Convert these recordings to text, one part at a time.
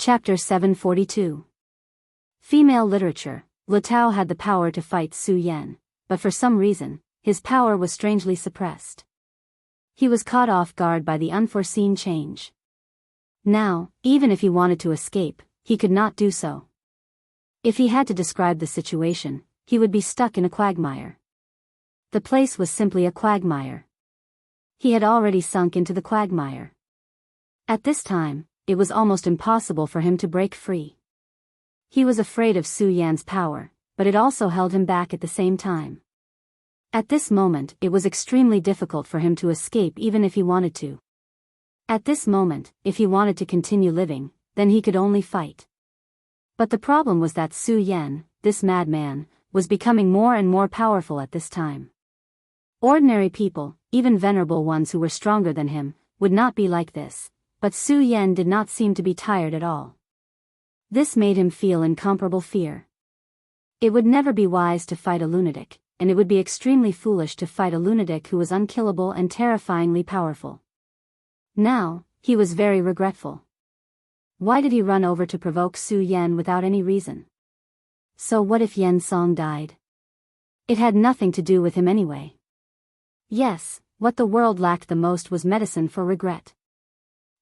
Chapter 742. Female literature. Lu Tao had the power to fight Su Yan, but for some reason, his power was strangely suppressed. He was caught off guard by the unforeseen change. Now, even if he wanted to escape, he could not do so. If he had to describe the situation, he would be stuck in a quagmire. The place was simply a quagmire. He had already sunk into the quagmire. At this time, it was almost impossible for him to break free. He was afraid of Su Yan's power, but it also held him back at the same time. At this moment, it was extremely difficult for him to escape even if he wanted to. At this moment, if he wanted to continue living, then he could only fight. But the problem was that Su Yan, this madman, was becoming more and more powerful at this time. Ordinary people, even venerable ones who were stronger than him, would not be like this, but Su Yan did not seem to be tired at all. This made him feel incomparable fear. It would never be wise to fight a lunatic, and it would be extremely foolish to fight a lunatic who was unkillable and terrifyingly powerful. Now, he was very regretful. Why did he run over to provoke Su Yan without any reason? So what if Yan Song died? It had nothing to do with him anyway. Yes, what the world lacked the most was medicine for regret.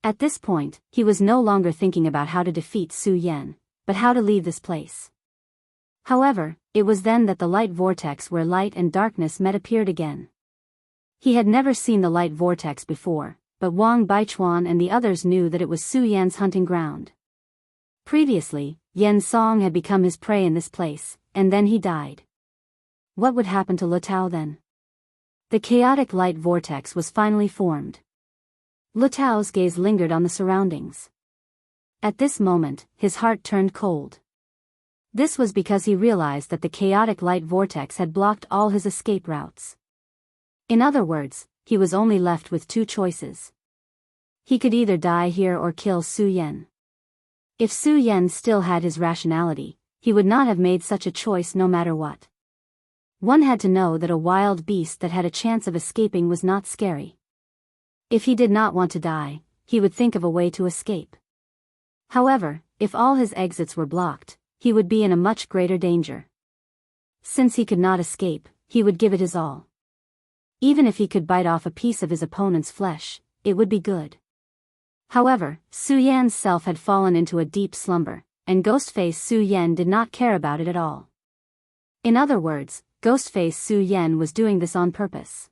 At this point, he was no longer thinking about how to defeat Su Yan, but how to leave this place. However, it was then that the light vortex where light and darkness met appeared again. He had never seen the light vortex before, but Wang Baichuan and the others knew that it was Su Yan's hunting ground. Previously, Yan Song had become his prey in this place, and then he died. What would happen to Lu Tao then? The chaotic light vortex was finally formed. Lu Tao's gaze lingered on the surroundings. At this moment, his heart turned cold. This was because he realized that the chaotic light vortex had blocked all his escape routes. In other words, he was only left with two choices. He could either die here or kill Su Yan. If Su Yan still had his rationality, he would not have made such a choice no matter what. One had to know that a wild beast that had a chance of escaping was not scary. If he did not want to die, he would think of a way to escape. However, if all his exits were blocked, he would be in a much greater danger. Since he could not escape, he would give it his all. Even if he could bite off a piece of his opponent's flesh, it would be good. However, Su Yan's self had fallen into a deep slumber, and Ghostface Su Yan did not care about it at all. In other words, Ghostface Su Yan was doing this on purpose.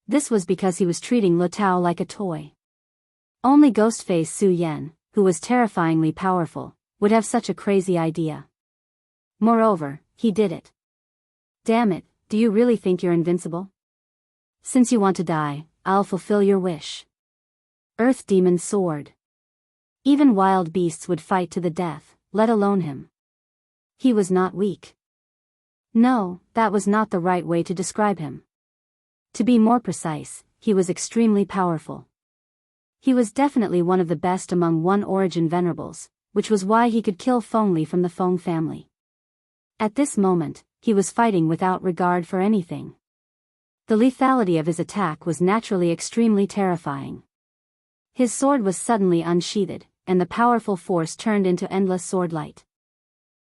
This was because he was treating Lu Tao like a toy. Only Ghostface Su Yan, who was terrifyingly powerful, would have such a crazy idea. Moreover, he did it. Damn it, do you really think you're invincible? Since you want to die, I'll fulfill your wish. Earth Demon Sword. Even wild beasts would fight to the death, let alone him. He was not weak. No, that was not the right way to describe him. To be more precise, he was extremely powerful. He was definitely one of the best among One Origin Venerables, which was why he could kill Feng Li from the Feng family. At this moment, he was fighting without regard for anything. The lethality of his attack was naturally extremely terrifying. His sword was suddenly unsheathed, and the powerful force turned into endless swordlight.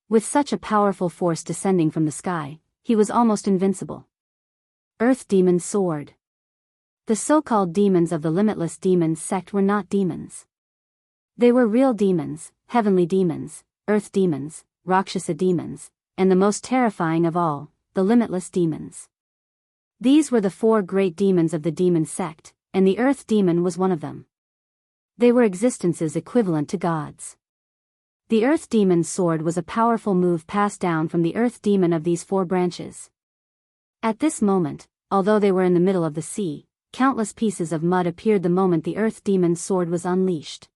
With such a powerful force descending from the sky, he was almost invincible. Earth Demon Sword. The so-called demons of the Limitless Demons sect were not demons. They were real demons, heavenly demons, earth demons, Rakshasa demons, and the most terrifying of all, the Limitless Demons. These were the four great demons of the demon sect, and the earth demon was one of them. They were existences equivalent to gods. The earth demon's sword was a powerful move passed down from the earth demon of these four branches. At this moment, although they were in the middle of the sea, countless pieces of mud appeared the moment the earth demon's sword was unleashed.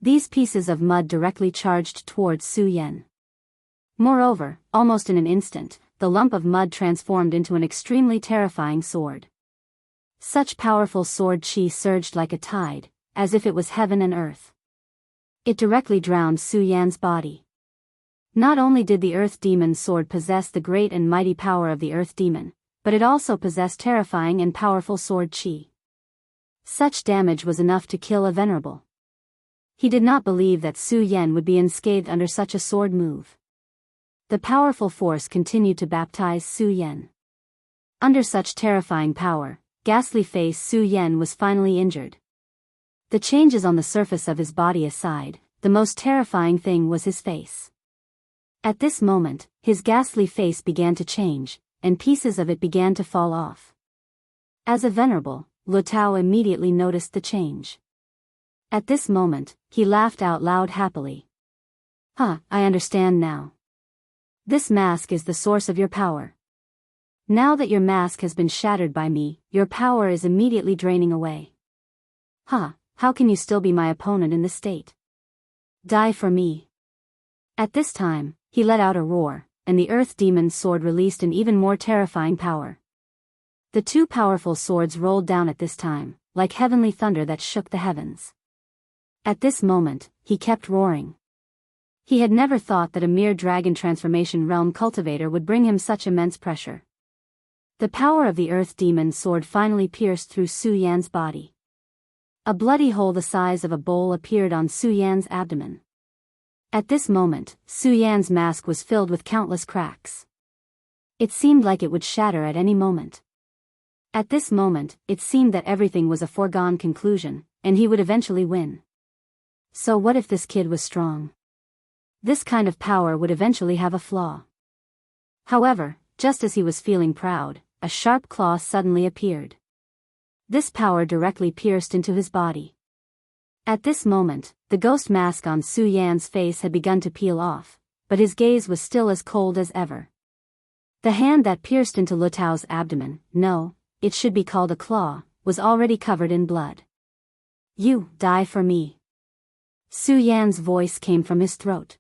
These pieces of mud directly charged towards Su Yan. Moreover, almost in an instant, the lump of mud transformed into an extremely terrifying sword. Such powerful sword chi surged like a tide, as if it was heaven and earth. It directly drowned Su Yan's body. Not only did the Earth Demon's sword possess the great and mighty power of the Earth Demon, but it also possessed terrifying and powerful sword chi. Such damage was enough to kill a venerable. He did not believe that Su Yan would be unscathed under such a sword move. The powerful force continued to baptize Su Yan. Under such terrifying power, ghastly face Su Yan was finally injured. The changes on the surface of his body aside, the most terrifying thing was his face. At this moment, his ghastly face began to change, and pieces of it began to fall off. As a venerable, Lu Tao immediately noticed the change. At this moment, he laughed out loud happily. I understand now. This mask is the source of your power. Now that your mask has been shattered by me, your power is immediately draining away. How can you still be my opponent in this state? Die for me. At this time, he let out a roar, and the earth demon's sword released an even more terrifying power. The two powerful swords rolled down at this time, like heavenly thunder that shook the heavens. At this moment, he kept roaring. He had never thought that a mere dragon transformation realm cultivator would bring him such immense pressure. The power of the earth demon's sword finally pierced through Su Yan's body. A bloody hole the size of a bowl appeared on Su Yan's abdomen. At this moment, Su Yan's mask was filled with countless cracks. It seemed like it would shatter at any moment. At this moment, it seemed that everything was a foregone conclusion, and he would eventually win. So what if this kid was strong? This kind of power would eventually have a flaw. However, just as he was feeling proud, a sharp claw suddenly appeared. This power directly pierced into his body. At this moment, the ghost mask on Su Yan's face had begun to peel off, but his gaze was still as cold as ever. The hand that pierced into Lu Tao's abdomen, no, it should be called a claw, was already covered in blood. You, die for me. Su Yan's voice came from his throat.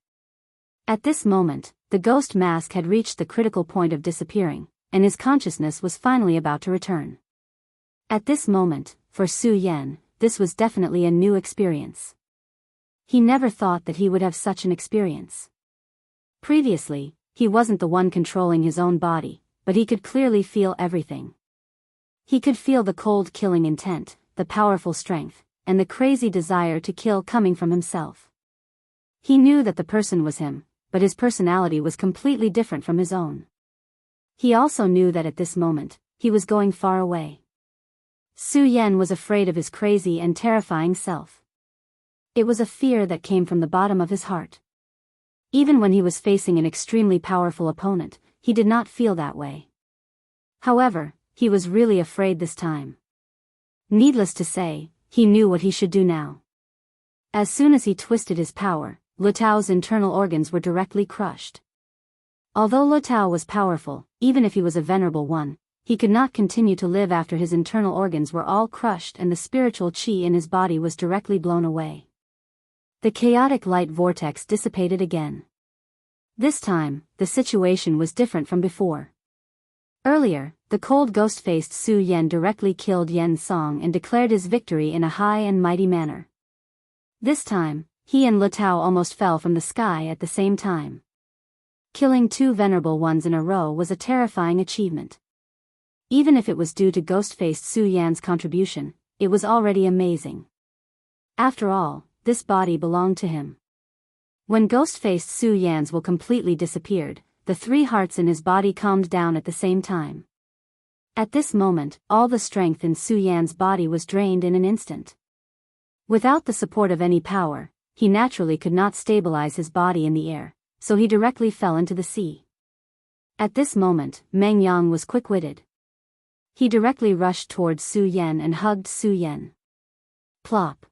At this moment, the ghost mask had reached the critical point of disappearing, and his consciousness was finally about to return. At this moment, for Su Yan, this was definitely a new experience. He never thought that he would have such an experience. Previously, he wasn't the one controlling his own body, but he could clearly feel everything. He could feel the cold killing intent, the powerful strength, and the crazy desire to kill coming from himself. He knew that the person was him, but his personality was completely different from his own. He also knew that at this moment, he was going far away. Su Yan was afraid of his crazy and terrifying self. It was a fear that came from the bottom of his heart. Even when he was facing an extremely powerful opponent, he did not feel that way. However, he was really afraid this time. Needless to say, he knew what he should do now. As soon as he twisted his power, Lu Tao's internal organs were directly crushed. Although Lu Tao was powerful, even if he was a venerable one, he could not continue to live after his internal organs were all crushed and the spiritual qi in his body was directly blown away. The chaotic light vortex dissipated again. This time, the situation was different from before. Earlier, the cold ghost-faced Su Yan directly killed Yen Song and declared his victory in a high and mighty manner. This time, he and Lu Tao almost fell from the sky at the same time. Killing two venerable ones in a row was a terrifying achievement. Even if it was due to ghost-faced Su Yan's contribution, it was already amazing. After all, this body belonged to him. When ghost-faced Su Yan's will completely disappeared, the three hearts in his body calmed down at the same time. At this moment, all the strength in Su Yan's body was drained in an instant. Without the support of any power, he naturally could not stabilize his body in the air, so he directly fell into the sea. At this moment, Meng Yang was quick-witted. He directly rushed towards Su Yan and hugged Su Yan. Plop.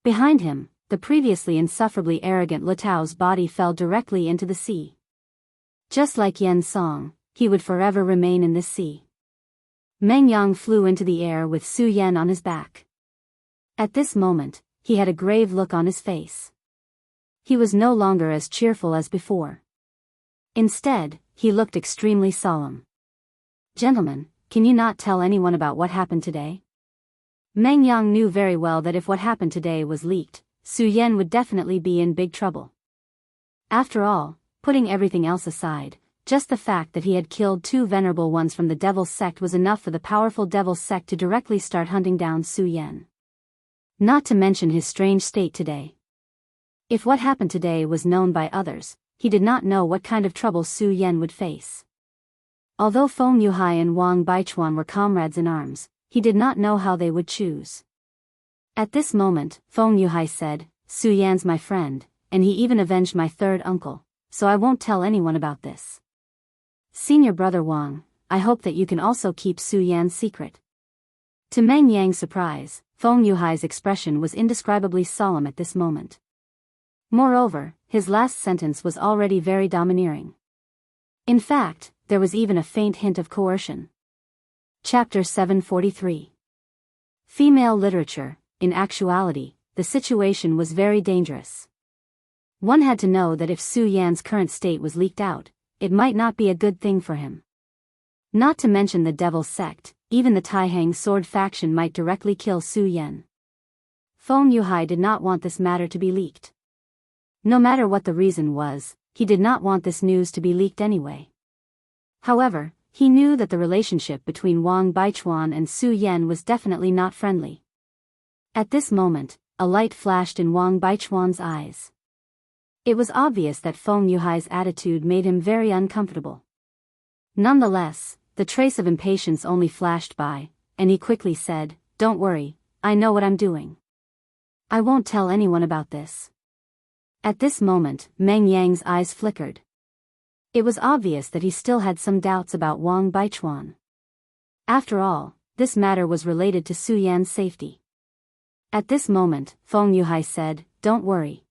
Behind him, the previously insufferably arrogant Lu Tao's body fell directly into the sea. Just like Yen Song, he would forever remain in this sea. Meng Yang flew into the air with Su Yan on his back. At this moment, he had a grave look on his face. He was no longer as cheerful as before. Instead, he looked extremely solemn. Gentlemen, can you not tell anyone about what happened today? Meng Yang knew very well that if what happened today was leaked, Su Yan would definitely be in big trouble. After all, putting everything else aside, just the fact that he had killed two venerable ones from the Devil's Sect was enough for the powerful Devil's Sect to directly start hunting down Su Yan. Not to mention his strange state today. If what happened today was known by others, he did not know what kind of trouble Su Yan would face. Although Feng Yuhai and Wang Baichuan were comrades in arms, he did not know how they would choose. At this moment, Feng Yuhai said, Su Yan's my friend, and he even avenged my third uncle, so I won't tell anyone about this. Senior brother Wang, I hope that you can also keep Su Yan's secret. To Meng Yang's surprise, Feng Yuhai's expression was indescribably solemn at this moment. Moreover, his last sentence was already very domineering. In fact, there was even a faint hint of coercion. Chapter 743. Female literature. In actuality, the situation was very dangerous. One had to know that if Su Yan's current state was leaked out, it might not be a good thing for him. Not to mention the Devil Sect, even the Taihang sword faction might directly kill Su Yan. Feng Yuhai did not want this matter to be leaked. No matter what the reason was, he did not want this news to be leaked anyway. However, he knew that the relationship between Wang Baichuan and Su Yan was definitely not friendly. At this moment, a light flashed in Wang Baichuan's eyes. It was obvious that Feng Yuhai's attitude made him very uncomfortable. Nonetheless, the trace of impatience only flashed by, and he quickly said, Don't worry, I know what I'm doing. I won't tell anyone about this. At this moment, Meng Yang's eyes flickered. It was obvious that he still had some doubts about Wang Baichuan. After all, this matter was related to Su Yan's safety. At this moment, Feng Yuhai said, Don't worry.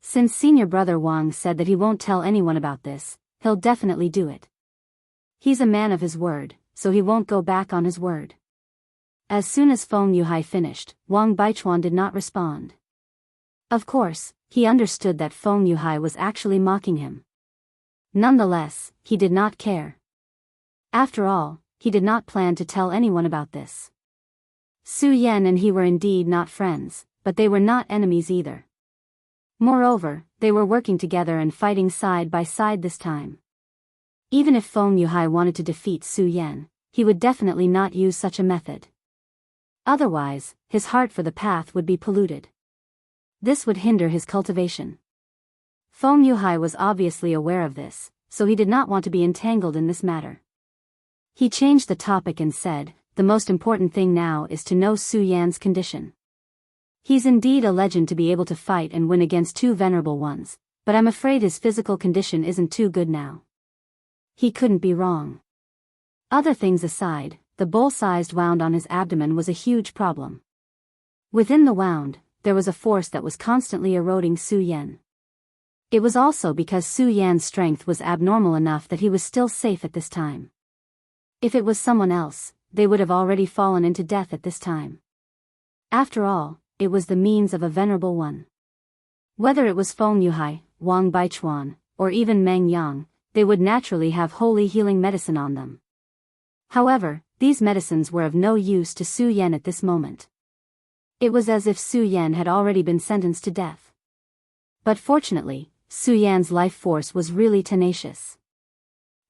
Since senior brother Wang said that he won't tell anyone about this, he'll definitely do it. He's a man of his word, so he won't go back on his word. As soon as Feng Yuhai finished, Wang Baichuan did not respond. Of course, he understood that Feng Yuhai was actually mocking him. Nonetheless, he did not care. After all, he did not plan to tell anyone about this. Su Yan and he were indeed not friends, but they were not enemies either. Moreover, they were working together and fighting side by side this time. Even if Feng Yuhai wanted to defeat Su Yan, he would definitely not use such a method. Otherwise, his heart for the path would be polluted. This would hinder his cultivation. Feng Yuhai was obviously aware of this, so he did not want to be entangled in this matter. He changed the topic and said, The most important thing now is to know Su Yan's condition. He's indeed a legend to be able to fight and win against two venerable ones, but I'm afraid his physical condition isn't too good now. He couldn't be wrong. Other things aside, the bowl-sized wound on his abdomen was a huge problem. Within the wound, there was a force that was constantly eroding Su Yan. It was also because Su Yan's strength was abnormal enough that he was still safe at this time. If it was someone else, they would have already fallen into death at this time. After all, it was the means of a venerable one. Whether it was Feng Yuhai, Wang Baichuan, or even Meng Yang, they would naturally have holy healing medicine on them. However, these medicines were of no use to Su Yan at this moment. It was as if Su Yan had already been sentenced to death. But fortunately, Su Yan's life force was really tenacious.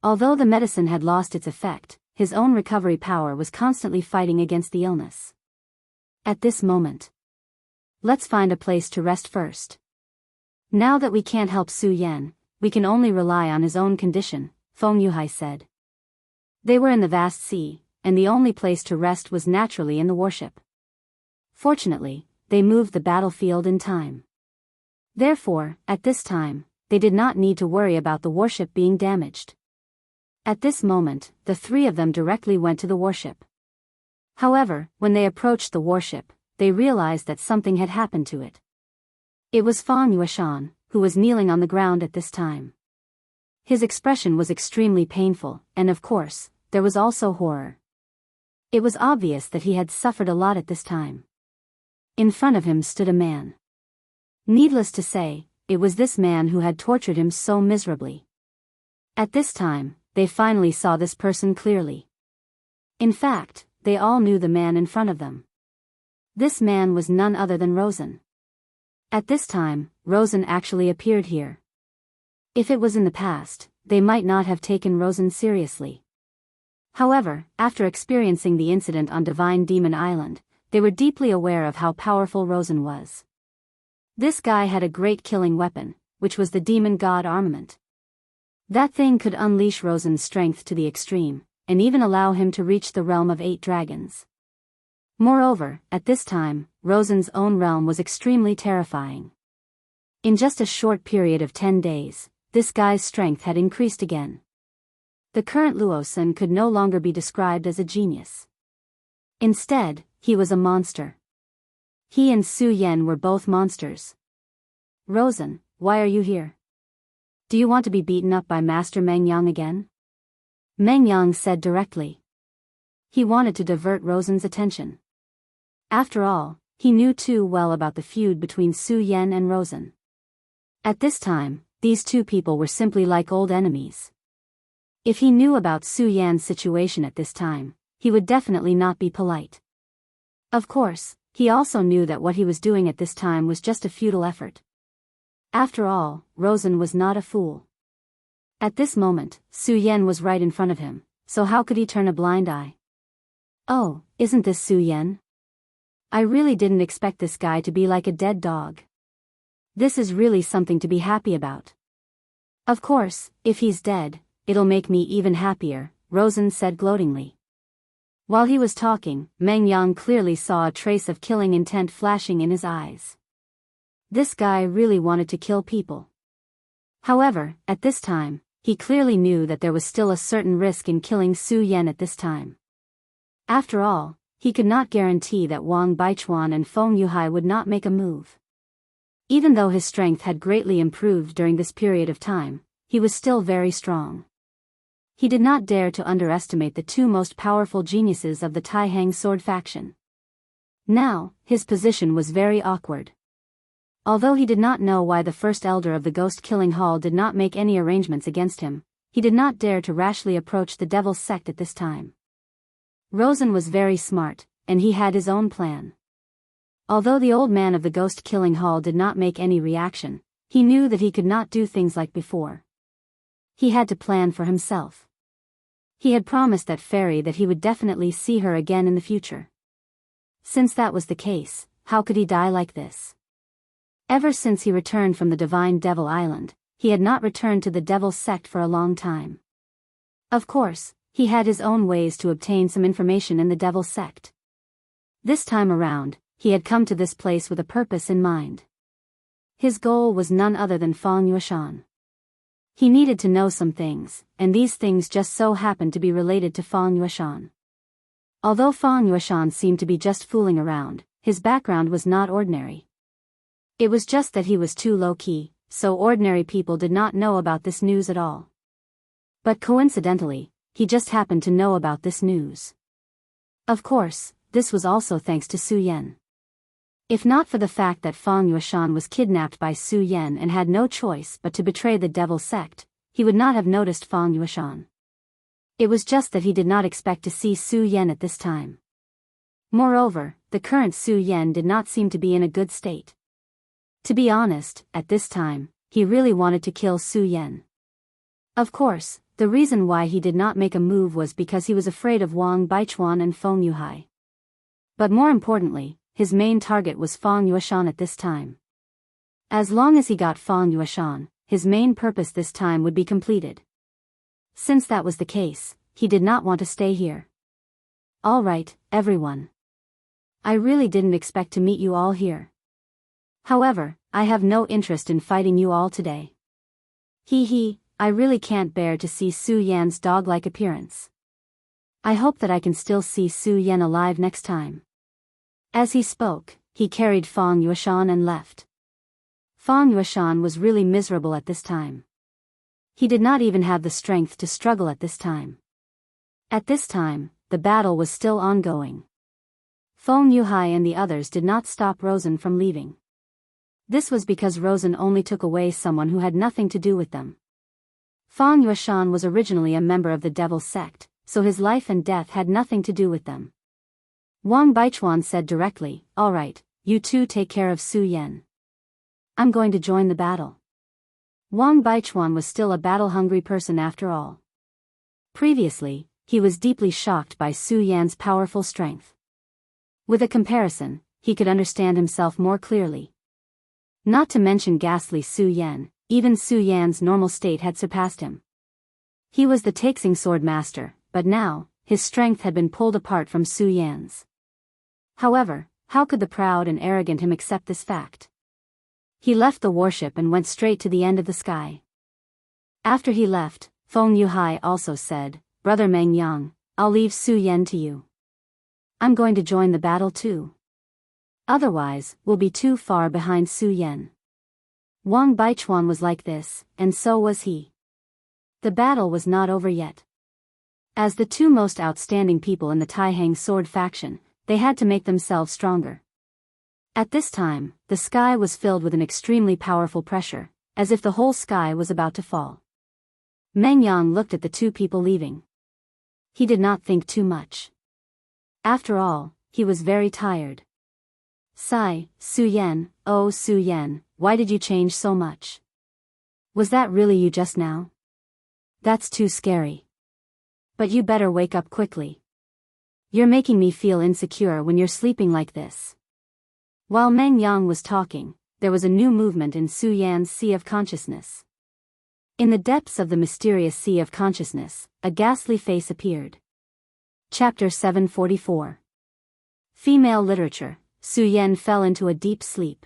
Although the medicine had lost its effect, his own recovery power was constantly fighting against the illness. At this moment, let's find a place to rest first. Now that we can't help Su Yan, we can only rely on his own condition, Feng Yuhai said. They were in the vast sea, and the only place to rest was naturally in the warship. Fortunately, they moved the battlefield in time. Therefore, at this time, they did not need to worry about the warship being damaged. At this moment, the three of them directly went to the warship. However, when they approached the warship, they realized that something had happened to it. It was Fan Yueshan, who was kneeling on the ground at this time. His expression was extremely painful, and of course, there was also horror. It was obvious that he had suffered a lot at this time. In front of him stood a man. Needless to say, it was this man who had tortured him so miserably. At this time, they finally saw this person clearly. In fact, they all knew the man in front of them. This man was none other than Rosen. At this time, Rosen actually appeared here. If it was in the past, they might not have taken Rosen seriously. However, after experiencing the incident on Divine Demon Island, they were deeply aware of how powerful Rosen was. This guy had a great killing weapon, which was the demon god armament. That thing could unleash Rosen's strength to the extreme, and even allow him to reach the realm of 8 dragons. Moreover, at this time, Rosen's own realm was extremely terrifying. In just a short period of 10 days, this guy's strength had increased again. The current Luosan could no longer be described as a genius. Instead, he was a monster. He and Su Yan were both monsters. Rosen, why are you here? Do you want to be beaten up by Master Meng Yang again? Meng Yang said directly. He wanted to divert Rosen's attention. After all, he knew too well about the feud between Su Yan and Rosen. At this time, these two people were simply like old enemies. If he knew about Su Yan's situation at this time, he would definitely not be polite. Of course, he also knew that what he was doing at this time was just a futile effort. After all, Rosen was not a fool. At this moment, Su Yan was right in front of him, so how could he turn a blind eye? Oh, isn't this Su Yan? I really didn't expect this guy to be like a dead dog. This is really something to be happy about. Of course, if he's dead, it'll make me even happier, Rosen said gloatingly. While he was talking, Meng Yang clearly saw a trace of killing intent flashing in his eyes. This guy really wanted to kill people. However, at this time, he clearly knew that there was still a certain risk in killing Su Yan at this time. After all, he could not guarantee that Wang Baichuan and Feng Yuhai would not make a move. Even though his strength had greatly improved during this period of time, he was still very strong. He did not dare to underestimate the two most powerful geniuses of the Taihang sword faction. Now, his position was very awkward. Although he did not know why the first elder of the ghost-killing hall did not make any arrangements against him, he did not dare to rashly approach the devil's sect at this time. Rosen was very smart, and he had his own plan. Although the old man of the ghost-killing hall did not make any reaction, he knew that he could not do things like before. He had to plan for himself. He had promised that fairy that he would definitely see her again in the future. Since that was the case, how could he die like this? Ever since he returned from the Divine Devil Island, he had not returned to the Devil's sect for a long time. Of course, he had his own ways to obtain some information in the Devil's sect. This time around, he had come to this place with a purpose in mind. His goal was none other than Feng Yueshan. He needed to know some things, and these things just so happened to be related to Feng Yueshan. Although Feng Yueshan seemed to be just fooling around, his background was not ordinary. It was just that he was too low-key, so ordinary people did not know about this news at all. But coincidentally, he just happened to know about this news. Of course, this was also thanks to Su Yan. If not for the fact that Feng Yueshan was kidnapped by Su Yan and had no choice but to betray the Devil sect, he would not have noticed Feng Yueshan. It was just that he did not expect to see Su Yan at this time. Moreover, the current Su Yan did not seem to be in a good state. To be honest, at this time, he really wanted to kill Su Yan. Of course, the reason why he did not make a move was because he was afraid of Wang Baichuan and Feng Yuhai. But more importantly, his main target was Feng Yueshan at this time. As long as he got Feng Yueshan, his main purpose this time would be completed. Since that was the case, he did not want to stay here. Alright, everyone. I really didn't expect to meet you all here. However, I have no interest in fighting you all today. Hee, I really can't bear to see Su Yan's dog-like appearance. I hope that I can still see Su Yan alive next time. As he spoke, he carried Feng Yueshan and left. Feng Yueshan was really miserable at this time. He did not even have the strength to struggle at this time. At this time, the battle was still ongoing. Feng Yuhai and the others did not stop Rosen from leaving. This was because Rosen only took away someone who had nothing to do with them. Feng Yueshan was originally a member of the Devil sect, so his life and death had nothing to do with them. Wang Baichuan said directly, "Alright, you two take care of Su Yan. I'm going to join the battle." Wang Baichuan was still a battle-hungry person after all. Previously, he was deeply shocked by Su Yan's powerful strength. With a comparison, he could understand himself more clearly. Not to mention ghastly Su Yan, even Su Yan's normal state had surpassed him. He was the Taixing sword master, but now, his strength had been pulled apart from Su Yan's. However, how could the proud and arrogant him accept this fact? He left the warship and went straight to the end of the sky. After he left, Feng Yuhai also said, "Brother Meng Yang, I'll leave Su Yan to you. I'm going to join the battle too. Otherwise, we'll be too far behind Su Yan." Wang Baichuan was like this, and so was he. The battle was not over yet. As the two most outstanding people in the Taihang sword faction, they had to make themselves stronger. At this time, the sky was filled with an extremely powerful pressure, as if the whole sky was about to fall. Meng Yang looked at the two people leaving. He did not think too much. After all, he was very tired. Sigh, Su Yan, oh Su Yan, why did you change so much? Was that really you just now? That's too scary. But you better wake up quickly. You're making me feel insecure when you're sleeping like this. While Meng Yang was talking, there was a new movement in Su Yan's sea of consciousness. In the depths of the mysterious sea of consciousness, a ghastly face appeared. Chapter 744. Female Literature. Su Yan fell into a deep sleep.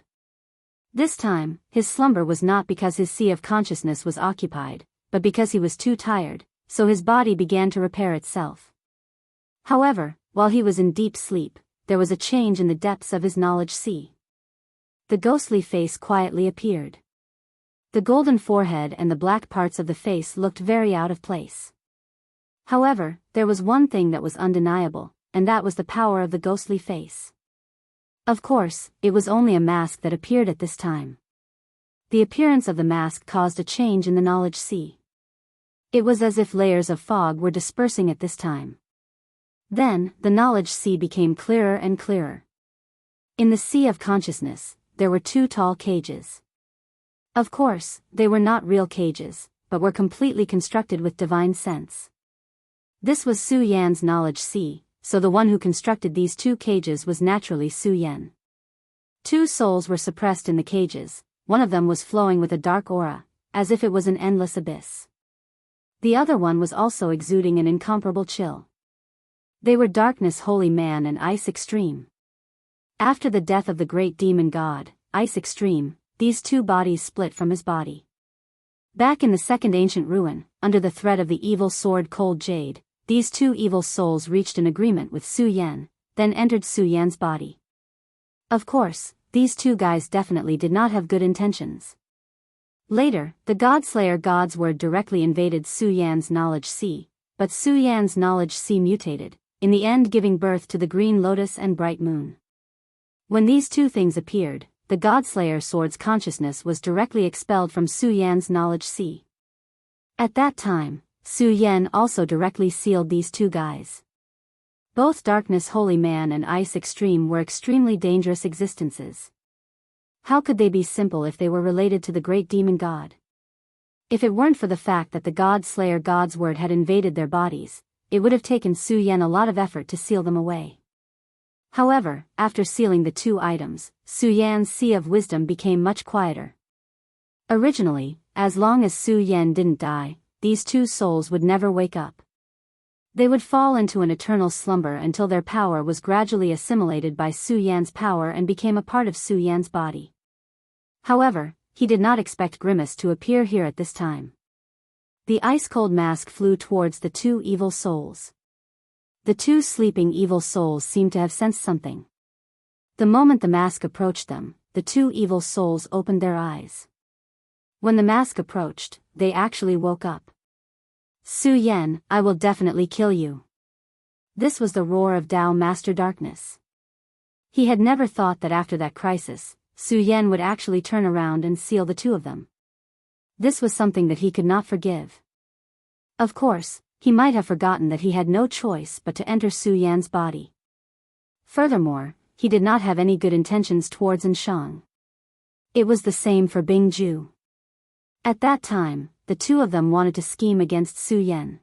This time, his slumber was not because his sea of consciousness was occupied, but because he was too tired, so his body began to repair itself. However, while he was in deep sleep, there was a change in the depths of his knowledge sea. The ghostly face quietly appeared. The golden forehead and the black parts of the face looked very out of place. However, there was one thing that was undeniable, and that was the power of the ghostly face. Of course, it was only a mask that appeared at this time. The appearance of the mask caused a change in the knowledge sea. It was as if layers of fog were dispersing at this time. Then, the knowledge sea became clearer and clearer. In the sea of consciousness, there were two tall cages. Of course, they were not real cages, but were completely constructed with divine sense. This was Su Yan's knowledge sea, so the one who constructed these two cages was naturally Su Yan. Two souls were suppressed in the cages, one of them was flowing with a dark aura, as if it was an endless abyss. The other one was also exuding an incomparable chill. They were Darkness Holy Man and Ice Extreme. After the death of the great demon god, Ice Extreme, these two bodies split from his body. Back in the second ancient ruin, under the threat of the evil sword Cold Jade, these two evil souls reached an agreement with Su Yan, then entered Su Yan's body. Of course, these two guys definitely did not have good intentions. Later, the Godslayer God's word directly invaded Su Yan's knowledge sea, but Su Yan's knowledge sea mutated, in the end giving birth to the Green Lotus and Bright Moon. When these two things appeared, the Godslayer sword's consciousness was directly expelled from Su Yan's knowledge sea. At that time, Su Yan also directly sealed these two guys. Both Darkness Holy Man and Ice Extreme were extremely dangerous existences. How could they be simple if they were related to the great demon god? If it weren't for the fact that the God-Slayer God's word had invaded their bodies, it would have taken Su Yan a lot of effort to seal them away. However, after sealing the two items, Su Yan's sea of wisdom became much quieter. Originally, as long as Su Yan didn't die, these two souls would never wake up. They would fall into an eternal slumber until their power was gradually assimilated by Su Yan's power and became a part of Su Yan's body. However, he did not expect Grimace to appear here at this time. The ice-cold mask flew towards the two evil souls. The two sleeping evil souls seemed to have sensed something. The moment the mask approached them, the two evil souls opened their eyes. When the mask approached, they actually woke up. Su Yan, I will definitely kill you. This was the roar of Tao Master Darkness. He had never thought that after that crisis, Su Yan would actually turn around and seal the two of them. This was something that he could not forgive. Of course, he might have forgotten that he had no choice but to enter Su Yan's body. Furthermore, he did not have any good intentions towards Anshang. It was the same for Bing Ju. At that time, the two of them wanted to scheme against Su Yan.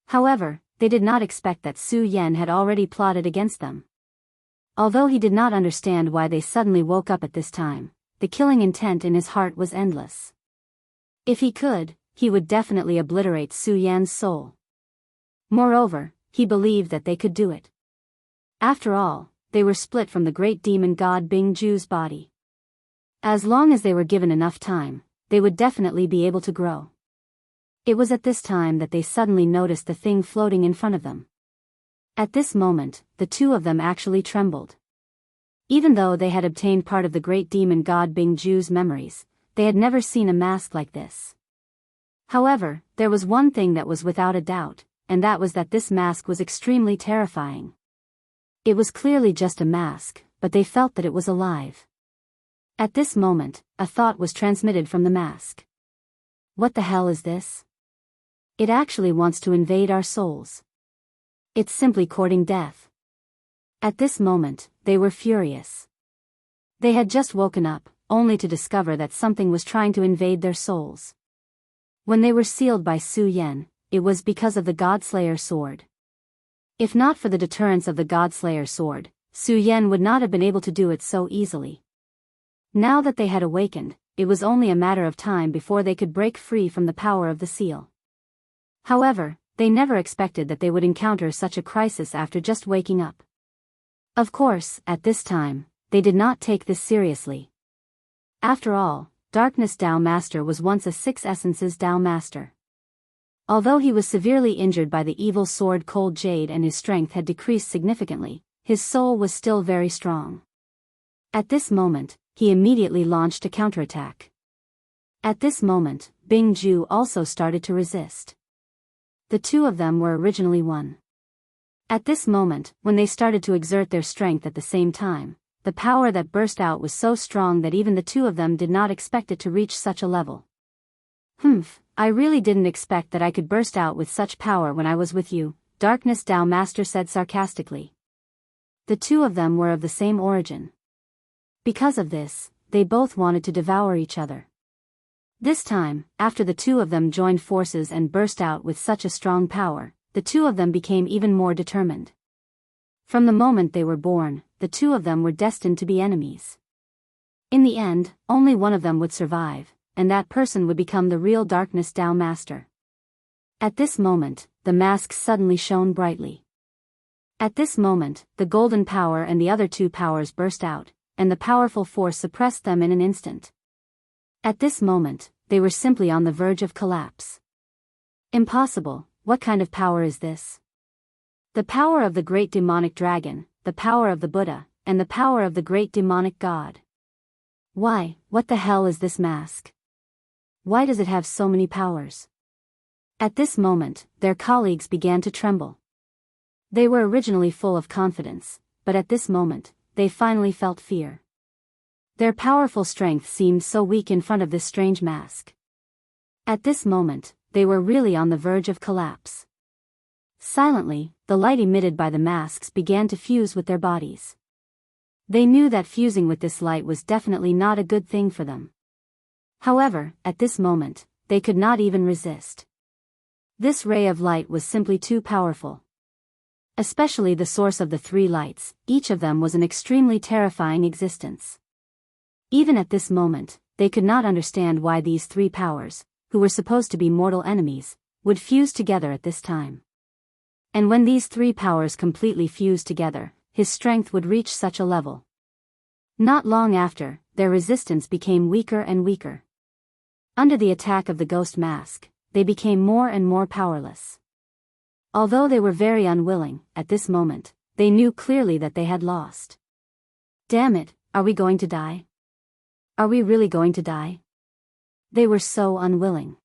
However, they did not expect that Su Yan had already plotted against them. Although he did not understand why they suddenly woke up at this time, the killing intent in his heart was endless. If he could, he would definitely obliterate Su Yan's soul. Moreover, he believed that they could do it. After all, they were split from the great demon god Bingju's body. As long as they were given enough time, they would definitely be able to grow. It was at this time that they suddenly noticed the thing floating in front of them. At this moment, the two of them actually trembled. Even though they had obtained part of the great demon god Bingju's memories, they had never seen a mask like this. However, there was one thing that was without a doubt, and that was that this mask was extremely terrifying. It was clearly just a mask, but they felt that it was alive. At this moment, a thought was transmitted from the mask. What the hell is this? It actually wants to invade our souls. It's simply courting death. At this moment, they were furious. They had just woken up, only to discover that something was trying to invade their souls. When they were sealed by Su Yan, it was because of the Godslayer sword. If not for the deterrence of the Godslayer sword, Su Yan would not have been able to do it so easily. Now that they had awakened, it was only a matter of time before they could break free from the power of the seal. However, they never expected that they would encounter such a crisis after just waking up. Of course, at this time, they did not take this seriously. After all, Darkness Dao Master was once a 6 Essences Dao Master. Although he was severely injured by the evil sword Cold Jade and his strength had decreased significantly, his soul was still very strong. At this moment, he immediately launched a counterattack. At this moment, Bingju also started to resist. The two of them were originally one. At this moment, when they started to exert their strength at the same time, the power that burst out was so strong that even the two of them did not expect it to reach such a level. I really didn't expect that I could burst out with such power when I was with you, Darkness Dao Master said sarcastically. The two of them were of the same origin. Because of this, they both wanted to devour each other. This time, after the two of them joined forces and burst out with such a strong power, the two of them became even more determined. From the moment they were born, the two of them were destined to be enemies. In the end, only one of them would survive, and that person would become the real Darkness Dao Master. At this moment, the masks suddenly shone brightly. At this moment, the golden power and the other two powers burst out, and the powerful force suppressed them in an instant. At this moment, they were simply on the verge of collapse. Impossible, what kind of power is this? The power of the great demonic dragon, the power of the Buddha, and the power of the great demonic god. Why, what the hell is this mask? Why does it have so many powers? At this moment, their colleagues began to tremble. They were originally full of confidence, but at this moment, they finally felt fear. Their powerful strength seemed so weak in front of this strange mask. At this moment, they were really on the verge of collapse. Silently, the light emitted by the masks began to fuse with their bodies. They knew that fusing with this light was definitely not a good thing for them. However, at this moment, they could not even resist. This ray of light was simply too powerful. Especially the source of the three lights, each of them was an extremely terrifying existence. Even at this moment, they could not understand why these three powers, who were supposed to be mortal enemies, would fuse together at this time. And when these three powers completely fused together, his strength would reach such a level. Not long after, their resistance became weaker and weaker. Under the attack of the ghost mask, they became more and more powerless. Although they were very unwilling, at this moment, they knew clearly that they had lost. Damn it, are we going to die? Are we really going to die? They were so unwilling.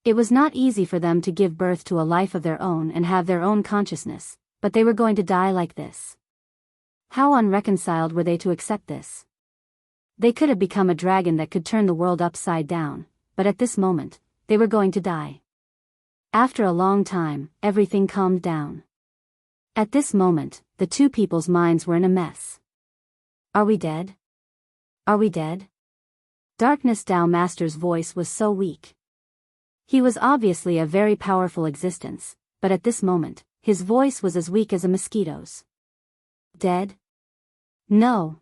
It was not easy for them to give birth to a life of their own and have their own consciousness, but they were going to die like this. How unreconciled were they to accept this? They could have become a dragon that could turn the world upside down, but at this moment, they were going to die. After a long time, everything calmed down. At this moment, the two people's minds were in a mess. Are we dead? Are we dead? Darkness Dao Master's voice was so weak. He was obviously a very powerful existence, but at this moment, his voice was as weak as a mosquito's. Dead? No.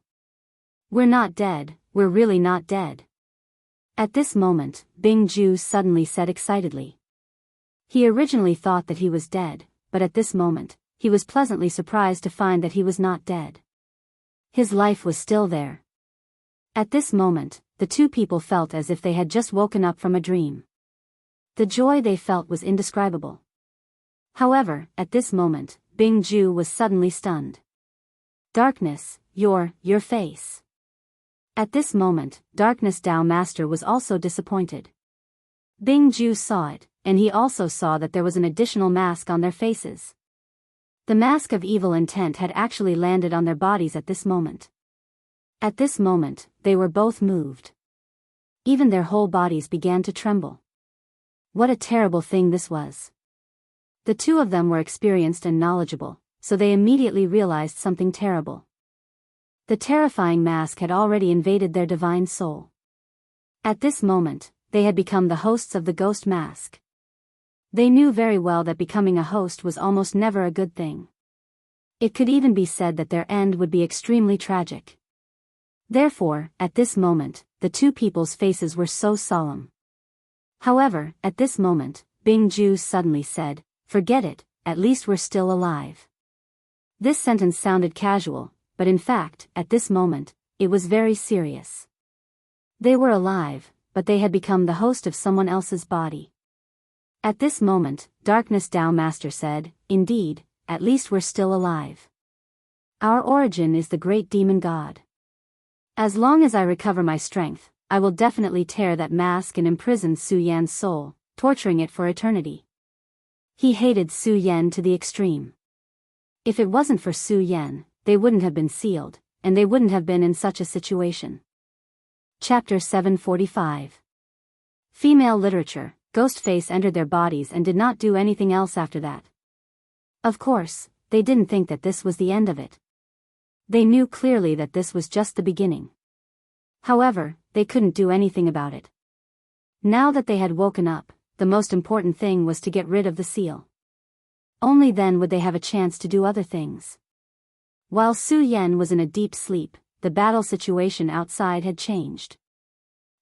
We're not dead, we're really not dead. At this moment, Bing Ju suddenly said excitedly. He originally thought that he was dead, but at this moment, he was pleasantly surprised to find that he was not dead. His life was still there. At this moment, the two people felt as if they had just woken up from a dream. The joy they felt was indescribable. However, at this moment, Bing Ju was suddenly stunned. Darkness, your face. At this moment, Darkness Dao Master was also disappointed. Bing Ju saw it, and he also saw that there was an additional mask on their faces. The mask of evil intent had actually landed on their bodies at this moment. At this moment, they were both moved. Even their whole bodies began to tremble. What a terrible thing this was. The two of them were experienced and knowledgeable, so they immediately realized something terrible. The terrifying mask had already invaded their divine soul. At this moment, they had become the hosts of the ghost mask. They knew very well that becoming a host was almost never a good thing. It could even be said that their end would be extremely tragic. Therefore, at this moment, the two people's faces were so solemn. However, at this moment, Bing Ju suddenly said, "Forget it, at least we're still alive." This sentence sounded casual, but in fact, at this moment, it was very serious. They were alive, but they had become the host of someone else's body. At this moment, Darkness Dao Master said, "Indeed, at least we're still alive. Our origin is the great demon god. As long as I recover my strength, I will definitely tear that mask and imprison Su Yan's soul, torturing it for eternity." He hated Su Yan to the extreme. If it wasn't for Su Yan, they wouldn't have been sealed, and they wouldn't have been in such a situation. Chapter 745. Female Literature. Ghostface entered their bodies and did not do anything else after that. Of course, they didn't think that this was the end of it. They knew clearly that this was just the beginning. However, they couldn't do anything about it. Now that they had woken up, the most important thing was to get rid of the seal. Only then would they have a chance to do other things. While Su Yan was in a deep sleep, the battle situation outside had changed.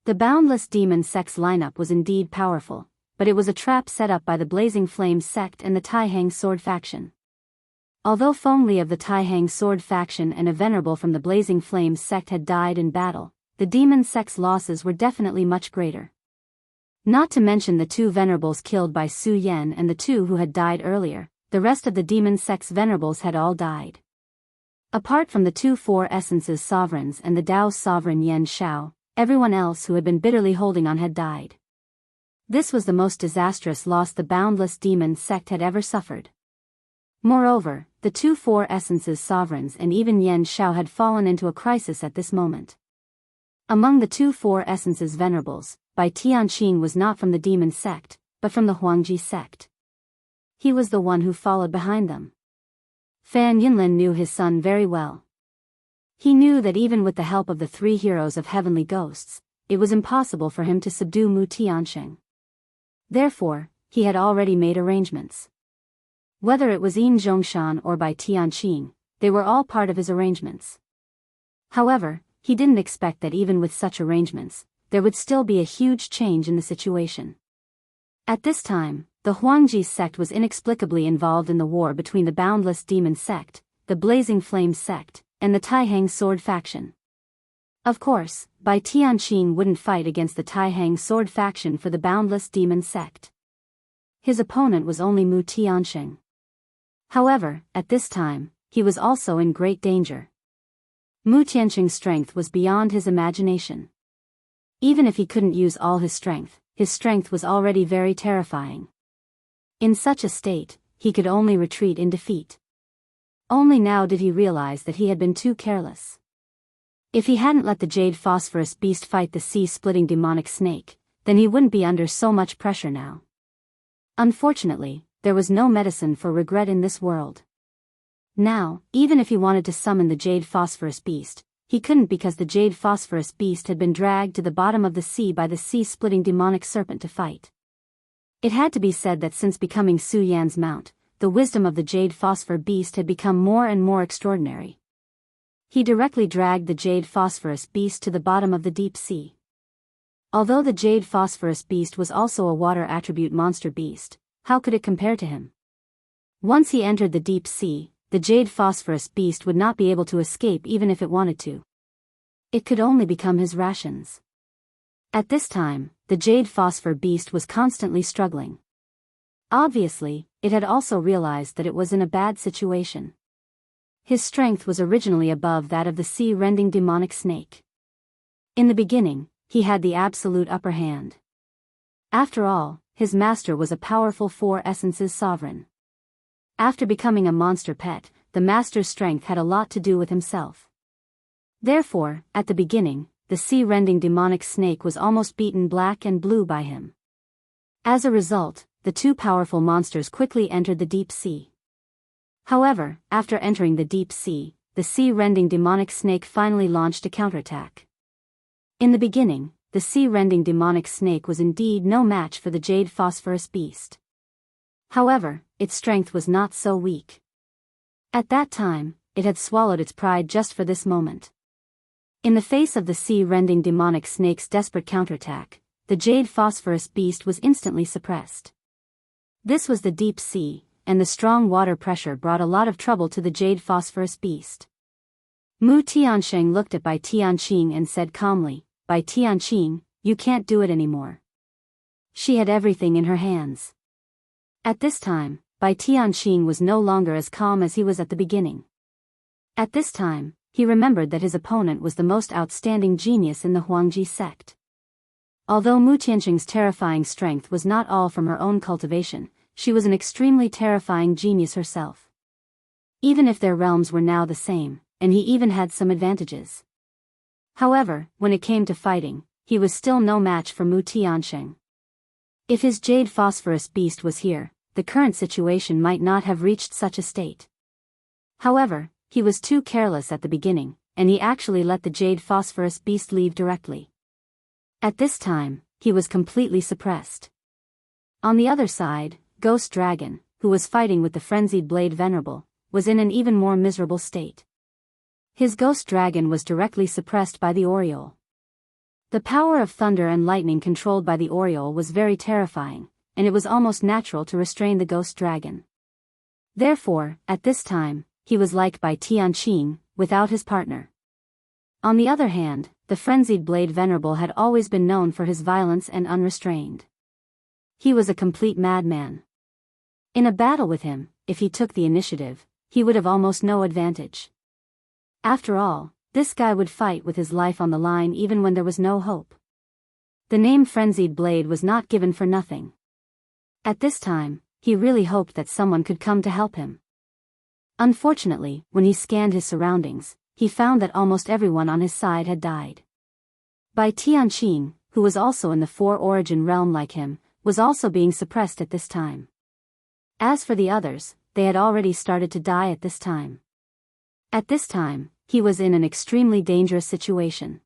The Boundless Demon Sect's lineup was indeed powerful, but it was a trap set up by the Blazing Flame Sect and the Taihang Sword faction. Although Feng Li of the Taihang Sword faction and a venerable from the Blazing Flame Sect had died in battle, the Demon Sect's losses were definitely much greater. Not to mention the two venerables killed by Su Yan and the two who had died earlier, the rest of the Demon Sect's venerables had all died. Apart from the two Four Essences sovereigns and the Dao sovereign Yan Shao, everyone else who had been bitterly holding on had died. This was the most disastrous loss the Boundless Demon Sect had ever suffered. Moreover, the two Four Essences sovereigns and even Yan Shao had fallen into a crisis at this moment. Among the two Four Essences venerables, Bai Tianqing was not from the Demon Sect, but from the Huangji Sect. He was the one who followed behind them. Fan Yinlin knew his son very well. He knew that even with the help of the three heroes of heavenly ghosts, it was impossible for him to subdue Mu Tiansheng. Therefore, he had already made arrangements. Whether it was Yin Zhongshan or Bai Tianqing, they were all part of his arrangements. However, he didn't expect that even with such arrangements, there would still be a huge change in the situation. At this time, the Huangji sect was inexplicably involved in the war between the Boundless Demon Sect, the Blazing Flame Sect, and the Taihang Sword faction. Of course, Bai Tianqing wouldn't fight against the Taihang Sword faction for the Boundless Demon Sect. His opponent was only Mu Tiansheng. However, at this time, he was also in great danger. Mu Tiansheng's strength was beyond his imagination. Even if he couldn't use all his strength was already very terrifying. In such a state, he could only retreat in defeat. Only now did he realize that he had been too careless. If he hadn't let the Jade Phosphorus Beast fight the sea-splitting demonic snake, then he wouldn't be under so much pressure now. Unfortunately, there was no medicine for regret in this world. Now, even if he wanted to summon the Jade Phosphorus Beast, he couldn't because the Jade Phosphorus Beast had been dragged to the bottom of the sea by the sea-splitting demonic serpent to fight. It had to be said that since becoming Su Yan's mount, the wisdom of the Jade Phosphor Beast had become more and more extraordinary. He directly dragged the jade phosphorus beast to the bottom of the deep sea. Although the jade phosphorus beast was also a water attribute monster beast, how could it compare to him? Once he entered the deep sea, the jade phosphorus beast would not be able to escape even if it wanted to. It could only become his rations. At this time, the jade phosphor beast was constantly struggling. Obviously, it had also realized that it was in a bad situation. His strength was originally above that of the sea-rending demonic snake. In the beginning, he had the absolute upper hand. After all, his master was a powerful four essences sovereign. After becoming a monster pet, the master's strength had a lot to do with himself. Therefore, at the beginning, the sea-rending demonic snake was almost beaten black and blue by him. As a result, the two powerful monsters quickly entered the deep sea. However, after entering the deep sea, the sea-rending demonic snake finally launched a counterattack. In the beginning, the sea-rending demonic snake was indeed no match for the jade phosphorus beast. However, its strength was not so weak. At that time, it had swallowed its pride just for this moment. In the face of the sea-rending demonic snake's desperate counterattack, the jade phosphorus beast was instantly suppressed. This was the deep sea, and the strong water pressure brought a lot of trouble to the jade phosphorus beast. Mu Tiansheng looked at Bai Tianqing and said calmly, "Bai Tianqing, you can't do it anymore." She had everything in her hands. At this time, Bai Tianqing was no longer as calm as he was at the beginning. At this time, he remembered that his opponent was the most outstanding genius in the Huangji sect. Although Mu Tianqing's terrifying strength was not all from her own cultivation, she was an extremely terrifying genius herself. Even if their realms were now the same, and he even had some advantages. However, when it came to fighting, he was still no match for Mu Tiansheng. If his jade phosphorus beast was here, the current situation might not have reached such a state. However, he was too careless at the beginning, and he actually let the jade phosphorus beast leave directly. At this time, he was completely suppressed. On the other side, Ghost Dragon, who was fighting with the frenzied Blade Venerable, was in an even more miserable state. His Ghost Dragon was directly suppressed by the Oriole. The power of thunder and lightning controlled by the Oriole was very terrifying, and it was almost natural to restrain the Ghost Dragon. Therefore, at this time, he was like Bai Tianqing, without his partner. On the other hand, the frenzied Blade Venerable had always been known for his violence and unrestrained. He was a complete madman. In a battle with him, if he took the initiative, he would have almost no advantage. After all, this guy would fight with his life on the line even when there was no hope. The name Frenzied Blade was not given for nothing. At this time, he really hoped that someone could come to help him. Unfortunately, when he scanned his surroundings, he found that almost everyone on his side had died. Bai Tianqing, who was also in the Four Origin realm like him, was also being suppressed at this time. As for the others, they had already started to die at this time. At this time, he was in an extremely dangerous situation.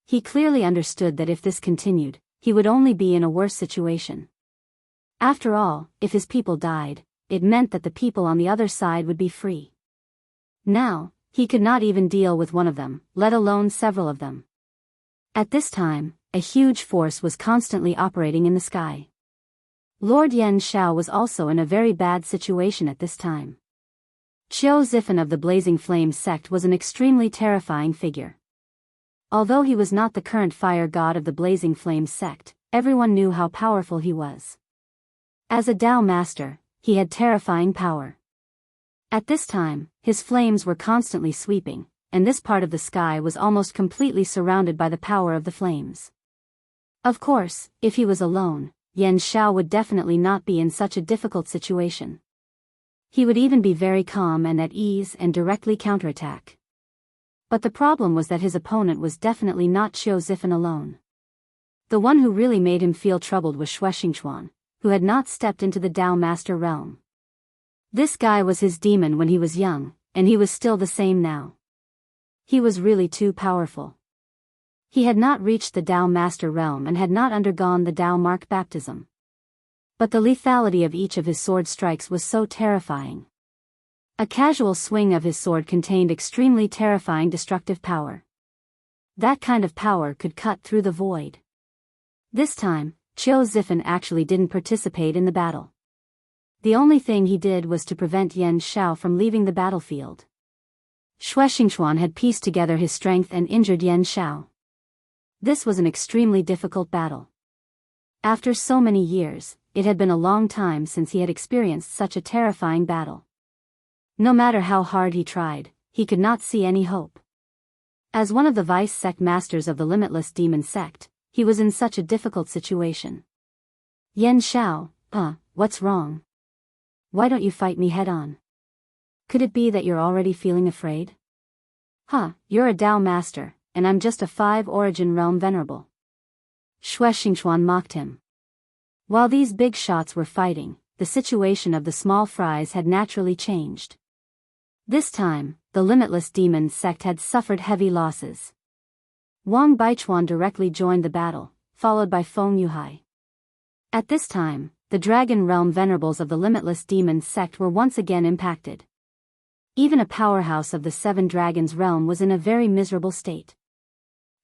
He clearly understood that if this continued, he would only be in a worse situation. After all, if his people died, it meant that the people on the other side would be free. Now, he could not even deal with one of them, let alone several of them. At this time, a huge force was constantly operating in the sky. Lord Yen Xiao was also in a very bad situation at this time. Qiu Zifan of the Blazing Flame sect was an extremely terrifying figure. Although he was not the current fire god of the Blazing Flame sect, everyone knew how powerful he was. As a Dao master, he had terrifying power. At this time, his flames were constantly sweeping, and this part of the sky was almost completely surrounded by the power of the flames. Of course, if he was alone, Yen Xiao would definitely not be in such a difficult situation. He would even be very calm and at ease and directly counterattack. But the problem was that his opponent was definitely not Qiu Zifan alone. The one who really made him feel troubled was Xue Xingchuan, who had not stepped into the Dao Master realm. This guy was his demon when he was young, and he was still the same now. He was really too powerful. He had not reached the Dao Master realm and had not undergone the Dao Mark baptism. But the lethality of each of his sword strikes was so terrifying. A casual swing of his sword contained extremely terrifying destructive power. That kind of power could cut through the void. This time, Qiu Zifen actually didn't participate in the battle. The only thing he did was to prevent Yan Xiao from leaving the battlefield. Shui Xingchuan had pieced together his strength and injured Yan Xiao. This was an extremely difficult battle. After so many years, it had been a long time since he had experienced such a terrifying battle. No matter how hard he tried, he could not see any hope. As one of the vice sect masters of the limitless demon sect, he was in such a difficult situation. Yan Xiao, what's wrong? Why don't you fight me head-on? Could it be that you're already feeling afraid? You're a Dao master, and I'm just a 5-origin realm venerable. Shui Xingchuan mocked him. While these big shots were fighting, the situation of the small fries had naturally changed. This time, the limitless demon sect had suffered heavy losses. Wang Baichuan directly joined the battle, followed by Feng Yuhai. At this time, the Dragon Realm venerables of the limitless demon sect were once again impacted. Even a powerhouse of the 7 Dragons realm was in a very miserable state.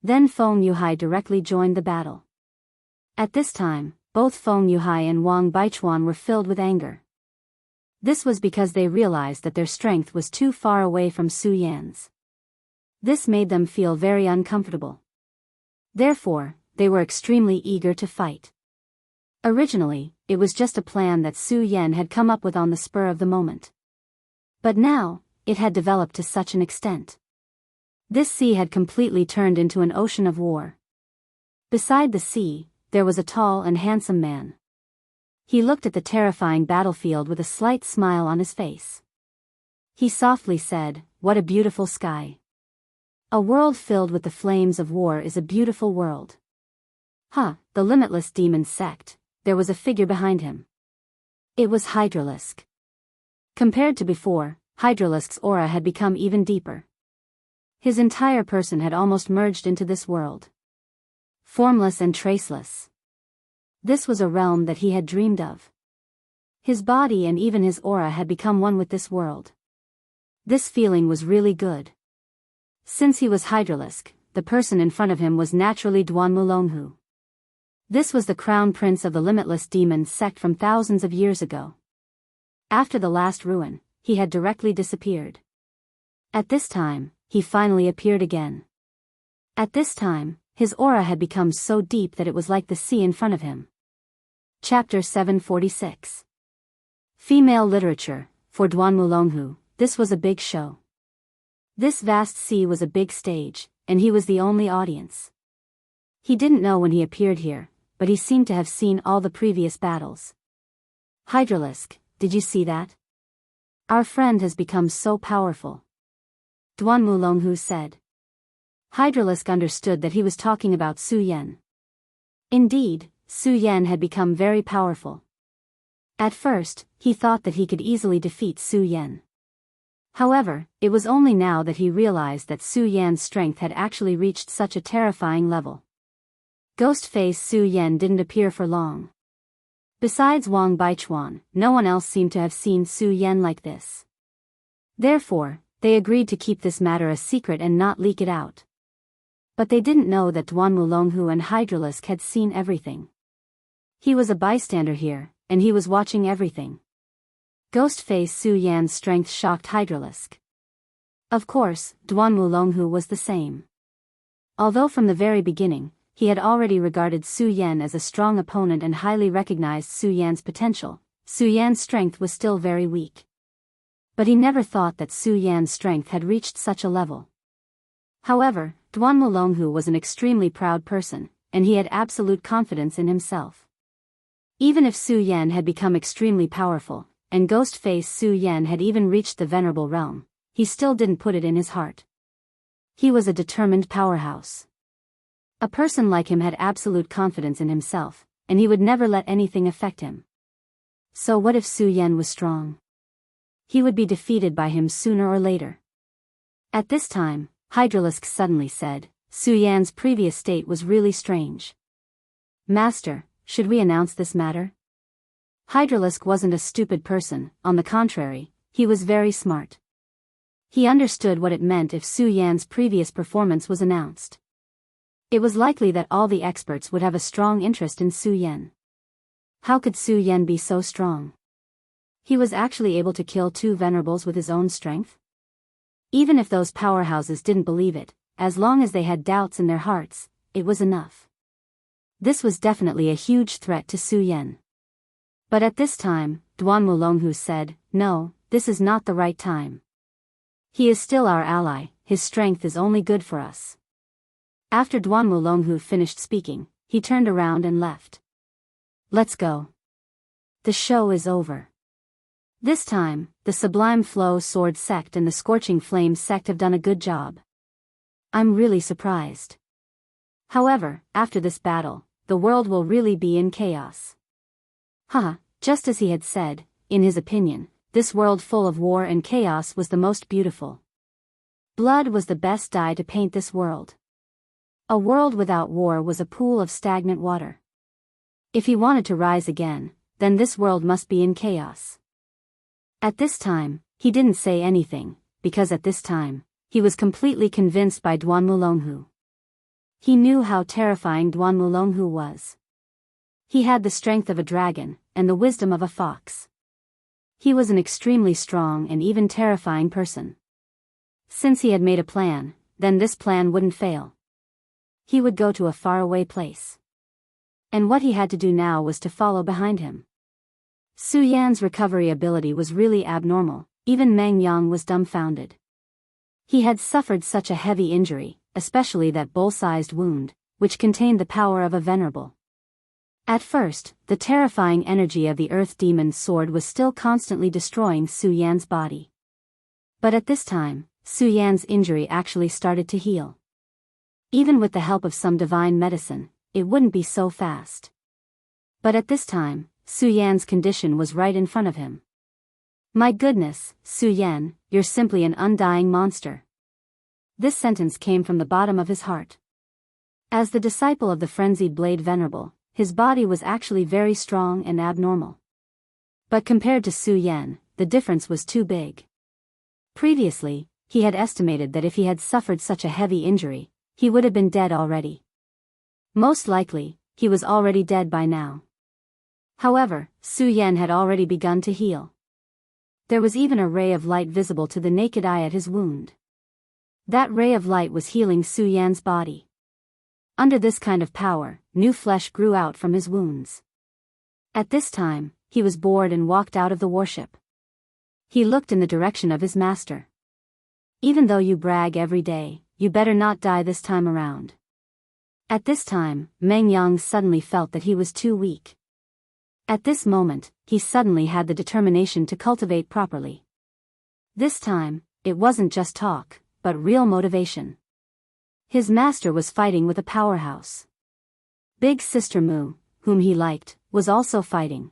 Then Feng Yuhai directly joined the battle. At this time, both Feng Yuhai and Wang Baichuan were filled with anger. This was because they realized that their strength was too far away from Su Yan's. This made them feel very uncomfortable. Therefore, they were extremely eager to fight. Originally, it was just a plan that Su Yan had come up with on the spur of the moment. But now, it had developed to such an extent. This sea had completely turned into an ocean of war. Beside the sea, there was a tall and handsome man. He looked at the terrifying battlefield with a slight smile on his face. He softly said, "What a beautiful sky. A world filled with the flames of war is a beautiful world." The limitless demon sect, there was a figure behind him. It was Hydralisk. Compared to before, Hydralisk's aura had become even deeper. His entire person had almost merged into this world. Formless and traceless. This was a realm that he had dreamed of. His body and even his aura had become one with this world. This feeling was really good. Since he was Hydralisk, the person in front of him was naturally Duan Mulonghu. This was the crown prince of the limitless demon sect from thousands of years ago. After the last ruin, he had directly disappeared. At this time, he finally appeared again. At this time, his aura had become so deep that it was like the sea in front of him. Chapter 746. Female Literature. For Duan Mulonghu, this was a big show. This vast sea was a big stage, and he was the only audience. He didn't know when he appeared here, but he seemed to have seen all the previous battles. Hydralisk, did you see that? Our friend has become so powerful. Duan Mulonghu said. Hydralisk understood that he was talking about Su Yan. Indeed, Su Yan had become very powerful. At first, he thought that he could easily defeat Su Yan. However, it was only now that he realized that Su Yan's strength had actually reached such a terrifying level. Ghost-face Su Yan didn't appear for long. Besides Wang Baichuan, no one else seemed to have seen Su Yan like this. Therefore, they agreed to keep this matter a secret and not leak it out. But they didn't know that Duan Mulonghu and Hydralisk had seen everything. He was a bystander here, and he was watching everything. Ghost-face Su Yan's strength shocked Hydralisk. Of course, Duan Mulonghu was the same. Although from the very beginning, he had already regarded Su Yan as a strong opponent and highly recognized Su Yan's potential, Su Yan's strength was still very weak. But he never thought that Su Yan's strength had reached such a level. However, Duan Mulonghu was an extremely proud person, and he had absolute confidence in himself. Even if Su Yan had become extremely powerful, and ghost-face Su Yan had even reached the venerable realm, he still didn't put it in his heart. He was a determined powerhouse. A person like him had absolute confidence in himself, and he would never let anything affect him. So what if Su Yan was strong? He would be defeated by him sooner or later. At this time, Hydralisk suddenly said, Su Yan's previous state was really strange. Master, should we announce this matter? Hydralisk wasn't a stupid person, on the contrary, He was very smart. He understood what it meant if Su Yan's previous performance was announced. It was likely that all the experts would have a strong interest in Su Yan. How could Su Yan be so strong? He was actually able to kill 2 venerables with his own strength? Even if those powerhouses didn't believe it, as long as they had doubts in their hearts, it was enough. This was definitely a huge threat to Su Yan. But at this time, Duan Mulonghu said, "No, this is not the right time. He is still our ally, his strength is only good for us." After Duan Mulonghu finished speaking, he turned around and left. "Let's go. The show is over." This time, the Sublime Flow Sword Sect and the Scorching Flame Sect have done a good job. I'm really surprised. However, after this battle, the world will really be in chaos. Haha, just as he had said, in his opinion, this world full of war and chaos was the most beautiful. Blood was the best dye to paint this world. A world without war was a pool of stagnant water. If he wanted to rise again, then this world must be in chaos. At this time, he didn't say anything, because at this time, he was completely convinced by Duan Mulonghu. He knew how terrifying Duan Mulonghu was. He had the strength of a dragon, and the wisdom of a fox. He was an extremely strong and even terrifying person. Since he had made a plan, then this plan wouldn't fail. He would go to a faraway place. And what he had to do now was to follow behind him. Su Yan's recovery ability was really abnormal, even Meng Yang was dumbfounded. He had suffered such a heavy injury, especially that bowl-sized wound, which contained the power of a venerable. At first, the terrifying energy of the Earth Demon's sword was still constantly destroying Su Yan's body. But at this time, Su Yan's injury actually started to heal. Even with the help of some divine medicine, it wouldn't be so fast. But at this time, Su Yan's condition was right in front of him. "My goodness, Su Yan, you're simply an undying monster." This sentence came from the bottom of his heart. As the disciple of the Frenzied Blade Venerable, his body was actually very strong and abnormal. But compared to Su Yan, the difference was too big. Previously, he had estimated that if he had suffered such a heavy injury, he would have been dead already. Most likely, he was already dead by now. However, Su Yan had already begun to heal. There was even a ray of light visible to the naked eye at his wound. That ray of light was healing Su Yan's body. Under this kind of power, new flesh grew out from his wounds. At this time, he was bored and walked out of the warship. He looked in the direction of his master. "Even though you brag every day, you better not die this time around." At this time, Meng Yang suddenly felt that he was too weak. At this moment, he suddenly had the determination to cultivate properly. This time, it wasn't just talk, but real motivation. His master was fighting with a powerhouse. Big Sister Mu, whom he liked, was also fighting.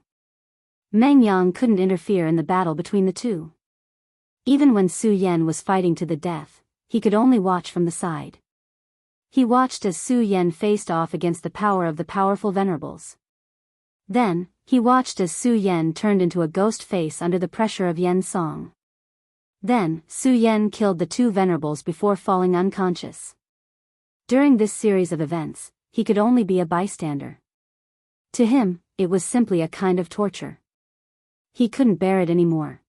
Meng Yang couldn't interfere in the battle between the two. Even when Su Yan was fighting to the death, he could only watch from the side. He watched as Su Yan faced off against the power of the powerful venerables. Then, he watched as Su Yan turned into a ghost face under the pressure of Yen's song. Then, Su Yan killed the 2 venerables before falling unconscious. During this series of events, he could only be a bystander. To him, it was simply a kind of torture. He couldn't bear it anymore.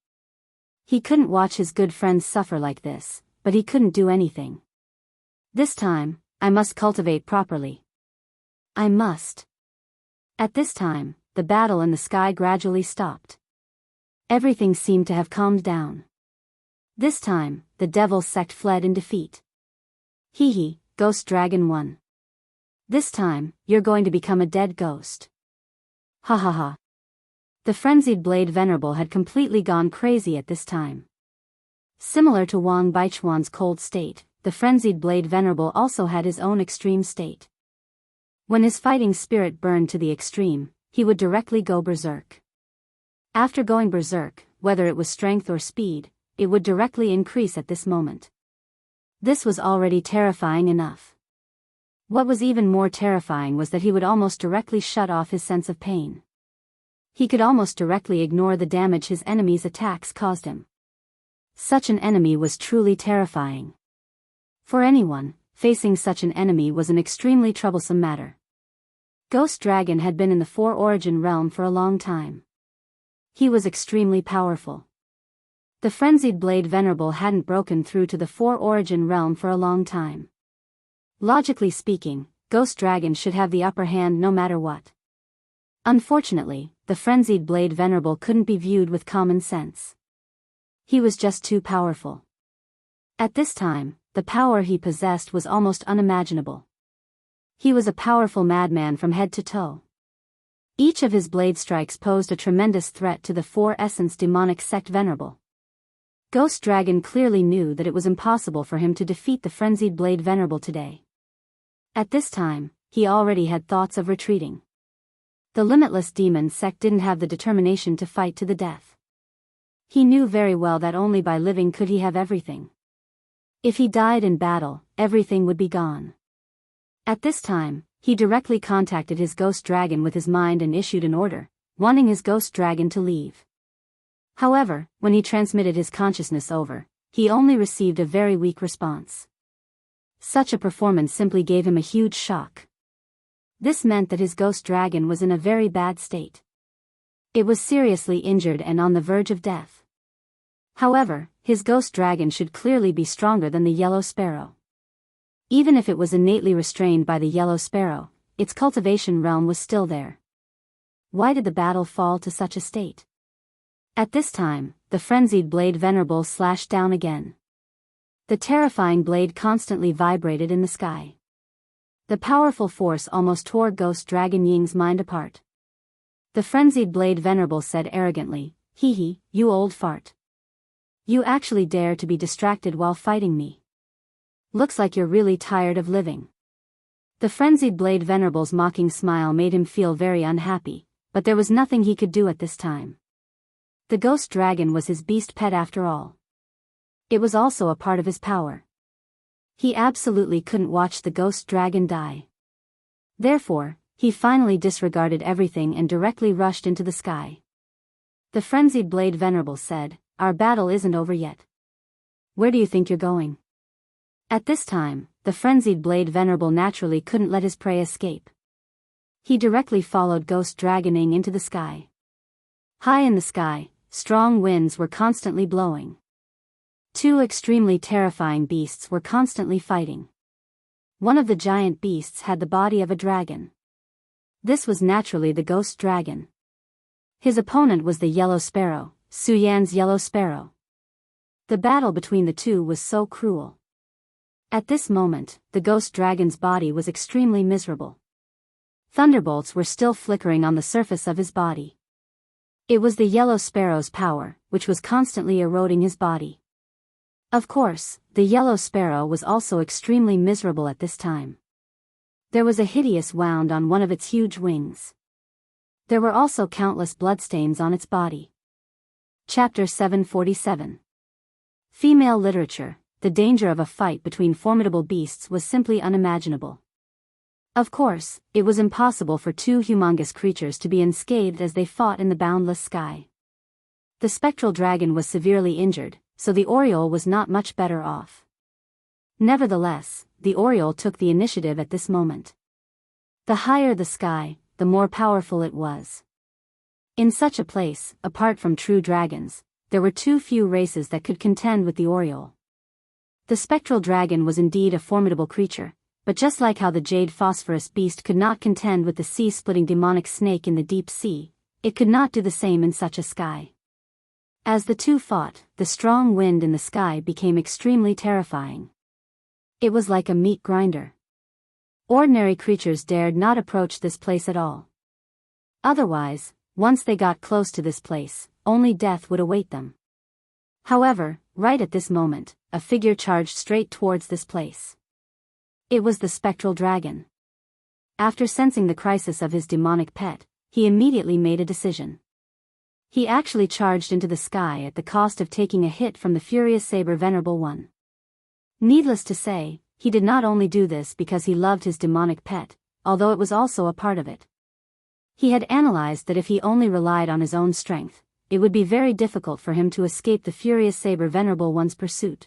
He couldn't watch his good friends suffer like this, but he couldn't do anything. This time, I must cultivate properly. I must. At this time, the battle in the sky gradually stopped. Everything seemed to have calmed down. This time, the Devil's Sect fled in defeat. Hee, Ghost Dragon won. This time, you're going to become a dead ghost. Ha ha ha. The Frenzied Blade Venerable had completely gone crazy at this time. Similar to Wang Baichuan's cold state, the Frenzied Blade Venerable also had his own extreme state. When his fighting spirit burned to the extreme, he would directly go berserk. After going berserk, whether it was strength or speed, it would directly increase at this moment. This was already terrifying enough. What was even more terrifying was that he would almost directly shut off his sense of pain. He could almost directly ignore the damage his enemies' attacks caused him. Such an enemy was truly terrifying. For anyone, facing such an enemy was an extremely troublesome matter. Ghost Dragon had been in the Four Origin realm for a long time. He was extremely powerful. The Frenzied Blade Venerable hadn't broken through to the Four Origin realm for a long time. Logically speaking, Ghost Dragon should have the upper hand no matter what. Unfortunately, the Frenzied Blade Venerable couldn't be viewed with common sense. He was just too powerful. At this time, the power he possessed was almost unimaginable. He was a powerful madman from head to toe. Each of his blade strikes posed a tremendous threat to the Four Essence Demonic Sect Venerable. Ghost Dragon clearly knew that it was impossible for him to defeat the Frenzied Blade Venerable today. At this time, he already had thoughts of retreating. The Limitless Demon Sect didn't have the determination to fight to the death. He knew very well that only by living could he have everything. If he died in battle, everything would be gone. At this time, he directly contacted his Ghost Dragon with his mind and issued an order, wanting his Ghost Dragon to leave. However, when he transmitted his consciousness over, he only received a very weak response. Such a performance simply gave him a huge shock. This meant that his Ghost Dragon was in a very bad state. It was seriously injured and on the verge of death. However, his Ghost Dragon should clearly be stronger than the Yellow Sparrow. Even if it was innately restrained by the Yellow Sparrow, its cultivation realm was still there. Why did the battle fall to such a state? At this time, the Frenzied Blade Venerable slashed down again. The terrifying blade constantly vibrated in the sky. The powerful force almost tore Ghost Dragon Ying's mind apart. The Frenzied Blade Venerable said arrogantly, "Hee hee, you old fart. You actually dare to be distracted while fighting me. Looks like you're really tired of living." The Frenzied Blade Venerable's mocking smile made him feel very unhappy, but there was nothing he could do at this time. The Ghost Dragon was his beast pet after all. It was also a part of his power. He absolutely couldn't watch the Ghost Dragon die. Therefore, he finally disregarded everything and directly rushed into the sky. The Frenzied Blade Venerable said, "Our battle isn't over yet. Where do you think you're going?" At this time, the Frenzied Blade Venerable naturally couldn't let his prey escape. He directly followed Ghost Dragoning into the sky. High in the sky, strong winds were constantly blowing. Two extremely terrifying beasts were constantly fighting. One of the giant beasts had the body of a dragon. This was naturally the Ghost Dragon. His opponent was the Yellow Sparrow, Su Yan's Yellow Sparrow. The battle between the two was so cruel. At this moment, the Ghost Dragon's body was extremely miserable. Thunderbolts were still flickering on the surface of his body. It was the Yellow Sparrow's power, which was constantly eroding his body. Of course, the Yellow Sparrow was also extremely miserable at this time. There was a hideous wound on one of its huge wings. There were also countless bloodstains on its body. Chapter 747. Female literature. The danger of a fight between formidable beasts was simply unimaginable. Of course, it was impossible for two humongous creatures to be unscathed as they fought in the boundless sky. The spectral dragon was severely injured, so the Oriole was not much better off. Nevertheless, the Oriole took the initiative at this moment. The higher the sky, the more powerful it was. In such a place, apart from true dragons, there were too few races that could contend with the Oriole. The spectral dragon was indeed a formidable creature, but just like how the jade phosphorus beast could not contend with the sea-splitting demonic snake in the deep sea, it could not do the same in such a sky. As the two fought, the strong wind in the sky became extremely terrifying. It was like a meat grinder. Ordinary creatures dared not approach this place at all. Otherwise, once they got close to this place, only death would await them. However, right at this moment, a figure charged straight towards this place. It was the spectral dragon. After sensing the crisis of his demonic pet, he immediately made a decision. He actually charged into the sky at the cost of taking a hit from the furious saber venerable one. Needless to say, he did not only do this because he loved his demonic pet, although it was also a part of it. He had analyzed that if he only relied on his own strength, it would be very difficult for him to escape the Furious Saber Venerable One's pursuit.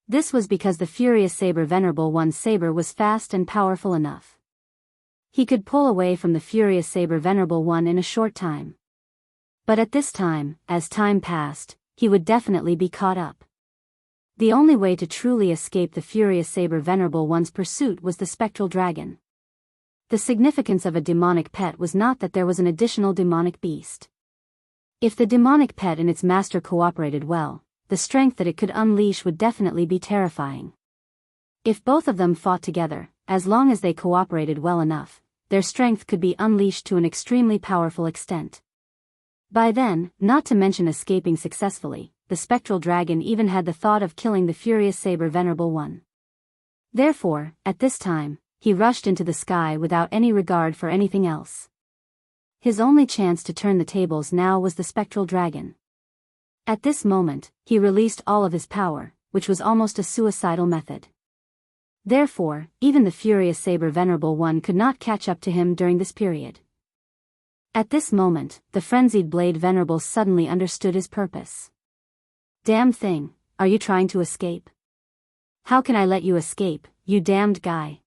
This was because the Furious Saber Venerable One's saber was fast and powerful enough. He could pull away from the Furious Saber Venerable One in a short time. But at this time, as time passed, he would definitely be caught up. The only way to truly escape the Furious Saber Venerable One's pursuit was the spectral dragon. The significance of a demonic pet was not that there was an additional demonic beast. If the demonic pet and its master cooperated well, the strength that it could unleash would definitely be terrifying. If both of them fought together, as long as they cooperated well enough, their strength could be unleashed to an extremely powerful extent. By then, not to mention escaping successfully, the spectral dragon even had the thought of killing the Furious Saber Venerable One. Therefore, at this time, he rushed into the sky without any regard for anything else. His only chance to turn the tables now was the spectral dragon. At this moment, he released all of his power, which was almost a suicidal method. Therefore, even the Furious Saber Venerable One could not catch up to him during this period. At this moment, the frenzied Blade Venerable suddenly understood his purpose. Damn thing, are you trying to escape? How can I let you escape, you damned guy?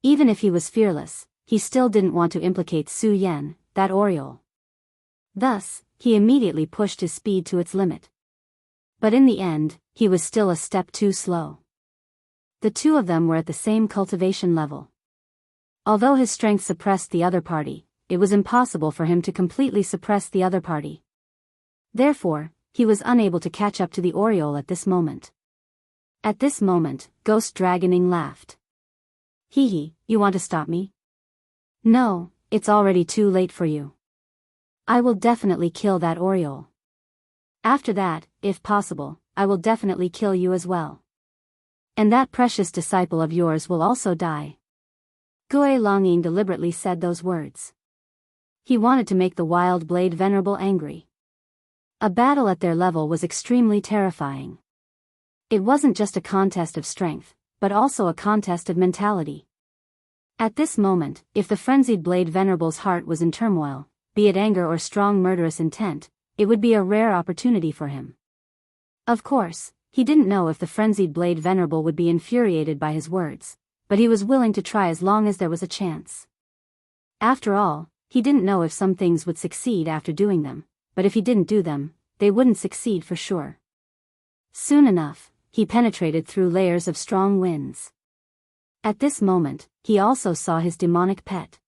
Even if he was fearless, he still didn't want to implicate Su Yan, that Oriole. Thus, he immediately pushed his speed to its limit. But in the end, he was still a step too slow. The two of them were at the same cultivation level. Although his strength suppressed the other party, it was impossible for him to completely suppress the other party. Therefore, he was unable to catch up to the Oriole at this moment. At this moment, Ghost Dragoning laughed. Hee hee, you want to stop me? No, it's already too late for you. I will definitely kill that Oriole. After that, if possible, I will definitely kill you as well. And that precious disciple of yours will also die. Gui Longying deliberately said those words. He wanted to make the Wild Blade Venerable angry. A battle at their level was extremely terrifying. It wasn't just a contest of strength, but also a contest of mentality. At this moment, if the frenzied Blade Venerable's heart was in turmoil, be it anger or strong murderous intent, it would be a rare opportunity for him. Of course, he didn't know if the frenzied Blade Venerable would be infuriated by his words, but he was willing to try as long as there was a chance. After all, he didn't know if some things would succeed after doing them, but if he didn't do them, they wouldn't succeed for sure. Soon enough, he penetrated through layers of strong winds. At this moment, he also saw his demonic pet.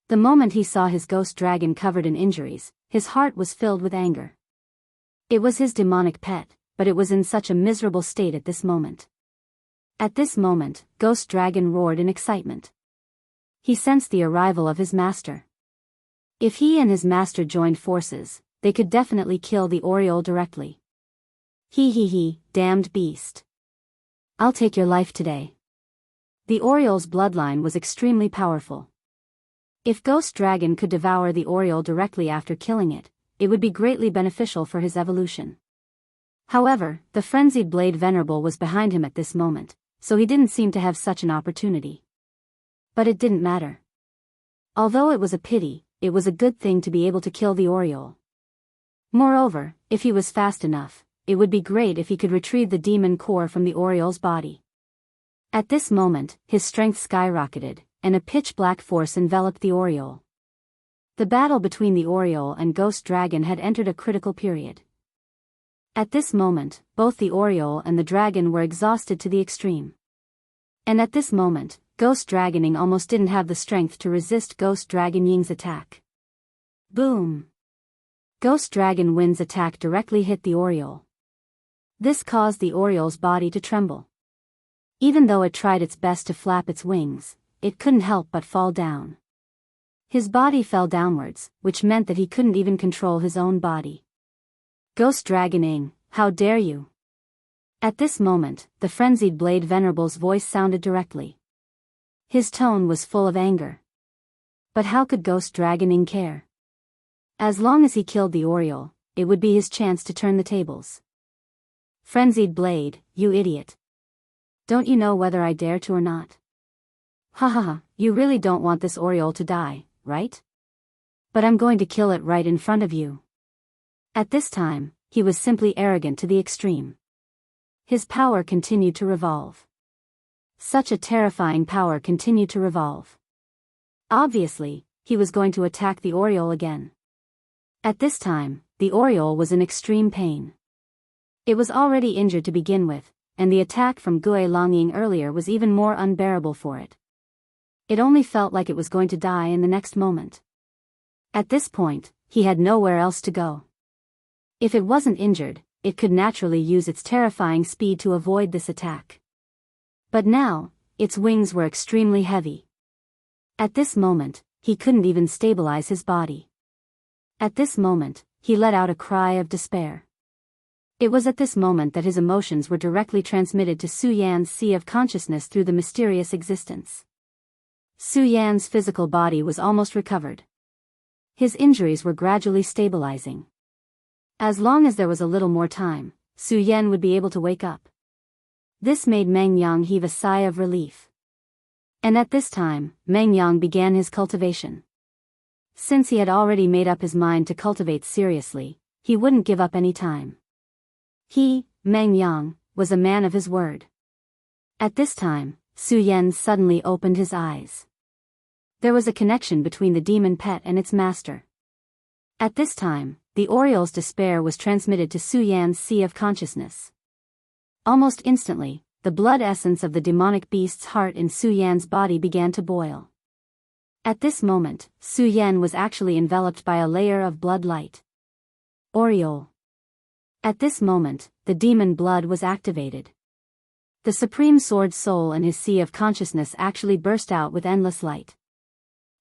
The moment he saw his ghost dragon covered in injuries, his heart was filled with anger. It was his demonic pet, but it was in such a miserable state at this moment. At this moment, Ghost Dragon roared in excitement. He sensed the arrival of his master. If he and his master joined forces, they could definitely kill the Oriole directly. He, damned beast. I'll take your life today. The Oriole's bloodline was extremely powerful. If Ghost Dragon could devour the Oriole directly after killing it, it would be greatly beneficial for his evolution. However, the frenzied Blade Venerable was behind him at this moment, so he didn't seem to have such an opportunity. But it didn't matter. Although it was a pity, it was a good thing to be able to kill the Oriole. Moreover, if he was fast enough, it would be great if he could retrieve the demon core from the Oriole's body. At this moment, his strength skyrocketed, and a pitch-black force enveloped the Oriole. The battle between the Oriole and Ghost Dragon had entered a critical period. At this moment, both the Oriole and the dragon were exhausted to the extreme. And at this moment, Ghost Dragoning almost didn't have the strength to resist Ghost Dragon Ying's attack. Boom! Ghost Dragon Wind's attack directly hit the Oriole. This caused the Oriole's body to tremble. Even though it tried its best to flap its wings, it couldn't help but fall down. His body fell downwards, which meant that he couldn't even control his own body. Ghost Dragoning, how dare you! At this moment, the frenzied Blade Venerable's voice sounded directly. His tone was full of anger. But how could Ghost Dragoning care? As long as he killed the Oriole, it would be his chance to turn the tables. Frenzied Blade, you idiot! Don't you know whether I dare to or not? Ha, you really don't want this Oriole to die, right? But I'm going to kill it right in front of you. At this time, he was simply arrogant to the extreme. His power continued to revolve. Such a terrifying power continued to revolve. Obviously, he was going to attack the Oriole again. At this time, the Oriole was in extreme pain. It was already injured to begin with, and the attack from Gui Longying earlier was even more unbearable for it. It only felt like it was going to die in the next moment. At this point, he had nowhere else to go. If it wasn't injured, it could naturally use its terrifying speed to avoid this attack. But now, its wings were extremely heavy. At this moment, he couldn't even stabilize his body. At this moment, he let out a cry of despair. It was at this moment that his emotions were directly transmitted to Su Yan's sea of consciousness through the mysterious existence. Su Yan's physical body was almost recovered. His injuries were gradually stabilizing. As long as there was a little more time, Su Yan would be able to wake up. This made Meng Yang heave a sigh of relief. And at this time, Meng Yang began his cultivation. Since he had already made up his mind to cultivate seriously, he wouldn't give up any time. He, Meng Yang, was a man of his word. At this time, Su Yan suddenly opened his eyes. There was a connection between the demon pet and its master. At this time, the Oriole's despair was transmitted to Su Yan's sea of consciousness. Almost instantly, the blood essence of the demonic beast's heart in Su Yan's body began to boil. At this moment, Su Yan was actually enveloped by a layer of blood light. Oriole. At this moment, the demon blood was activated. The Supreme Sword Soul in his sea of consciousness actually burst out with endless light.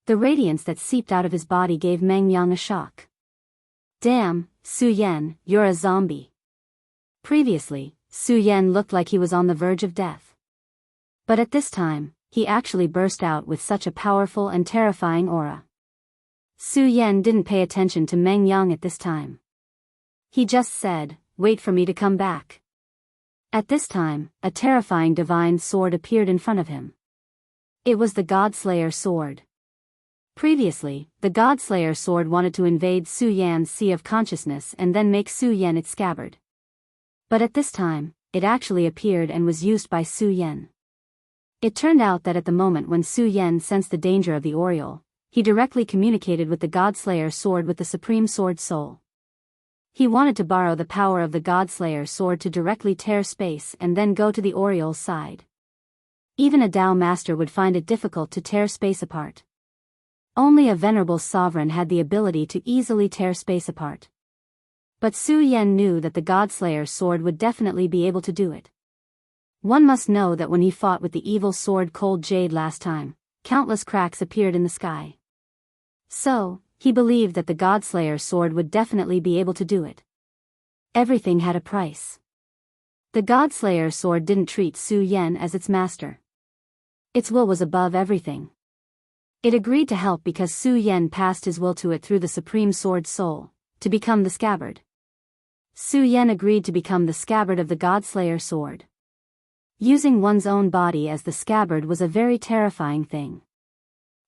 The radiance that seeped out of his body gave Meng Yang a shock. Damn, Su Yan, you're a zombie. Previously, Su Yan looked like he was on the verge of death. But at this time, he actually burst out with such a powerful and terrifying aura. Su Yan didn't pay attention to Meng Yang at this time. He just said, "Wait for me to come back." At this time, a terrifying divine sword appeared in front of him. It was the Godslayer sword. Previously, the Godslayer sword wanted to invade Su Yan's sea of consciousness and then make Su Yan its scabbard. But at this time, it actually appeared and was used by Su Yan. It turned out that at the moment when Su Yan sensed the danger of the Oriole, he directly communicated with the Godslayer sword with the Supreme Sword Soul. He wanted to borrow the power of the Godslayer sword to directly tear space and then go to the Oriole's side. Even a Dao master would find it difficult to tear space apart. Only a venerable sovereign had the ability to easily tear space apart. But Su Yan knew that the Godslayer sword would definitely be able to do it. One must know that when he fought with the evil sword Cold Jade last time, countless cracks appeared in the sky. So, he believed that the Godslayer sword would definitely be able to do it. Everything had a price. The Godslayer sword didn't treat Su Yan as its master. Its will was above everything. It agreed to help because Su Yan passed his will to it through the Supreme Sword Soul, to become the scabbard. Su Yan agreed to become the scabbard of the Godslayer sword. Using one's own body as the scabbard was a very terrifying thing.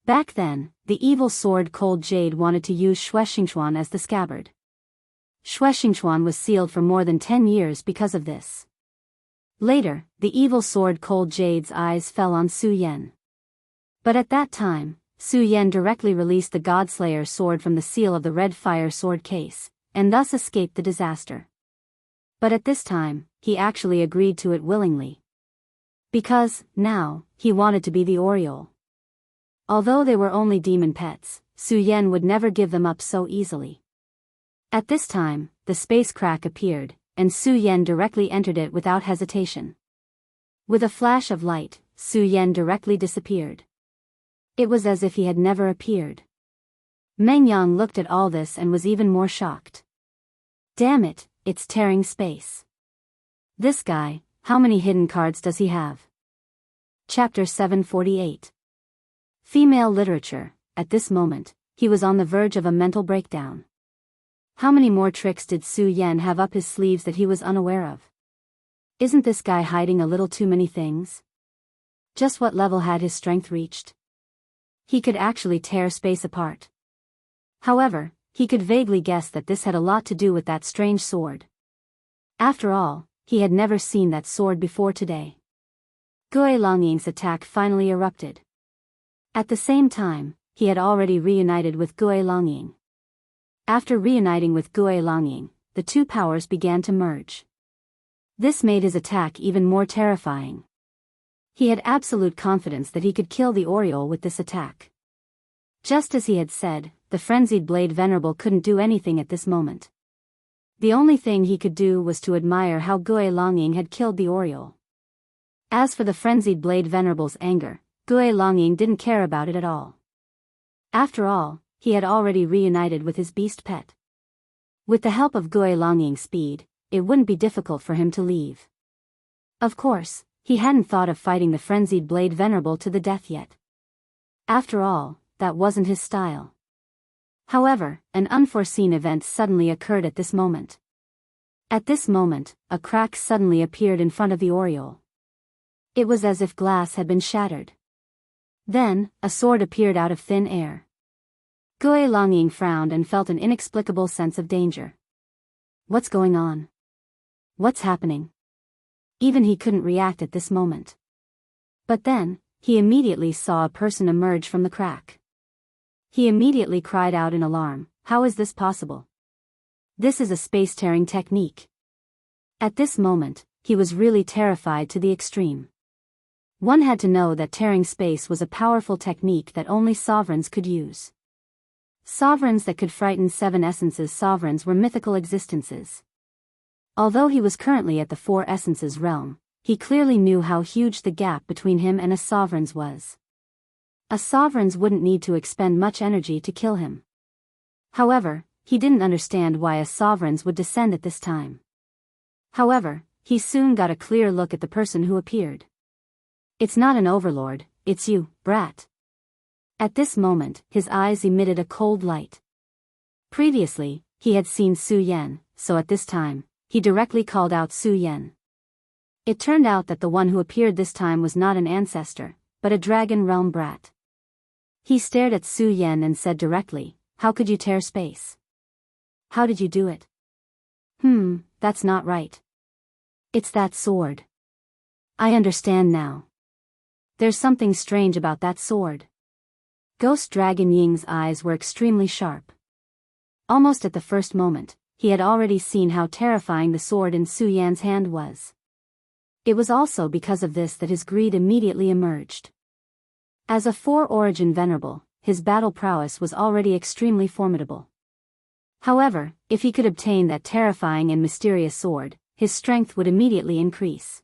Back then, the evil sword Cold Jade wanted to use Wuxia Xianxia as the scabbard. Wuxia Xianxia was sealed for more than 10 years because of this. Later, the evil sword Cold Jade's eyes fell on Su Yan. But at that time, Su Yan directly released the Godslayer sword from the seal of the red fire sword case, and thus escaped the disaster. But at this time, he actually agreed to it willingly. Because, now, he wanted to be the Oriole. Although they were only demon pets, Su Yan would never give them up so easily. At this time, the space crack appeared, and Su Yan directly entered it without hesitation. With a flash of light, Su Yan directly disappeared. It was as if he had never appeared. Meng Yang looked at all this and was even more shocked. Damn it, it's tearing space. This guy, how many hidden cards does he have? Chapter 748. Female literature. At this moment, he was on the verge of a mental breakdown. How many more tricks did Su Yan have up his sleeves that he was unaware of? Isn't this guy hiding a little too many things? Just what level had his strength reached? He could actually tear space apart. However, he could vaguely guess that this had a lot to do with that strange sword. After all, he had never seen that sword before today. Gui Longying's attack finally erupted. At the same time, he had already reunited with Gui Longying. After reuniting with Gui Longying, the two powers began to merge. This made his attack even more terrifying. He had absolute confidence that he could kill the Oriole with this attack. Just as he had said, the frenzied blade venerable couldn't do anything at this moment. The only thing he could do was to admire how Gui Longying had killed the Oriole. As for the frenzied blade venerable's anger, Gui Longying didn't care about it at all. After all, he had already reunited with his beast pet. With the help of Gui Longying's speed, it wouldn't be difficult for him to leave. Of course, he hadn't thought of fighting the frenzied blade venerable to the death yet. After all, that wasn't his style. However, an unforeseen event suddenly occurred at this moment. At this moment, a crack suddenly appeared in front of the Oriole. It was as if glass had been shattered. Then, a sword appeared out of thin air. Gui Longying frowned and felt an inexplicable sense of danger. What's going on? What's happening? Even he couldn't react at this moment. But then, he immediately saw a person emerge from the crack. He immediately cried out in alarm, "How is this possible? This is a space-tearing technique." At this moment, he was really terrified to the extreme. One had to know that tearing space was a powerful technique that only sovereigns could use. Sovereigns that could frighten seven essences. Sovereigns were mythical existences. Although he was currently at the four essences realm, he clearly knew how huge the gap between him and a sovereign's was. A sovereign's wouldn't need to expend much energy to kill him. However, he didn't understand why a sovereign's would descend at this time. However, he soon got a clear look at the person who appeared. "It's not an overlord, it's you, brat." At this moment, his eyes emitted a cold light. Previously, he had seen Su Yan, so at this time, he directly called out Su Yan. It turned out that the one who appeared this time was not an ancestor, but a dragon realm brat. He stared at Su Yan and said directly, "How could you tear space? How did you do it?" That's not right. It's that sword. I understand now. There's something strange about that sword." Ghost Dragon Ying's eyes were extremely sharp. Almost at the first moment, he had already seen how terrifying the sword in Su Yan's hand was. It was also because of this that his greed immediately emerged. As a four-origin venerable, his battle prowess was already extremely formidable. However, if he could obtain that terrifying and mysterious sword, his strength would immediately increase.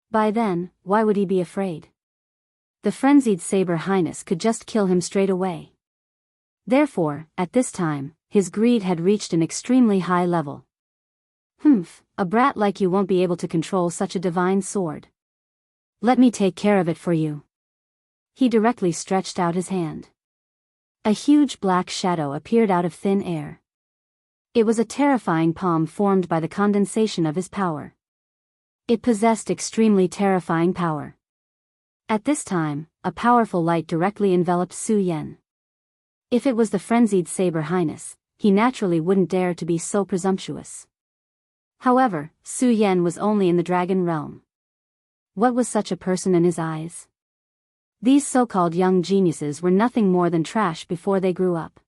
By then, why would he be afraid? The frenzied Saber Highness could just kill him straight away. Therefore, at this time, his greed had reached an extremely high level. A brat like you won't be able to control such a divine sword. Let me take care of it for you." He directly stretched out his hand. A huge black shadow appeared out of thin air. It was a terrifying palm formed by the condensation of his power. It possessed extremely terrifying power. At this time, a powerful light directly enveloped Su Yan. If it was the frenzied Saber Highness, he naturally wouldn't dare to be so presumptuous. However, Su Yan was only in the dragon realm. What was such a person in his eyes? These so-called young geniuses were nothing more than trash before they grew up.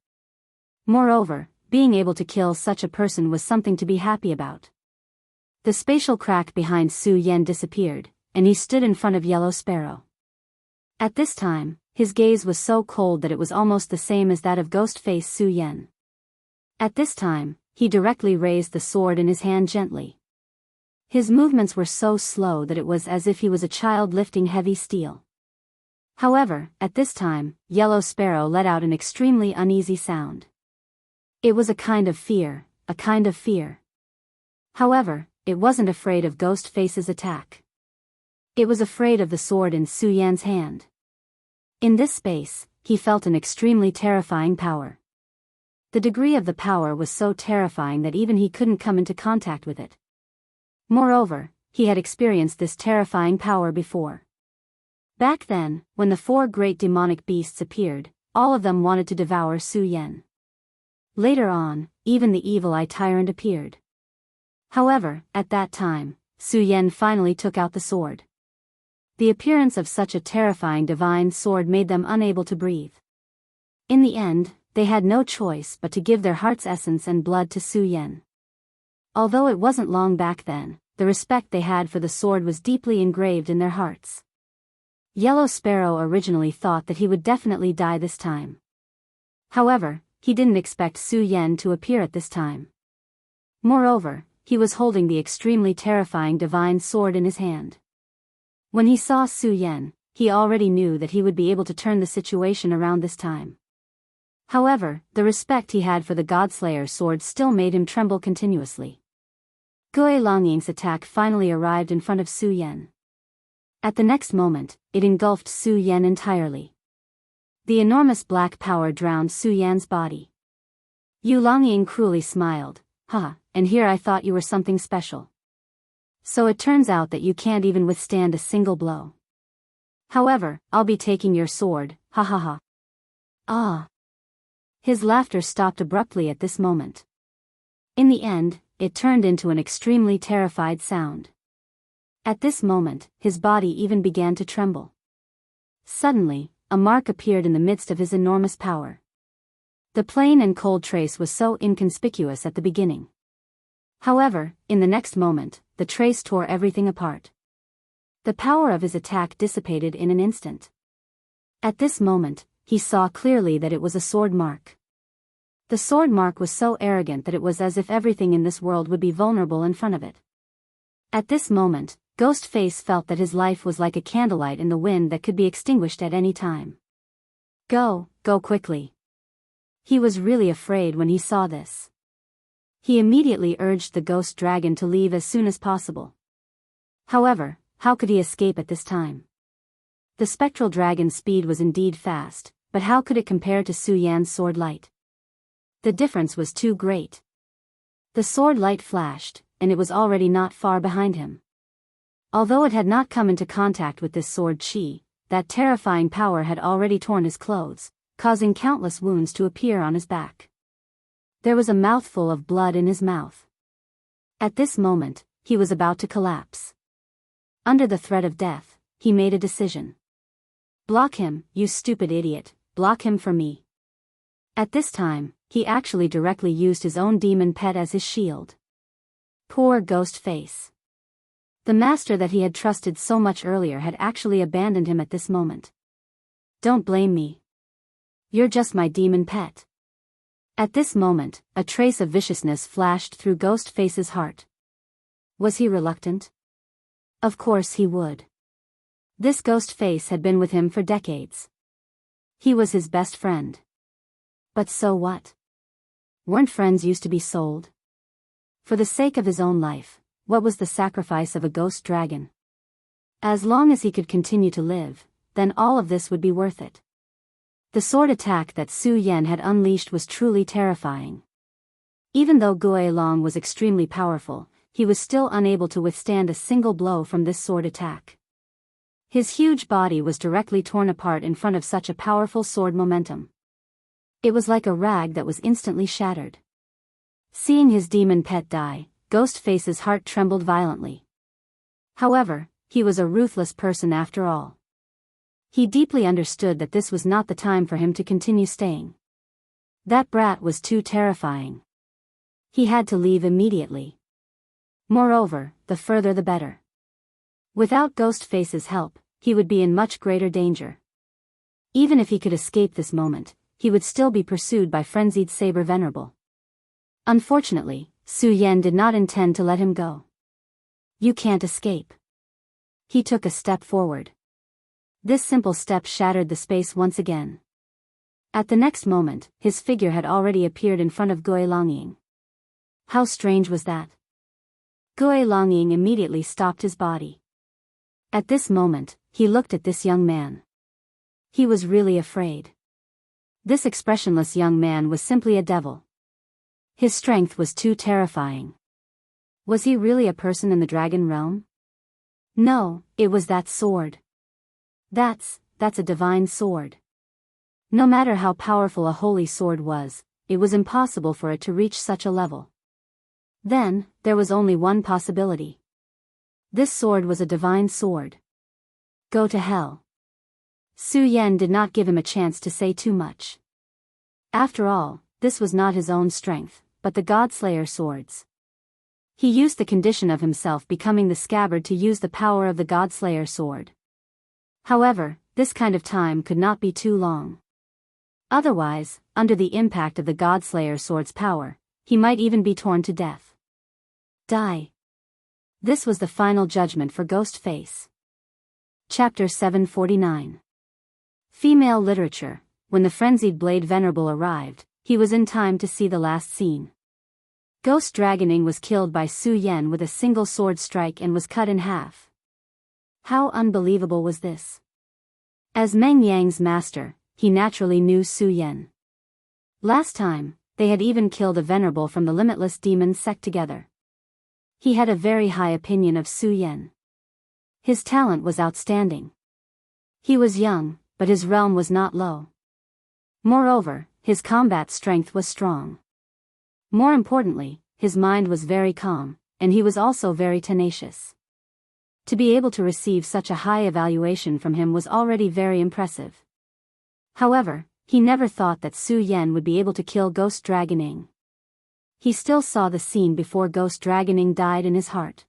Moreover, being able to kill such a person was something to be happy about. The spatial crack behind Su Yan disappeared, and he stood in front of Yellow Sparrow. At this time, his gaze was so cold that it was almost the same as that of Ghost-Face Su Yan. At this time, he directly raised the sword in his hand gently. His movements were so slow that it was as if he was a child lifting heavy steel. However, at this time, Yellow Sparrow let out an extremely uneasy sound. It was a kind of fear, a kind of fear. However, it wasn't afraid of Ghost-Face's attack. It was afraid of the sword in Su Yan's hand. In this space, he felt an extremely terrifying power. The degree of the power was so terrifying that even he couldn't come into contact with it. Moreover, he had experienced this terrifying power before. Back then, when the four great demonic beasts appeared, all of them wanted to devour Su Yan. Later on, even the evil eye tyrant appeared. However, at that time, Su Yan finally took out the sword. The appearance of such a terrifying divine sword made them unable to breathe. In the end, they had no choice but to give their heart's essence and blood to Su Yan. Although it wasn't long back then, the respect they had for the sword was deeply engraved in their hearts. Yellow Sparrow originally thought that he would definitely die this time. However, he didn't expect Su Yan to appear at this time. Moreover, he was holding the extremely terrifying divine sword in his hand. When he saw Su Yan, he already knew that he would be able to turn the situation around this time. However, the respect he had for the Godslayer sword still made him tremble continuously. Gui Longying's attack finally arrived in front of Su Yan. At the next moment, it engulfed Su Yan entirely. The enormous black power drowned Su Yan's body. Yu Longying cruelly smiled, "Ha, and here I thought you were something special. So it turns out that you can't even withstand a single blow. However, I'll be taking your sword, ha ha ha." Ah! His laughter stopped abruptly at this moment. In the end, it turned into an extremely terrified sound. At this moment, his body even began to tremble. Suddenly, a mark appeared in the midst of his enormous power. The plain and cold trace was so inconspicuous at the beginning. However, in the next moment, the trace tore everything apart. The power of his attack dissipated in an instant. At this moment, he saw clearly that it was a sword mark. The sword mark was so arrogant that it was as if everything in this world would be vulnerable in front of it. At this moment, Ghostface felt that his life was like a candlelight in the wind that could be extinguished at any time. Go quickly. He was really afraid when he saw this. He immediately urged the ghost dragon to leave as soon as possible. However, how could he escape at this time? The spectral dragon's speed was indeed fast, but how could it compare to Su Yan's sword light? The difference was too great. The sword light flashed, and it was already not far behind him. Although it had not come into contact with this sword chi, that terrifying power had already torn his clothes, causing countless wounds to appear on his back. There was a mouthful of blood in his mouth. At this moment, he was about to collapse. Under the threat of death, he made a decision. Block him, you stupid idiot, block him for me. At this time, he actually directly used his own demon pet as his shield. Poor Ghostface. The master that he had trusted so much earlier had actually abandoned him at this moment. Don't blame me. You're just my demon pet. At this moment, a trace of viciousness flashed through Ghostface's heart. Was he reluctant? Of course he would. This Ghostface had been with him for decades. He was his best friend. But so what? Weren't friends used to be sold? For the sake of his own life, what was the sacrifice of a ghost dragon? As long as he could continue to live, then all of this would be worth it. The sword attack that Su Yan had unleashed was truly terrifying. Even though Gui Long was extremely powerful, he was still unable to withstand a single blow from this sword attack. His huge body was directly torn apart in front of such a powerful sword momentum. It was like a rag that was instantly shattered. Seeing his demon pet die, Ghostface's heart trembled violently. However, he was a ruthless person after all. He deeply understood that this was not the time for him to continue staying. That brat was too terrifying. He had to leave immediately. Moreover, the further the better. Without Ghostface's help, he would be in much greater danger. Even if he could escape this moment, he would still be pursued by frenzied Saber Venerable. Unfortunately, Su Yan did not intend to let him go. You can't escape. He took a step forward. This simple step shattered the space once again. At the next moment, his figure had already appeared in front of Gui Longying. How strange was that? Gui Longying immediately stopped his body. At this moment, he looked at this young man. He was really afraid. This expressionless young man was simply a devil. His strength was too terrifying. Was he really a person in the dragon realm? No, it was that sword. That's a divine sword. No matter how powerful a holy sword was, it was impossible for it to reach such a level. Then, there was only one possibility. This sword was a divine sword. Go to hell. Su Yan did not give him a chance to say too much. After all, this was not his own strength, but the Godslayer sword's. He used the condition of himself becoming the scabbard to use the power of the Godslayer sword. However, this kind of time could not be too long. Otherwise, under the impact of the Godslayer sword's power, he might even be torn to death. Die. This was the final judgment for Ghostface. Chapter 749. Female literature. When the frenzied Blade Venerable arrived, he was in time to see the last scene. Ghost Dragoning was killed by Su Yan with a single sword strike and was cut in half. How unbelievable was this? As Meng Yang's master, he naturally knew Su Yan. Last time, they had even killed a venerable from the Limitless Demon sect together. He had a very high opinion of Su Yan. His talent was outstanding. He was young, but his realm was not low. Moreover, his combat strength was strong. More importantly, his mind was very calm, and he was also very tenacious. To be able to receive such a high evaluation from him was already very impressive. However, he never thought that Su Yan would be able to kill Ghost Dragoning. He still saw the scene before Ghost Dragoning died in his heart.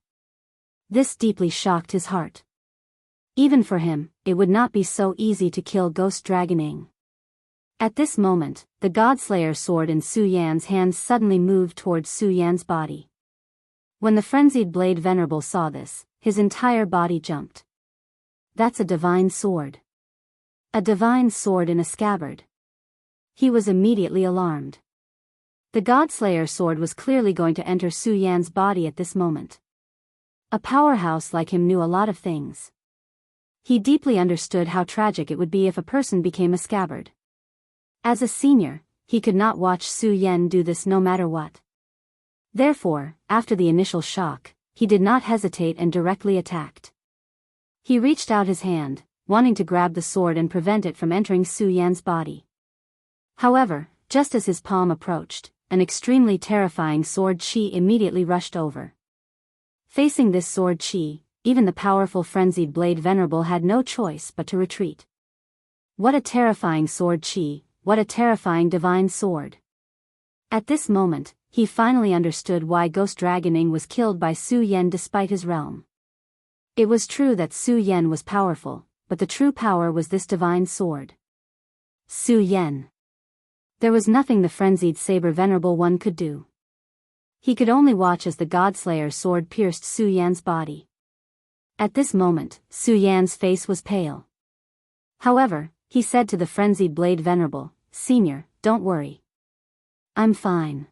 This deeply shocked his heart. Even for him, it would not be so easy to kill Ghost Dragoning. At this moment, the Godslayer sword in Su Yan's hands suddenly moved towards Su Yan's body. When the frenzied Blade Venerable saw this, his entire body jumped. That's a divine sword. A divine sword in a scabbard. He was immediately alarmed. The Godslayer sword was clearly going to enter Su Yan's body at this moment. A powerhouse like him knew a lot of things. He deeply understood how tragic it would be if a person became a scabbard. As a senior, he could not watch Su Yan do this no matter what. Therefore, after the initial shock, he did not hesitate and directly attacked. He reached out his hand, wanting to grab the sword and prevent it from entering Su Yan's body. However, just as his palm approached, an extremely terrifying sword chi immediately rushed over. Facing this sword chi, even the powerful frenzied Blade Venerable had no choice but to retreat. What a terrifying sword chi! What a terrifying divine sword. At this moment, he finally understood why Ghost Dragoning was killed by Su Yan despite his realm. It was true that Su Yan was powerful, but the true power was this divine sword. Su Yan. There was nothing the frenzied Saber Venerable One could do. He could only watch as the Godslayer sword pierced Su Yan's body. At this moment, Su Yan's face was pale. However, he said to the frenzied Blade Venerable, "Senior, don't worry. I'm fine."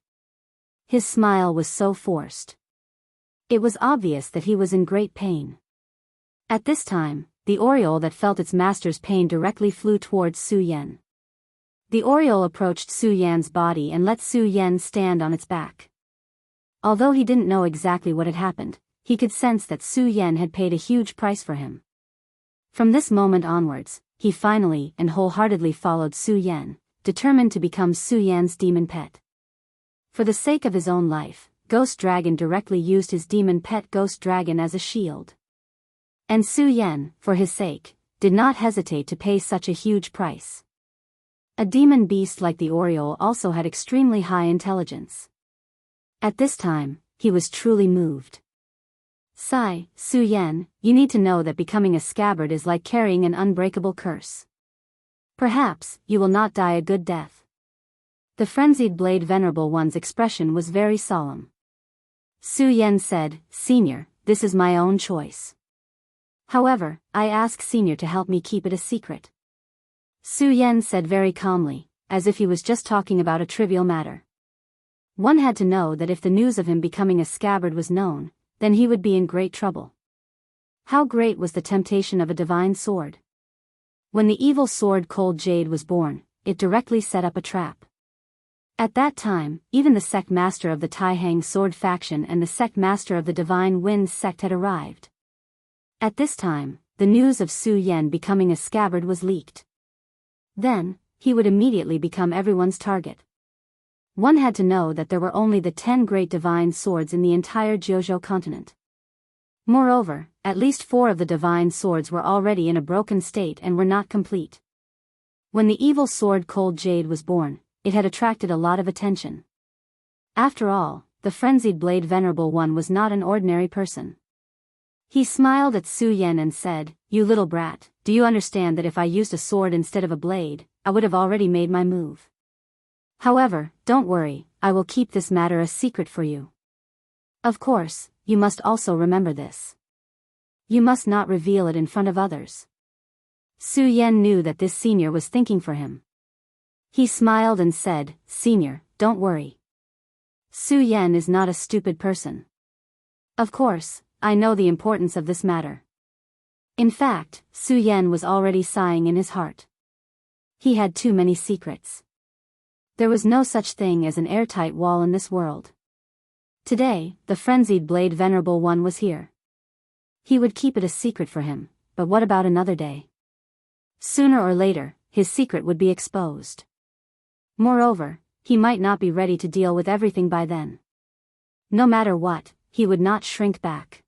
His smile was so forced. It was obvious that he was in great pain. At this time, the Oriole that felt its master's pain directly flew towards Su Yan. The Oriole approached Su Yan's body and let Su Yan stand on its back. Although he didn't know exactly what had happened, he could sense that Su Yan had paid a huge price for him. From this moment onwards, he finally and wholeheartedly followed Su Yan, determined to become Su Yan's demon pet. For the sake of his own life, Ghost Dragon directly used his demon pet Ghost Dragon as a shield. And Su Yan, for his sake, did not hesitate to pay such a huge price. A demon beast like the Oriole also had extremely high intelligence. At this time, he was truly moved. Su Yan, you need to know that becoming a scabbard is like carrying an unbreakable curse. Perhaps, you will not die a good death. The frenzied Blade Venerable One's expression was very solemn. Su Yan said, "Senior, this is my own choice. However, I ask Senior to help me keep it a secret." Su Yan said very calmly, as if he was just talking about a trivial matter. One had to know that if the news of him becoming a scabbard was known, then he would be in great trouble. How great was the temptation of a divine sword! When the evil sword Cold Jade was born, it directly set up a trap. At that time, even the sect master of the Taihang sword faction and the sect master of the Divine Wind sect had arrived. At this time, the news of Su Yan becoming a scabbard was leaked. Then, he would immediately become everyone's target. One had to know that there were only the 10 great divine swords in the entire Jianghu continent. Moreover, at least 4 of the divine swords were already in a broken state and were not complete. When the evil sword Cold Jade was born, it had attracted a lot of attention. After all, the frenzied blade Venerable One was not an ordinary person. He smiled at Su Yan and said, "You little brat, do you understand that if I used a sword instead of a blade, I would have already made my move? However, don't worry, I will keep this matter a secret for you. Of course, you must also remember this. You must not reveal it in front of others." Su Yan knew that this senior was thinking for him. He smiled and said, "Senior, don't worry. Su Yan is not a stupid person. Of course, I know the importance of this matter." In fact, Su Yan was already sighing in his heart. He had too many secrets. There was no such thing as an airtight wall in this world. Today, the frenzied blade Venerable One was here. He would keep it a secret for him, but what about another day? Sooner or later, his secret would be exposed. Moreover, he might not be ready to deal with everything by then. No matter what, he would not shrink back.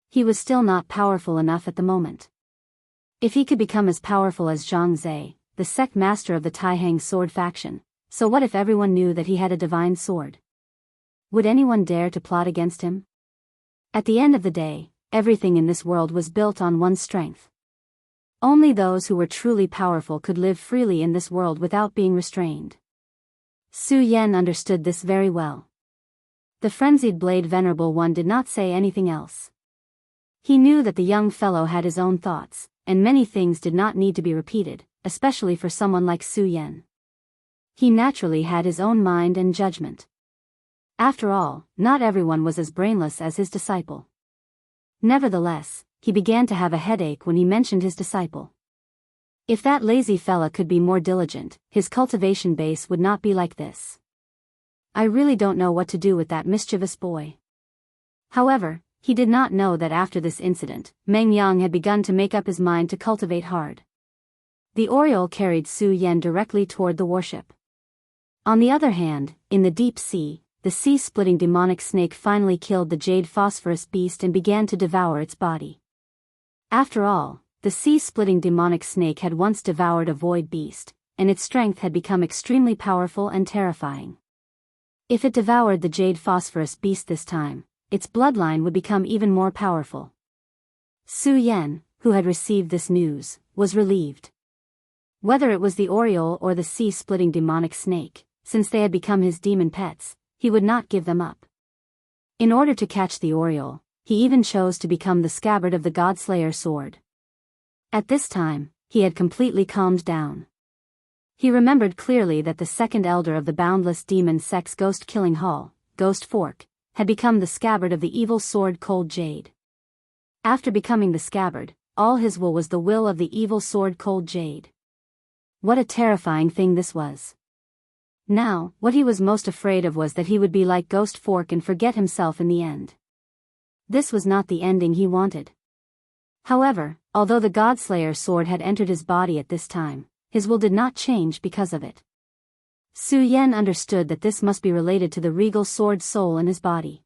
He was still not powerful enough at the moment. If he could become as powerful as Zhang Zhe, the sect master of the Taihang sword faction, so what if everyone knew that he had a divine sword? Would anyone dare to plot against him? At the end of the day, everything in this world was built on one strength. Only those who were truly powerful could live freely in this world without being restrained. Su Yan understood this very well. The frenzied blade Venerable One did not say anything else. He knew that the young fellow had his own thoughts, and many things did not need to be repeated, especially for someone like Su Yan. He naturally had his own mind and judgment. After all, not everyone was as brainless as his disciple. Nevertheless, he began to have a headache when he mentioned his disciple. If that lazy fella could be more diligent, his cultivation base would not be like this. I really don't know what to do with that mischievous boy. However, he did not know that after this incident, Meng Yang had begun to make up his mind to cultivate hard. The Oriole carried Su Yan directly toward the warship. On the other hand, in the deep sea, the sea-splitting demonic snake finally killed the jade phosphorus beast and began to devour its body. After all, the sea-splitting demonic snake had once devoured a void beast, and its strength had become extremely powerful and terrifying. If it devoured the jade phosphorus beast this time, its bloodline would become even more powerful. Su Yan, who had received this news, was relieved. Whether it was the Oriole or the sea-splitting demonic snake, since they had become his demon pets, he would not give them up. In order to catch the Oriole, he even chose to become the scabbard of the Godslayer sword. At this time, he had completely calmed down. He remembered clearly that the second elder of the boundless demon sect's ghost-killing hall, Ghost Fork, had become the scabbard of the evil sword Cold Jade. After becoming the scabbard, all his will was the will of the evil sword Cold Jade. What a terrifying thing this was. Now, what he was most afraid of was that he would be like Ghost Fork and forget himself in the end. This was not the ending he wanted. However, although the Godslayer sword had entered his body at this time, his will did not change because of it. Su Yan understood that this must be related to the regal sword soul in his body.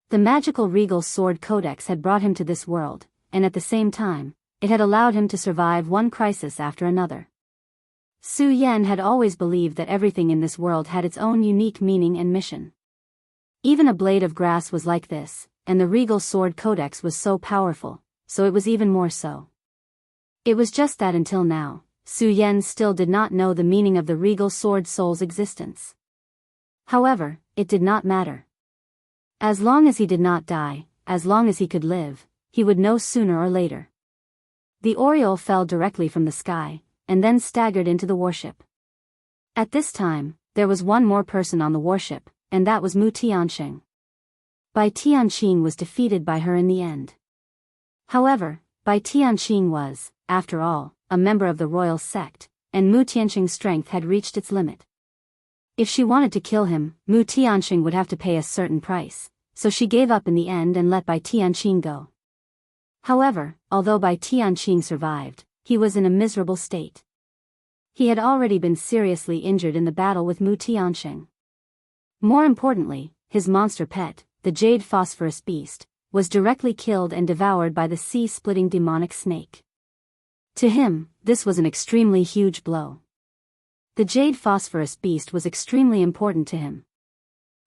The magical regal sword codex had brought him to this world, and at the same time, it had allowed him to survive one crisis after another. Su Yan had always believed that everything in this world had its own unique meaning and mission. Even a blade of grass was like this, and the regal sword codex was so powerful, so it was even more so. It was just that until now, Su Yan still did not know the meaning of the regal sword soul's existence. However, it did not matter. As long as he did not die, as long as he could live, he would know sooner or later. The Oriole fell directly from the sky, and then staggered into the warship. At this time, there was one more person on the warship, and that was Mu Tianxing. Bai Tianqing was defeated by her in the end. However, Bai Tianqing was, after all, a member of the royal sect, and Mu Tianqing's strength had reached its limit. If she wanted to kill him, Mu Tianxing would have to pay a certain price, so she gave up in the end and let Bai Tianqing go. However, although Bai Tianqing survived, he was in a miserable state. He had already been seriously injured in the battle with Mu Tianxing. More importantly, his monster pet, the jade phosphorus beast, was directly killed and devoured by the sea-splitting demonic snake. To him, this was an extremely huge blow. The jade phosphorus beast was extremely important to him.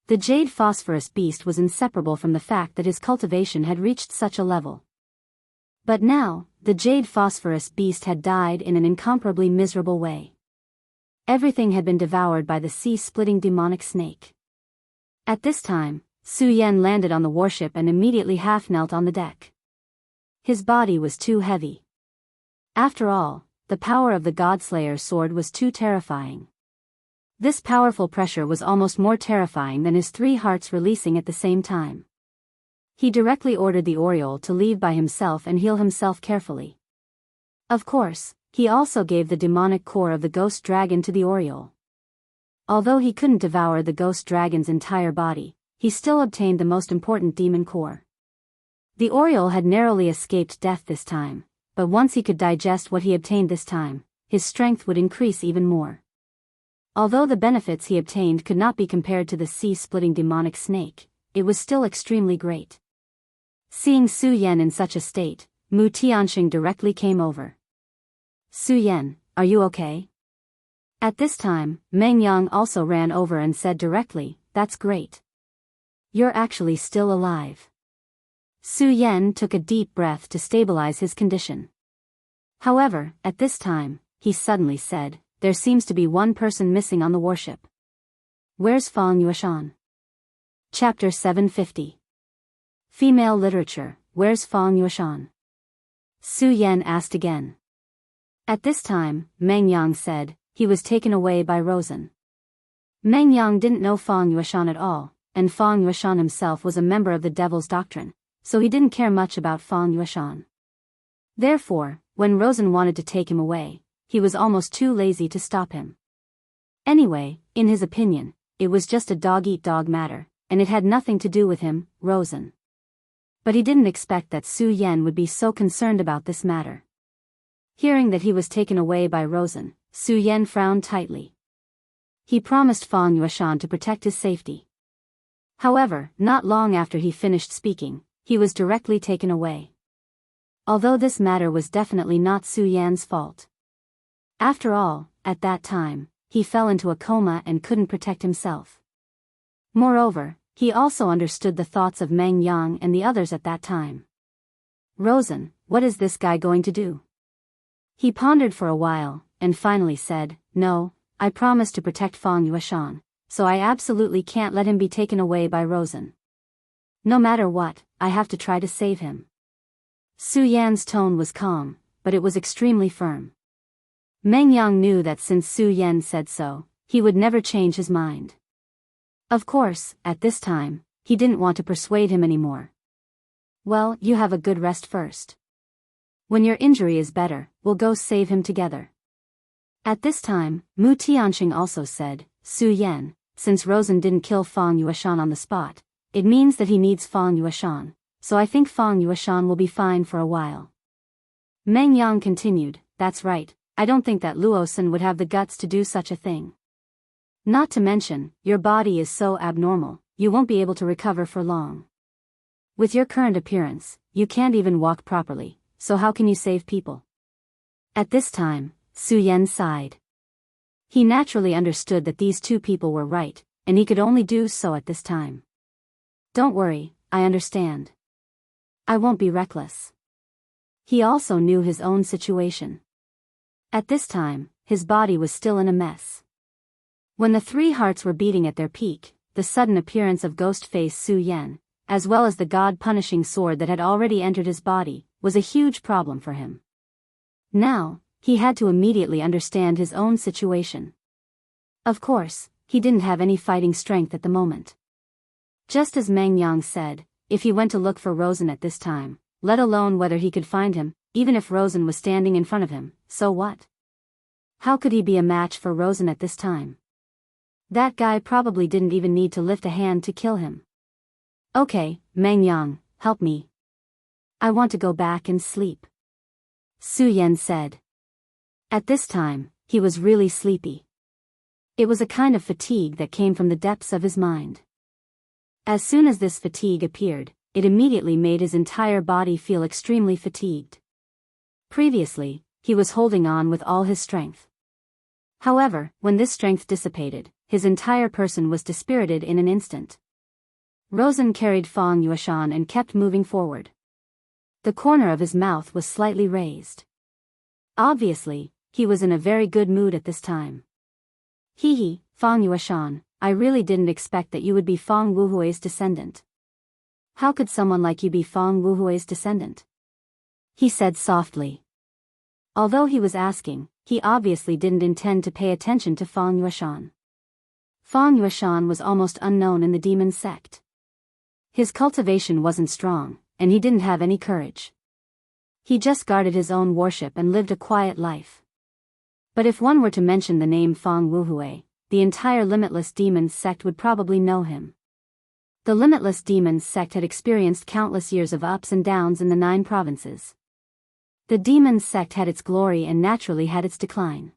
The jade phosphorus beast was inseparable from the fact that his cultivation had reached such a level. But now, the jade phosphorus beast had died in an incomparably miserable way. Everything had been devoured by the sea-splitting demonic snake. At this time, Su Yan landed on the warship and immediately half-knelt on the deck. His body was too heavy. After all, the power of the Godslayer's sword was too terrifying. This powerful pressure was almost more terrifying than his 3 hearts releasing at the same time. He directly ordered the Oriole to leave by himself and heal himself carefully. Of course, he also gave the demonic core of the ghost dragon to the Oriole. Although he couldn't devour the ghost dragon's entire body, he still obtained the most important demon core. The Oriole had narrowly escaped death this time, but once he could digest what he obtained this time, his strength would increase even more. Although the benefits he obtained could not be compared to the sea-splitting demonic snake, it was still extremely great. Seeing Su Yan in such a state, Mu Tianxing directly came over. Su Yan, are you okay? At this time, Meng Yang also ran over and said directly, that's great. You're actually still alive. Su Yan took a deep breath to stabilize his condition. However, at this time, he suddenly said, there seems to be one person missing on the warship. Where's Fang Yueshan? Chapter 750. Female Literature, Where's Fang Yueshan? Su Yan asked again. At this time, Meng Yang said, he was taken away by Rosen. Meng Yang didn't know Fang Yueshan at all, and Fang Yueshan himself was a member of the Devil's Doctrine, so he didn't care much about Fang Yueshan. Therefore, when Rosen wanted to take him away, he was almost too lazy to stop him. Anyway, in his opinion, it was just a dog-eat-dog matter, and it had nothing to do with him, Rosen. But he didn't expect that Su Yan would be so concerned about this matter. Hearing that he was taken away by Rosen, Su Yan frowned tightly. He promised Fang Yueshan to protect his safety. However, not long after he finished speaking, he was directly taken away. Although this matter was definitely not Su Yan's fault. After all, at that time, he fell into a coma and couldn't protect himself. Moreover, he also understood the thoughts of Meng Yang and the others at that time. Rosen, what is this guy going to do? He pondered for a while, and finally said, no, I promised to protect Fang Yueshan, so I absolutely can't let him be taken away by Rosen. No matter what, I have to try to save him. Su Yan's tone was calm, but it was extremely firm. Meng Yang knew that since Su Yan said so, he would never change his mind. Of course, at this time, he didn't want to persuade him anymore. Well, you have a good rest first. When your injury is better, we'll go save him together. At this time, Mu Tianxing also said, Su Yan, since Rosen didn't kill Fang Yueshan on the spot, it means that he needs Fang Yueshan, so I think Fang Yueshan will be fine for a while. Meng Yang continued, that's right, I don't think that Luosen would have the guts to do such a thing. Not to mention, your body is so abnormal, you won't be able to recover for long. With your current appearance, you can't even walk properly, so how can you save people? At this time, Su Yan sighed. He naturally understood that these two people were right, and he could only do so at this time. Don't worry, I understand. I won't be reckless. He also knew his own situation. At this time, his body was still in a mess. When the 3 hearts were beating at their peak, the sudden appearance of ghost-face Su Yan, as well as the god-punishing sword that had already entered his body, was a huge problem for him. Now, he had to immediately understand his own situation. Of course, he didn't have any fighting strength at the moment. Just as Meng Yang said, if he went to look for Rosen at this time, let alone whether he could find him, even if Rosen was standing in front of him, so what? How could he be a match for Rosen at this time? That guy probably didn't even need to lift a hand to kill him. Okay, Meng Yang, help me. I want to go back and sleep. Su Yan said. At this time, he was really sleepy. It was a kind of fatigue that came from the depths of his mind. As soon as this fatigue appeared, it immediately made his entire body feel extremely fatigued. Previously, he was holding on with all his strength. However, when this strength dissipated, his entire person was dispirited in an instant. Rosen carried Fang Yuashan and kept moving forward. The corner of his mouth was slightly raised. Obviously, he was in a very good mood at this time. Hee, Fang Yuashan, I really didn't expect that you would be Fang Wuhui's descendant. How could someone like you be Fang Wuhui's descendant? He said softly. Although he was asking, he obviously didn't intend to pay attention to Fang Yuashan. Fang Yuashan was almost unknown in the demon sect. His cultivation wasn't strong, and he didn't have any courage. He just guarded his own worship and lived a quiet life. But if one were to mention the name Fang Wuhui, the entire Limitless Demons sect would probably know him. The Limitless Demons sect had experienced countless years of ups and downs in the 9 provinces. The Demons sect had its glory and naturally had its decline.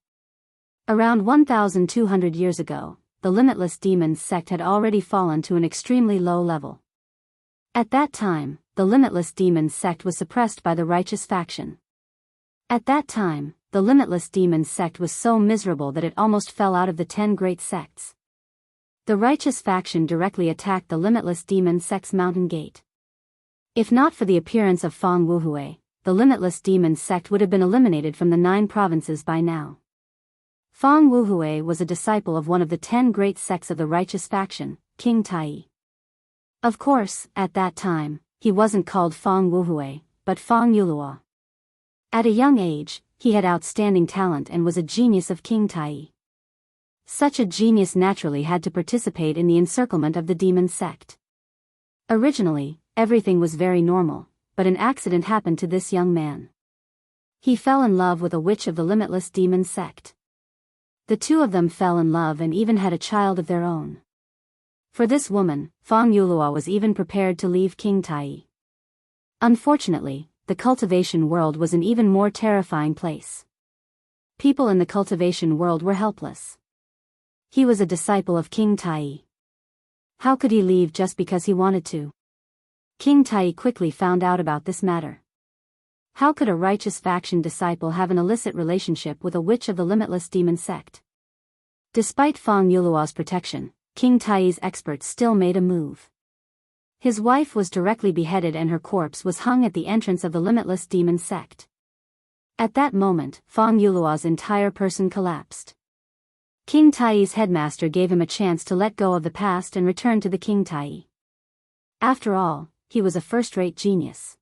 Around 1,200 years ago, the Limitless Demons sect had already fallen to an extremely low level. At that time, the Limitless Demons sect was suppressed by the Righteous faction. At that time, the Limitless Demons sect was so miserable that it almost fell out of the 10 great sects. The Righteous faction directly attacked the Limitless Demons sect's mountain gate. If not for the appearance of Fang Wuhui, the Limitless Demons sect would have been eliminated from the 9 provinces by now. Fang Wuhui was a disciple of one of the 10 great sects of the Righteous faction, King Tai. Of course, at that time, he wasn't called Fang Wuhui, but Fang Yulua. At a young age, he had outstanding talent and was a genius of King Tai. Such a genius naturally had to participate in the encirclement of the demon sect. Originally, everything was very normal, but an accident happened to this young man. He fell in love with a witch of the Limitless Demon sect. The two of them fell in love and even had a child of their own. For this woman, Fang Yulua was even prepared to leave King Tai. Unfortunately, the cultivation world was an even more terrifying place. People in the cultivation world were helpless. He was a disciple of King Tai. How could he leave just because he wanted to? King Tai quickly found out about this matter. How could a Righteous faction disciple have an illicit relationship with a witch of the Limitless Demon sect? Despite Fang Yulua's protection, King Tai's experts still made a move. His wife was directly beheaded and her corpse was hung at the entrance of the Limitless Demon sect. At that moment, Fang Yulua's entire person collapsed. King Tai's headmaster gave him a chance to let go of the past and return to the King Tai. After all, he was a first-rate genius.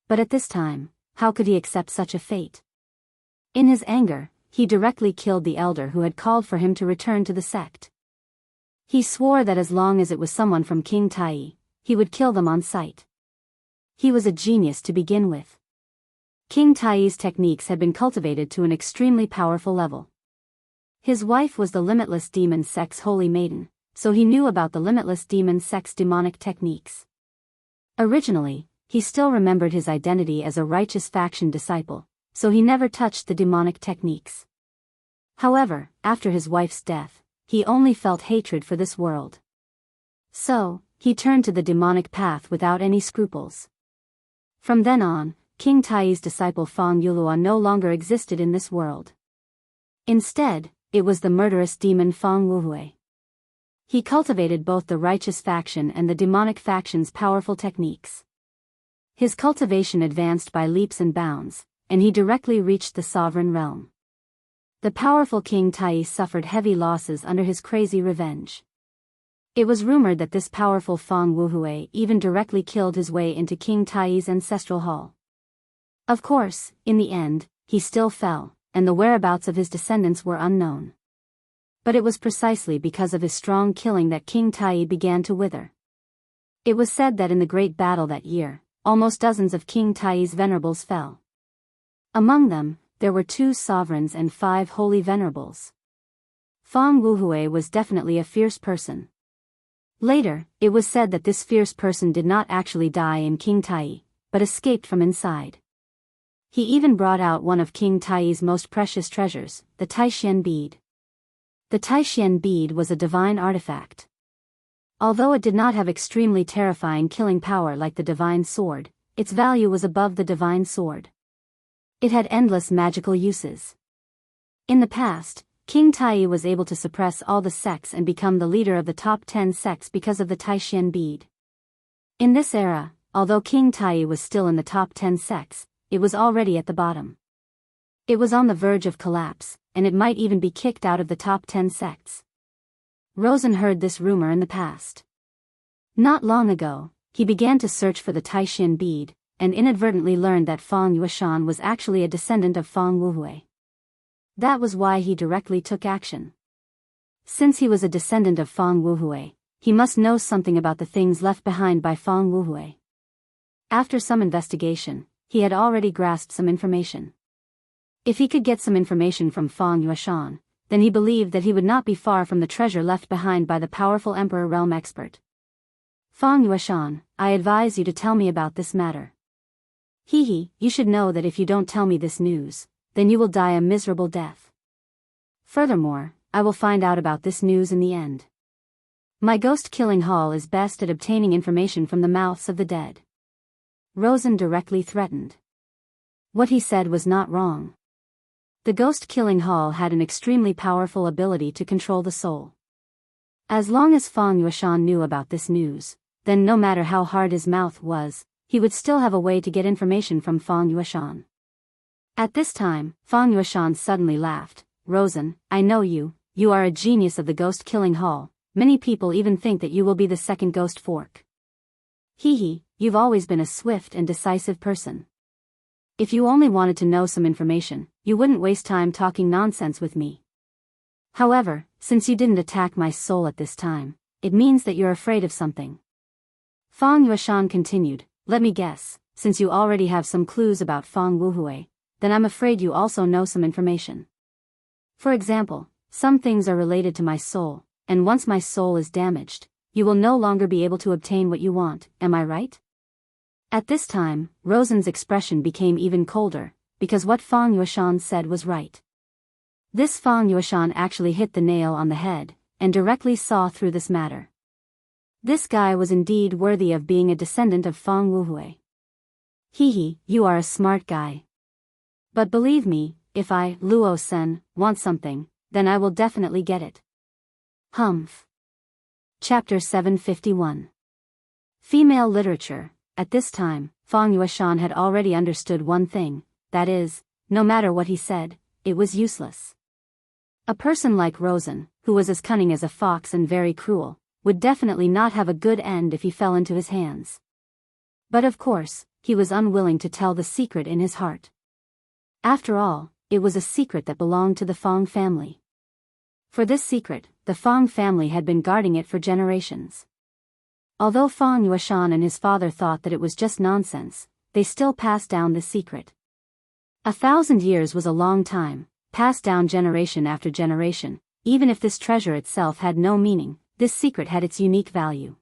But at this time, how could he accept such a fate? In his anger, he directly killed the elder who had called for him to return to the sect. He swore that as long as it was someone from King Tai, he would kill them on sight. He was a genius to begin with. King Tai's techniques had been cultivated to an extremely powerful level. His wife was the Limitless Demon sect's holy maiden, so he knew about the Limitless Demon sect's demonic techniques. Originally, he still remembered his identity as a Righteous faction disciple, so he never touched the demonic techniques. However, after his wife's death, he only felt hatred for this world. So, he turned to the demonic path without any scruples. From then on, King Tai's disciple Fang Yulua no longer existed in this world. Instead, it was the murderous demon Fang Wuhui. He cultivated both the Righteous faction and the demonic faction's powerful techniques. His cultivation advanced by leaps and bounds, and he directly reached the sovereign realm. The powerful King Tai suffered heavy losses under his crazy revenge. It was rumored that this powerful Fang Wuhui even directly killed his way into King Tai's ancestral hall. Of course, in the end, he still fell, and the whereabouts of his descendants were unknown. But it was precisely because of his strong killing that King Tai began to wither. It was said that in the great battle that year, almost dozens of King Tai's venerables fell. Among them, there were 2 sovereigns and 5 holy venerables. Fang Wuhui was definitely a fierce person. Later, it was said that this fierce person did not actually die in King Tai, but escaped from inside. He even brought out one of King Tai's most precious treasures, the Taishan bead. The Taishian bead was a divine artifact. Although it did not have extremely terrifying killing power like the divine sword, its value was above the divine sword. It had endless magical uses. In the past, King Tai was able to suppress all the sects and become the leader of the top 10 sects because of the Taishian bead. In this era, although King Tai was still in the top 10 sects, it was already at the bottom. It was on the verge of collapse, and it might even be kicked out of the top 10 sects. Rosen heard this rumor in the past. Not long ago, he began to search for the Taishian bead, and inadvertently learned that Fang Yueshan was actually a descendant of Fang Wuhui. That was why he directly took action. Since he was a descendant of Fang Wuhui, he must know something about the things left behind by Fang Wuhui. After some investigation, he had already grasped some information. If he could get some information from Fang Yueshan, then he believed that he would not be far from the treasure left behind by the powerful Emperor Realm expert. Fang Yueshan, I advise you to tell me about this matter. You should know that if you don't tell me this news, then you will die a miserable death. Furthermore, I will find out about this news in the end. My ghost-killing hall is best at obtaining information from the mouths of the dead. Rosen directly threatened. What he said was not wrong. The ghost-killing hall had an extremely powerful ability to control the soul. As long as Fang Yueshan knew about this news, then no matter how hard his mouth was, he would still have a way to get information from Fang Yueshan. At this time, Fang Yueshan suddenly laughed. Rosen, I know you are a genius of the ghost-killing hall. Many people even think that you will be the second ghost fork. You've always been a swift and decisive person. If you only wanted to know some information, you wouldn't waste time talking nonsense with me. However, since you didn't attack my soul at this time, it means that you're afraid of something. Fang Yueshan continued, let me guess, since you already have some clues about Fang Wuhui, then I'm afraid you also know some information. For example, some things are related to my soul, and once my soul is damaged, you will no longer be able to obtain what you want, am I right? At this time, Rosen's expression became even colder, because what Fang Yueshan said was right. This Fang Yueshan actually hit the nail on the head, and directly saw through this matter. This guy was indeed worthy of being a descendant of Fang Wuhui. You are a smart guy. But believe me, if I, Luo Sen, want something, then I will definitely get it. Humph. Chapter 751. Female Literature. At this time, Fang Yueshan had already understood one thing, that is, no matter what he said, it was useless. A person like Rosen, who was as cunning as a fox and very cruel, would definitely not have a good end if he fell into his hands. But of course, he was unwilling to tell the secret in his heart. After all, it was a secret that belonged to the Fang family. For this secret, the Fang family had been guarding it for generations. Although Fang Yueshan and his father thought that it was just nonsense, they still passed down this secret. 1,000 years was a long time, passed down generation after generation. Even if this treasure itself had no meaning, this secret had its unique value.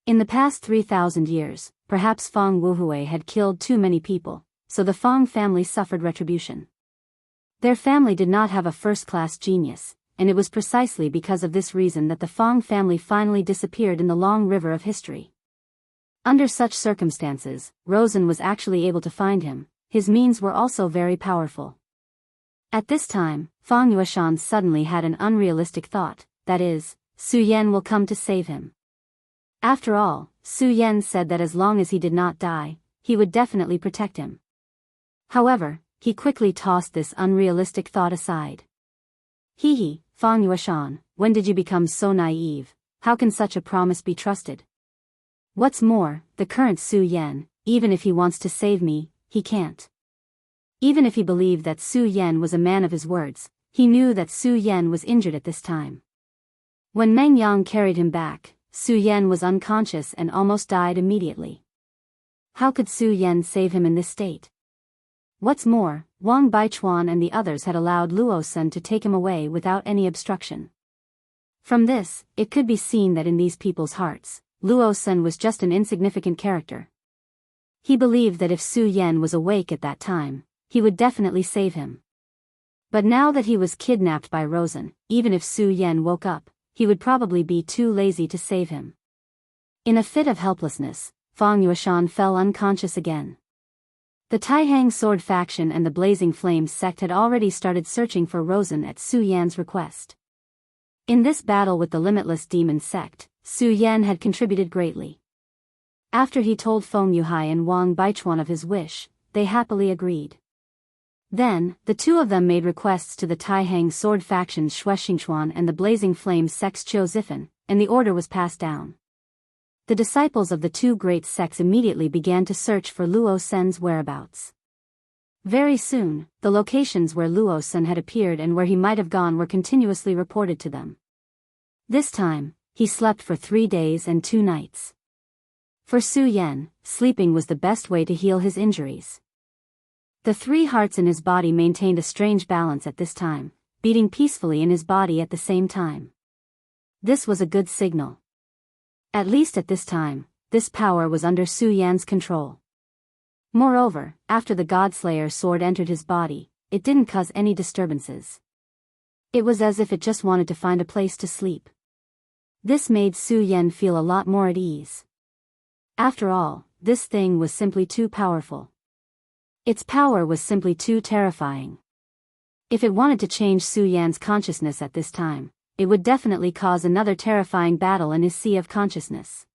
In the past 3,000 years, perhaps Fang Wuhui had killed too many people, so the Fang family suffered retribution. Their family did not have a first-class genius, and it was precisely because of this reason that the Fang family finally disappeared in the long river of history. Under such circumstances, Rosen was actually able to find him. His means were also very powerful. At this time, Fang Yueshan suddenly had an unrealistic thought, that is, Su Yan will come to save him. After all, Su Yan said that as long as he did not die, he would definitely protect him. However, he quickly tossed this unrealistic thought aside. Fang Yueshan, when did you become so naive? How can such a promise be trusted? What's more, the current Su Yan, even if he wants to save me, he can't. Even if he believed that Su Yan was a man of his words, he knew that Su Yan was injured at this time. When Meng Yang carried him back, Su Yan was unconscious and almost died immediately. How could Su Yan save him in this state? What's more, Wang Baichuan and the others had allowed Luo Sen to take him away without any obstruction. From this, it could be seen that in these people's hearts, Luo Sen was just an insignificant character. He believed that if Su Yan was awake at that time, he would definitely save him. But now that he was kidnapped by Rosen, even if Su Yan woke up, he would probably be too lazy to save him. In a fit of helplessness, Feng Yueshan fell unconscious again. The Taihang Sword faction and the Blazing Flames sect had already started searching for Rosen at Su Yan's request. In this battle with the Limitless Demon sect, Su Yan had contributed greatly. After he told Feng Yuhai and Wang Baichuan of his wish, they happily agreed. Then, the two of them made requests to the Taihang Sword factions Shui Xingchuan and the Blazing Flames sects Qiu Zifan, and the order was passed down. The disciples of the two great sects immediately began to search for Luo Sen's whereabouts. Very soon, the locations where Luo Sen had appeared and where he might have gone were continuously reported to them. This time, he slept for 3 days and 2 nights. For Su Yan, sleeping was the best way to heal his injuries. The 3 hearts in his body maintained a strange balance at this time, beating peacefully in his body at the same time. This was a good signal. At least at this time, this power was under Su Yan's control. Moreover, after the Godslayer sword entered his body, it didn't cause any disturbances. It was as if it just wanted to find a place to sleep. This made Su Yan feel a lot more at ease. After all, this thing was simply too powerful. Its power was simply too terrifying. If it wanted to change Su Yan's consciousness at this time, it would definitely cause another terrifying battle in his sea of consciousness.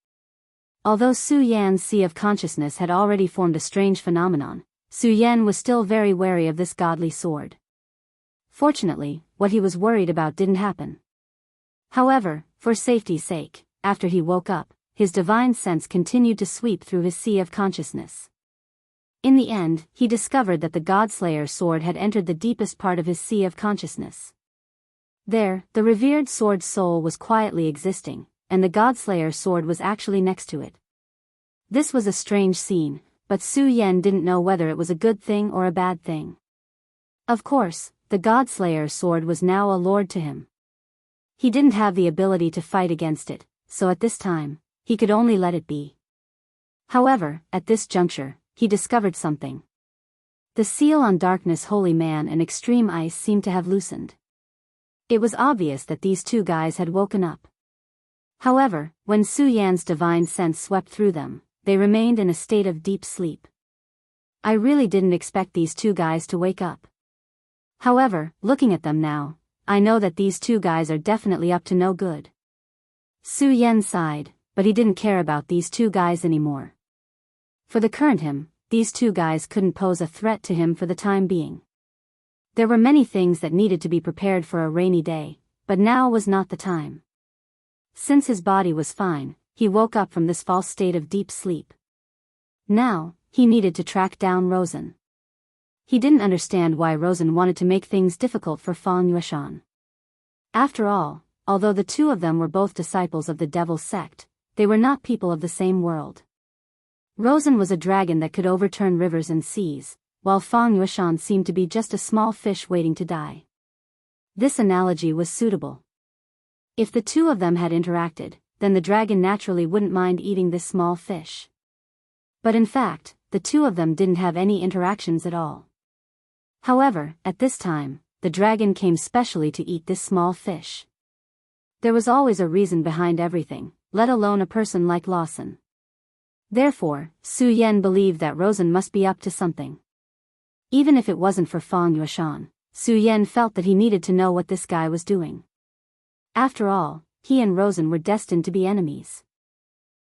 Although Su Yan's sea of consciousness had already formed a strange phenomenon, Su Yan was still very wary of this godly sword. Fortunately, what he was worried about didn't happen. However, for safety's sake, after he woke up, his divine sense continued to sweep through his sea of consciousness. In the end, he discovered that the Godslayer sword had entered the deepest part of his sea of consciousness. There, the revered sword's soul was quietly existing, and the Godslayer sword was actually next to it. This was a strange scene, but Su Yan didn't know whether it was a good thing or a bad thing. Of course, the Godslayer sword was now a lord to him. He didn't have the ability to fight against it, so at this time, he could only let it be. However, at this juncture, he discovered something. The seal on Darkness Holy Man and Extreme Ice seemed to have loosened. It was obvious that these 2 guys had woken up. However, when Su Yan's divine sense swept through them, they remained in a state of deep sleep. I really didn't expect these 2 guys to wake up. However, looking at them now, I know that these 2 guys are definitely up to no good. Su Yan sighed, but he didn't care about these 2 guys anymore. For the current him, these 2 guys couldn't pose a threat to him for the time being. There were many things that needed to be prepared for a rainy day, but now was not the time. Since his body was fine, he woke up from this false state of deep sleep. Now, he needed to track down Rosen. He didn't understand why Rosen wanted to make things difficult for Feng Yueshan. After all, although the 2 of them were both disciples of the Devil sect, they were not people of the same world. Rosen was a dragon that could overturn rivers and seas, while Feng Yueshan seemed to be just a small fish waiting to die. This analogy was suitable. If the 2 of them had interacted, then the dragon naturally wouldn't mind eating this small fish. But in fact, the 2 of them didn't have any interactions at all. However, at this time, the dragon came specially to eat this small fish. There was always a reason behind everything, let alone a person like Lawson. Therefore, Su Yan believed that Rosen must be up to something. Even if it wasn't for Feng Yueshan, Su Yan felt that he needed to know what this guy was doing. After all, he and Rosen were destined to be enemies.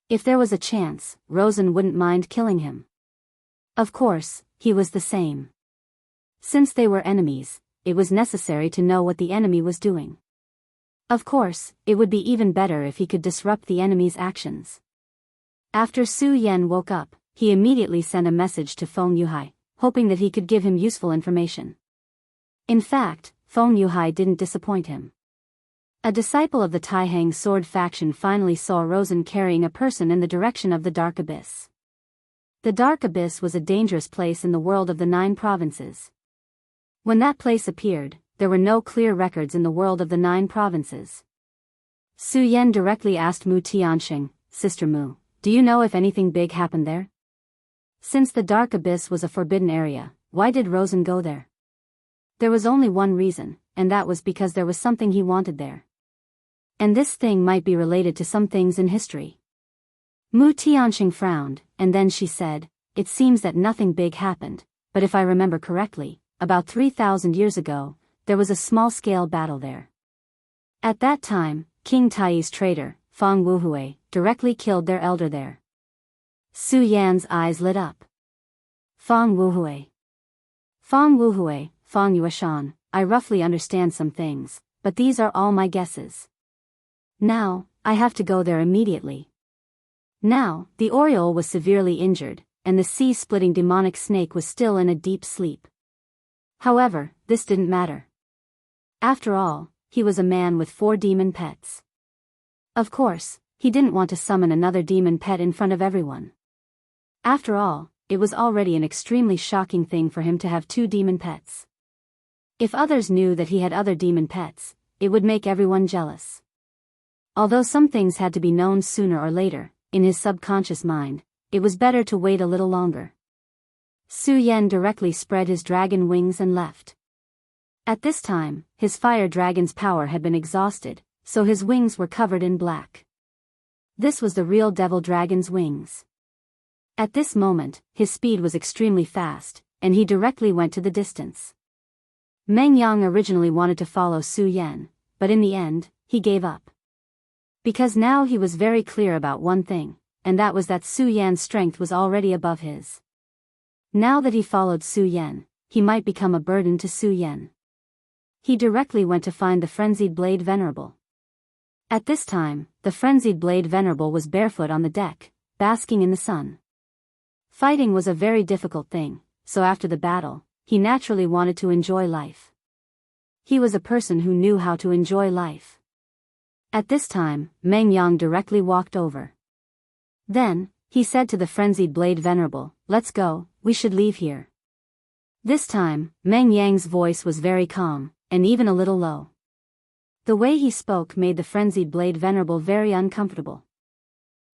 If there was a chance, Rosen wouldn't mind killing him. Of course, he was the same. Since they were enemies, it was necessary to know what the enemy was doing. Of course, it would be even better if he could disrupt the enemy's actions. After Su Yan woke up, he immediately sent a message to Feng Yuhai, hoping that he could give him useful information. In fact, Feng Yuhai didn't disappoint him. A disciple of the Taihang Sword faction finally saw Rosen carrying a person in the direction of the Dark Abyss. The Dark Abyss was a dangerous place in the world of the 9 provinces. When that place appeared, there were no clear records in the world of the 9 provinces. Su Yan directly asked Mu Tianxing, Sister Mu, do you know if anything big happened there? Since the Dark Abyss was a forbidden area, why did Rosen go there? There was only one reason, and that was because there was something he wanted there. And this thing might be related to some things in history. Mu Tianxing frowned, and then she said, "It seems that nothing big happened, but if I remember correctly, about 3,000 years ago, there was a small-scale battle there. At that time, King Tai's traitor, Fang Wuhui, directly killed their elder there." Su Yan's eyes lit up. Fang Wuhui. Fang Wuhui, Fang Yuashan, I roughly understand some things, but these are all my guesses. Now, I have to go there immediately. Now, the Oriole was severely injured, and the sea-splitting demonic snake was still in a deep sleep. However, this didn't matter. After all, he was a man with 4 demon pets. Of course, he didn't want to summon another demon pet in front of everyone. After all, it was already an extremely shocking thing for him to have 2 demon pets. If others knew that he had other demon pets, it would make everyone jealous. Although some things had to be known sooner or later, in his subconscious mind, it was better to wait a little longer. Su Yan directly spread his dragon wings and left. At this time, his fire dragon's power had been exhausted, so his wings were covered in black. This was the real devil dragon's wings. At this moment, his speed was extremely fast, and he directly went to the distance. Meng Yang originally wanted to follow Su Yan, but in the end, he gave up. Because now he was very clear about one thing, and that was that Su Yan's strength was already above his. Now that he followed Su Yan, he might become a burden to Su Yan. He directly went to find the frenzied Blade Venerable. At this time, the frenzied Blade Venerable was barefoot on the deck, basking in the sun. Fighting was a very difficult thing, so after the battle, he naturally wanted to enjoy life. He was a person who knew how to enjoy life. At this time, Meng Yang directly walked over. Then, he said to the frenzied Blade Venerable, "Let's go, we should leave here." This time, Meng Yang's voice was very calm, and even a little low. The way he spoke made the frenzied Blade Venerable very uncomfortable.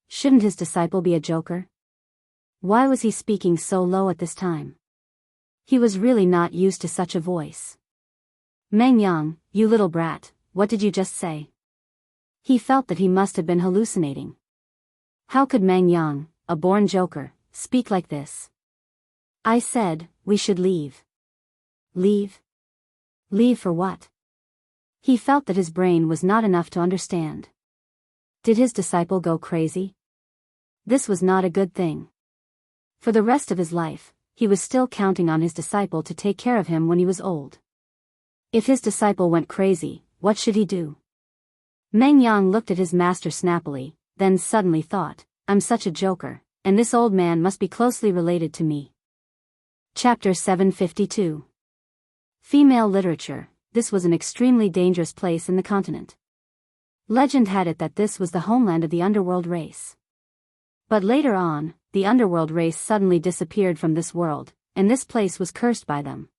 Shouldn't his disciple be a joker? Why was he speaking so low at this time? He was really not used to such a voice. "Meng Yang, you little brat, what did you just say?" He felt that he must have been hallucinating. How could Meng Yang, a born joker, speak like this? "I said, we should leave." Leave? Leave for what? He felt that his brain was not enough to understand. Did his disciple go crazy? This was not a good thing. For the rest of his life, he was still counting on his disciple to take care of him when he was old. If his disciple went crazy, what should he do? Meng Yang looked at his master snappily, then suddenly thought, "I'm such a joker, and this old man must be closely related to me." Chapter 752. Female Literature. This was an extremely dangerous place in the continent. Legend had it that this was the homeland of the underworld race. But later on, the underworld race suddenly disappeared from this world, and this place was cursed by them.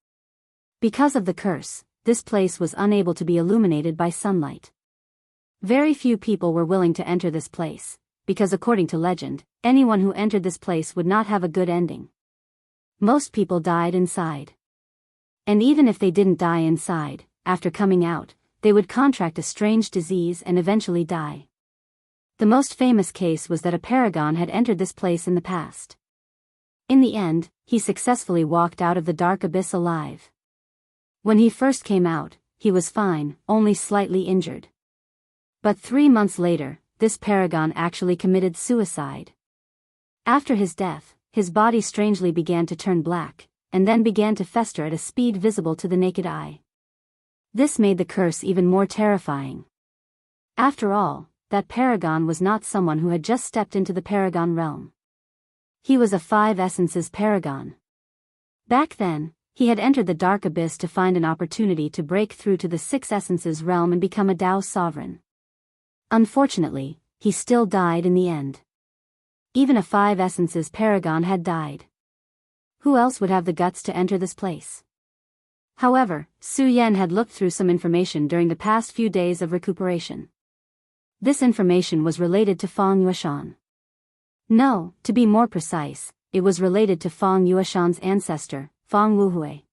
Because of the curse, this place was unable to be illuminated by sunlight. Very few people were willing to enter this place, because according to legend, anyone who entered this place would not have a good ending. Most people died inside. And even if they didn't die inside, after coming out, they would contract a strange disease and eventually die. The most famous case was that a paragon had entered this place in the past. In the end, he successfully walked out of the dark abyss alive. When he first came out, he was fine, only slightly injured. But 3 months later, this paragon actually committed suicide. After his death, his body strangely began to turn black, and then began to fester at a speed visible to the naked eye. This made the curse even more terrifying. After all, that paragon was not someone who had just stepped into the paragon realm. He was a 5 essences paragon. Back then, he had entered the dark abyss to find an opportunity to break through to the 6 essences realm and become a Dao sovereign. Unfortunately, he still died in the end. Even a 5 essences paragon had died. Who else would have the guts to enter this place? However, Su Yan had looked through some information during the past few days of recuperation. This information was related to Fang Yuashan. No, to be more precise, it was related to Fang Yuashan's ancestor, Fang Wuhui.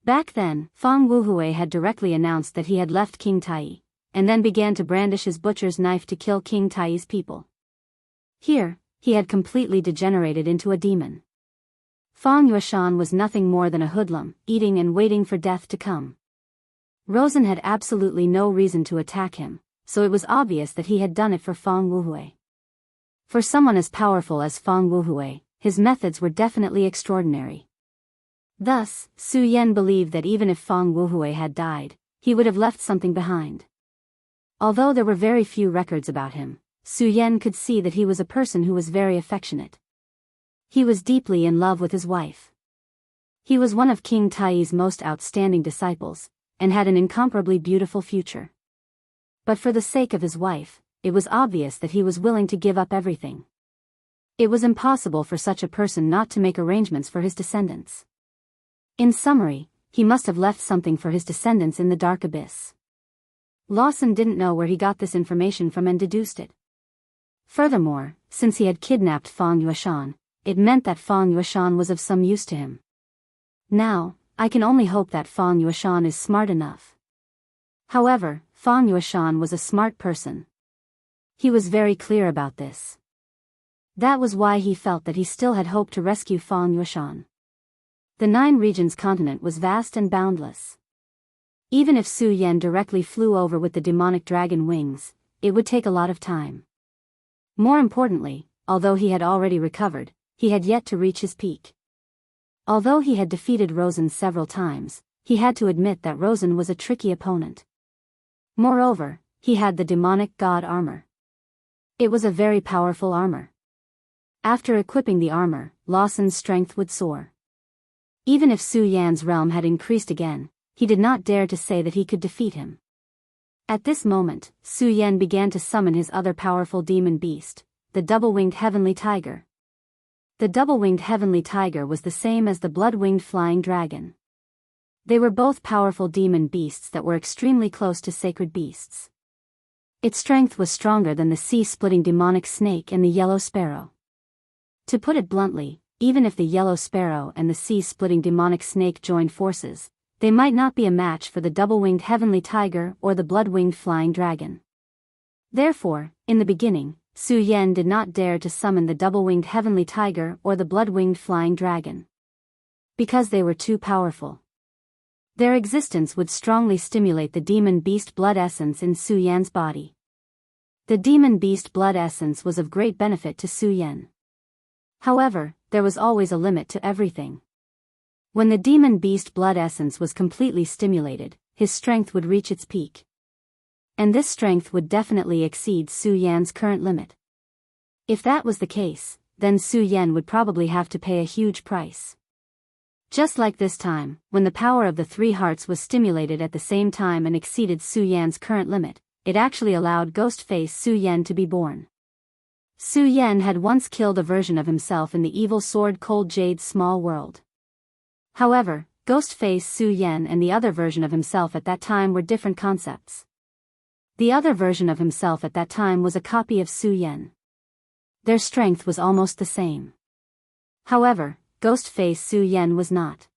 Back then, Fang Wuhui had directly announced that he had left King Tai, and then began to brandish his butcher's knife to kill King Tai's people. Here, he had completely degenerated into a demon. Fang Yueshan was nothing more than a hoodlum, eating and waiting for death to come. Rosen had absolutely no reason to attack him, so it was obvious that he had done it for Fang Wuhui. For someone as powerful as Fang Wuhui, his methods were definitely extraordinary. Thus, Su Yan believed that even if Fang Wuhui had died, he would have left something behind. Although there were very few records about him, Su Yan could see that he was a person who was very affectionate. He was deeply in love with his wife. He was one of King Tai's most outstanding disciples, and had an incomparably beautiful future. But for the sake of his wife, it was obvious that he was willing to give up everything. It was impossible for such a person not to make arrangements for his descendants. In summary, he must have left something for his descendants in the dark abyss. Lawson didn't know where he got this information from and deduced it. Furthermore, since he had kidnapped Fang Yueshan, it meant that Fang Yueshan was of some use to him. Now, I can only hope that Fang Yueshan is smart enough. However, Fang Yueshan was a smart person. He was very clear about this. That was why he felt that he still had hope to rescue Fang Yueshan. The Nine Regions continent was vast and boundless. Even if Su Yan directly flew over with the demonic dragon wings, it would take a lot of time. More importantly, although he had already recovered, he had yet to reach his peak. Although he had defeated Rosen several times, he had to admit that Rosen was a tricky opponent. Moreover, he had the demonic god armor. It was a very powerful armor. After equipping the armor, Lawson's strength would soar. Even if Su Yan's realm had increased again, he did not dare to say that he could defeat him. At this moment, Su Yan began to summon his other powerful demon beast, the double-winged heavenly tiger. The double-winged heavenly tiger was the same as the blood-winged flying dragon. They were both powerful demon beasts that were extremely close to sacred beasts. Its strength was stronger than the sea-splitting demonic snake and the yellow sparrow. To put it bluntly, even if the yellow sparrow and the sea-splitting demonic snake joined forces, they might not be a match for the double-winged heavenly tiger or the blood-winged flying dragon. Therefore, in the beginning, Su Yan did not dare to summon the double-winged heavenly tiger or the blood-winged flying dragon. Because they were too powerful. Their existence would strongly stimulate the demon beast blood essence in Su Yan's body. The demon beast blood essence was of great benefit to Su Yan. However, there was always a limit to everything. When the demon beast blood essence was completely stimulated, his strength would reach its peak. And this strength would definitely exceed Su Yan's current limit. If that was the case, then Su Yan would probably have to pay a huge price. Just like this time, when the power of the three hearts was stimulated at the same time and exceeded Su Yan's current limit, it actually allowed Ghostface Su Yan to be born. Su Yan had once killed a version of himself in the evil sword Cold Jade's small world. However, Ghostface Su Yan and the other version of himself at that time were different concepts. The other version of himself at that time was a copy of Su Yan. Their strength was almost the same. However, Ghostface Su Yan was not.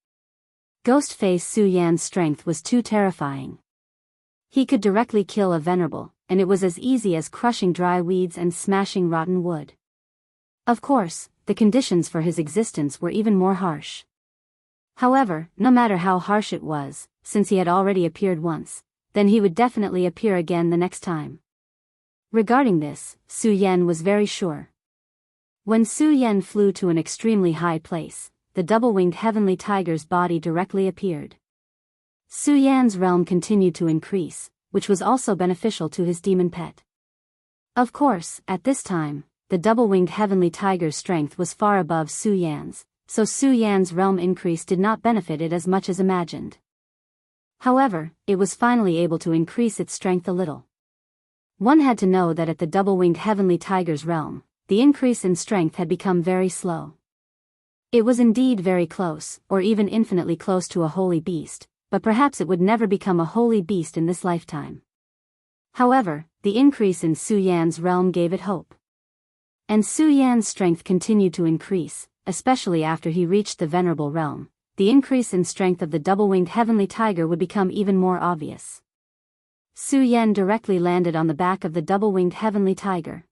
Ghostface Su Yan's strength was too terrifying. He could directly kill a venerable, and it was as easy as crushing dry weeds and smashing rotten wood. Of course, the conditions for his existence were even more harsh. However, no matter how harsh it was, since he had already appeared once, then he would definitely appear again the next time. Regarding this, Su Yan was very sure. When Su Yan flew to an extremely high place, the double-winged heavenly tiger's body directly appeared. Su Yan's realm continued to increase, which was also beneficial to his demon pet. Of course, at this time, the double-winged heavenly tiger's strength was far above Su Yan's, so Su Yan's realm increase did not benefit it as much as imagined. However, it was finally able to increase its strength a little. One had to know that at the double-winged heavenly tiger's realm, the increase in strength had become very slow. It was indeed very close, or even infinitely close to a holy beast, but perhaps it would never become a holy beast in this lifetime. However, the increase in Su Yan's realm gave it hope. And Su Yan's strength continued to increase, especially after he reached the venerable realm, the increase in strength of the double-winged heavenly tiger would become even more obvious. Su Yan directly landed on the back of the double-winged heavenly tiger.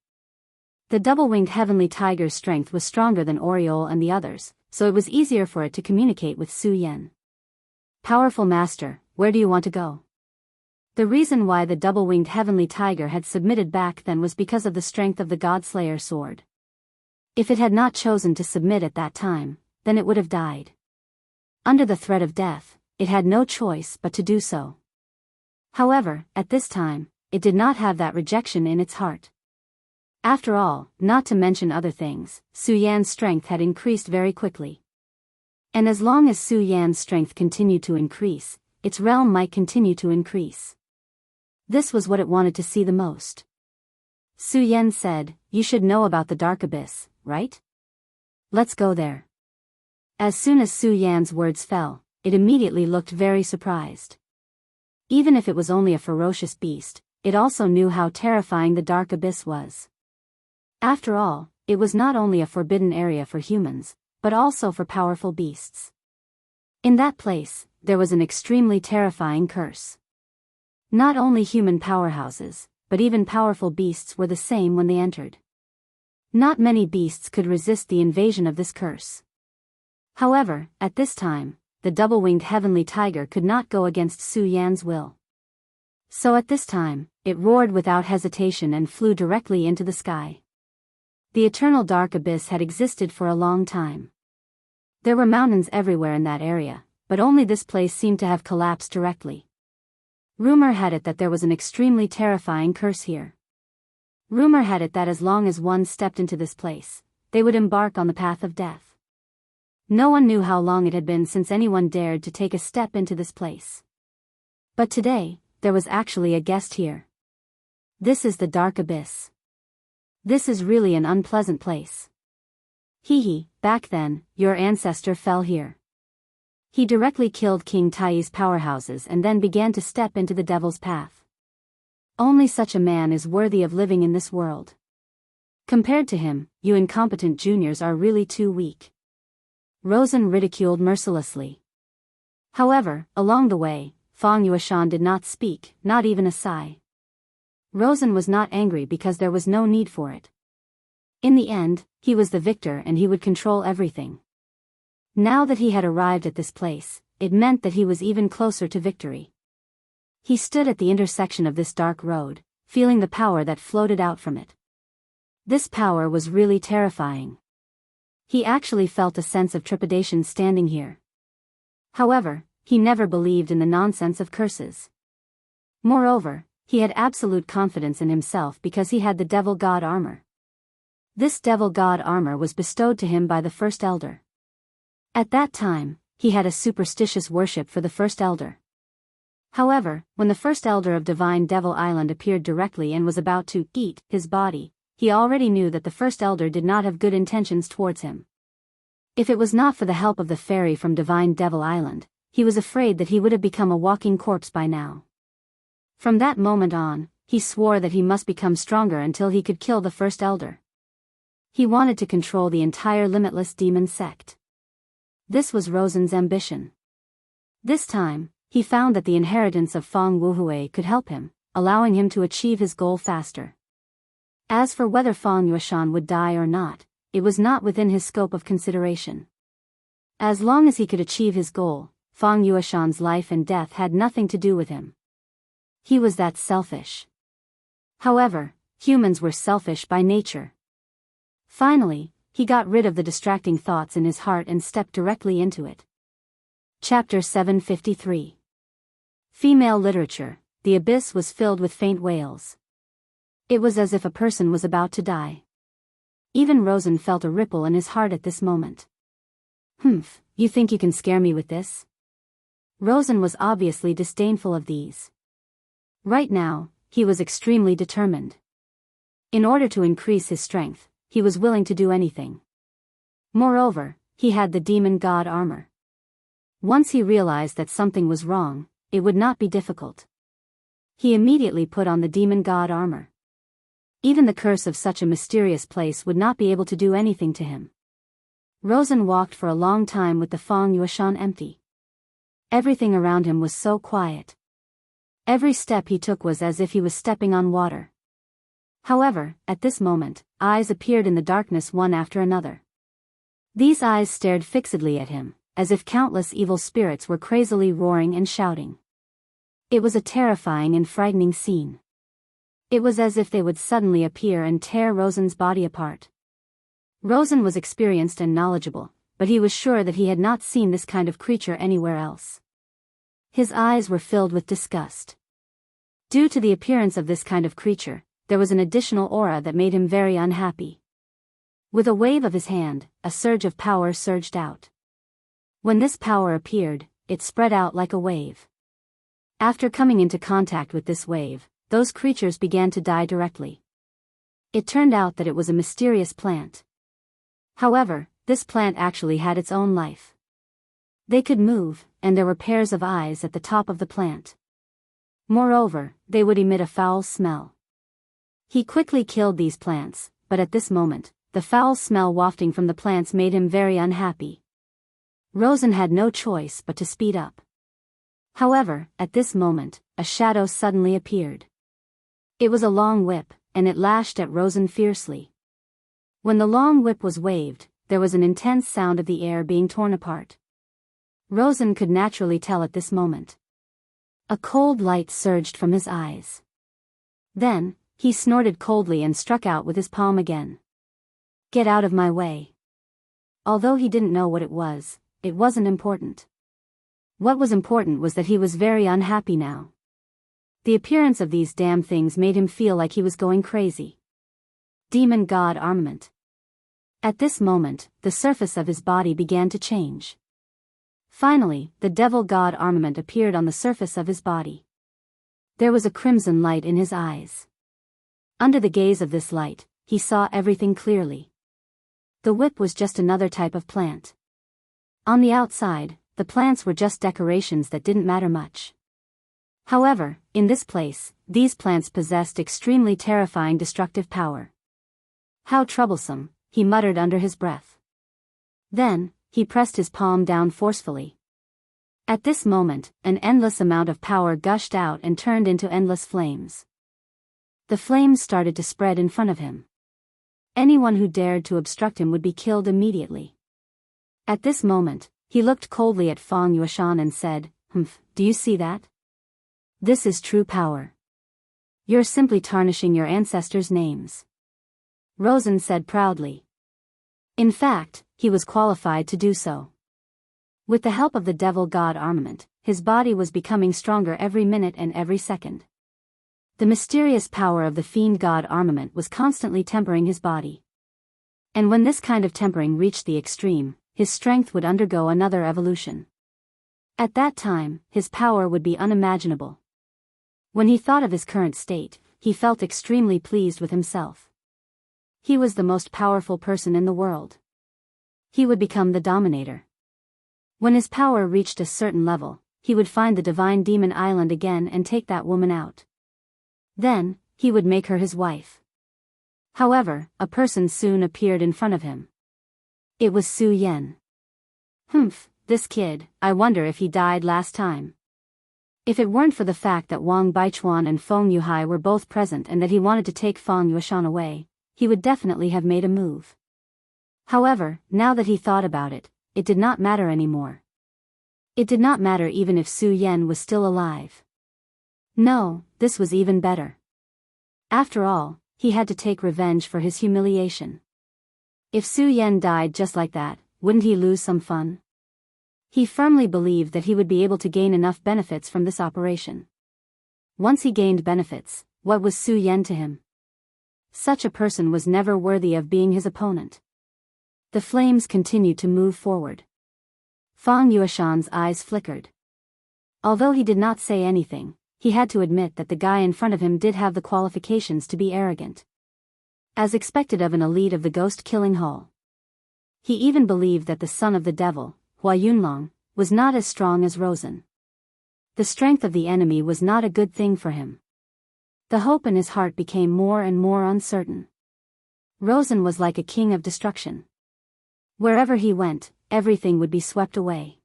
The double-winged heavenly tiger's strength was stronger than Oriole and the others, so it was easier for it to communicate with Su Yan. Powerful master, where do you want to go? The reason why the double-winged heavenly tiger had submitted back then was because of the strength of the Godslayer sword. If it had not chosen to submit at that time, then it would have died. Under the threat of death, it had no choice but to do so. However, at this time, it did not have that rejection in its heart. After all, not to mention other things, Su Yan's strength had increased very quickly. And as long as Su Yan's strength continued to increase, its realm might continue to increase. This was what it wanted to see the most. Su Yan said, "You should know about the Dark Abyss, right? Let's go there." As soon as Su Yan's words fell, it immediately looked very surprised. Even if it was only a ferocious beast, it also knew how terrifying the Dark Abyss was. After all, it was not only a forbidden area for humans, but also for powerful beasts. In that place, there was an extremely terrifying curse. Not only human powerhouses, but even powerful beasts were the same when they entered. Not many beasts could resist the invasion of this curse. However, at this time, the double-winged heavenly tiger could not go against Su Yan's will. So at this time, it roared without hesitation and flew directly into the sky. The eternal Dark Abyss had existed for a long time. There were mountains everywhere in that area, but only this place seemed to have collapsed directly. Rumor had it that there was an extremely terrifying curse here. Rumor had it that as long as one stepped into this place, they would embark on the path of death. No one knew how long it had been since anyone dared to take a step into this place. But today, there was actually a guest here. This is the Dark Abyss. This is really an unpleasant place. Hee, back then, your ancestor fell here. He directly killed King Tai's powerhouses and then began to step into the devil's path. Only such a man is worthy of living in this world. Compared to him, you incompetent juniors are really too weak. Rosen ridiculed mercilessly. However, along the way, Fang Yueshan did not speak, not even a sigh. Rosen was not angry because there was no need for it. In the end, he was the victor and he would control everything. Now that he had arrived at this place, it meant that he was even closer to victory. He stood at the intersection of this dark road, feeling the power that floated out from it. This power was really terrifying. He actually felt a sense of trepidation standing here. However, he never believed in the nonsense of curses. Moreover, he had absolute confidence in himself because he had the Devil God armor. This Devil God armor was bestowed to him by the First Elder. At that time, he had a superstitious worship for the First Elder. However, when the First Elder of Divine Devil Island appeared directly and was about to eat his body, he already knew that the First Elder did not have good intentions towards him. If it was not for the help of the fairy from Divine Devil Island, he was afraid that he would have become a walking corpse by now. From that moment on, he swore that he must become stronger until he could kill the First Elder. He wanted to control the entire limitless demon sect. This was Rosen's ambition. This time, he found that the inheritance of Fang Wuhui could help him, allowing him to achieve his goal faster. As for whether Fang Yueshan would die or not, it was not within his scope of consideration. As long as he could achieve his goal, Fang Yueshan's life and death had nothing to do with him. He was that selfish. However, humans were selfish by nature. Finally, he got rid of the distracting thoughts in his heart and stepped directly into it. Chapter 753. Female Literature. The abyss was filled with faint wails. It was as if a person was about to die. Even Rosen felt a ripple in his heart at this moment. "Humph, you think you can scare me with this?" Rosen was obviously disdainful of these. Right now, he was extremely determined. In order to increase his strength, he was willing to do anything. Moreover, he had the Demon God armor. Once he realized that something was wrong, it would not be difficult. He immediately put on the Demon God armor. Even the curse of such a mysterious place would not be able to do anything to him. Rosen walked for a long time with the Feng Yuashan empty. Everything around him was so quiet. Every step he took was as if he was stepping on water. However, at this moment, eyes appeared in the darkness one after another. These eyes stared fixedly at him, as if countless evil spirits were crazily roaring and shouting. It was a terrifying and frightening scene. It was as if they would suddenly appear and tear Rosen's body apart. Rosen was experienced and knowledgeable, but he was sure that he had not seen this kind of creature anywhere else. His eyes were filled with disgust. Due to the appearance of this kind of creature, there was an additional aura that made him very unhappy. With a wave of his hand, a surge of power surged out. When this power appeared, it spread out like a wave. After coming into contact with this wave, those creatures began to die directly. It turned out that it was a mysterious plant. However, this plant actually had its own life. They could move, and there were pairs of eyes at the top of the plant. Moreover, they would emit a foul smell. He quickly killed these plants, but at this moment, the foul smell wafting from the plants made him very unhappy. Rosen had no choice but to speed up. However, at this moment, a shadow suddenly appeared. It was a long whip, and it lashed at Rosen fiercely. When the long whip was waved, there was an intense sound of the air being torn apart. Rosen could naturally tell at this moment. A cold light surged from his eyes. Then, he snorted coldly and struck out with his palm again. "Get out of my way." Although he didn't know what it wasn't important. What was important was that he was very unhappy now. The appearance of these damn things made him feel like he was going crazy. Demon God armament. At this moment, the surface of his body began to change. Finally, the devil god armament appeared on the surface of his body. There was a crimson light in his eyes. Under the gaze of this light, he saw everything clearly. The whip was just another type of plant. On the outside, the plants were just decorations that didn't matter much. However, in this place, these plants possessed extremely terrifying destructive power. "How troublesome," he muttered under his breath. Then, he pressed his palm down forcefully. At this moment, an endless amount of power gushed out and turned into endless flames. The flames started to spread in front of him. Anyone who dared to obstruct him would be killed immediately. At this moment, he looked coldly at Feng Yuashan and said, "Do you see that? This is true power. You're simply tarnishing your ancestors' names." Rosen said proudly. In fact, he was qualified to do so. With the help of the devil god armament, his body was becoming stronger every minute and every second. The mysterious power of the fiend god armament was constantly tempering his body. And when this kind of tempering reached the extreme, his strength would undergo another evolution. At that time, his power would be unimaginable. When he thought of his current state, he felt extremely pleased with himself. He was the most powerful person in the world. He would become the dominator. When his power reached a certain level, he would find the divine demon island again and take that woman out. Then, he would make her his wife. However, a person soon appeared in front of him. It was Su Yan. This kid, I wonder if he died last time. If it weren't for the fact that Wang Baichuan and Feng Yuhai were both present and that he wanted to take Feng Yuashan away, he would definitely have made a move. However, now that he thought about it, it did not matter anymore. It did not matter even if Su Yan was still alive. No, this was even better. After all, he had to take revenge for his humiliation. If Su Yan died just like that, wouldn't he lose some fun? He firmly believed that he would be able to gain enough benefits from this operation. Once he gained benefits, what was Su Yan to him? Such a person was never worthy of being his opponent. The flames continued to move forward. Feng Yuashan's eyes flickered. Although he did not say anything, he had to admit that the guy in front of him did have the qualifications to be arrogant. As expected of an elite of the ghost-killing hall. He even believed that the son of the devil, Hua Yunlong, was not as strong as Rosen. The strength of the enemy was not a good thing for him. The hope in his heart became more and more uncertain. Rosen was like a king of destruction. Wherever he went, everything would be swept away.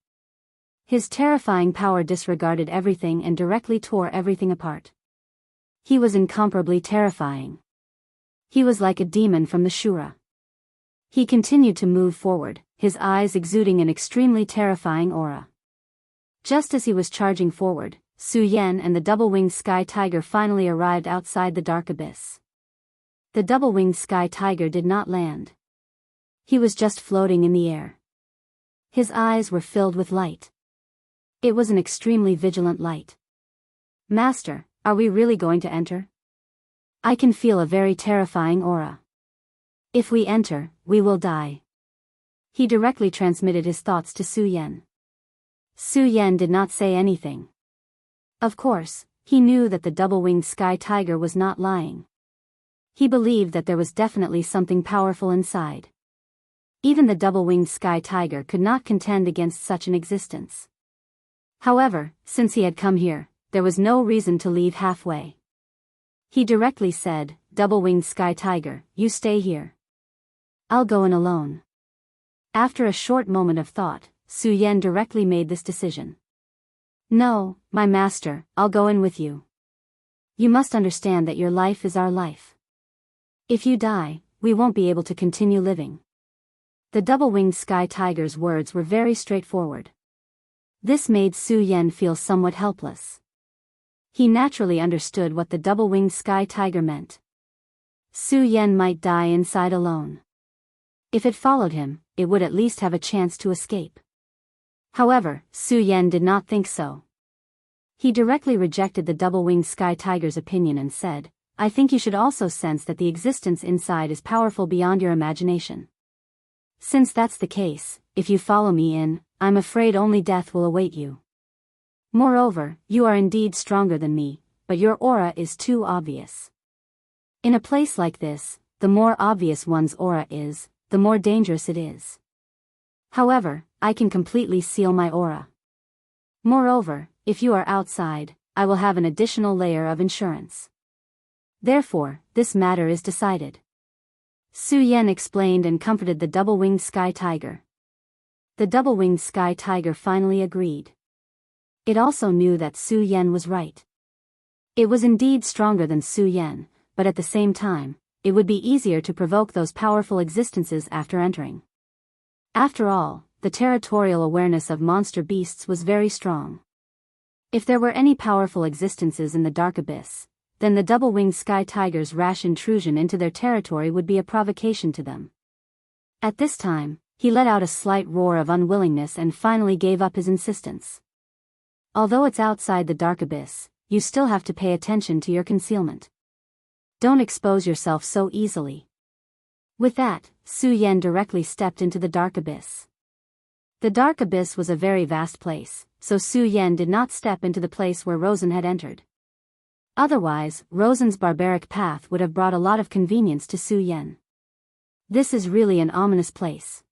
His terrifying power disregarded everything and directly tore everything apart. He was incomparably terrifying. He was like a demon from the Shura. He continued to move forward, his eyes exuding an extremely terrifying aura. Just as he was charging forward, Su Yan and the double-winged sky tiger finally arrived outside the dark abyss. The double-winged sky tiger did not land. He was just floating in the air. His eyes were filled with light. It was an extremely vigilant light. "Master, are we really going to enter? I can feel a very terrifying aura. If we enter, we will die." He directly transmitted his thoughts to Su Yan. Su Yan did not say anything. Of course, he knew that the double-winged sky tiger was not lying. He believed that there was definitely something powerful inside. Even the double-winged sky tiger could not contend against such an existence. However, since he had come here, there was no reason to leave halfway. He directly said, "Double-winged sky tiger, you stay here. I'll go in alone." After a short moment of thought, Su Yan directly made this decision. "No, my master, I'll go in with you. You must understand that your life is our life. If you die, we won't be able to continue living." The double-winged sky tiger's words were very straightforward. This made Su Yan feel somewhat helpless. He naturally understood what the double-winged sky tiger meant. Su Yan might die inside alone. If it followed him, it would at least have a chance to escape. However, Su Yan did not think so. He directly rejected the double-winged sky tiger's opinion and said, "I think you should also sense that the existence inside is powerful beyond your imagination. Since that's the case, if you follow me in, I'm afraid only death will await you. Moreover, you are indeed stronger than me, but your aura is too obvious. In a place like this, the more obvious one's aura is, the more dangerous it is. However, I can completely seal my aura. Moreover, if you are outside, I will have an additional layer of insurance. Therefore, this matter is decided." Su Yan explained and comforted the double-winged sky tiger. The double-winged sky tiger finally agreed. It also knew that Su Yan was right. It was indeed stronger than Su Yan, but at the same time, it would be easier to provoke those powerful existences after entering. After all, the territorial awareness of monster beasts was very strong. If there were any powerful existences in the dark abyss, then the double-winged sky tiger's rash intrusion into their territory would be a provocation to them. At this time, he let out a slight roar of unwillingness and finally gave up his insistence. "Although it's outside the dark abyss, you still have to pay attention to your concealment. Don't expose yourself so easily." With that, Su Yan directly stepped into the dark abyss. The dark abyss was a very vast place, so Su Yan did not step into the place where Rosen had entered. Otherwise, Rosen's barbaric path would have brought a lot of convenience to Su Yan. This is really an ominous place.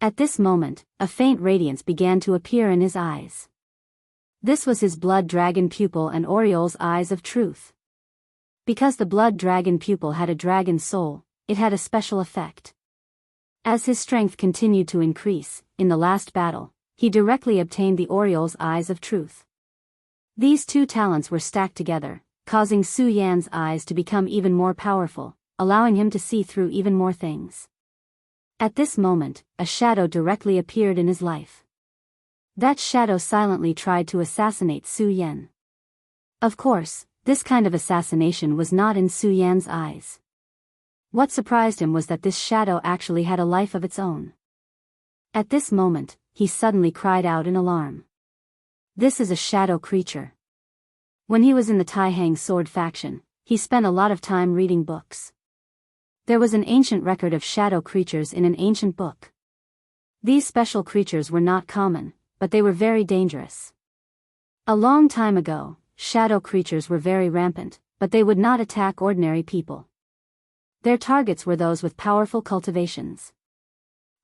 At this moment, a faint radiance began to appear in his eyes. This was his blood dragon pupil and Oriole's eyes of truth. Because the blood dragon pupil had a dragon soul, it had a special effect. As his strength continued to increase, in the last battle, he directly obtained the Oriole's eyes of truth. These two talents were stacked together, causing Su Yan's eyes to become even more powerful, allowing him to see through even more things. At this moment, a shadow directly appeared in his life. That shadow silently tried to assassinate Su Yan. Of course, this kind of assassination was not in Su Yan's eyes. What surprised him was that this shadow actually had a life of its own. At this moment, he suddenly cried out in alarm. This is a shadow creature. When he was in the Taihang sword faction, he spent a lot of time reading books. There was an ancient record of shadow creatures in an ancient book. These special creatures were not common, but they were very dangerous. A long time ago, shadow creatures were very rampant, but they would not attack ordinary people. Their targets were those with powerful cultivations.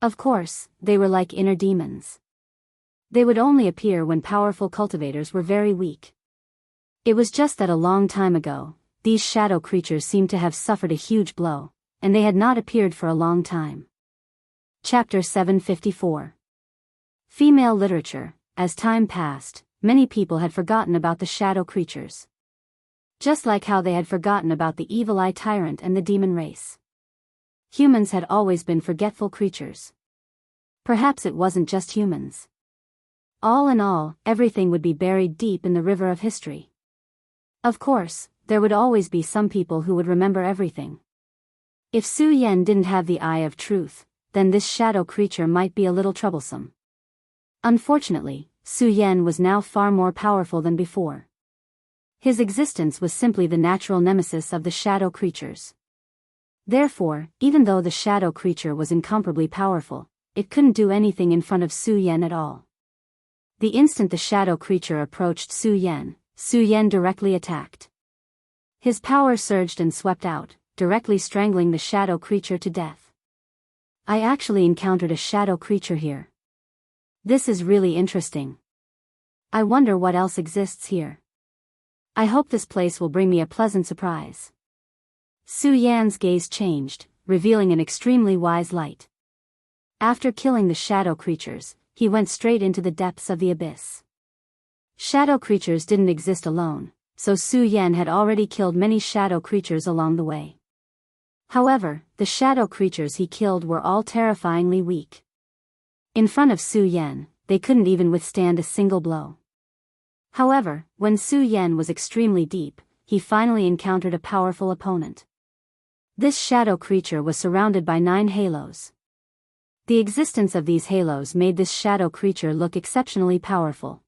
Of course, they were like inner demons. They would only appear when powerful cultivators were very weak. It was just that a long time ago, these shadow creatures seemed to have suffered a huge blow, and they had not appeared for a long time. Chapter 754. Female literature. As time passed, many people had forgotten about the shadow creatures. Just like how they had forgotten about the evil eye tyrant and the demon race. Humans had always been forgetful creatures. Perhaps it wasn't just humans. All in all, everything would be buried deep in the river of history. Of course, there would always be some people who would remember everything. If Su Yan didn't have the eye of truth, then this shadow creature might be a little troublesome. Unfortunately, Su Yan was now far more powerful than before. His existence was simply the natural nemesis of the shadow creatures. Therefore, even though the shadow creature was incomparably powerful, it couldn't do anything in front of Su Yan at all. The instant the shadow creature approached Su Yan directly attacked. His power surged and swept out, directly strangling the shadow creature to death. I actually encountered a shadow creature here. This is really interesting. I wonder what else exists here. I hope this place will bring me a pleasant surprise. Su Yan's gaze changed, revealing an extremely wise light. After killing the shadow creatures, he went straight into the depths of the abyss. Shadow creatures didn't exist alone, so Su Yan had already killed many shadow creatures along the way. However, the shadow creatures he killed were all terrifyingly weak. In front of Su Yan, they couldn't even withstand a single blow. However, when Su Yan was extremely deep, he finally encountered a powerful opponent. This shadow creature was surrounded by 9 halos. The existence of these halos made this shadow creature look exceptionally powerful.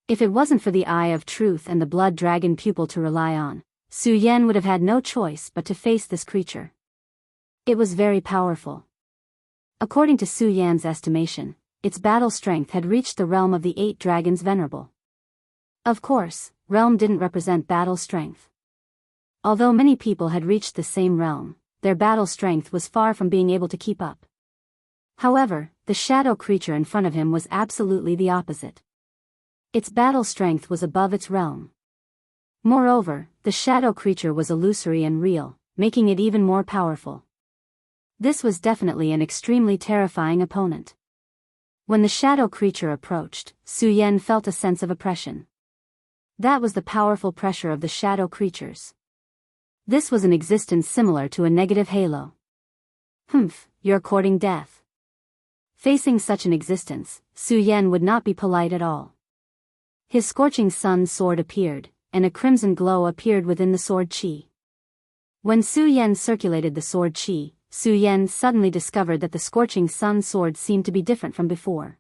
If it wasn't for the Eye of Truth and the Blood Dragon pupil to rely on, Su Yan would have had no choice but to face this creature. It was very powerful. According to Su Yan's estimation, its battle strength had reached the realm of the 8 dragons venerable. Of course, realm didn't represent battle strength. Although many people had reached the same realm, their battle strength was far from being able to keep up. However, the shadow creature in front of him was absolutely the opposite. Its battle strength was above its realm. Moreover, the shadow creature was illusory and real, making it even more powerful. This was definitely an extremely terrifying opponent. When the shadow creature approached, Su Yan felt a sense of oppression. That was the powerful pressure of the shadow creatures. This was an existence similar to a negative halo. Humph, you're courting death. Facing such an existence, Su Yan would not be polite at all. His scorching sun sword appeared, and a crimson glow appeared within the sword chi. When Su Yan circulated the sword chi, Su Yan suddenly discovered that the scorching sun sword seemed to be different from before.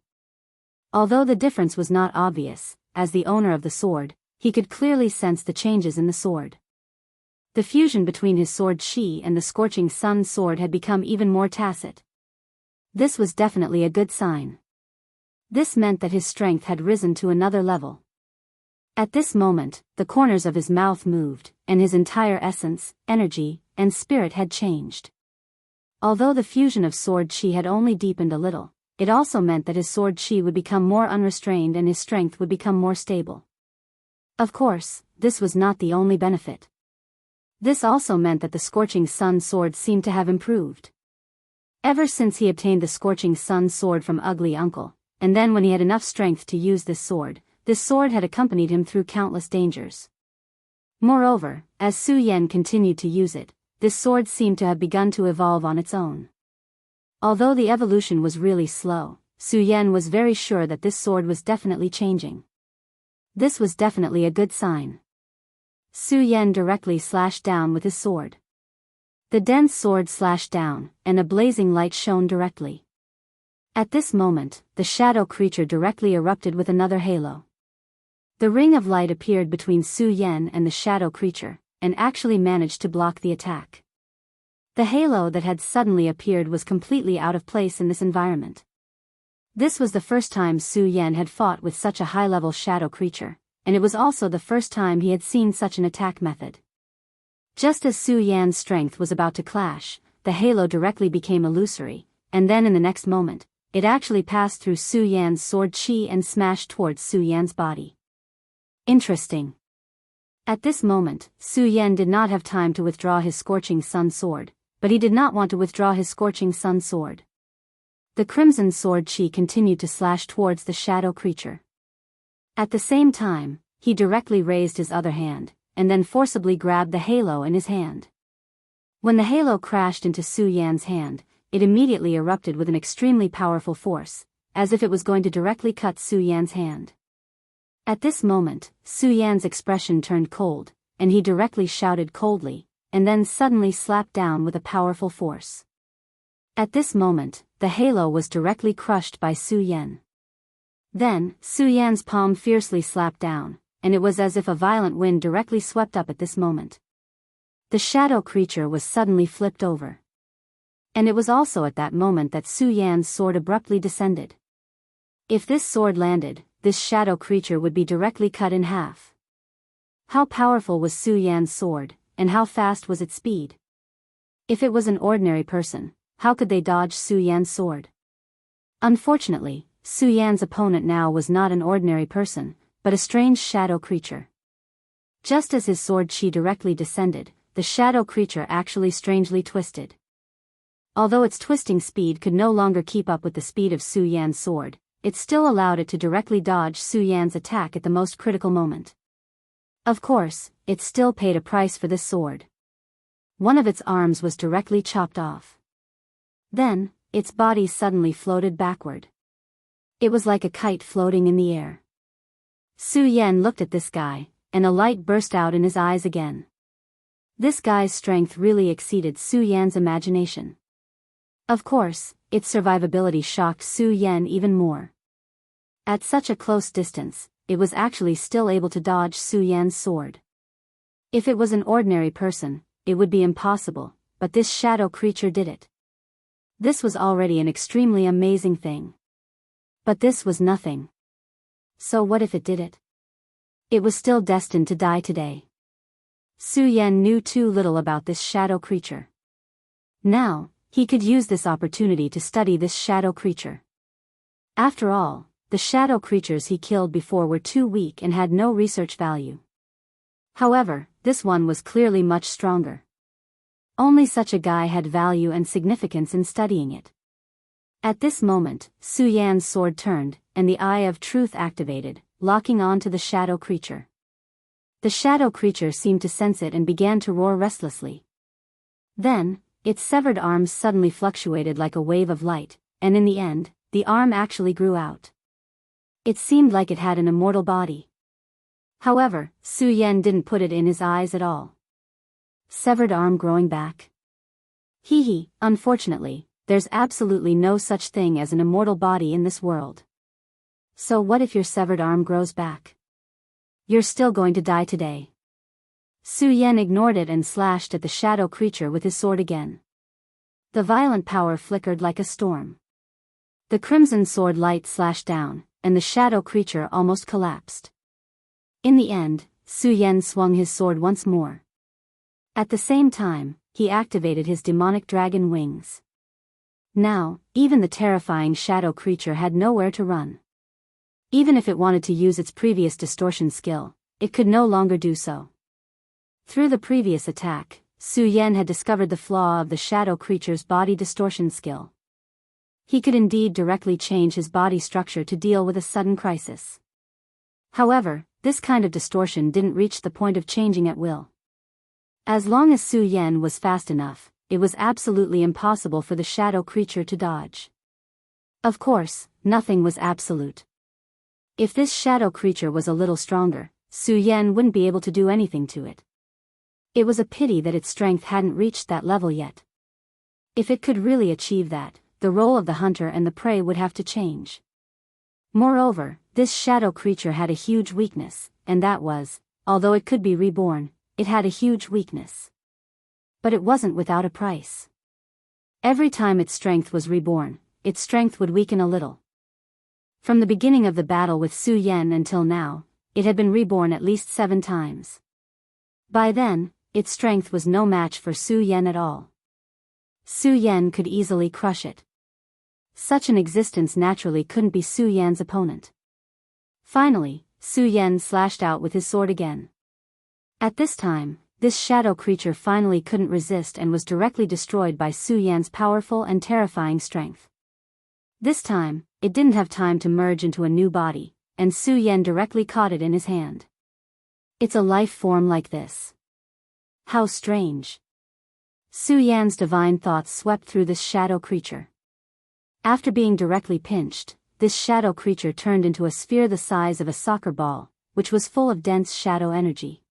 Although the difference was not obvious, as the owner of the sword, he could clearly sense the changes in the sword. The fusion between his sword chi and the scorching sun sword had become even more tacit. This was definitely a good sign. This meant that his strength had risen to another level. At this moment, the corners of his mouth moved, and his entire essence, energy, and spirit had changed. Although the fusion of sword chi had only deepened a little, it also meant that his sword chi would become more unrestrained and his strength would become more stable. Of course, this was not the only benefit. This also meant that the scorching sun sword seemed to have improved. Ever since he obtained the scorching sun sword from Ugly Uncle, and then when he had enough strength to use this sword had accompanied him through countless dangers. Moreover, as Su Yan continued to use it, this sword seemed to have begun to evolve on its own. Although the evolution was really slow, Su Yan was very sure that this sword was definitely changing. This was definitely a good sign. Su Yan directly slashed down with his sword. The dense sword slashed down, and a blazing light shone directly. At this moment, the shadow creature directly erupted with another halo. The ring of light appeared between Su Yan and the shadow creature, and actually managed to block the attack. The halo that had suddenly appeared was completely out of place in this environment. This was the first time Su Yan had fought with such a high-level shadow creature, and it was also the first time he had seen such an attack method. Just as Su Yan's strength was about to clash, the halo directly became illusory, and then in the next moment, it actually passed through Su Yan's sword chi and smashed towards Su Yan's body. Interesting. At this moment, Su Yan did not have time to withdraw his scorching sun sword, but he did not want to withdraw his scorching sun sword. The crimson sword Qi continued to slash towards the shadow creature. At the same time, he directly raised his other hand, and then forcibly grabbed the halo in his hand. When the halo crashed into Su Yan's hand, it immediately erupted with an extremely powerful force, as if it was going to directly cut Su Yan's hand. At this moment, Su Yan's expression turned cold, and he directly shouted coldly, and then suddenly slapped down with a powerful force. At this moment, the halo was directly crushed by Su Yan. Then, Su Yan's palm fiercely slapped down, and it was as if a violent wind directly swept up at this moment. The shadow creature was suddenly flipped over. And it was also at that moment that Su Yan's sword abruptly descended. If this sword landed, this shadow creature would be directly cut in half. How powerful was Su Yan's sword, and how fast was its speed? If it was an ordinary person, how could they dodge Su Yan's sword? Unfortunately, Su Yan's opponent now was not an ordinary person, but a strange shadow creature. Just as his sword Qi directly descended, the shadow creature actually strangely twisted. Although its twisting speed could no longer keep up with the speed of Su Yan's sword, it still allowed it to directly dodge Su Yan's attack at the most critical moment. Of course, it still paid a price for this sword. One of its arms was directly chopped off. Then, its body suddenly floated backward. It was like a kite floating in the air. Su Yan looked at this guy, and a light burst out in his eyes again. This guy's strength really exceeded Su Yan's imagination. Of course, its survivability shocked Su Yan even more. At such a close distance, it was actually still able to dodge Su Yan's sword. If it was an ordinary person, it would be impossible, but this shadow creature did it. This was already an extremely amazing thing. But this was nothing. So what if it did it? It was still destined to die today. Su Yan knew too little about this shadow creature. Now, he could use this opportunity to study this shadow creature. After all, the shadow creatures he killed before were too weak and had no research value. However, this one was clearly much stronger. Only such a guy had value and significance in studying it. At this moment, Su Yan's sword turned, and the Eye of Truth activated, locking on to the shadow creature. The shadow creature seemed to sense it and began to roar restlessly. Then, its severed arms suddenly fluctuated like a wave of light, and in the end, the arm actually grew out. It seemed like it had an immortal body. However, Su Yan didn't put it in his eyes at all. Severed arm growing back? Unfortunately, there's absolutely no such thing as an immortal body in this world. So what if your severed arm grows back? You're still going to die today. Su Yan ignored it and slashed at the shadow creature with his sword again. The violent power flickered like a storm. The crimson sword light slashed down, and the shadow creature almost collapsed. In the end, Su Yan swung his sword once more. At the same time, he activated his demonic dragon wings. Now, even the terrifying shadow creature had nowhere to run. Even if it wanted to use its previous distortion skill, it could no longer do so. Through the previous attack, Su Yan had discovered the flaw of the shadow creature's body distortion skill. He could indeed directly change his body structure to deal with a sudden crisis. However, this kind of distortion didn't reach the point of changing at will. As long as Su Yan was fast enough, it was absolutely impossible for the shadow creature to dodge. Of course, nothing was absolute. If this shadow creature was a little stronger, Su Yan wouldn't be able to do anything to it. It was a pity that its strength hadn't reached that level yet. If it could really achieve that, the role of the hunter and the prey would have to change. Moreover, this shadow creature had a huge weakness, and that was, although it could be reborn, it had a huge weakness. But it wasn't without a price. Every time its strength was reborn, its strength would weaken a little. From the beginning of the battle with Su Yan until now, it had been reborn at least 7 times. By then, its strength was no match for Su Yan at all. Su Yan could easily crush it. Such an existence naturally couldn't be Su Yan's opponent. Finally, Su Yan slashed out with his sword again. At this time, this shadow creature finally couldn't resist and was directly destroyed by Su Yan's powerful and terrifying strength. This time, it didn't have time to merge into a new body, and Su Yan directly caught it in his hand. It's a life form like this. How strange. Su Yan's divine thoughts swept through this shadow creature. After being directly pinched, this shadow creature turned into a sphere the size of a soccer ball, which was full of dense shadow energy.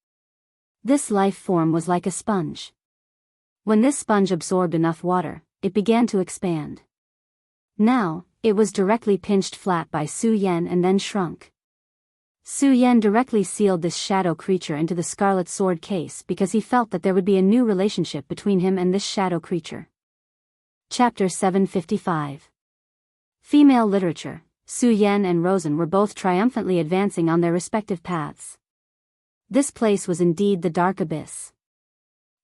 This life form was like a sponge. When this sponge absorbed enough water, it began to expand. Now, it was directly pinched flat by Su Yan and then shrunk. Su Yan directly sealed this shadow creature into the scarlet sword case because he felt that there would be a new relationship between him and this shadow creature. Chapter 755. Female literature. Su Yan and Rosen were both triumphantly advancing on their respective paths. This place was indeed the dark abyss.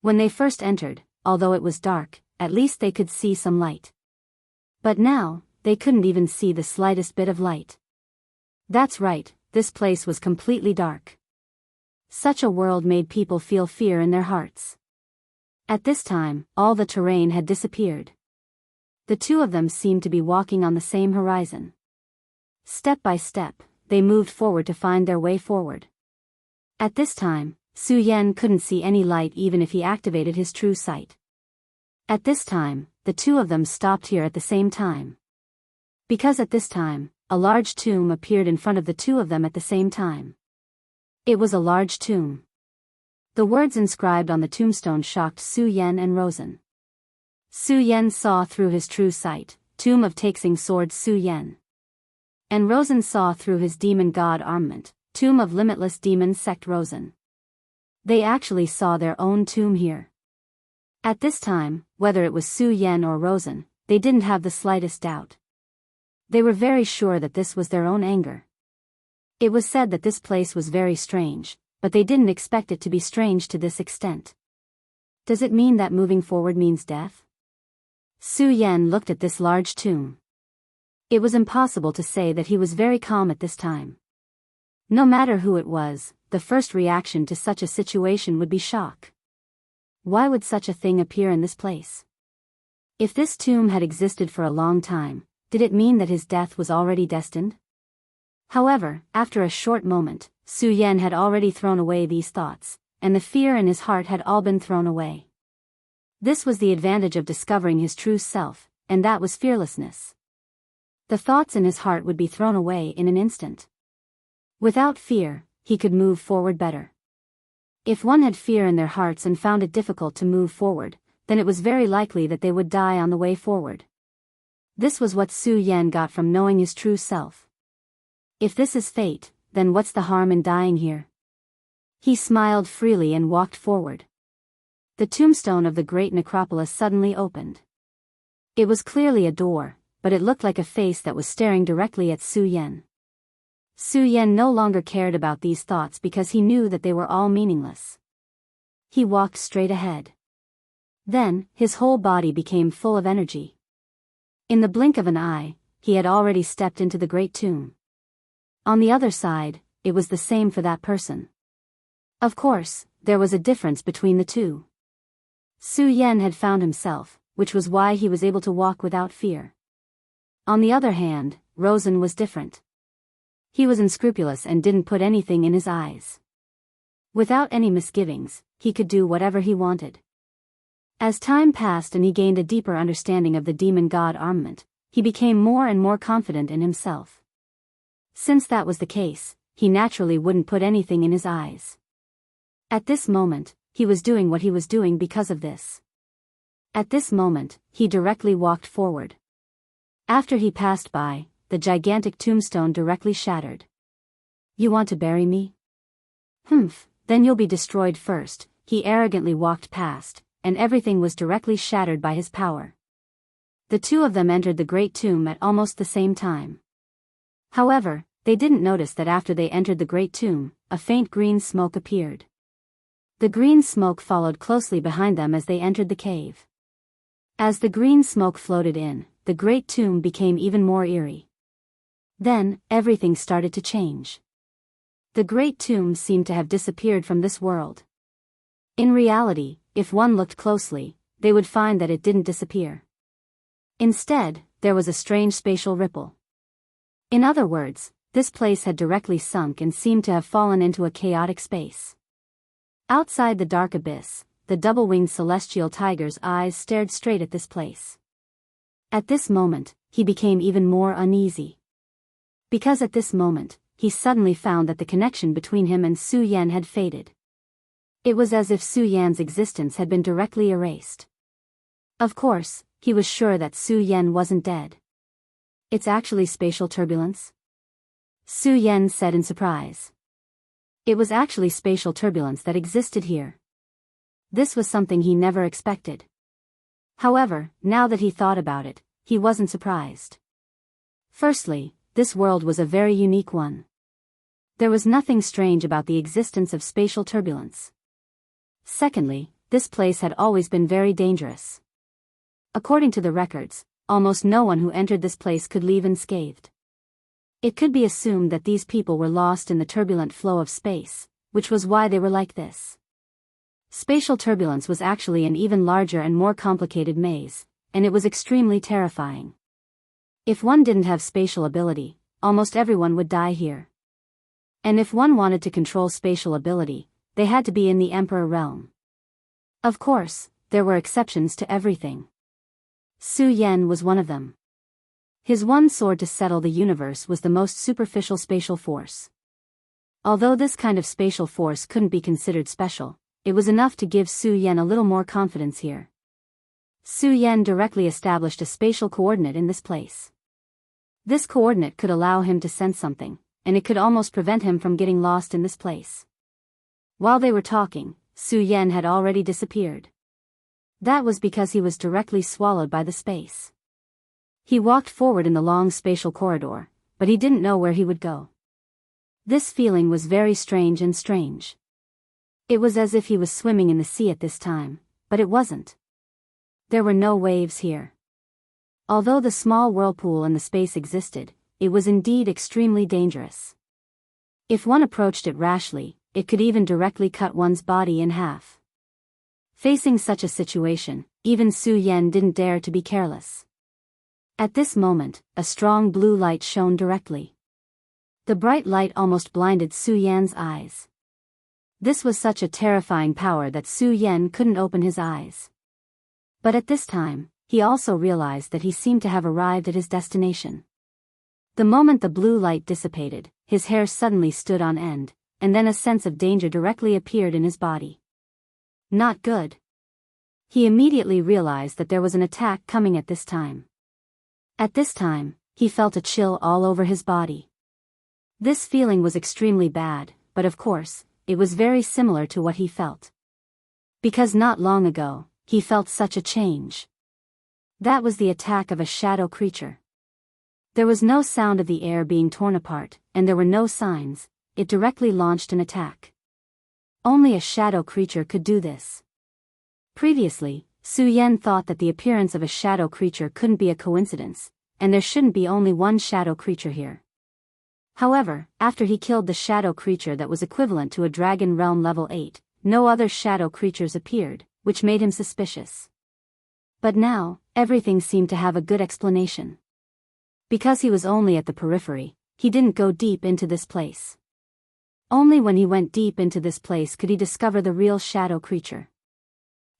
When they first entered, although it was dark, at least they could see some light. But now, they couldn't even see the slightest bit of light. That's right, this place was completely dark. Such a world made people feel fear in their hearts. At this time, all the terrain had disappeared. The two of them seemed to be walking on the same horizon. Step by step, they moved forward to find their way forward. At this time, Su Yan couldn't see any light even if he activated his true sight. At this time, the two of them stopped here at the same time. Because at this time, a large tomb appeared in front of the two of them at the same time. It was a large tomb. The words inscribed on the tombstone shocked Su Yan and Rosen. Su Yan saw through his true sight, Tomb of Taxing Sword Su Yan. And Rosen saw through his demon god armament, Tomb of Limitless Demon Sect Rosen. They actually saw their own tomb here. At this time, whether it was Su Yan or Rosen, they didn't have the slightest doubt. They were very sure that this was their own anger. It was said that this place was very strange, but they didn't expect it to be strange to this extent. Does it mean that moving forward means death? Su Yan looked at this large tomb. It was impossible to say that he was very calm at this time. No matter who it was, the first reaction to such a situation would be shock. Why would such a thing appear in this place? If this tomb had existed for a long time, did it mean that his death was already destined? However, after a short moment, Su Yan had already thrown away these thoughts, and the fear in his heart had all been thrown away. This was the advantage of discovering his true self, and that was fearlessness. The thoughts in his heart would be thrown away in an instant. Without fear, he could move forward better. If one had fear in their hearts and found it difficult to move forward, then it was very likely that they would die on the way forward. This was what Su Yan got from knowing his true self. If this is fate, then what's the harm in dying here? He smiled freely and walked forward. The tombstone of the great necropolis suddenly opened. It was clearly a door, but it looked like a face that was staring directly at Su Yan. Su Yan no longer cared about these thoughts because he knew that they were all meaningless. He walked straight ahead. Then, his whole body became full of energy. In the blink of an eye, he had already stepped into the great tomb. On the other side, it was the same for that person. Of course, there was a difference between the two. Su Yan had found himself, which was why he was able to walk without fear. On the other hand, Rosen was different. He was unscrupulous and didn't put anything in his eyes. Without any misgivings, he could do whatever he wanted. As time passed and he gained a deeper understanding of the demon god armament, he became more and more confident in himself. Since that was the case, he naturally wouldn't put anything in his eyes. At this moment, he was doing what he was doing because of this. At this moment, he directly walked forward. After he passed by, the gigantic tombstone directly shattered. You want to bury me? Humph, then you'll be destroyed first. He arrogantly walked past, and everything was directly shattered by his power. The two of them entered the great tomb at almost the same time. However, they didn't notice that after they entered the great tomb, a faint green smoke appeared. The green smoke followed closely behind them as they entered the cave. As the green smoke floated in, the great tomb became even more eerie. Then, everything started to change. The great tomb seemed to have disappeared from this world. In reality, if one looked closely, they would find that it didn't disappear. Instead, there was a strange spatial ripple. In other words, this place had directly sunk and seemed to have fallen into a chaotic space. Outside the dark abyss, the double-winged celestial tiger's eyes stared straight at this place. At this moment, he became even more uneasy. Because at this moment, he suddenly found that the connection between him and Su Yan had faded. It was as if Su Yan's existence had been directly erased. Of course, he was sure that Su Yan wasn't dead. It's actually spatial turbulence? Su Yan said in surprise. It was actually spatial turbulence that existed here. This was something he never expected. However, now that he thought about it, he wasn't surprised. Firstly, this world was a very unique one. There was nothing strange about the existence of spatial turbulence. Secondly, this place had always been very dangerous. According to the records, almost no one who entered this place could leave unscathed. It could be assumed that these people were lost in the turbulent flow of space, which was why they were like this. Spatial turbulence was actually an even larger and more complicated maze, and it was extremely terrifying. If one didn't have spatial ability, almost everyone would die here. And if one wanted to control spatial ability, they had to be in the Emperor realm. Of course, there were exceptions to everything. Su Yan was one of them. His one sword to settle the universe was the most superficial spatial force. Although this kind of spatial force couldn't be considered special, it was enough to give Su Yan a little more confidence here. Su Yan directly established a spatial coordinate in this place. This coordinate could allow him to sense something, and it could almost prevent him from getting lost in this place. While they were talking, Su Yan had already disappeared. That was because he was directly swallowed by the space. He walked forward in the long spatial corridor, but he didn't know where he would go. This feeling was very strange and strange. It was as if he was swimming in the sea at this time, but it wasn't. There were no waves here. Although the small whirlpool and the space existed, it was indeed extremely dangerous. If one approached it rashly, it could even directly cut one's body in half. Facing such a situation, even Su Yan didn't dare to be careless. At this moment, a strong blue light shone directly. The bright light almost blinded Su Yan's eyes. This was such a terrifying power that Su Yan couldn't open his eyes. But at this time, he also realized that he seemed to have arrived at his destination. The moment the blue light dissipated, his hair suddenly stood on end, and then a sense of danger directly appeared in his body. Not good. He immediately realized that there was an attack coming at this time. At this time, he felt a chill all over his body. This feeling was extremely bad, but of course, it was very similar to what he felt. Because not long ago, he felt such a change. That was the attack of a shadow creature. There was no sound of the air being torn apart, and there were no signs. It directly launched an attack. Only a shadow creature could do this. Previously, Su Yan thought that the appearance of a shadow creature couldn't be a coincidence, and there shouldn't be only one shadow creature here. However, after he killed the shadow creature that was equivalent to a dragon realm level 8, no other shadow creatures appeared, which made him suspicious. But now, everything seemed to have a good explanation. Because he was only at the periphery, he didn't go deep into this place. Only when he went deep into this place could he discover the real shadow creature.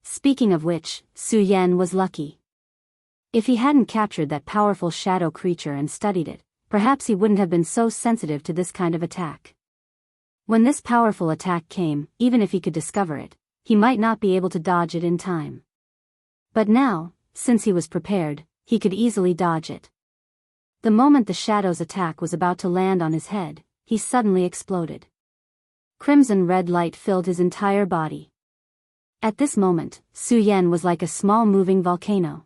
Speaking of which, Su Yan was lucky. If he hadn't captured that powerful shadow creature and studied it, perhaps he wouldn't have been so sensitive to this kind of attack. When this powerful attack came, even if he could discover it, he might not be able to dodge it in time. But now, since he was prepared, he could easily dodge it. The moment the shadow's attack was about to land on his head, he suddenly exploded. Crimson red light filled his entire body. At this moment, Su Yan was like a small moving volcano.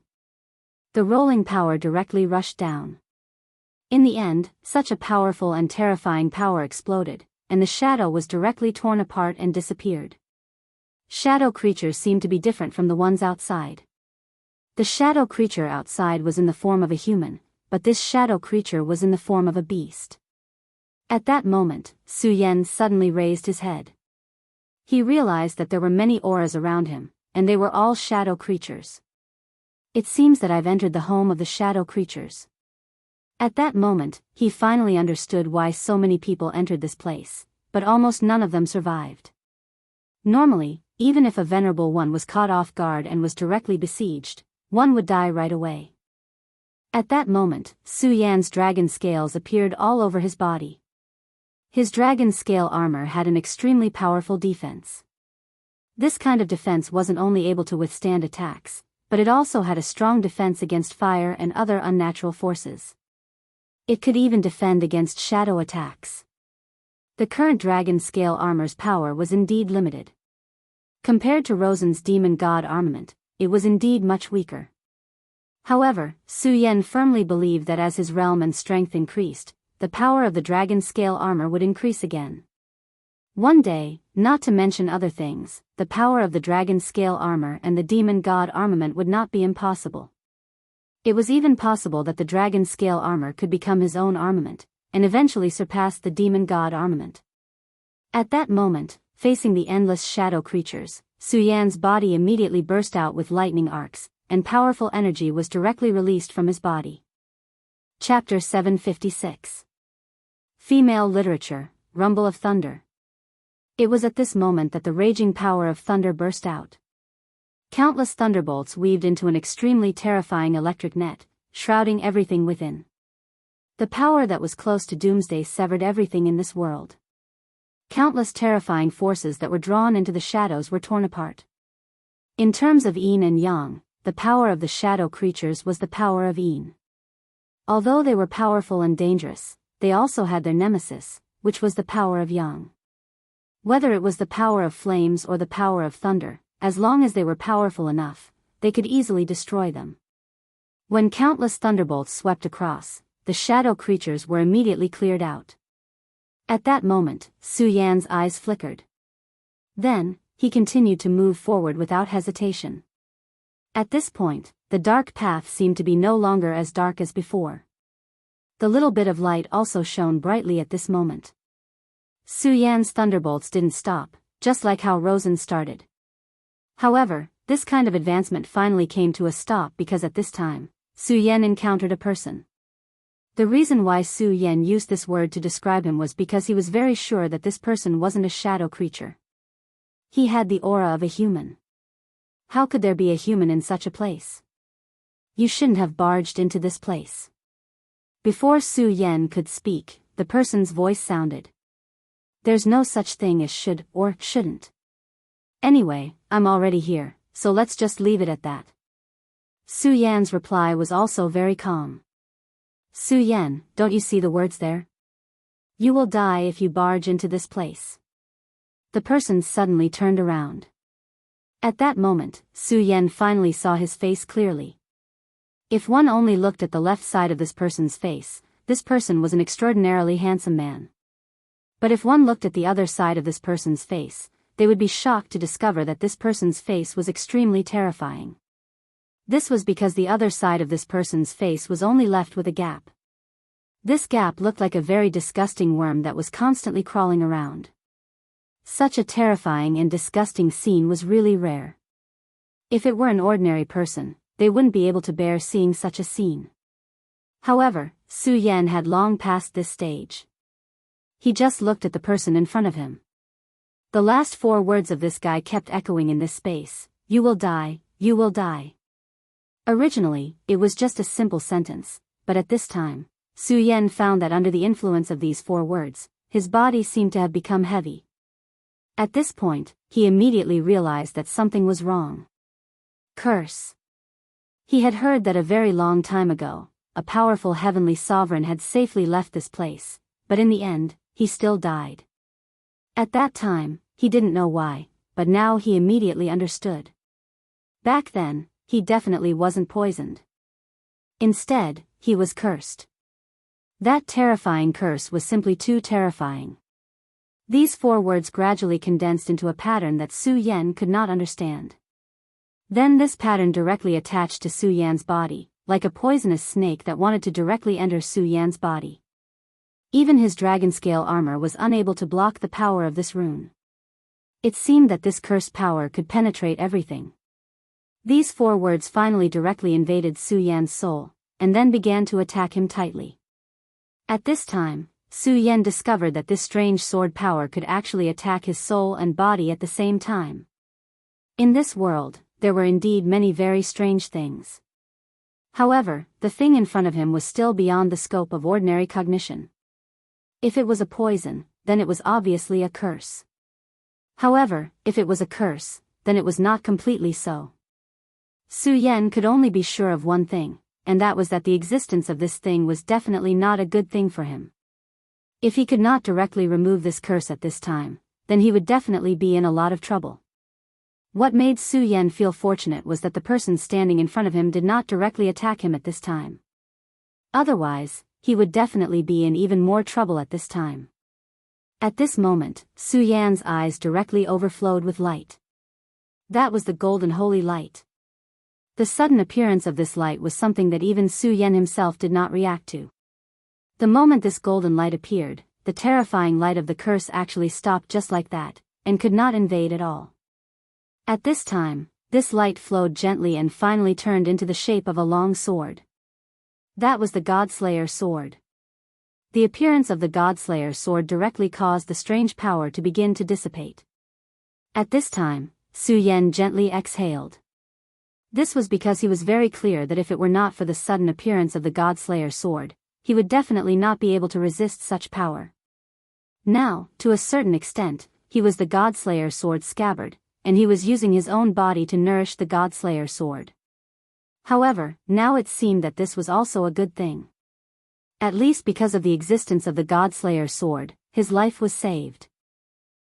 The rolling power directly rushed down. In the end, such a powerful and terrifying power exploded, and the shadow was directly torn apart and disappeared. Shadow creatures seemed to be different from the ones outside. The shadow creature outside was in the form of a human, but this shadow creature was in the form of a beast. At that moment, Su Yan suddenly raised his head. He realized that there were many auras around him, and they were all shadow creatures. It seems that I've entered the home of the shadow creatures. At that moment, he finally understood why so many people entered this place, but almost none of them survived. Normally, even if a venerable one was caught off guard and was directly besieged, one would die right away. At that moment, Su Yan's dragon scales appeared all over his body. His dragon scale armor had an extremely powerful defense. This kind of defense wasn't only able to withstand attacks, but it also had a strong defense against fire and other unnatural forces. It could even defend against shadow attacks. The current dragon scale armor's power was indeed limited. Compared to Rosen's demon god armament, it was indeed much weaker. However, Su Yan firmly believed that as his realm and strength increased, the power of the dragon scale armor would increase again. One day, not to mention other things, the power of the dragon scale armor and the demon god armament would not be impossible. It was even possible that the dragon scale armor could become his own armament, and eventually surpass the demon god armament. At that moment, facing the endless shadow creatures, Su Yan's body immediately burst out with lightning arcs, and powerful energy was directly released from his body. Chapter 756. Female Literature, Rumble of Thunder. It was at this moment that the raging power of thunder burst out. Countless thunderbolts weaved into an extremely terrifying electric net, shrouding everything within. The power that was close to doomsday severed everything in this world. Countless terrifying forces that were drawn into the shadows were torn apart. In terms of yin and yang, the power of the shadow creatures was the power of yin. Although they were powerful and dangerous, they also had their nemesis, which was the power of yang. Whether it was the power of flames or the power of thunder, as long as they were powerful enough, they could easily destroy them. When countless thunderbolts swept across, the shadow creatures were immediately cleared out. At that moment, Su Yan's eyes flickered. Then, he continued to move forward without hesitation. At this point, the dark path seemed to be no longer as dark as before. The little bit of light also shone brightly at this moment. Su Yan's thunderbolts didn't stop, just like how Rosen started. However, this kind of advancement finally came to a stop because at this time, Su Yan encountered a person. The reason why Su Yan used this word to describe him was because he was very sure that this person wasn't a shadow creature. He had the aura of a human. How could there be a human in such a place? You shouldn't have barged into this place. Before Su Yan could speak, the person's voice sounded. There's no such thing as should or shouldn't. Anyway, I'm already here, so let's just leave it at that. Su Yan's reply was also very calm. Su Yan, don't you see the words there? You will die if you barge into this place. The person suddenly turned around. At that moment, Su Yan finally saw his face clearly. If one only looked at the left side of this person's face, this person was an extraordinarily handsome man. But if one looked at the other side of this person's face, they would be shocked to discover that this person's face was extremely terrifying. This was because the other side of this person's face was only left with a gap. This gap looked like a very disgusting worm that was constantly crawling around. Such a terrifying and disgusting scene was really rare. If it were an ordinary person, they wouldn't be able to bear seeing such a scene. However, Su Yan had long passed this stage. He just looked at the person in front of him. The last 4 words of this guy kept echoing in this space, "You will die, you will die." Originally, it was just a simple sentence, but at this time, Su Yan found that under the influence of these 4 words, his body seemed to have become heavy. At this point, he immediately realized that something was wrong. Curse. He had heard that a very long time ago, a powerful heavenly sovereign had safely left this place, but in the end, he still died. At that time, he didn't know why, but now he immediately understood. Back then, he definitely wasn't poisoned. Instead, he was cursed. That terrifying curse was simply too terrifying. These 4 words gradually condensed into a pattern that Su Yan could not understand. Then this pattern directly attached to Su Yan's body, like a poisonous snake that wanted to directly enter Su Yan's body. Even his dragon scale armor was unable to block the power of this rune. It seemed that this cursed power could penetrate everything. These 4 words finally directly invaded Su Yan's soul, and then began to attack him tightly. At this time, Su Yan discovered that this strange sword power could actually attack his soul and body at the same time. In this world, there were indeed many very strange things. However, the thing in front of him was still beyond the scope of ordinary cognition. If it was a poison, then it was obviously a curse. However, if it was a curse, then it was not completely so. Su Yan could only be sure of one thing, and that was that the existence of this thing was definitely not a good thing for him. If he could not directly remove this curse at this time, then he would definitely be in a lot of trouble. What made Su Yan feel fortunate was that the person standing in front of him did not directly attack him at this time. Otherwise, he would definitely be in even more trouble at this time. At this moment, Su Yan's eyes directly overflowed with light. That was the golden holy light. The sudden appearance of this light was something that even Su Yan himself did not react to. The moment this golden light appeared, the terrifying light of the curse actually stopped just like that, and could not invade at all. At this time, this light flowed gently and finally turned into the shape of a long sword. That was the Godslayer sword. The appearance of the Godslayer sword directly caused the strange power to begin to dissipate. At this time, Su Yan gently exhaled. This was because he was very clear that if it were not for the sudden appearance of the Godslayer sword, he would definitely not be able to resist such power. Now, to a certain extent, he was the Godslayer sword scabbard, and he was using his own body to nourish the Godslayer sword. However, now it seemed that this was also a good thing. At least because of the existence of the Godslayer sword, his life was saved.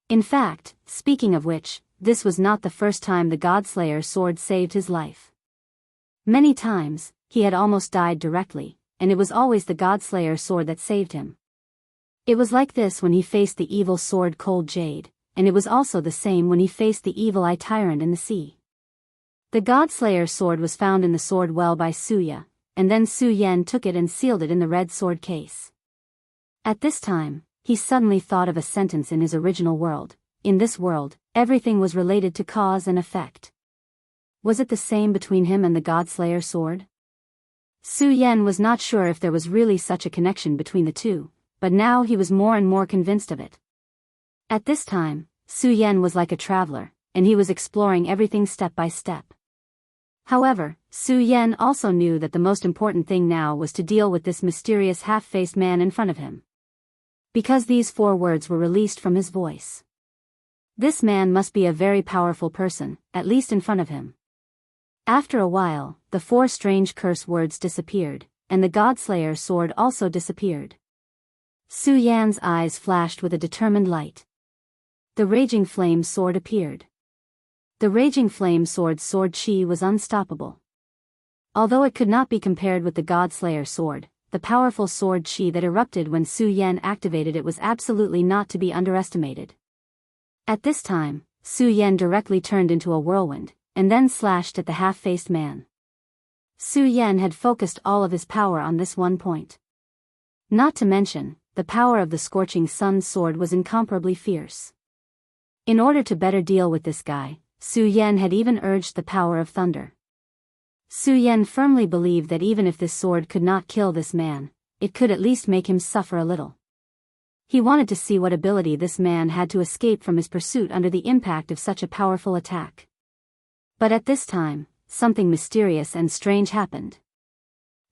In fact, speaking of which, this was not the first time the Godslayer sword saved his life. Many times, he had almost died directly, and it was always the Godslayer sword that saved him. It was like this when he faced the evil sword Cold Jade, and it was also the same when he faced the evil Eye Tyrant in the sea. The Godslayer sword was found in the sword well by Suya, and then Su Yan took it and sealed it in the red sword case. At this time, he suddenly thought of a sentence in his original world. In this world, everything was related to cause and effect. Was it the same between him and the Godslayer sword? Su Yan was not sure if there was really such a connection between the two, but now he was more and more convinced of it. At this time, Su Yan was like a traveler, and he was exploring everything step by step. However, Su Yan also knew that the most important thing now was to deal with this mysterious half-faced man in front of him. Because these 4 words were released from his voice. This man must be a very powerful person, at least in front of him. After a while, the 4 strange curse words disappeared, and the Godslayer sword also disappeared. Su Yan's eyes flashed with a determined light. The Raging Flame sword appeared. The Raging Flame sword's sword chi was unstoppable. Although it could not be compared with the Godslayer sword, the powerful sword chi that erupted when Su Yan activated it was absolutely not to be underestimated. At this time, Su Yan directly turned into a whirlwind, and then slashed at the half-faced man. Su Yan had focused all of his power on this one point. Not to mention, the power of the Scorching Sun's sword was incomparably fierce. In order to better deal with this guy, Su Yan had even urged the power of thunder. Su Yan firmly believed that even if this sword could not kill this man, it could at least make him suffer a little. He wanted to see what ability this man had to escape from his pursuit under the impact of such a powerful attack. But at this time, something mysterious and strange happened.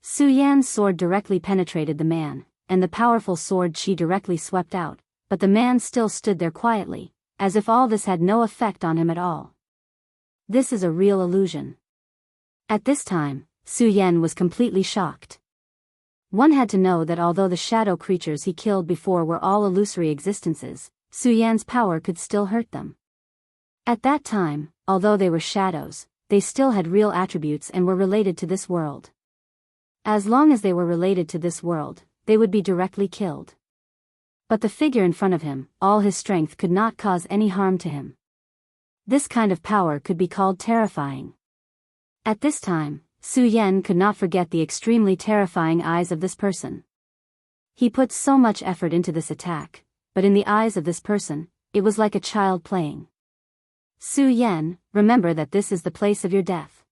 Su Yan's sword directly penetrated the man, and the powerful sword chi directly swept out, but the man still stood there quietly, as if all this had no effect on him at all. This is a real illusion. At this time, Su Yan was completely shocked. One had to know that although the shadow creatures he killed before were all illusory existences, Su Yan's power could still hurt them. At that time, although they were shadows, they still had real attributes and were related to this world. As long as they were related to this world, they would be directly killed. But the figure in front of him, all his strength could not cause any harm to him. This kind of power could be called terrifying. At this time, Su Yan could not forget the extremely terrifying eyes of this person. He put so much effort into this attack, but in the eyes of this person, it was like a child playing. Su Yan, remember that this is the place of your death.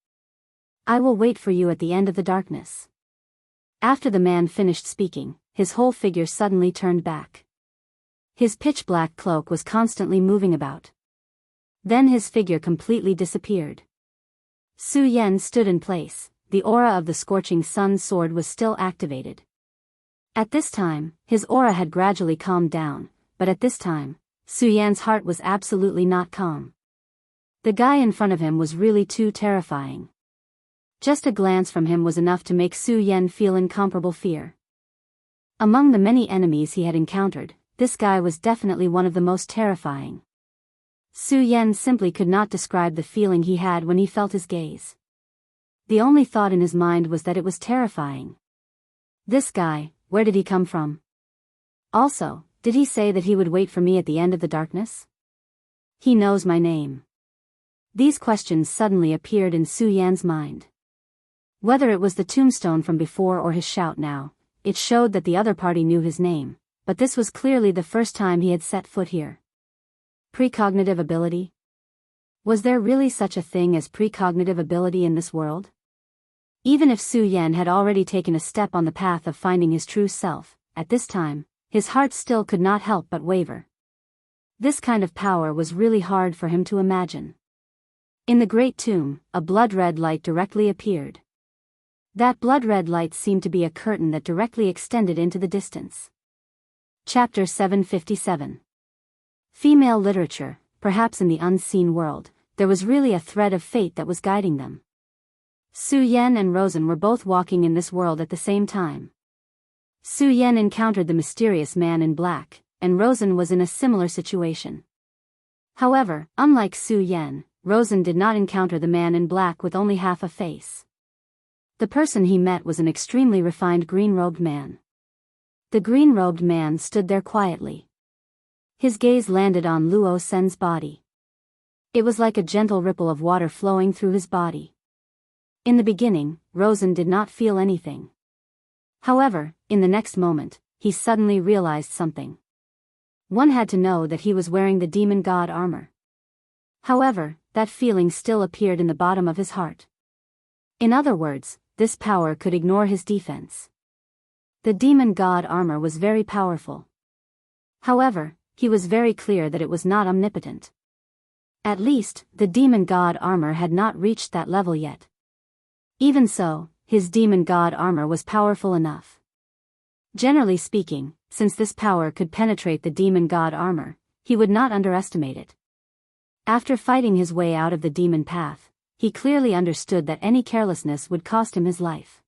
I will wait for you at the end of the darkness. After the man finished speaking, his whole figure suddenly turned back. His pitch-black cloak was constantly moving about. Then his figure completely disappeared. Su Yan stood in place. The aura of the scorching sun sword was still activated. At this time, his aura had gradually calmed down, but at this time, Su Yan's heart was absolutely not calm. The guy in front of him was really too terrifying. Just a glance from him was enough to make Su Yan feel incomparable fear. Among the many enemies he had encountered, this guy was definitely one of the most terrifying. Su Yan simply could not describe the feeling he had when he felt his gaze. The only thought in his mind was that it was terrifying. This guy, where did he come from? Also, did he say that he would wait for me at the end of the darkness? He knows my name. These questions suddenly appeared in Su Yan's mind. Whether it was the tombstone from before or his shout now, it showed that the other party knew his name, but this was clearly the first time he had set foot here. Precognitive ability? Was there really such a thing as precognitive ability in this world? Even if Su Yan had already taken a step on the path of finding his true self, at this time, his heart still could not help but waver. This kind of power was really hard for him to imagine. In the great tomb, a blood-red light directly appeared. That blood-red light seemed to be a curtain that directly extended into the distance. Chapter 757. Female literature. Perhaps in the unseen world, there was really a thread of fate that was guiding them. Su Yan and Rosen were both walking in this world at the same time. Su Yan encountered the mysterious man in black, and Rosen was in a similar situation. However, unlike Su Yan, Rosen did not encounter the man in black with only half a face. The person he met was an extremely refined green-robed man. The green-robed man stood there quietly. His gaze landed on Luo Sen's body. It was like a gentle ripple of water flowing through his body. In the beginning, Rosen did not feel anything. However, in the next moment, he suddenly realized something. One had to know that he was wearing the demon god armor. However, that feeling still appeared in the bottom of his heart. In other words, this power could ignore his defense. The demon god armor was very powerful. However, he was very clear that it was not omnipotent. At least, the demon god armor had not reached that level yet. Even so, his demon god armor was powerful enough. Generally speaking, since this power could penetrate the demon god armor, he would not underestimate it. After fighting his way out of the demon path, he clearly understood that any carelessness would cost him his life.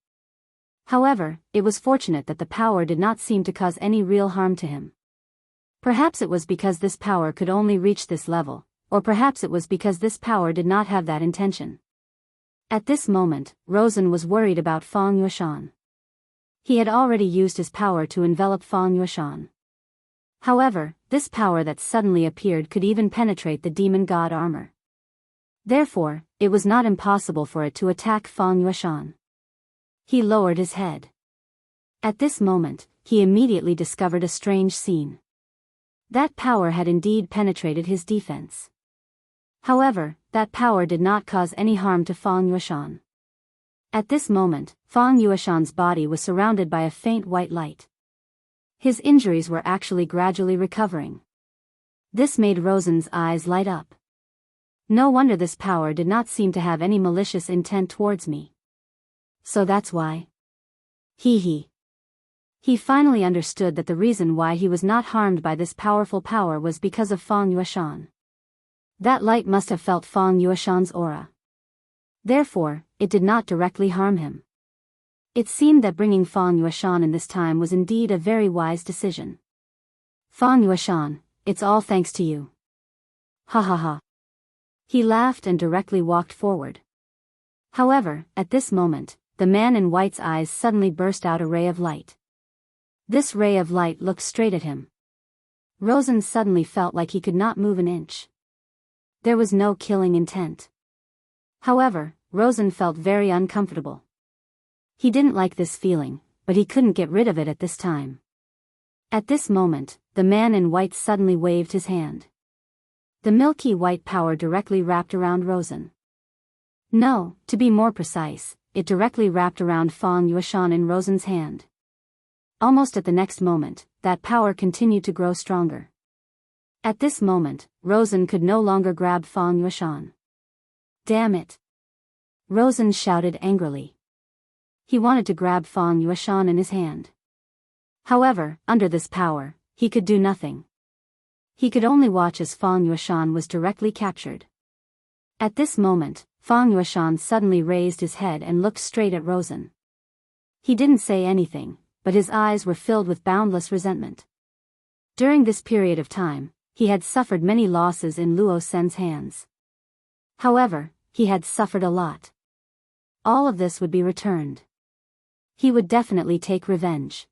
However, it was fortunate that the power did not seem to cause any real harm to him. Perhaps it was because this power could only reach this level, or perhaps it was because this power did not have that intention. At this moment, Rosen was worried about Fang Yueshan. He had already used his power to envelop Fang Yueshan. However, this power that suddenly appeared could even penetrate the demon god armor. Therefore, it was not impossible for it to attack Fang Yueshan. He lowered his head. At this moment, he immediately discovered a strange scene. That power had indeed penetrated his defense. However, that power did not cause any harm to Fang Yueshan. At this moment, Fang Yueshan's body was surrounded by a faint white light. His injuries were actually gradually recovering. This made Rosen's eyes light up. No wonder this power did not seem to have any malicious intent towards me. So that's why. He finally understood that the reason why he was not harmed by this powerful power was because of Fang Yueshan. That light must have felt Fang Yueshan's aura. Therefore, it did not directly harm him. It seemed that bringing Fang Yueshan in this time was indeed a very wise decision. Fang Yueshan, it's all thanks to you. Ha ha ha. He laughed and directly walked forward. However, at this moment, the man in white's eyes suddenly burst out a ray of light. This ray of light looked straight at him. Rosen suddenly felt like he could not move an inch. There was no killing intent. However, Rosen felt very uncomfortable. He didn't like this feeling, but he couldn't get rid of it at this time. At this moment, the man in white suddenly waved his hand. The milky white power directly wrapped around Rosen. No, to be more precise, it directly wrapped around Fang Yueshan in Rosen's hand. Almost at the next moment, that power continued to grow stronger. At this moment, Rosen could no longer grab Fang Yueshan. Damn it! Rosen shouted angrily. He wanted to grab Fang Yueshan in his hand. However, under this power, he could do nothing. He could only watch as Fang Yueshan was directly captured. At this moment, Fang Yueshan suddenly raised his head and looked straight at Rosen. He didn't say anything, but his eyes were filled with boundless resentment. During this period of time, he had suffered many losses in Luo Sen's hands. However, he had suffered a lot. All of this would be returned. He would definitely take revenge.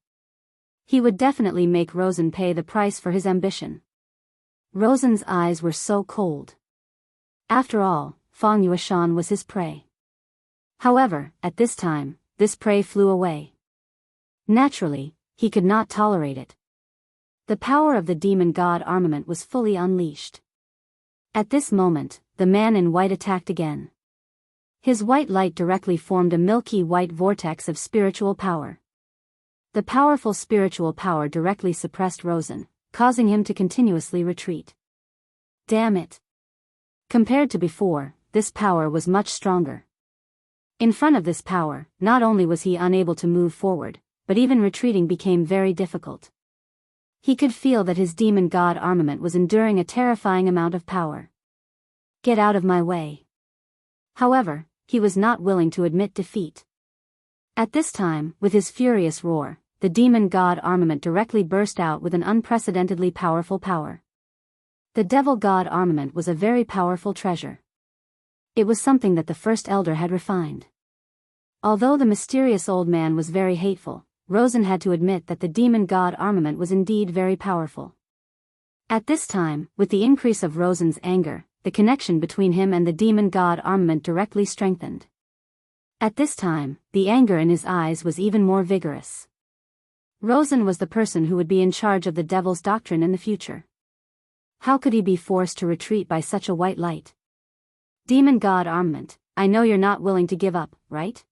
He would definitely make Rosen pay the price for his ambition. Rosen's eyes were so cold. After all, Fang Yueshan was his prey. However, at this time, this prey flew away. Naturally, he could not tolerate it. The power of the demon god armament was fully unleashed. At this moment, the man in white attacked again. His white light directly formed a milky white vortex of spiritual power. The powerful spiritual power directly suppressed Rosen, causing him to continuously retreat. Damn it! Compared to before, this power was much stronger. In front of this power, not only was he unable to move forward, but even retreating became very difficult. He could feel that his demon god armament was enduring a terrifying amount of power. Get out of my way. However, he was not willing to admit defeat. At this time, with his furious roar, the demon god armament directly burst out with an unprecedentedly powerful power. The devil god armament was a very powerful treasure. It was something that the first elder had refined. Although the mysterious old man was very hateful, Rosen had to admit that the demon god armament was indeed very powerful. At this time, with the increase of Rosen's anger, the connection between him and the demon god armament directly strengthened. At this time, the anger in his eyes was even more vigorous. Rosen was the person who would be in charge of the devil's doctrine in the future. How could he be forced to retreat by such a white light? Demon god armament, I know you're not willing to give up, right?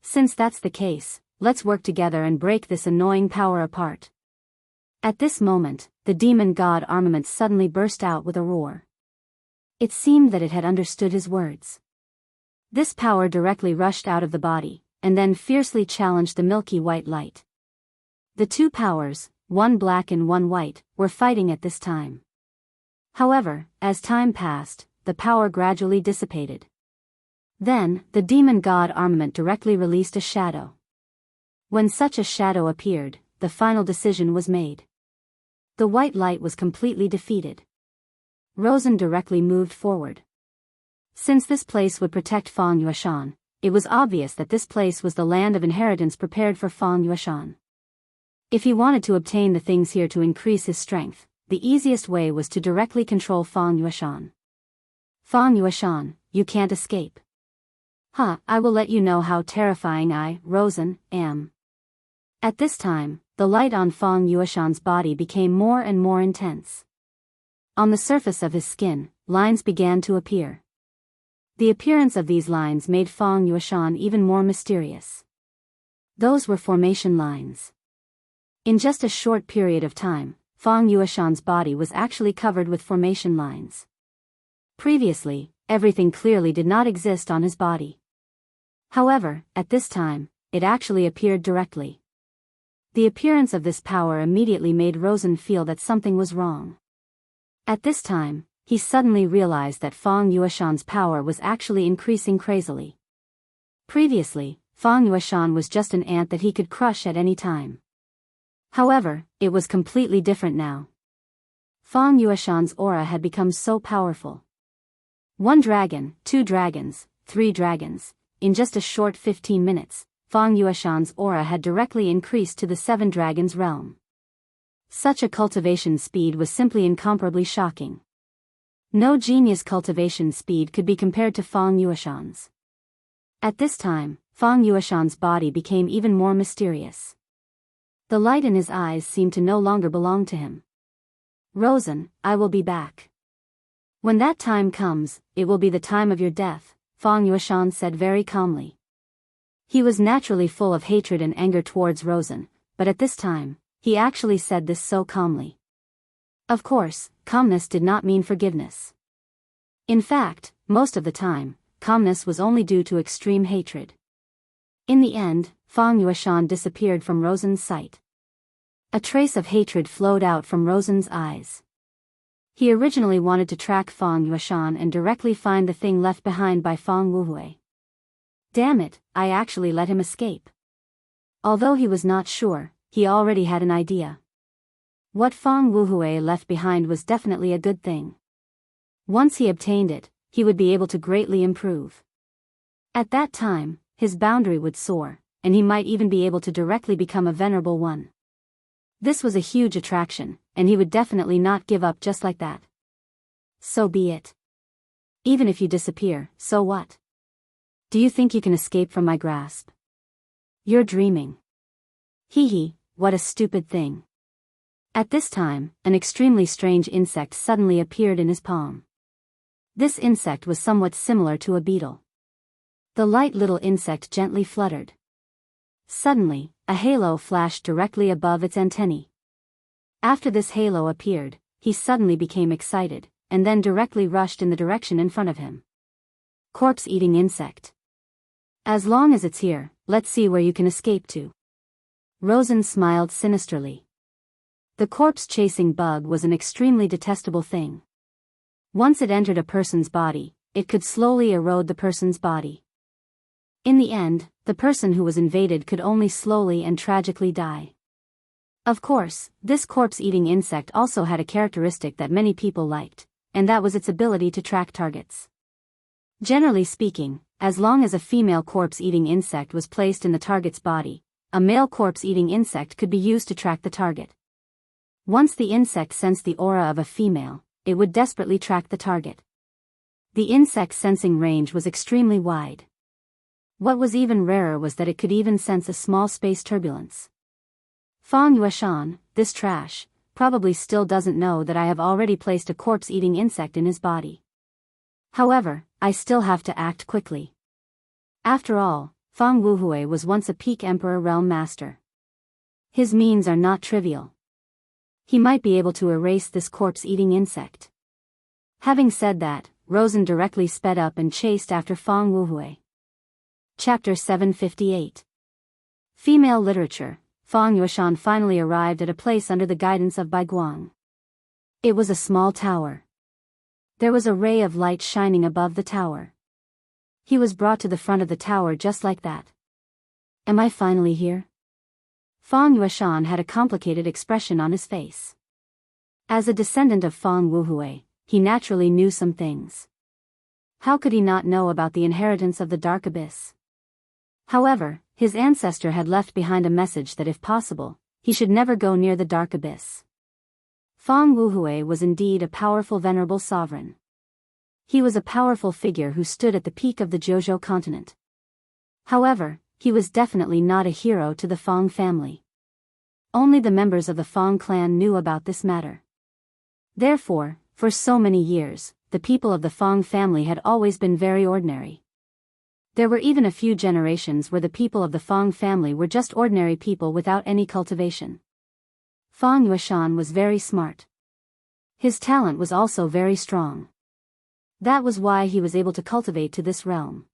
Since that's the case, let's work together and break this annoying power apart. At this moment, the demon god armament suddenly burst out with a roar. It seemed that it had understood his words. This power directly rushed out of the body, and then fiercely challenged the milky white light. The two powers, one black and one white, were fighting at this time. However, as time passed, the power gradually dissipated. Then, the demon god armament directly released a shadow. When such a shadow appeared, the final decision was made. The white light was completely defeated. Rosen directly moved forward. Since this place would protect Fang Yueshan, it was obvious that this place was the land of inheritance prepared for Fang Yueshan. If he wanted to obtain the things here to increase his strength, the easiest way was to directly control Fang Yueshan. Fang Yueshan, you can't escape. I will let you know how terrifying I, Rosen, am. At this time, the light on Fang Yueshan's body became more and more intense. On the surface of his skin, lines began to appear. The appearance of these lines made Fang Yueshan even more mysterious. Those were formation lines. In just a short period of time, Fang Yueshan's body was actually covered with formation lines. Previously, everything clearly did not exist on his body. However, at this time, it actually appeared directly. The appearance of this power immediately made Rosen feel that something was wrong. At this time, he suddenly realized that Fang Yueshan's power was actually increasing crazily. Previously, Fang Yueshan was just an ant that he could crush at any time. However, it was completely different now. Fang Yueshan's aura had become so powerful. 1 dragon, 2 dragons, 3 dragons. In just a short 15 minutes, Fang Yueshan's aura had directly increased to the 7 dragons realm. Such a cultivation speed was simply incomparably shocking. No genius cultivation speed could be compared to Fang Yueshan's. At this time, Fang Yueshan's body became even more mysterious. The light in his eyes seemed to no longer belong to him. Rosen, I will be back. When that time comes, it will be the time of your death, Fang Yueshan said very calmly. He was naturally full of hatred and anger towards Rosen, but at this time, he actually said this so calmly. Of course, calmness did not mean forgiveness. In fact, most of the time, calmness was only due to extreme hatred. In the end, Fang Yueshan disappeared from Rosen's sight. A trace of hatred flowed out from Rosen's eyes. He originally wanted to track Fang Yueshan and directly find the thing left behind by Fang Wuhui. Damn it, I actually let him escape. Although he was not sure, he already had an idea. What Fang Wuhui left behind was definitely a good thing. Once he obtained it, he would be able to greatly improve. At that time, his boundary would soar, and he might even be able to directly become a venerable one. This was a huge attraction, and he would definitely not give up just like that. So be it. Even if you disappear, so what? Do you think you can escape from my grasp? You're dreaming. Hee hee, what a stupid thing. At this time, an extremely strange insect suddenly appeared in his palm. This insect was somewhat similar to a beetle. The light little insect gently fluttered. Suddenly, a halo flashed directly above its antennae. After this halo appeared, he suddenly became excited, and then directly rushed in the direction in front of him. Corpse-eating insect. As long as it's here, let's see where you can escape to. Rosen smiled sinisterly. The corpse-chasing bug was an extremely detestable thing. Once it entered a person's body, it could slowly erode the person's body. In the end, the person who was invaded could only slowly and tragically die. Of course, this corpse-eating insect also had a characteristic that many people liked, and that was its ability to track targets. Generally speaking, as long as a female corpse-eating insect was placed in the target's body, a male corpse-eating insect could be used to track the target. Once the insect sensed the aura of a female, it would desperately track the target. The insect's sensing range was extremely wide. What was even rarer was that it could even sense a small space turbulence. Fang Yueshan, this trash, probably still doesn't know that I have already placed a corpse-eating insect in his body. However, I still have to act quickly. After all, Fang Wuhui was once a peak Emperor Realm Master. His means are not trivial. He might be able to erase this corpse-eating insect. Having said that, Rosen directly sped up and chased after Fang Wuhui. Chapter 758. Female Literature. Fang Yueshan finally arrived at a place under the guidance of Bai Guang. It was a small tower. There was a ray of light shining above the tower. He was brought to the front of the tower just like that. Am I finally here? Fang Yueshan had a complicated expression on his face. As a descendant of Fang Wuhui, he naturally knew some things. How could he not know about the inheritance of the Dark Abyss? However, his ancestor had left behind a message that if possible, he should never go near the Dark Abyss. Fang Wuhui was indeed a powerful venerable sovereign. He was a powerful figure who stood at the peak of the Jianghu continent. However, he was definitely not a hero to the Fang family. Only the members of the Fang clan knew about this matter. Therefore, for so many years, the people of the Fang family had always been very ordinary. There were even a few generations where the people of the Fang family were just ordinary people without any cultivation. Fang Yueshan was very smart. His talent was also very strong. That was why he was able to cultivate to this realm.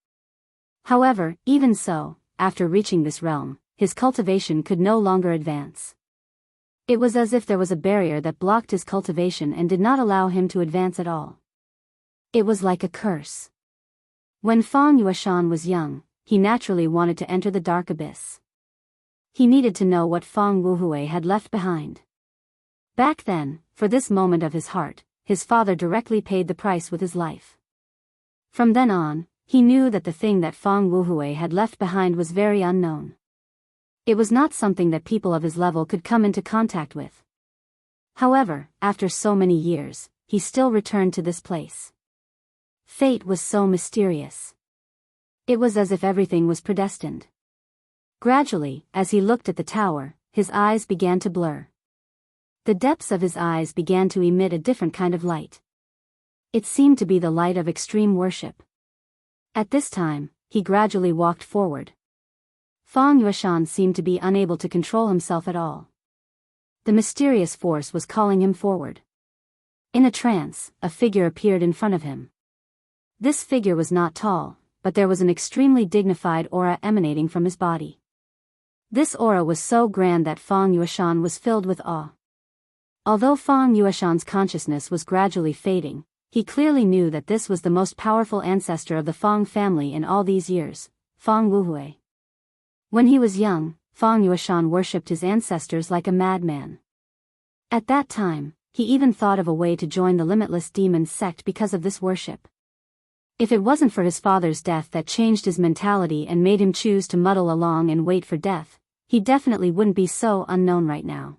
However, even so, after reaching this realm, his cultivation could no longer advance. It was as if there was a barrier that blocked his cultivation and did not allow him to advance at all. It was like a curse. When Fang Yueshan was young, he naturally wanted to enter the Dark Abyss. He needed to know what Fang Wuhui had left behind. Back then, for this moment of his heart, his father directly paid the price with his life. From then on, he knew that the thing that Fang Wuhui had left behind was very unknown. It was not something that people of his level could come into contact with. However, after so many years, he still returned to this place. Fate was so mysterious. It was as if everything was predestined. Gradually, as he looked at the tower, his eyes began to blur. The depths of his eyes began to emit a different kind of light. It seemed to be the light of extreme worship. At this time, he gradually walked forward. Fang Yueshan seemed to be unable to control himself at all. The mysterious force was calling him forward. In a trance, a figure appeared in front of him. This figure was not tall, but there was an extremely dignified aura emanating from his body. This aura was so grand that Fang Yueshan was filled with awe. Although Fang Yueshan's consciousness was gradually fading, he clearly knew that this was the most powerful ancestor of the Fang family in all these years, Fang Wuhui. When he was young, Fang Yueshan worshipped his ancestors like a madman. At that time, he even thought of a way to join the Limitless Demon sect because of this worship. If it wasn't for his father's death that changed his mentality and made him choose to muddle along and wait for death, he definitely wouldn't be so unknown right now.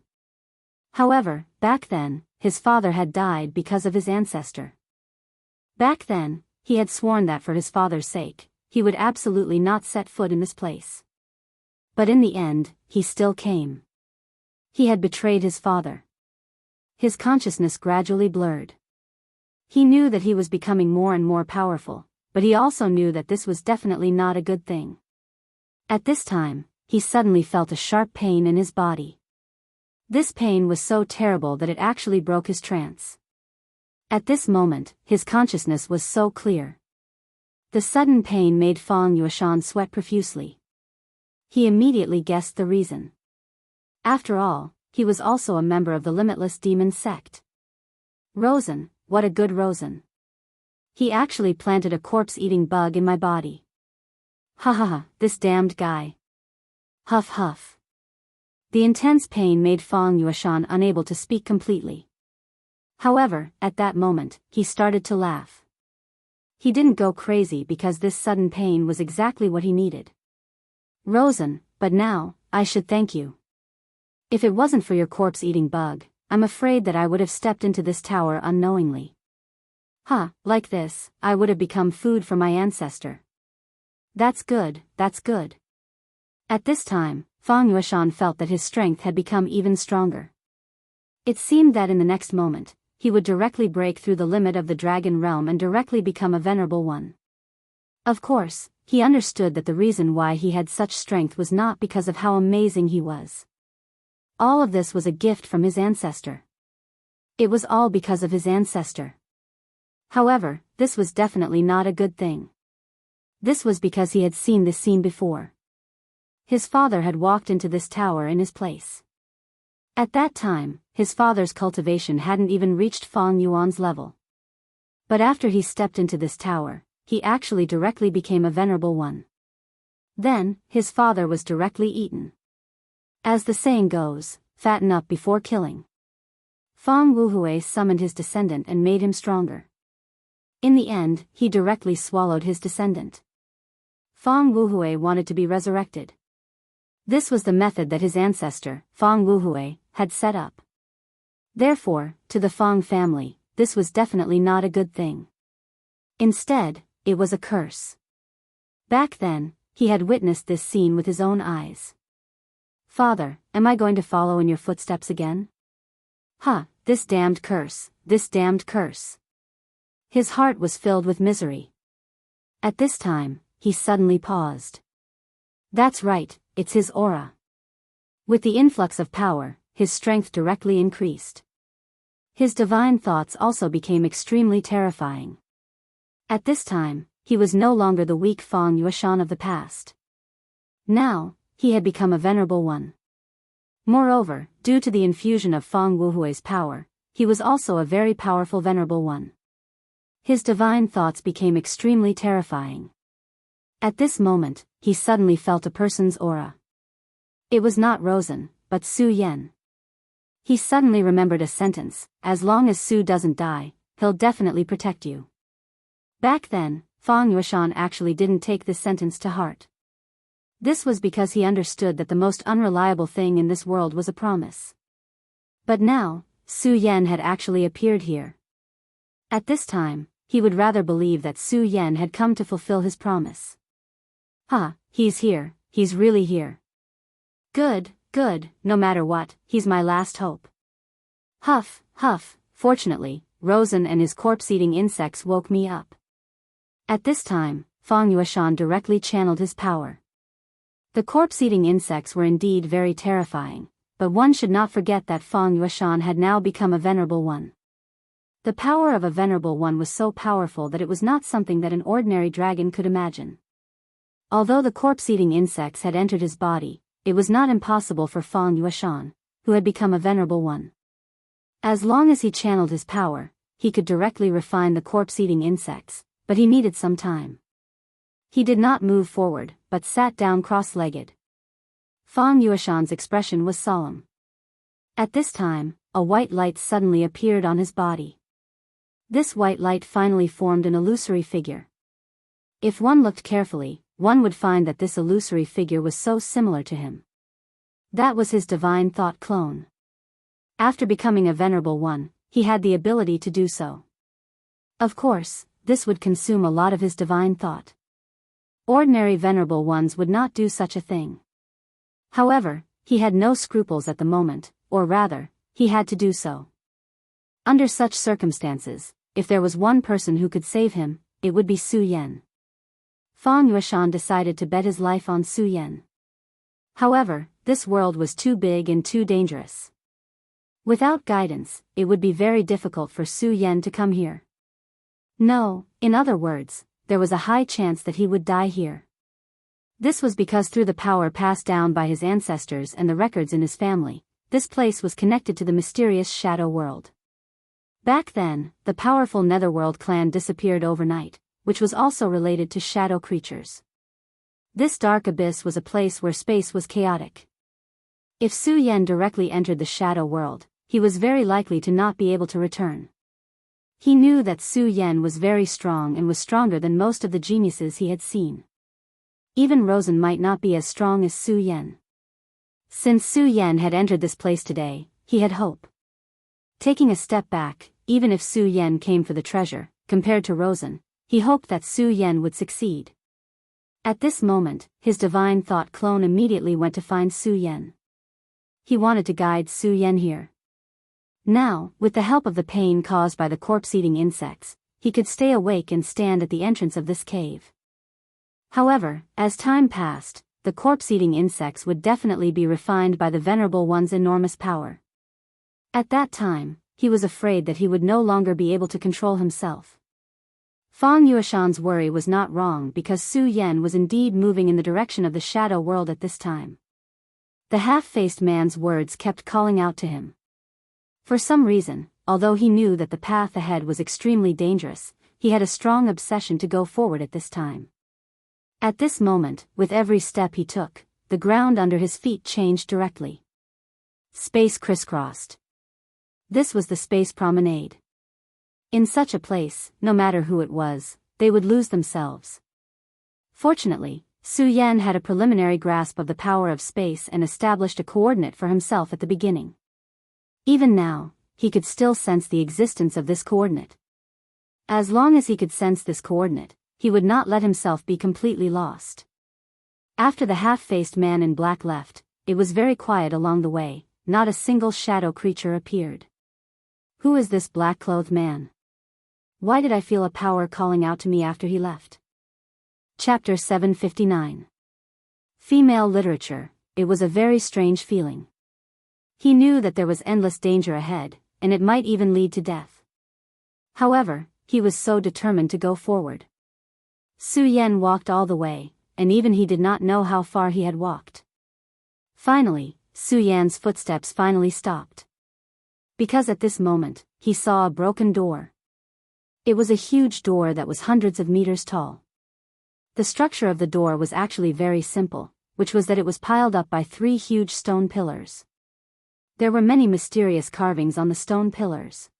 However, back then, his father had died because of his ancestor. Back then, he had sworn that for his father's sake, he would absolutely not set foot in this place. But in the end, he still came. He had betrayed his father. His consciousness gradually blurred. He knew that he was becoming more and more powerful, but he also knew that this was definitely not a good thing. At this time, he suddenly felt a sharp pain in his body. This pain was so terrible that it actually broke his trance. At this moment, his consciousness was so clear. The sudden pain made Fang Yueshan sweat profusely. He immediately guessed the reason. After all, he was also a member of the Limitless Demon sect. Rosen, what a good Rosen. He actually planted a corpse-eating bug in my body. Ha ha ha, this damned guy. Huff huff. The intense pain made Fang Yueshan unable to speak completely. However, at that moment, he started to laugh. He didn't go crazy because this sudden pain was exactly what he needed. Rosen, but now, I should thank you. If it wasn't for your corpse-eating bug, I'm afraid that I would have stepped into this tower unknowingly. Like this, I would have become food for my ancestor. That's good, that's good. At this time, Fang Yueshan felt that his strength had become even stronger. It seemed that in the next moment, he would directly break through the limit of the dragon realm and directly become a venerable one. Of course, he understood that the reason why he had such strength was not because of how amazing he was. All of this was a gift from his ancestor. It was all because of his ancestor. However, this was definitely not a good thing. This was because he had seen this scene before. His father had walked into this tower in his place. At that time, his father's cultivation hadn't even reached Fang Yuan's level. But after he stepped into this tower, he actually directly became a venerable one. Then, his father was directly eaten. As the saying goes, fatten up before killing. Fang Wuhui summoned his descendant and made him stronger. In the end, he directly swallowed his descendant. Fang Wuhui wanted to be resurrected. This was the method that his ancestor, Fang Wuhui, had set up. Therefore, to the Fang family, this was definitely not a good thing. Instead, it was a curse. Back then, he had witnessed this scene with his own eyes. Father, am I going to follow in your footsteps again? This damned curse, this damned curse. His heart was filled with misery. At this time, he suddenly paused. That's right, it's his aura. With the influx of power, his strength directly increased. His divine thoughts also became extremely terrifying. At this time, he was no longer the weak Fang Yueshan of the past. Now, he had become a venerable one. Moreover, due to the infusion of Fang Wuhui's power, he was also a very powerful venerable one. His divine thoughts became extremely terrifying. At this moment, he suddenly felt a person's aura. It was not Rosen, but Su Yan. He suddenly remembered a sentence, as long as Su doesn't die, he'll definitely protect you. Back then, Fang Yueshan actually didn't take this sentence to heart. This was because he understood that the most unreliable thing in this world was a promise. But now, Su Yan had actually appeared here. At this time, he would rather believe that Su Yan had come to fulfill his promise. He's here, he's really here. Good, no matter what, he's my last hope. Huff, huff, fortunately, Rosen and his corpse-eating insects woke me up. At this time, Fang Yueshan directly channeled his power. The corpse-eating insects were indeed very terrifying, but one should not forget that Fang Yueshan had now become a venerable one. The power of a venerable one was so powerful that it was not something that an ordinary dragon could imagine. Although the corpse-eating insects had entered his body, it was not impossible for Fang Yueshan, who had become a venerable one. As long as he channeled his power, he could directly refine the corpse-eating insects, but he needed some time. He did not move forward, but sat down cross-legged. Fang Yueshan's expression was solemn. At this time, a white light suddenly appeared on his body. This white light finally formed an illusory figure. If one looked carefully, one would find that this illusory figure was so similar to him. That was his divine thought clone. After becoming a venerable one, he had the ability to do so. Of course, this would consume a lot of his divine thought. Ordinary venerable ones would not do such a thing. However, he had no scruples at the moment, or rather, he had to do so. Under such circumstances, if there was one person who could save him, it would be Su Yan. Fang Yueshan decided to bet his life on Su Yan. However, this world was too big and too dangerous. Without guidance, it would be very difficult for Su Yan to come here. No, in other words, there was a high chance that he would die here. This was because through the power passed down by his ancestors and the records in his family, this place was connected to the mysterious shadow world. Back then, the powerful Netherworld clan disappeared overnight, which was also related to shadow creatures. This dark abyss was a place where space was chaotic. If Su Yan directly entered the shadow world, he was very likely to not be able to return. He knew that Su Yan was very strong and was stronger than most of the geniuses he had seen. Even Rosen might not be as strong as Su Yan. Since Su Yan had entered this place today, he had hope. Taking a step back, even if Su Yan came for the treasure, compared to Rosen, he hoped that Su Yan would succeed. At this moment, his divine thought clone immediately went to find Su Yan. He wanted to guide Su Yan here. Now, with the help of the pain caused by the corpse-eating insects, he could stay awake and stand at the entrance of this cave. However, as time passed, the corpse-eating insects would definitely be refined by the venerable one's enormous power. At that time, he was afraid that he would no longer be able to control himself. Fang Yueshan's worry was not wrong because Su Yan was indeed moving in the direction of the shadow world at this time. The half-faced man's words kept calling out to him. For some reason, although he knew that the path ahead was extremely dangerous, he had a strong obsession to go forward at this time. At this moment, with every step he took, the ground under his feet changed directly. Space crisscrossed. This was the space promenade. In such a place, no matter who it was, they would lose themselves. Fortunately, Su Yan had a preliminary grasp of the power of space and established a coordinate for himself at the beginning. Even now, he could still sense the existence of this coordinate. As long as he could sense this coordinate, he would not let himself be completely lost. After the half-faced man in black left, it was very quiet along the way, not a single shadow creature appeared. Who is this black-clothed man? Why did I feel a power calling out to me after he left? Chapter 759. Female Literature. It was a very strange feeling. He knew that there was endless danger ahead, and it might even lead to death. However, he was so determined to go forward. Su Yan walked all the way, and even he did not know how far he had walked. Finally, Su Yan's footsteps finally stopped. Because at this moment, he saw a broken door. It was a huge door that was hundreds of meters tall. The structure of the door was actually very simple, which was that it was piled up by 3 huge stone pillars. There were many mysterious carvings on the stone pillars.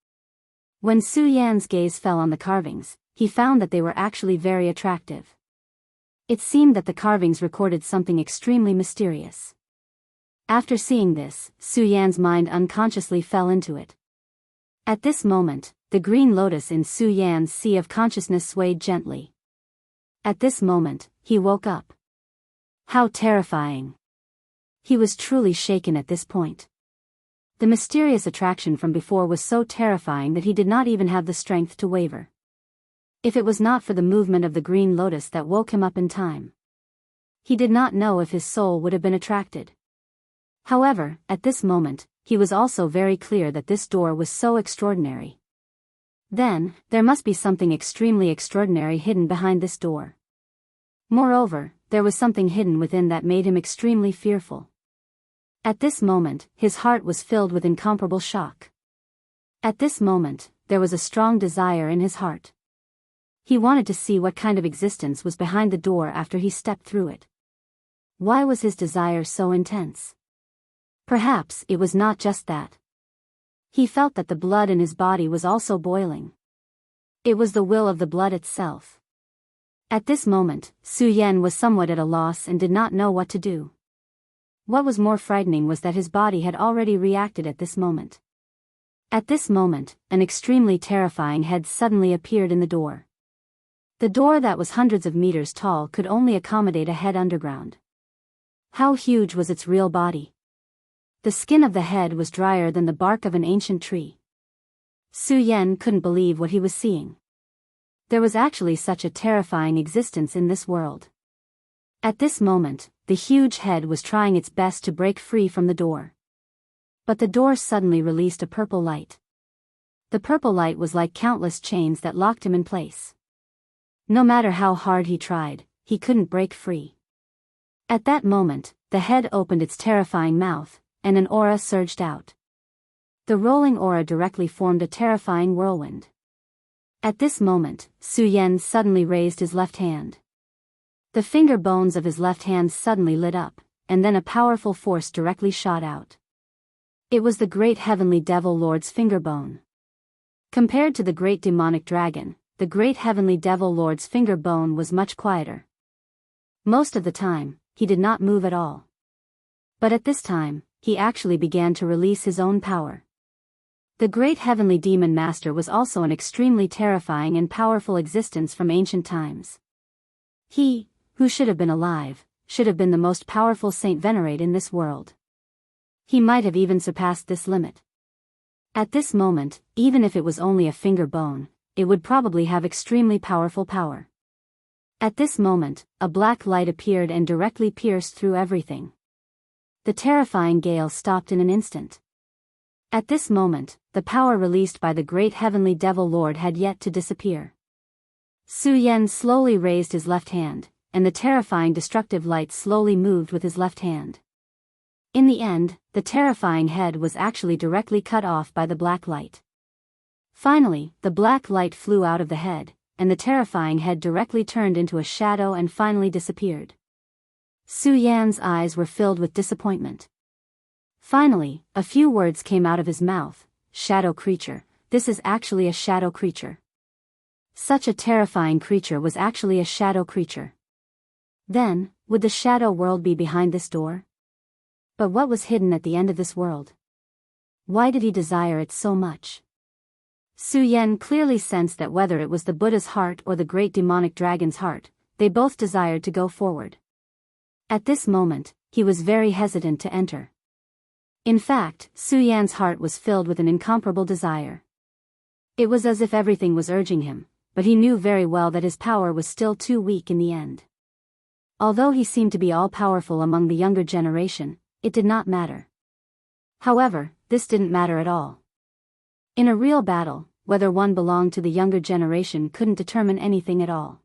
When Su Yan's gaze fell on the carvings, he found that they were actually very attractive. It seemed that the carvings recorded something extremely mysterious. After seeing this, Su Yan's mind unconsciously fell into it. At this moment, the green lotus in Su Yan's sea of consciousness swayed gently. At this moment, he woke up. How terrifying! He was truly shaken at this point. The mysterious attraction from before was so terrifying that he did not even have the strength to waver. If it was not for the movement of the green lotus that woke him up in time, he did not know if his soul would have been attracted. However, at this moment, he was also very clear that this door was so extraordinary. Then, there must be something extremely extraordinary hidden behind this door. Moreover, there was something hidden within that made him extremely fearful. At this moment, his heart was filled with incomparable shock. At this moment, there was a strong desire in his heart. He wanted to see what kind of existence was behind the door after he stepped through it. Why was his desire so intense? Perhaps it was not just that. He felt that the blood in his body was also boiling. It was the will of the blood itself. At this moment, Su Yan was somewhat at a loss and did not know what to do. What was more frightening was that his body had already reacted at this moment. At this moment, an extremely terrifying head suddenly appeared in the door. The door that was hundreds of meters tall could only accommodate a head underground. How huge was its real body? The skin of the head was drier than the bark of an ancient tree. Su Yan couldn't believe what he was seeing. There was actually such a terrifying existence in this world. At this moment, the huge head was trying its best to break free from the door. But the door suddenly released a purple light. The purple light was like countless chains that locked him in place. No matter how hard he tried, he couldn't break free. At that moment, the head opened its terrifying mouth, and an aura surged out. The rolling aura directly formed a terrifying whirlwind. At this moment, Su Yan suddenly raised his left hand. The finger bones of his left hand suddenly lit up, and then a powerful force directly shot out. It was the great heavenly devil lord's finger bone. Compared to the great demonic dragon, the great heavenly devil lord's finger bone was much quieter. Most of the time, he did not move at all. But at this time, he actually began to release his own power. The great heavenly demon master was also an extremely terrifying and powerful existence from ancient times. He, who should have been alive, should have been the most powerful saint venerate in this world. He might have even surpassed this limit. At this moment, even if it was only a finger bone, it would probably have extremely powerful power. At this moment, a black light appeared and directly pierced through everything. The terrifying gale stopped in an instant. At this moment, the power released by the great heavenly devil lord had yet to disappear. Su Yan slowly raised his left hand, and the terrifying destructive light slowly moved with his left hand. In the end, the terrifying head was actually directly cut off by the black light. Finally, the black light flew out of the head, and the terrifying head directly turned into a shadow and finally disappeared. Su Yan's eyes were filled with disappointment. Finally, a few words came out of his mouth. Shadow creature, this is actually a shadow creature. Such a terrifying creature was actually a shadow creature. Then, would the shadow world be behind this door? But what was hidden at the end of this world? Why did he desire it so much? Su Yan clearly sensed that whether it was the Buddha's heart or the great demonic dragon's heart, they both desired to go forward. At this moment, he was very hesitant to enter. In fact, Su Yan's heart was filled with an incomparable desire. It was as if everything was urging him, but he knew very well that his power was still too weak in the end. Although he seemed to be all-powerful among the younger generation, it did not matter. However, this didn't matter at all. In a real battle, whether one belonged to the younger generation couldn't determine anything at all.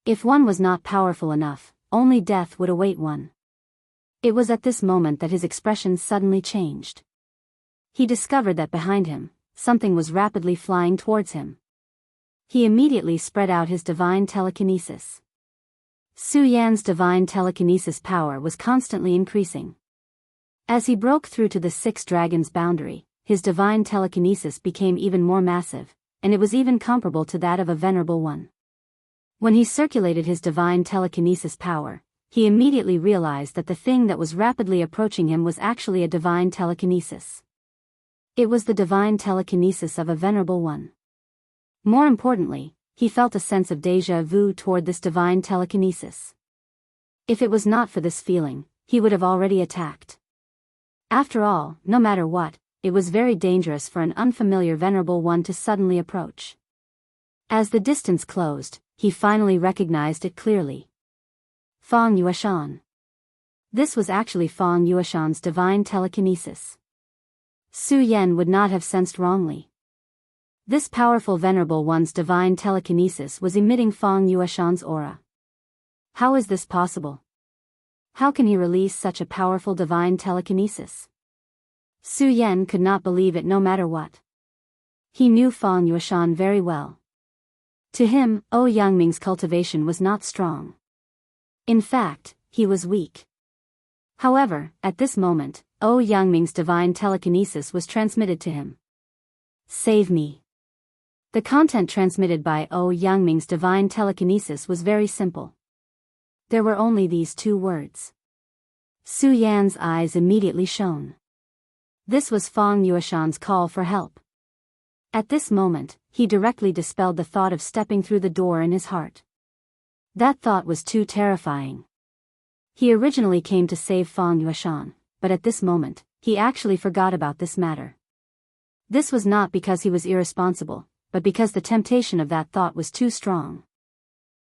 If one was not powerful enough, only death would await one. It was at this moment that his expression suddenly changed. He discovered that behind him, something was rapidly flying towards him. He immediately spread out his divine telekinesis. Su Yan's divine telekinesis power was constantly increasing. As he broke through to the six dragons boundary, his divine telekinesis became even more massive, and it was even comparable to that of a venerable one. When he circulated his divine telekinesis power, he immediately realized that the thing that was rapidly approaching him was actually a divine telekinesis. It was the divine telekinesis of a venerable one. More importantly, he felt a sense of déjà vu toward this divine telekinesis. If it was not for this feeling, he would have already attacked. After all, no matter what, it was very dangerous for an unfamiliar venerable one to suddenly approach. As the distance closed, he finally recognized it clearly. Fang Yueshan. This was actually Fang Yueshan's divine telekinesis. Su Yan would not have sensed wrongly. This powerful venerable one's divine telekinesis was emitting Fang Yueshan's aura. How is this possible? How can he release such a powerful divine telekinesis? Su Yan could not believe it no matter what. He knew Fang Yueshan very well. To him, Yangming's cultivation was not strong. In fact, he was weak. However, at this moment, Yangming's divine telekinesis was transmitted to him. Save me. The content transmitted by Yangming's divine telekinesis was very simple. There were only these two words. Su Yan's eyes immediately shone. This was Fang Yueshan's call for help. At this moment, he directly dispelled the thought of stepping through the door in his heart. That thought was too terrifying. He originally came to save Fang Yueshan, but at this moment, he actually forgot about this matter. This was not because he was irresponsible, but because the temptation of that thought was too strong.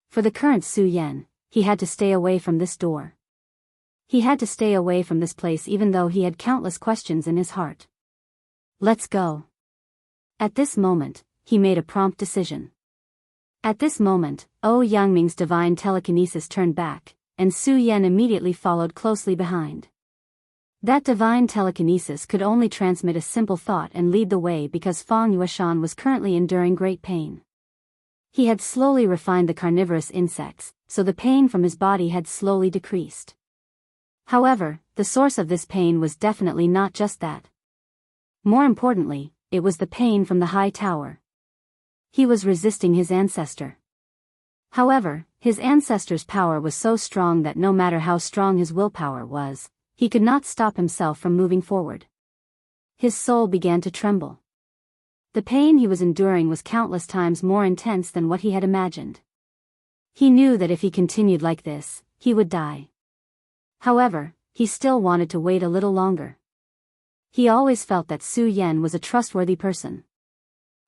For the current Su Yan, he had to stay away from this door. He had to stay away from this place even though he had countless questions in his heart. Let's go. At this moment, he made a prompt decision. At this moment, Yangming's divine telekinesis turned back, and Su Yan immediately followed closely behind. That divine telekinesis could only transmit a simple thought and lead the way because Fang Yueshan was currently enduring great pain. He had slowly refined the carnivorous insects, so the pain from his body had slowly decreased. However, the source of this pain was definitely not just that. More importantly, it was the pain from the high tower. He was resisting his ancestor. However, his ancestor's power was so strong that no matter how strong his willpower was, he could not stop himself from moving forward. His soul began to tremble. The pain he was enduring was countless times more intense than what he had imagined. He knew that if he continued like this, he would die. However, he still wanted to wait a little longer. He always felt that Su Yan was a trustworthy person.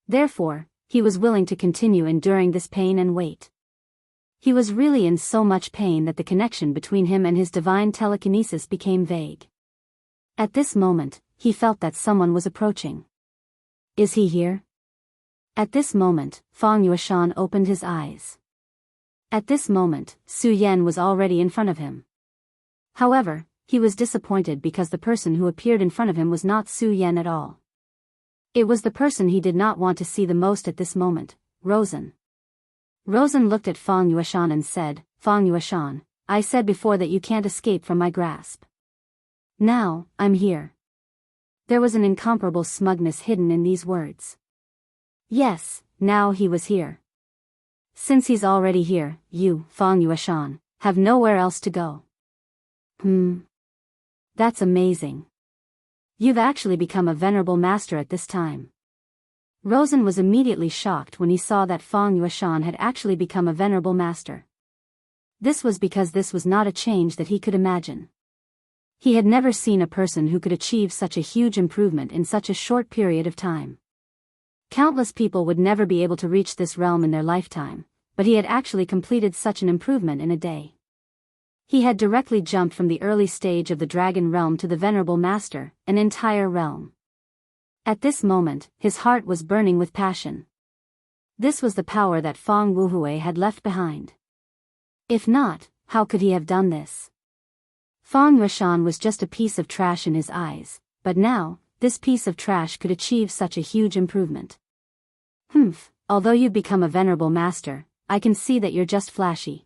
Therefore, he was willing to continue enduring this pain and wait. He was really in so much pain that the connection between him and his divine telekinesis became vague. At this moment, he felt that someone was approaching. Is he here? At this moment, Fang Yueshan opened his eyes. At this moment, Su Yan was already in front of him. However, he was disappointed because the person who appeared in front of him was not Su Yan at all. It was the person he did not want to see the most at this moment, Rosen. Rosen looked at Fang Yueshan and said, Fang Yueshan, I said before that you can't escape from my grasp. Now, I'm here. There was an incomparable smugness hidden in these words. Yes, now he was here. Since he's already here, you, Fang Yueshan, have nowhere else to go. That's amazing. You've actually become a venerable master at this time. Rosen was immediately shocked when he saw that Fang Yueshan had actually become a venerable master. This was because this was not a change that he could imagine. He had never seen a person who could achieve such a huge improvement in such a short period of time. Countless people would never be able to reach this realm in their lifetime, but he had actually completed such an improvement in a day. He had directly jumped from the early stage of the dragon realm to the venerable master, an entire realm. At this moment, his heart was burning with passion. This was the power that Fang Wuhui had left behind. If not, how could he have done this? Fang Yueshan was just a piece of trash in his eyes, but now, this piece of trash could achieve such a huge improvement. Although you've become a venerable master, I can see that you're just flashy.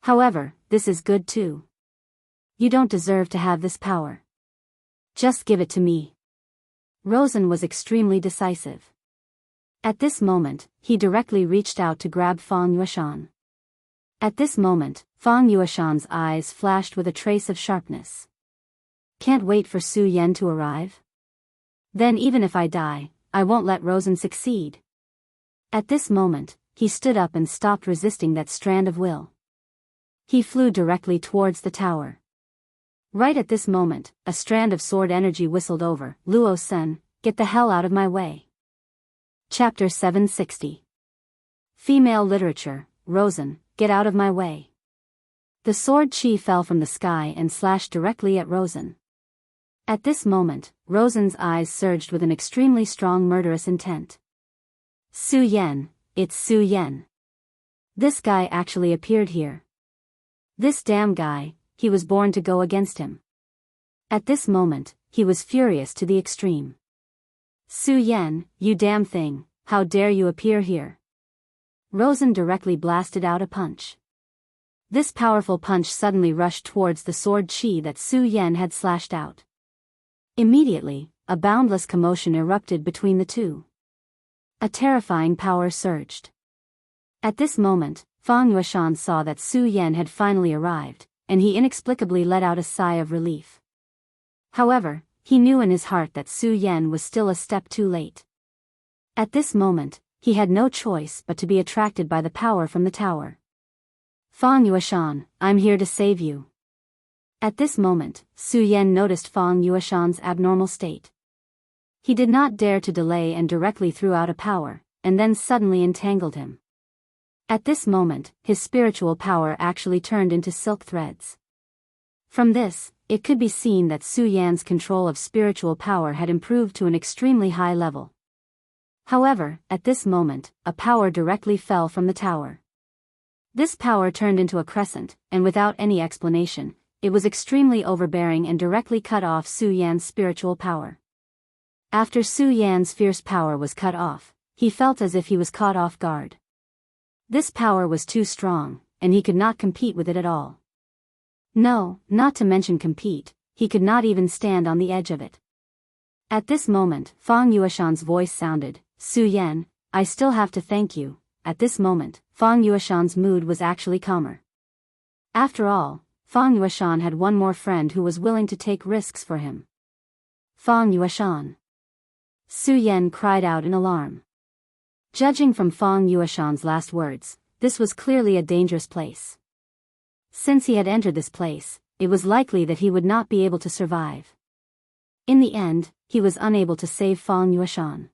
However, this is good too. You don't deserve to have this power. Just give it to me. Rosen was extremely decisive. At this moment, he directly reached out to grab Fang Yueshan. At this moment, Fang Yueshan's eyes flashed with a trace of sharpness. Can't wait for Su Yan to arrive? Then even if I die, I won't let Rosen succeed. At this moment, he stood up and stopped resisting that strand of will. He flew directly towards the tower. Right at this moment, a strand of sword energy whistled over. Luo Sen, get the hell out of my way. Chapter 760. Female literature, Rosen, get out of my way. The sword chi fell from the sky and slashed directly at Rosen. At this moment, Rosen's eyes surged with an extremely strong murderous intent. Su Yan, it's Su Yan. This guy actually appeared here. This damn guy, he was born to go against him. At this moment, he was furious to the extreme. Su Yan, you damn thing, how dare you appear here? Rosen directly blasted out a punch. This powerful punch suddenly rushed towards the sword chi that Su Yan had slashed out. Immediately, a boundless commotion erupted between the two. A terrifying power surged. At this moment, Fang Yueshan saw that Su Yan had finally arrived, and he inexplicably let out a sigh of relief. However, he knew in his heart that Su Yan was still a step too late. At this moment, he had no choice but to be attracted by the power from the tower. Fang Yueshan, I'm here to save you. At this moment, Su Yan noticed Fang Yueshan's abnormal state. He did not dare to delay and directly threw out a power, and then suddenly entangled him. At this moment, his spiritual power actually turned into silk threads. From this, it could be seen that Su Yan's control of spiritual power had improved to an extremely high level. However, at this moment, a power directly fell from the tower. This power turned into a crescent, and without any explanation, it was extremely overbearing and directly cut off Su Yan's spiritual power. After Su Yan's fierce power was cut off, he felt as if he was caught off guard. This power was too strong, and he could not compete with it at all. No, not to mention compete, he could not even stand on the edge of it. At this moment, Fang Yueshan's voice sounded, Su Yan, I still have to thank you. At this moment, Fang Yueshan's mood was actually calmer. After all, Fang Yueshan had one more friend who was willing to take risks for him. Fang Yueshan. Su Yan cried out in alarm. Judging from Fang Yueshan's last words, this was clearly a dangerous place. Since he had entered this place, it was likely that he would not be able to survive. In the end, he was unable to save Fang Yueshan.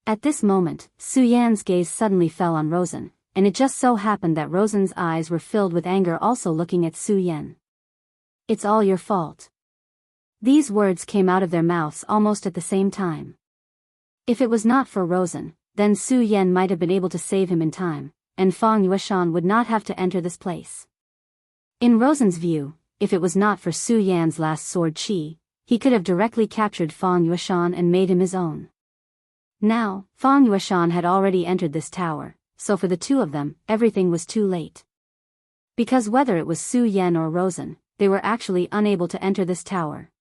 At this moment, Su Yan's gaze suddenly fell on Rosen, and it just so happened that Rosen's eyes were filled with anger also looking at Su Yan. It's all your fault. These words came out of their mouths almost at the same time. If it was not for Rosen, then Su Yan might have been able to save him in time, and Fang Yueshan would not have to enter this place. In Rosen's view, if it was not for Su Yan's last sword chi, he could have directly captured Fang Yueshan and made him his own. Now, Fang Yueshan had already entered this tower, so for the two of them, everything was too late. Because whether it was Su Yan or Rosen, they were actually unable to enter this tower.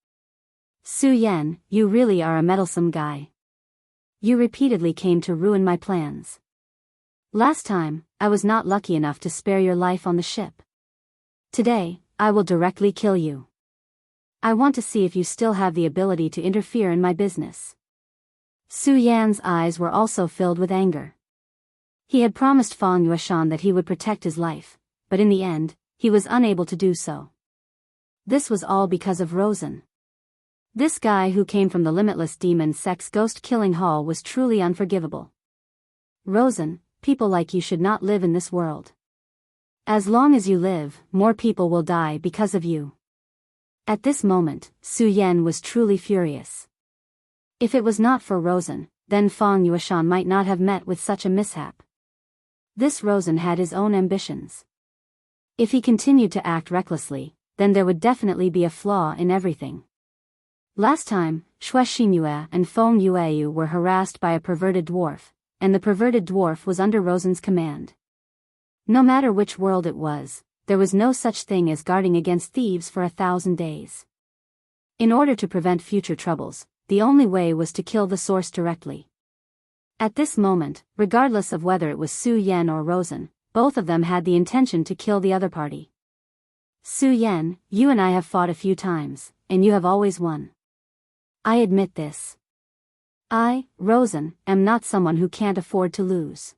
Su Yan, you really are a meddlesome guy. You repeatedly came to ruin my plans. Last time, I was not lucky enough to spare your life on the ship. Today, I will directly kill you. I want to see if you still have the ability to interfere in my business. Su Yan's eyes were also filled with anger. He had promised Fang Yueshan that he would protect his life, but in the end, he was unable to do so. This was all because of Rosen. This guy who came from the limitless demon sex ghost killing hall was truly unforgivable. Rosen, people like you should not live in this world. As long as you live, more people will die because of you. At this moment, Su Yan was truly furious. If it was not for Rosen, then Fang Yueshan might not have met with such a mishap. This Rosen had his own ambitions. If he continued to act recklessly, then there would definitely be a flaw in everything. Last time, Shui Xingyue and Feng Yueyu were harassed by a perverted dwarf, and the perverted dwarf was under Rosen's command. No matter which world it was, there was no such thing as guarding against thieves for 1,000 days. In order to prevent future troubles, the only way was to kill the source directly. At this moment, regardless of whether it was Su Yan or Rosen, both of them had the intention to kill the other party. Su Yan, you and I have fought a few times, and you have always won. I admit this. I, Rosen, am not someone who can't afford to lose.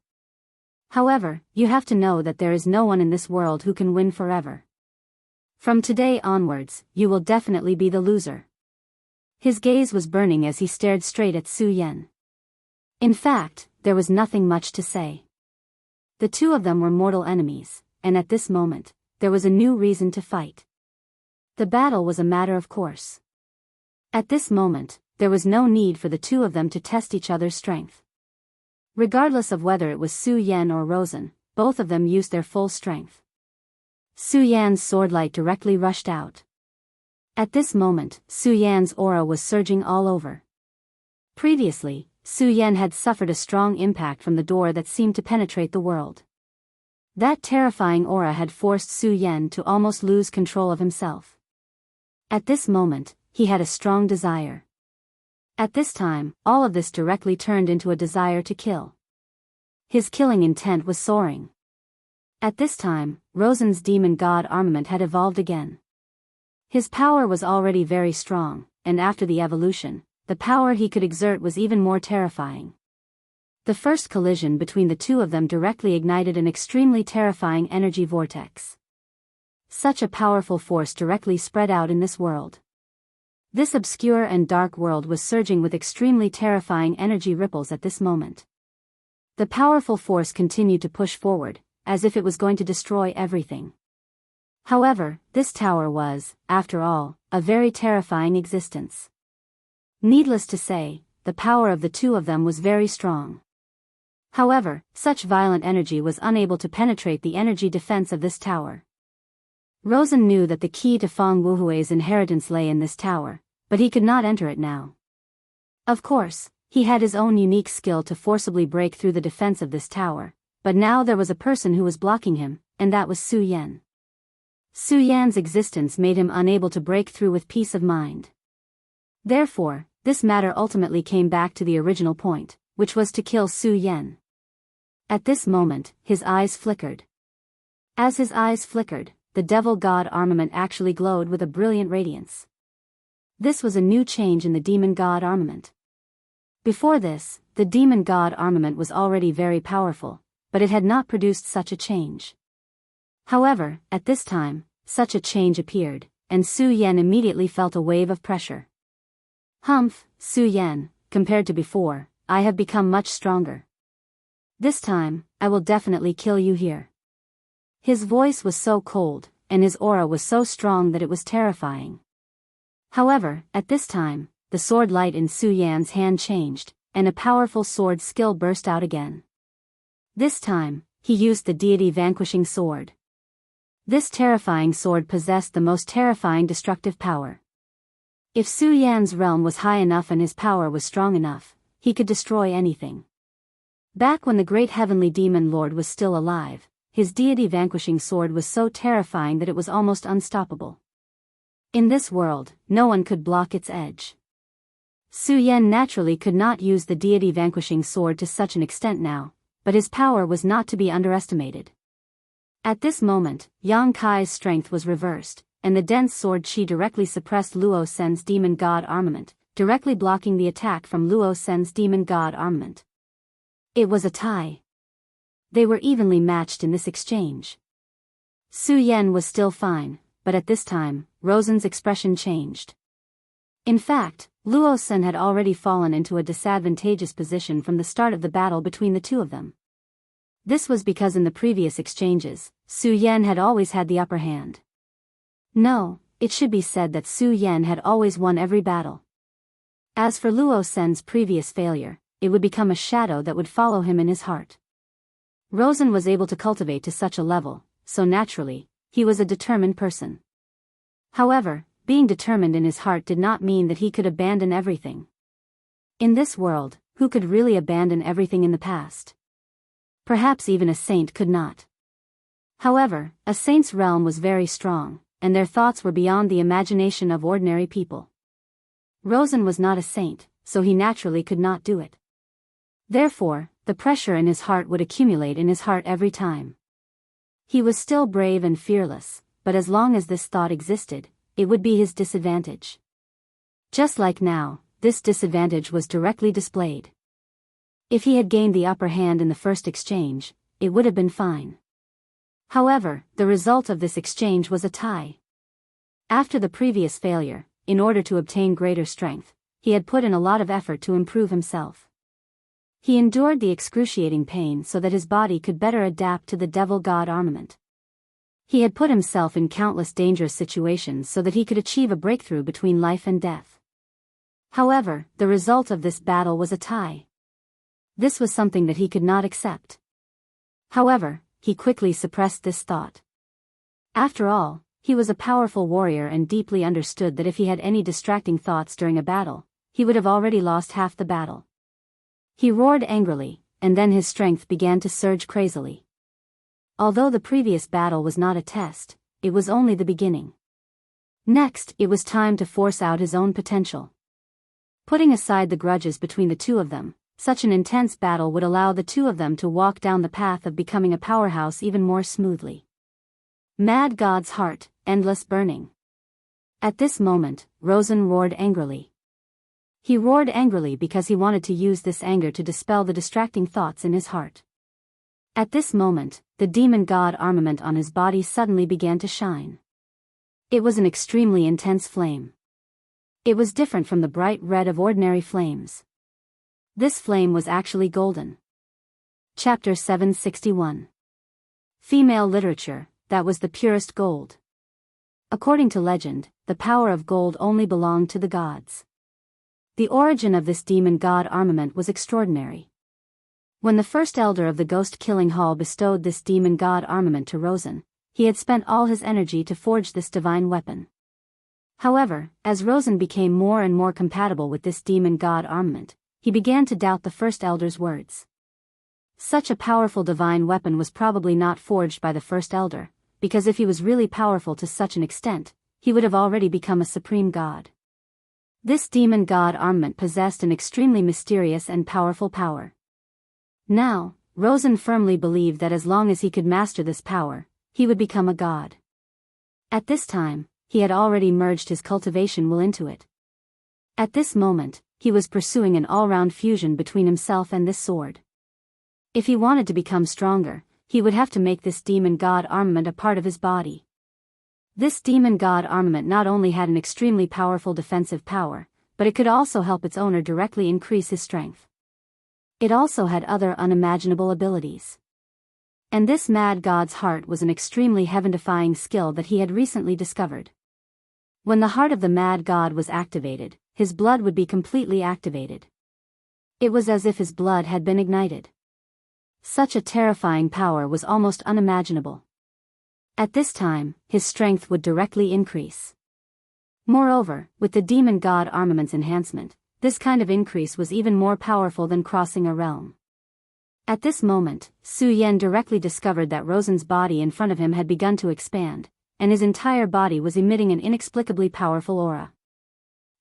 However, you have to know that there is no one in this world who can win forever. From today onwards, you will definitely be the loser. His gaze was burning as he stared straight at Su Yan. In fact, there was nothing much to say. The two of them were mortal enemies, and at this moment, there was a new reason to fight. The battle was a matter of course. At this moment, there was no need for the two of them to test each other's strength. Regardless of whether it was Su Yan or Rosen, both of them used their full strength. Su Yan's sword light directly rushed out. At this moment, Su Yan's aura was surging all over. Previously, Su Yan had suffered a strong impact from the door that seemed to penetrate the world. That terrifying aura had forced Su Yan to almost lose control of himself. At this moment, he had a strong desire. At this time, all of this directly turned into a desire to kill. His killing intent was soaring. At this time, Rosen's demon god armament had evolved again. His power was already very strong, and after the evolution, the power he could exert was even more terrifying. The first collision between the two of them directly ignited an extremely terrifying energy vortex. Such a powerful force directly spread out in this world. This obscure and dark world was surging with extremely terrifying energy ripples at this moment. The powerful force continued to push forward, as if it was going to destroy everything. However, this tower was, after all, a very terrifying existence. Needless to say, the power of the two of them was very strong. However, such violent energy was unable to penetrate the energy defense of this tower. Rosen knew that the key to Fang Wuhui's inheritance lay in this tower, but he could not enter it now. Of course, he had his own unique skill to forcibly break through the defense of this tower, but now there was a person who was blocking him, and that was Su Yan. Su Yan's existence made him unable to break through with peace of mind. Therefore, this matter ultimately came back to the original point, which was to kill Su Yan. At this moment, his eyes flickered. As his eyes flickered, the devil god armament actually glowed with a brilliant radiance. This was a new change in the demon god armament. Before this, the demon god armament was already very powerful, but it had not produced such a change. However, at this time, such a change appeared, and Su Yan immediately felt a wave of pressure. Humph, Su Yan, compared to before, I have become much stronger. This time, I will definitely kill you here. His voice was so cold, and his aura was so strong that it was terrifying. However, at this time, the sword light in Su Yan's hand changed, and a powerful sword skill burst out again. This time, he used the deity vanquishing sword. This terrifying sword possessed the most terrifying destructive power. If Su Yan's realm was high enough and his power was strong enough, he could destroy anything. Back when the great heavenly demon lord was still alive, his deity vanquishing sword was so terrifying that it was almost unstoppable. In this world, no one could block its edge. Su Yan naturally could not use the deity vanquishing sword to such an extent now, but his power was not to be underestimated. At this moment, Yang Kai's strength was reversed, and the dense sword qi directly suppressed Luo Sen's demon god armament, directly blocking the attack from Luo Sen's demon god armament. It was a tie. They were evenly matched in this exchange. Su Yan was still fine, but at this time, Rosen's expression changed. In fact, Luo Sen had already fallen into a disadvantageous position from the start of the battle between the two of them. This was because in the previous exchanges, Su Yan had always had the upper hand. No, it should be said that Su Yan had always won every battle. As for Luo Sen's previous failure, it would become a shadow that would follow him in his heart. Rosen was able to cultivate to such a level, so naturally, he was a determined person. However, being determined in his heart did not mean that he could abandon everything. In this world, who could really abandon everything in the past? Perhaps even a saint could not. However, a saint's realm was very strong, and their thoughts were beyond the imagination of ordinary people. Rosen was not a saint, so he naturally could not do it. Therefore, the pressure in his heart would accumulate in his heart every time. He was still brave and fearless, but as long as this thought existed, it would be his disadvantage. Just like now, this disadvantage was directly displayed. If he had gained the upper hand in the first exchange, it would have been fine. However, the result of this exchange was a tie. After the previous failure, in order to obtain greater strength, he had put in a lot of effort to improve himself. He endured the excruciating pain so that his body could better adapt to the devil god armament. He had put himself in countless dangerous situations so that he could achieve a breakthrough between life and death. However, the result of this battle was a tie. This was something that he could not accept. However, he quickly suppressed this thought. After all, he was a powerful warrior and deeply understood that if he had any distracting thoughts during a battle, he would have already lost half the battle. He roared angrily, and then his strength began to surge crazily. Although the previous battle was not a test, it was only the beginning. Next, it was time to force out his own potential. Putting aside the grudges between the two of them, such an intense battle would allow the two of them to walk down the path of becoming a powerhouse even more smoothly. Mad God's heart, endless burning. At this moment, Rosen roared angrily. He roared angrily because he wanted to use this anger to dispel the distracting thoughts in his heart. At this moment, the demon god armament on his body suddenly began to shine. It was an extremely intense flame. It was different from the bright red of ordinary flames. This flame was actually golden. Chapter 761. Female literature, that was the purest gold. According to legend, the power of gold only belonged to the gods. The origin of this demon god armament was extraordinary. When the first elder of the ghost-killing hall bestowed this demon god armament to Rosen, he had spent all his energy to forge this divine weapon. However, as Rosen became more and more compatible with this demon god armament, he began to doubt the first elder's words. Such a powerful divine weapon was probably not forged by the first elder, because if he was really powerful to such an extent, he would have already become a supreme god. This demon god armament possessed an extremely mysterious and powerful power. Now, Rosen firmly believed that as long as he could master this power, he would become a god. At this time, he had already merged his cultivation will into it. At this moment, he was pursuing an all-round fusion between himself and this sword. If he wanted to become stronger, he would have to make this demon god armament a part of his body. This demon god armament not only had an extremely powerful defensive power, but it could also help its owner directly increase his strength. It also had other unimaginable abilities. And this mad god's heart was an extremely heaven-defying skill that he had recently discovered. When the heart of the mad god was activated, his blood would be completely activated. It was as if his blood had been ignited. Such a terrifying power was almost unimaginable. At this time, his strength would directly increase. Moreover, with the demon god armament's enhancement, this kind of increase was even more powerful than crossing a realm. At this moment, Su Yan directly discovered that Rosen's body in front of him had begun to expand, and his entire body was emitting an inexplicably powerful aura.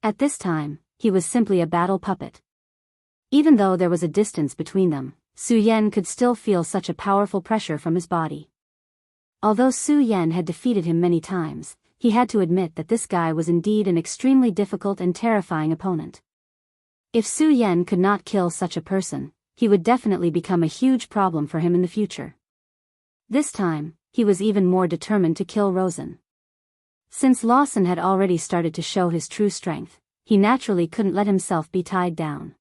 At this time, he was simply a battle puppet. Even though there was a distance between them, Su Yan could still feel such a powerful pressure from his body. Although Su Yan had defeated him many times, he had to admit that this guy was indeed an extremely difficult and terrifying opponent. If Su Yan could not kill such a person, he would definitely become a huge problem for him in the future. This time, he was even more determined to kill Rosen. Since Lawson had already started to show his true strength, he naturally couldn't let himself be tied down.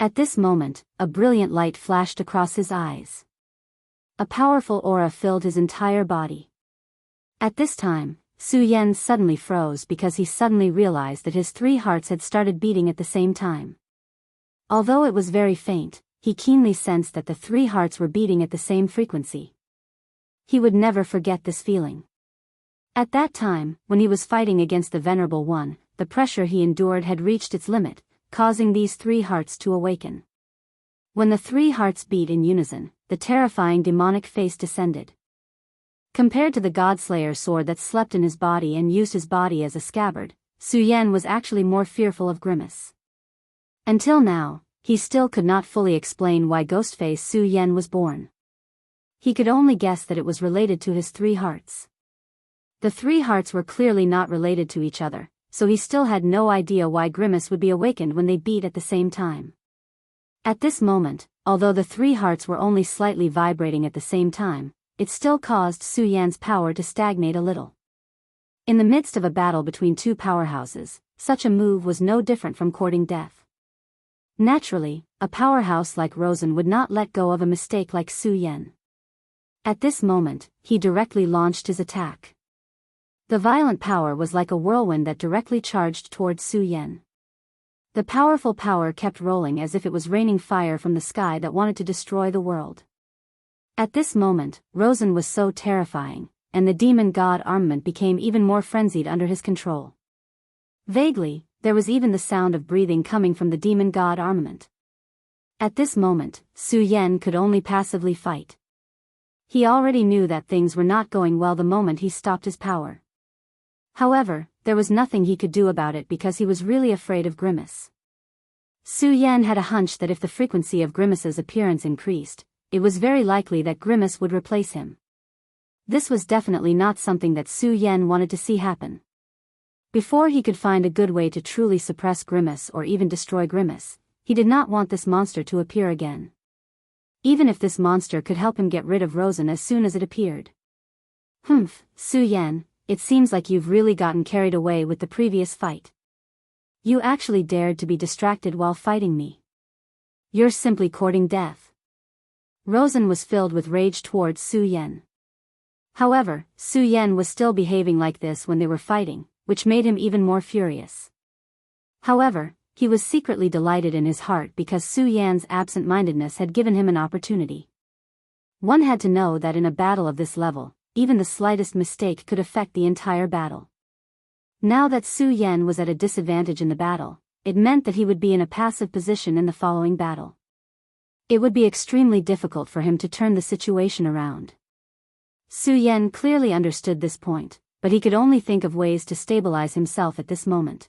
At this moment, a brilliant light flashed across his eyes. A powerful aura filled his entire body. At this time, Su Yan suddenly froze because he suddenly realized that his three hearts had started beating at the same time. Although it was very faint, he keenly sensed that the three hearts were beating at the same frequency. He would never forget this feeling. At that time, when he was fighting against the Venerable One, the pressure he endured had reached its limit, causing these three hearts to awaken. When the three hearts beat in unison, the terrifying demonic face descended. Compared to the Godslayer sword that slept in his body and used his body as a scabbard, Su Yan was actually more fearful of Grimace. Until now, he still could not fully explain why Ghostface Su Yan was born. He could only guess that it was related to his three hearts. The three hearts were clearly not related to each other, so he still had no idea why Grimace would be awakened when they beat at the same time. At this moment, although the three hearts were only slightly vibrating at the same time, it still caused Su Yan's power to stagnate a little. In the midst of a battle between two powerhouses, such a move was no different from courting death. Naturally, a powerhouse like Rosen would not let go of a mistake like Su Yan. At this moment, he directly launched his attack. The violent power was like a whirlwind that directly charged towards Su Yan. The powerful power kept rolling as if it was raining fire from the sky that wanted to destroy the world. At this moment, Rosen was so terrifying, and the demon god armament became even more frenzied under his control. Vaguely, there was even the sound of breathing coming from the demon god armament. At this moment, Su Yan could only passively fight. He already knew that things were not going well the moment he stopped his power. However, there was nothing he could do about it because he was really afraid of Grimace. Su Yan had a hunch that if the frequency of Grimace's appearance increased, it was very likely that Grimace would replace him. This was definitely not something that Su Yan wanted to see happen. Before he could find a good way to truly suppress Grimace or even destroy Grimace, he did not want this monster to appear again. Even if this monster could help him get rid of Rosen as soon as it appeared. Su Yan, it seems like you've really gotten carried away with the previous fight. You actually dared to be distracted while fighting me. You're simply courting death. Rosen was filled with rage towards Su Yan. However, Su Yan was still behaving like this when they were fighting, which made him even more furious. However, he was secretly delighted in his heart because Su Yan's absent-mindedness had given him an opportunity. One had to know that in a battle of this level, even the slightest mistake could affect the entire battle. Now that Su Yan was at a disadvantage in the battle, it meant that he would be in a passive position in the following battle. It would be extremely difficult for him to turn the situation around. Su Yan clearly understood this point, but he could only think of ways to stabilize himself at this moment.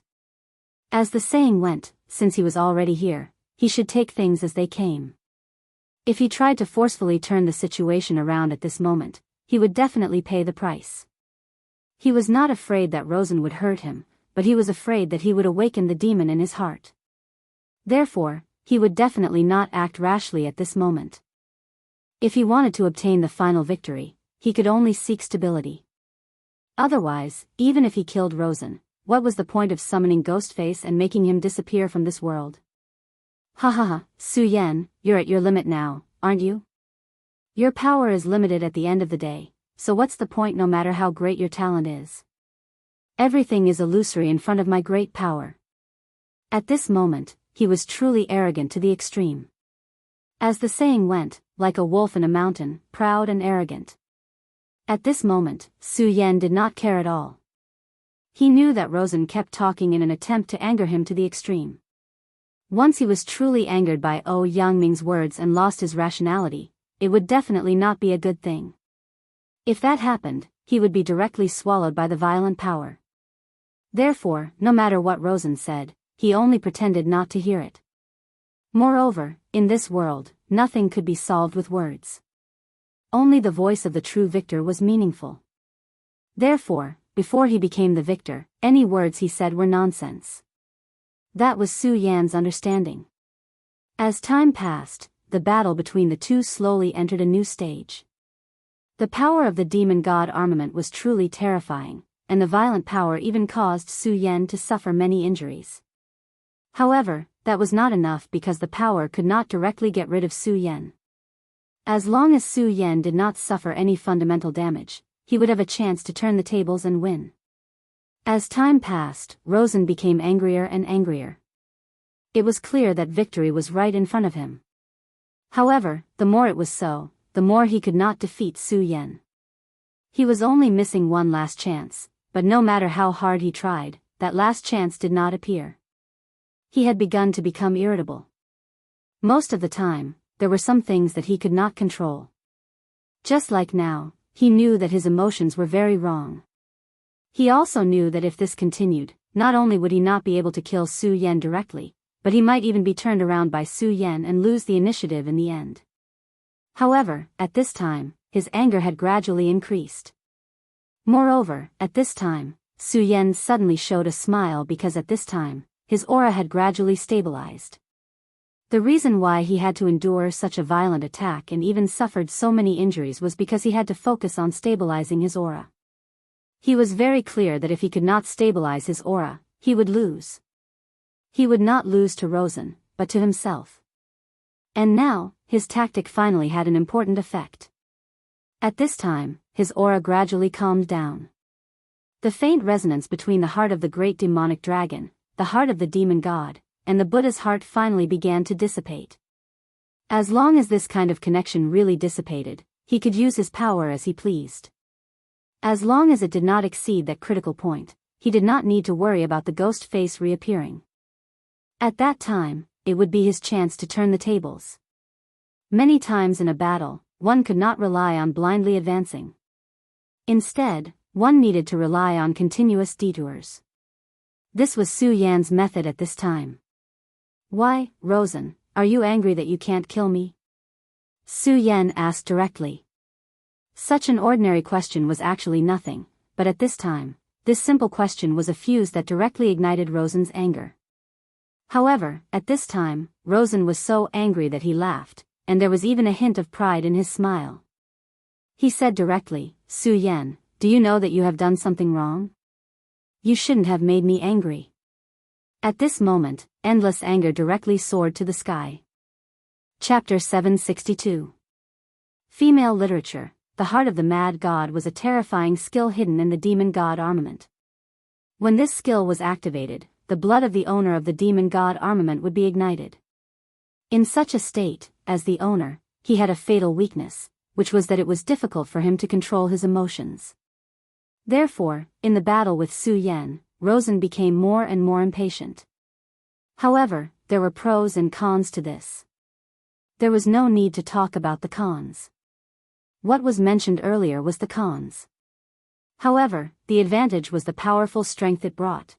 As the saying went, since he was already here, he should take things as they came. If he tried to forcefully turn the situation around at this moment, he would definitely pay the price. He was not afraid that Rosen would hurt him, but he was afraid that he would awaken the demon in his heart. Therefore, he would definitely not act rashly at this moment. If he wanted to obtain the final victory, he could only seek stability. Otherwise, even if he killed Rosen, what was the point of summoning Ghostface and making him disappear from this world? Su Yan, you're at your limit now, aren't you? Your power is limited at the end of the day, so what's the point no matter how great your talent is? Everything is illusory in front of my great power. At this moment, he was truly arrogant to the extreme. As the saying went, like a wolf in a mountain, proud and arrogant. At this moment, Su Yan did not care at all. He knew that Rosen kept talking in an attempt to anger him to the extreme. Once he was truly angered by Yangming's words and lost his rationality, it would definitely not be a good thing. If that happened, he would be directly swallowed by the violent power. Therefore, no matter what Rosen said, he only pretended not to hear it. Moreover, in this world, nothing could be solved with words. Only the voice of the true victor was meaningful. Therefore, before he became the victor, any words he said were nonsense. That was Su Yan's understanding. As time passed, the battle between the two slowly entered a new stage. The power of the demon god armament was truly terrifying, and the violent power even caused Su Yan to suffer many injuries. However, that was not enough because the power could not directly get rid of Su Yan. As long as Su Yan did not suffer any fundamental damage, he would have a chance to turn the tables and win. As time passed, Rosen became angrier and angrier. It was clear that victory was right in front of him. However, the more it was so, the more he could not defeat Su Yan. He was only missing one last chance, but no matter how hard he tried, that last chance did not appear. He had begun to become irritable. Most of the time, there were some things that he could not control. Just like now, he knew that his emotions were very wrong. He also knew that if this continued, not only would he not be able to kill Su Yan directly, but he might even be turned around by Su Yan and lose the initiative in the end. However, at this time, his anger had gradually increased. Moreover, at this time, Su Yan suddenly showed a smile because at this time, his aura had gradually stabilized. The reason why he had to endure such a violent attack and even suffered so many injuries was because he had to focus on stabilizing his aura. He was very clear that if he could not stabilize his aura, he would lose. He would not lose to Rosen, but to himself. And now, his tactic finally had an important effect. At this time, his aura gradually calmed down. The faint resonance between the heart of the great demonic dragon, the heart of the demon god, and the Buddha's heart finally began to dissipate. As long as this kind of connection really dissipated, he could use his power as he pleased. As long as it did not exceed that critical point, he did not need to worry about the ghost face reappearing. At that time, it would be his chance to turn the tables. Many times in a battle, one could not rely on blindly advancing. Instead, one needed to rely on continuous detours. This was Su Yan's method at this time. "Why, Rosen, are you angry that you can't kill me?" Su Yan asked directly. Such an ordinary question was actually nothing, but at this time, this simple question was a fuse that directly ignited Rosen's anger. However, at this time, Rosen was so angry that he laughed, and there was even a hint of pride in his smile. He said directly, "Su Yan, do you know that you have done something wrong? You shouldn't have made me angry." At this moment, endless anger directly soared to the sky. Chapter 762. Female Literature. The heart of the mad god was a terrifying skill hidden in the demon god armament. When this skill was activated, the blood of the owner of the demon god armament would be ignited. In such a state, as the owner, he had a fatal weakness, which was that it was difficult for him to control his emotions. Therefore, in the battle with Su Yan, Rosen became more and more impatient. However, there were pros and cons to this. There was no need to talk about the cons. What was mentioned earlier was the cons. However, the advantage was the powerful strength it brought.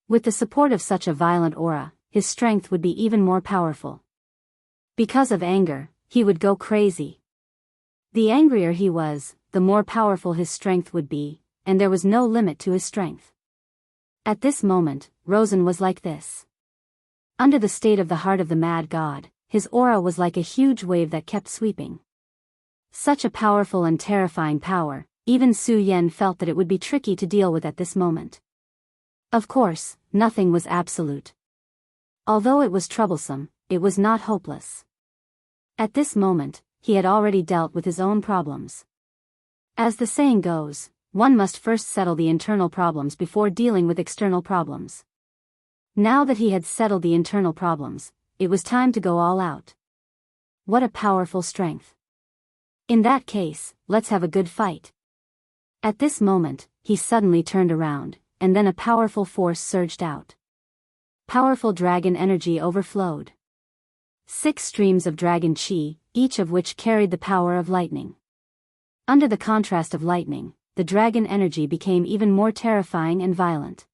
With the support of such a violent aura, his strength would be even more powerful. Because of anger, he would go crazy. The angrier he was, the more powerful his strength would be, and there was no limit to his strength. At this moment, Rosen was like this. Under the state of the heart of the mad god, his aura was like a huge wave that kept sweeping. Such a powerful and terrifying power, even Su Yan felt that it would be tricky to deal with at this moment. Of course, nothing was absolute. Although it was troublesome, it was not hopeless. At this moment, he had already dealt with his own problems. As the saying goes, one must first settle the internal problems before dealing with external problems. Now that he had settled the internal problems, it was time to go all out. What a powerful strength. In that case, let's have a good fight. At this moment, he suddenly turned around, and then a powerful force surged out. Powerful dragon energy overflowed. 6 streams of dragon chi, each of which carried the power of lightning. Under the contrast of lightning, the dragon energy became even more terrifying and violent.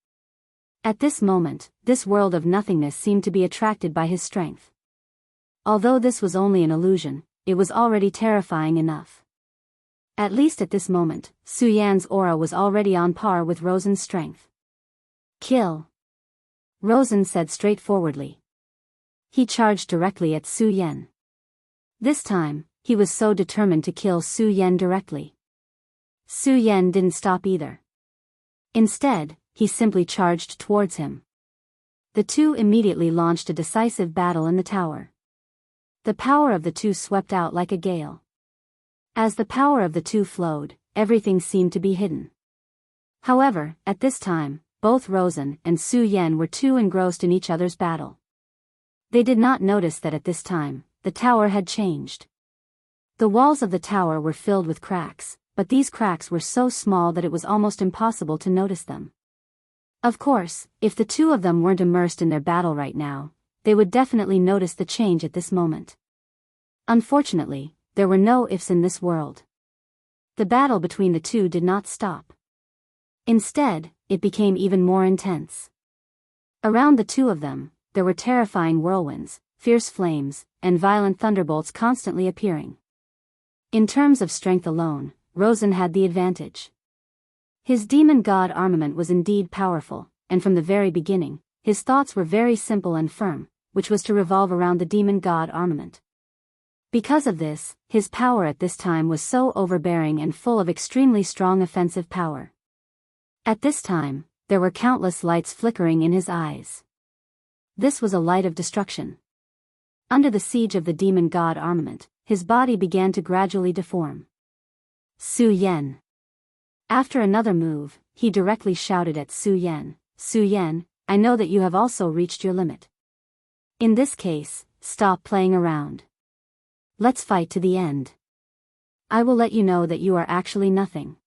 At this moment, this world of nothingness seemed to be attracted by his strength. Although this was only an illusion, it was already terrifying enough. At least at this moment, Su Yan's aura was already on par with Rosen's strength. "Kill," Rosen said straightforwardly. He charged directly at Su Yan. This time, he was so determined to kill Su Yan directly. Su Yan didn't stop either. Instead, he simply charged towards him. The two immediately launched a decisive battle in the tower. The power of the two swept out like a gale. As the power of the two flowed, everything seemed to be hidden. However, at this time, both Rosen and Su Yan were too engrossed in each other's battle. They did not notice that at this time, the tower had changed. The walls of the tower were filled with cracks, but these cracks were so small that it was almost impossible to notice them. Of course, if the two of them weren't immersed in their battle right now, they would definitely notice the change at this moment. Unfortunately, there were no ifs in this world. The battle between the two did not stop. Instead, it became even more intense. Around the two of them, there were terrifying whirlwinds, fierce flames, and violent thunderbolts constantly appearing. In terms of strength alone, Rosen had the advantage. His demon god armament was indeed powerful, and from the very beginning, his thoughts were very simple and firm, which was to revolve around the demon god armament. Because of this, his power at this time was so overbearing and full of extremely strong offensive power. At this time, there were countless lights flickering in his eyes. This was a light of destruction. Under the siege of the demon god armament, his body began to gradually deform. Su Yan. After another move, he directly shouted at Su Yan, "Su Yan, I know that you have also reached your limit. In this case, stop playing around. Let's fight to the end. I will let you know that you are actually nothing.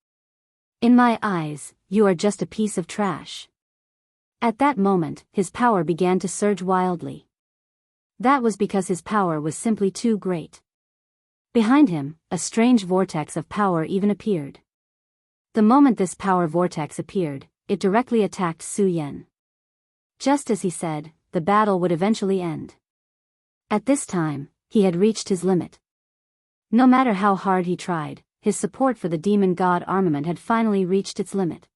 In my eyes, you are just a piece of trash." At that moment, his power began to surge wildly. That was because his power was simply too great. Behind him, a strange vortex of power even appeared. The moment this power vortex appeared, it directly attacked Su Yan. Just as he said, the battle would eventually end. At this time, he had reached his limit. No matter how hard he tried, his support for the demon god armament had finally reached its limit.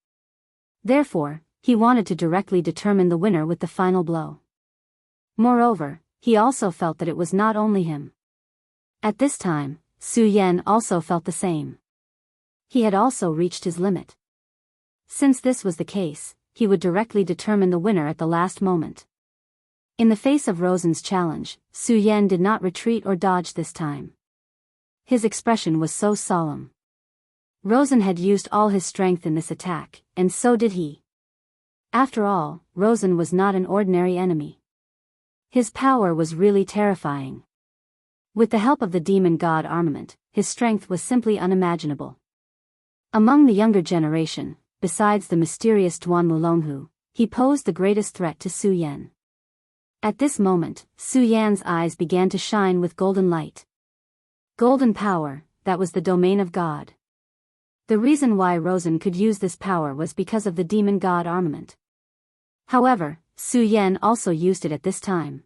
Therefore, he wanted to directly determine the winner with the final blow. Moreover, he also felt that it was not only him. At this time, Su Yan also felt the same. He had also reached his limit. Since this was the case, he would directly determine the winner at the last moment. In the face of Rosen's challenge, Su Yan did not retreat or dodge this time. His expression was so solemn. Rosen had used all his strength in this attack, and so did he. After all, Rosen was not an ordinary enemy. His power was really terrifying. With the help of the demon god armament, his strength was simply unimaginable. Among the younger generation, besides the mysterious Duan Wulonghu, he posed the greatest threat to Su Yan. At this moment, Su Yan's eyes began to shine with golden light. Golden power, that was the domain of God. The reason why Rosen could use this power was because of the demon god armament. However, Su Yan also used it at this time.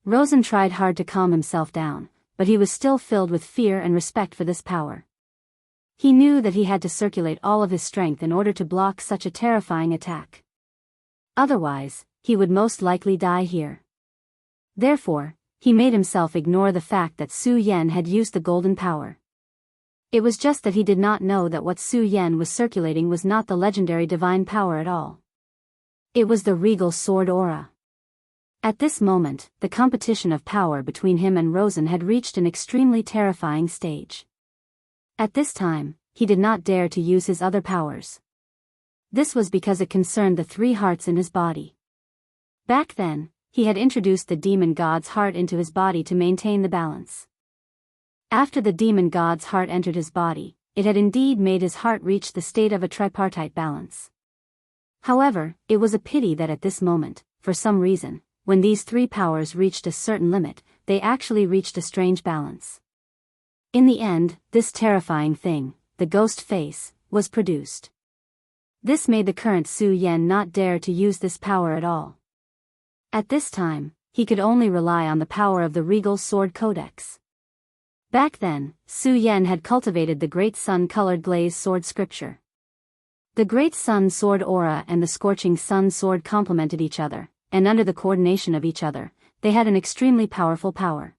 Rosen tried hard to calm himself down, but he was still filled with fear and respect for this power. He knew that he had to circulate all of his strength in order to block such a terrifying attack. Otherwise, he would most likely die here. Therefore, he made himself ignore the fact that Su Yan had used the golden power. It was just that he did not know that what Su Yan was circulating was not the legendary divine power at all. It was the regal sword aura. At this moment, the competition of power between him and Rosen had reached an extremely terrifying stage. At this time, he did not dare to use his other powers. This was because it concerned the three hearts in his body. Back then, he had introduced the demon god's heart into his body to maintain the balance. After the demon god's heart entered his body, it had indeed made his heart reach the state of a tripartite balance. However, it was a pity that at this moment, for some reason, when these three powers reached a certain limit, they actually reached a strange balance. In the end, this terrifying thing, the ghost face, was produced. This made the current Su Yan not dare to use this power at all. At this time, he could only rely on the power of the regal sword codex. Back then, Su Yan had cultivated the great sun-colored glazed sword scripture. The great sun sword aura and the scorching sun sword complemented each other, and under the coordination of each other, they had an extremely powerful power.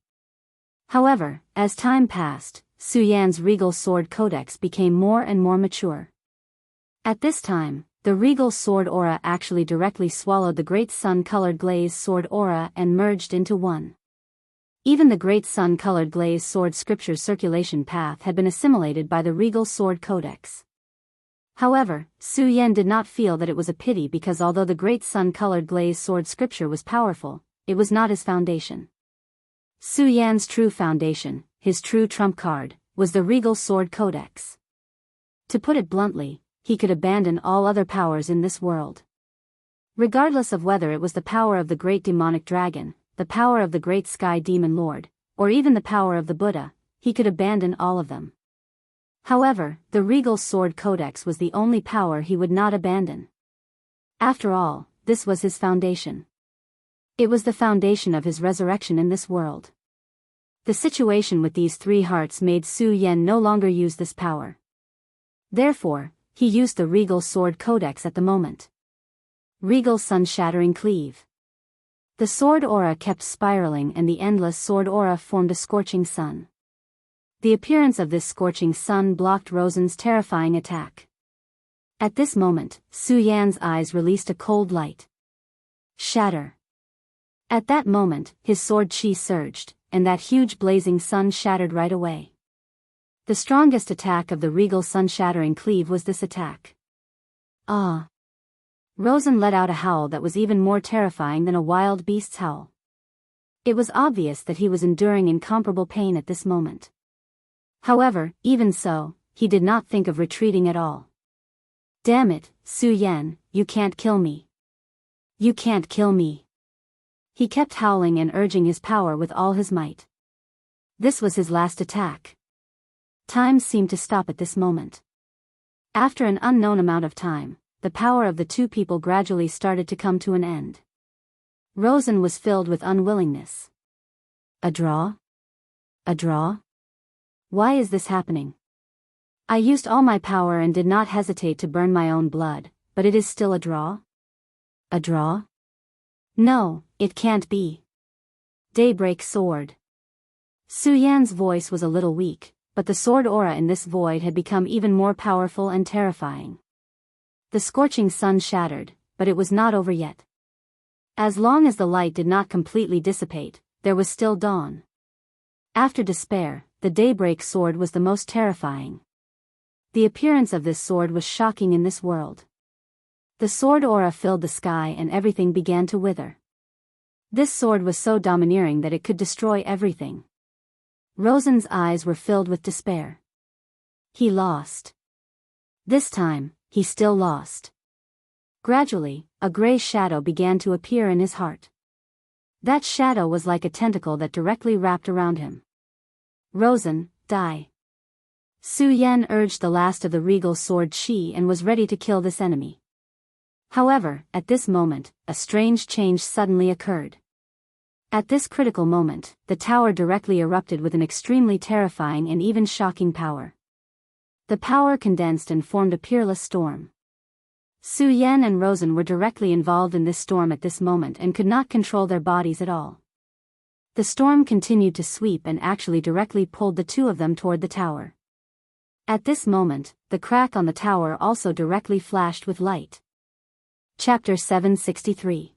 However, as time passed, Su Yan's regal sword codex became more and more mature. At this time, the regal sword aura actually directly swallowed the great sun-colored glazed sword aura and merged into one. Even the great sun-colored glazed sword scripture's circulation path had been assimilated by the regal sword codex. However, Su Yan did not feel that it was a pity because although the great sun-colored glazed sword scripture was powerful, it was not his foundation. Su Yan's true foundation, his true trump card, was the regal sword codex. To put it bluntly, he could abandon all other powers in this world. Regardless of whether it was the power of the great demonic dragon, the power of the great sky demon lord, or even the power of the Buddha, he could abandon all of them. However, the regal sword codex was the only power he would not abandon. After all, this was his foundation. It was the foundation of his resurrection in this world. The situation with these three hearts made Su Yan no longer use this power. Therefore, he used the regal sword codex at the moment. Regal sun-shattering cleave. The sword aura kept spiraling and the endless sword aura formed a scorching sun. The appearance of this scorching sun blocked Rosen's terrifying attack. At this moment, Su Yan's eyes released a cold light. Shatter. At that moment, his sword chi surged, and that huge blazing sun shattered right away. The strongest attack of the regal sun-shattering cleave was this attack. Ah! Rosen let out a howl that was even more terrifying than a wild beast's howl. It was obvious that he was enduring incomparable pain at this moment. However, even so, he did not think of retreating at all. Damn it, Su Yan, you can't kill me. You can't kill me. He kept howling and urging his power with all his might. This was his last attack. Time seemed to stop at this moment. After an unknown amount of time, the power of the two people gradually started to come to an end. Rosen was filled with unwillingness. A draw? A draw? Why is this happening? I used all my power and did not hesitate to burn my own blood, but it is still a draw? A draw? No, it can't be. Daybreak sword. Su Yan's voice was a little weak, but the sword aura in this void had become even more powerful and terrifying. The scorching sun shattered, but it was not over yet. As long as the light did not completely dissipate, there was still dawn. After despair, the daybreak sword was the most terrifying. The appearance of this sword was shocking in this world. The sword aura filled the sky and everything began to wither. This sword was so domineering that it could destroy everything. Rosen's eyes were filled with despair. He lost. This time, he still lost. Gradually, a gray shadow began to appear in his heart. That shadow was like a tentacle that directly wrapped around him. Rosen, die. Su Yan urged the last of the regal sword chi and was ready to kill this enemy. However, at this moment, a strange change suddenly occurred. At this critical moment, the tower directly erupted with an extremely terrifying and even shocking power. The power condensed and formed a peerless storm. Su Yan and Rosen were directly involved in this storm at this moment and could not control their bodies at all. The storm continued to sweep and actually directly pulled the two of them toward the tower. At this moment, the crack on the tower also directly flashed with light. Chapter 763.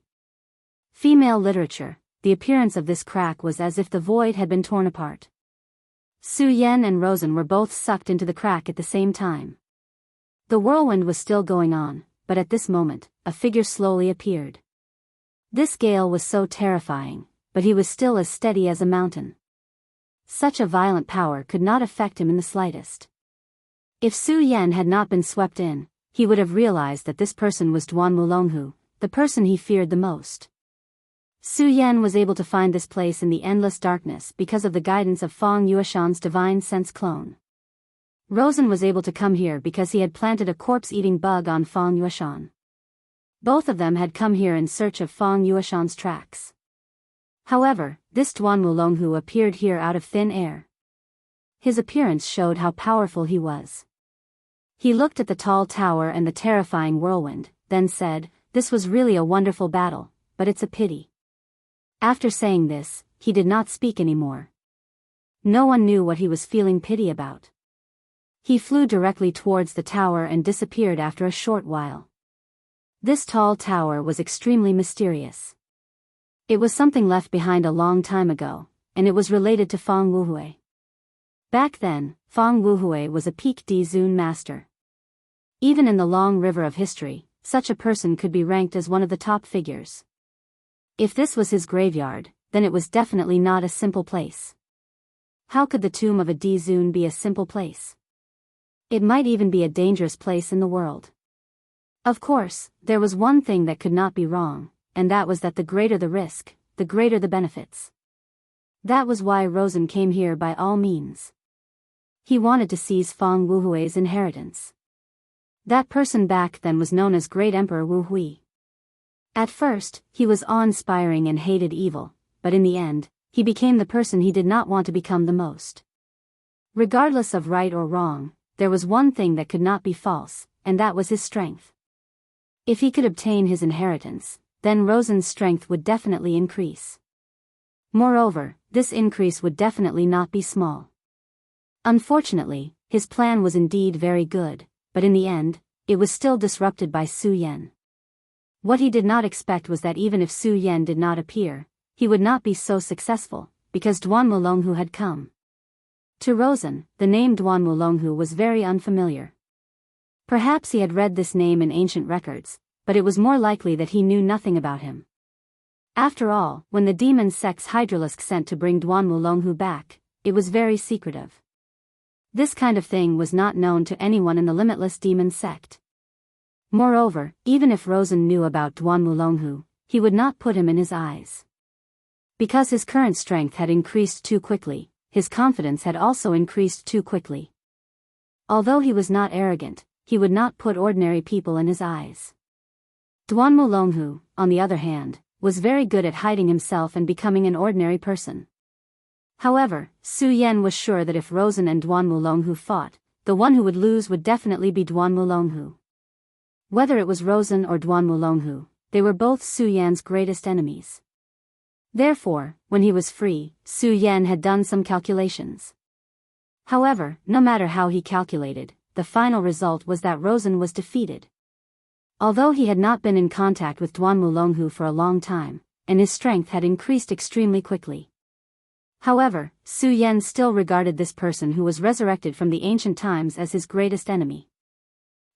Female literature. The appearance of this crack was as if the void had been torn apart. Su Yan and Rosen were both sucked into the crack at the same time. The whirlwind was still going on, but at this moment, a figure slowly appeared. This gale was so terrifying, but he was still as steady as a mountain. Such a violent power could not affect him in the slightest. If Su Yan had not been swept in, he would have realized that this person was Duan Wulonghu, the person he feared the most. Su Yan was able to find this place in the endless darkness because of the guidance of Feng Yueshan's divine sense clone. Rosen was able to come here because he had planted a corpse-eating bug on Feng Yueshan. Both of them had come here in search of Feng Yueshan's tracks. However, this Duan Wulonghu appeared here out of thin air. His appearance showed how powerful he was. He looked at the tall tower and the terrifying whirlwind, then said, "This was really a wonderful battle, but it's a pity." After saying this, he did not speak anymore. No one knew what he was feeling pity about. He flew directly towards the tower and disappeared after a short while. This tall tower was extremely mysterious. It was something left behind a long time ago, and it was related to Feng Wuhui. Back then, Feng Wuhui was a peak Dizun master. Even in the long river of history, such a person could be ranked as one of the top figures. If this was his graveyard, then it was definitely not a simple place. How could the tomb of a Dizun be a simple place? It might even be a dangerous place in the world. Of course, there was one thing that could not be wrong, and that was that the greater the risk, the greater the benefits. That was why Rosen came here by all means. He wanted to seize Feng Wuhui's inheritance. That person back then was known as Great Emperor Wu Hui. At first, he was awe-inspiring and hated evil, but in the end, he became the person he did not want to become the most. Regardless of right or wrong, there was one thing that could not be false, and that was his strength. If he could obtain his inheritance, then Rosen's strength would definitely increase. Moreover, this increase would definitely not be small. Unfortunately, his plan was indeed very good, but in the end, it was still disrupted by Su Yan. What he did not expect was that even if Su Yan did not appear, he would not be so successful, because Duan Mulonghu had come. To Rosen, the name Duan Mulonghu was very unfamiliar. Perhaps he had read this name in ancient records, but it was more likely that he knew nothing about him. After all, when the demon sect's Hydralisk sent to bring Duan Mulonghu back, it was very secretive. This kind of thing was not known to anyone in the limitless demon sect. Moreover, even if Rosen knew about Duan Mulonghu, he would not put him in his eyes. Because his current strength had increased too quickly, his confidence had also increased too quickly. Although he was not arrogant, he would not put ordinary people in his eyes. Duan Mulonghu, on the other hand, was very good at hiding himself and becoming an ordinary person. However, Su Yan was sure that if Rosen and Duan Mulonghu fought, the one who would lose would definitely be Duan Mulonghu. Whether it was Rosen or Duan Mulonghu, they were both Su Yan's greatest enemies. Therefore, when he was free, Su Yan had done some calculations. However, no matter how he calculated, the final result was that Rosen was defeated. Although he had not been in contact with Duan Mulonghu for a long time, and his strength had increased extremely quickly. However, Su Yan still regarded this person who was resurrected from the ancient times as his greatest enemy.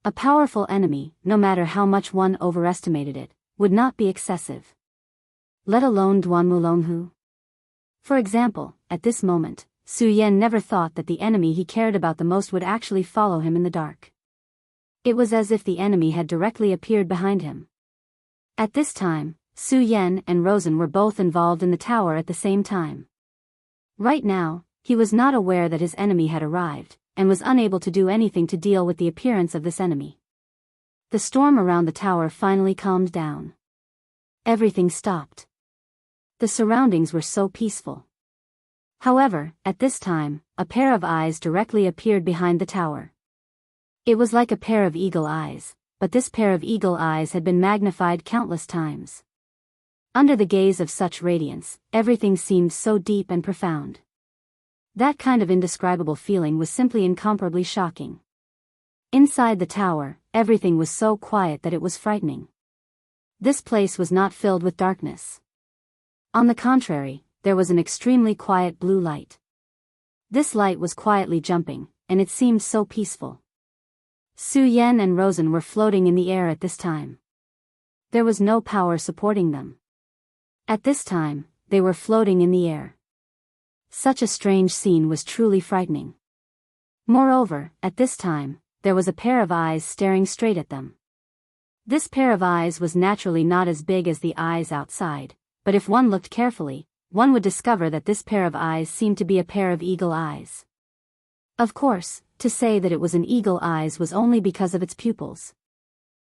A powerful enemy, no matter how much one overestimated it, would not be excessive. Let alone Duan Mulonghu. For example, at this moment, Su Yan never thought that the enemy he cared about the most would actually follow him in the dark. It was as if the enemy had directly appeared behind him. At this time, Su Yan and Rosen were both involved in the tower at the same time. Right now, he was not aware that his enemy had arrived, and was unable to do anything to deal with the appearance of this enemy. The storm around the tower finally calmed down. Everything stopped. The surroundings were so peaceful. However, at this time, a pair of eyes directly appeared behind the tower. It was like a pair of eagle eyes, but this pair of eagle eyes had been magnified countless times. Under the gaze of such radiance, everything seemed so deep and profound. That kind of indescribable feeling was simply incomparably shocking. Inside the tower, everything was so quiet that it was frightening. This place was not filled with darkness. On the contrary, there was an extremely quiet blue light. This light was quietly jumping, and it seemed so peaceful. Su Yan and Rosen were floating in the air at this time. There was no power supporting them. At this time, they were floating in the air. Such a strange scene was truly frightening. Moreover, at this time, there was a pair of eyes staring straight at them. This pair of eyes was naturally not as big as the eyes outside, but if one looked carefully, one would discover that this pair of eyes seemed to be a pair of eagle eyes. Of course, to say that it was an eagle eyes was only because of its pupils.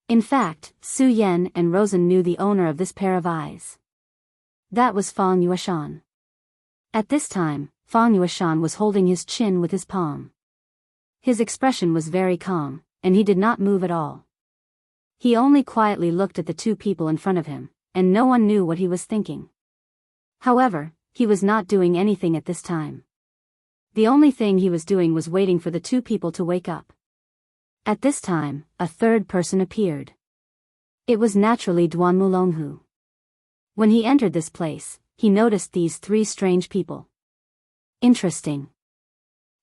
In fact, Su Yan and Rosen knew the owner of this pair of eyes. That was Fang Yueshan. At this time, Fang Yueshan was holding his chin with his palm. His expression was very calm, and he did not move at all. He only quietly looked at the two people in front of him, and no one knew what he was thinking. However, he was not doing anything at this time. The only thing he was doing was waiting for the two people to wake up. At this time, a third person appeared. It was naturally Duan Mulonghu. When he entered this place, he noticed these three strange people. Interesting.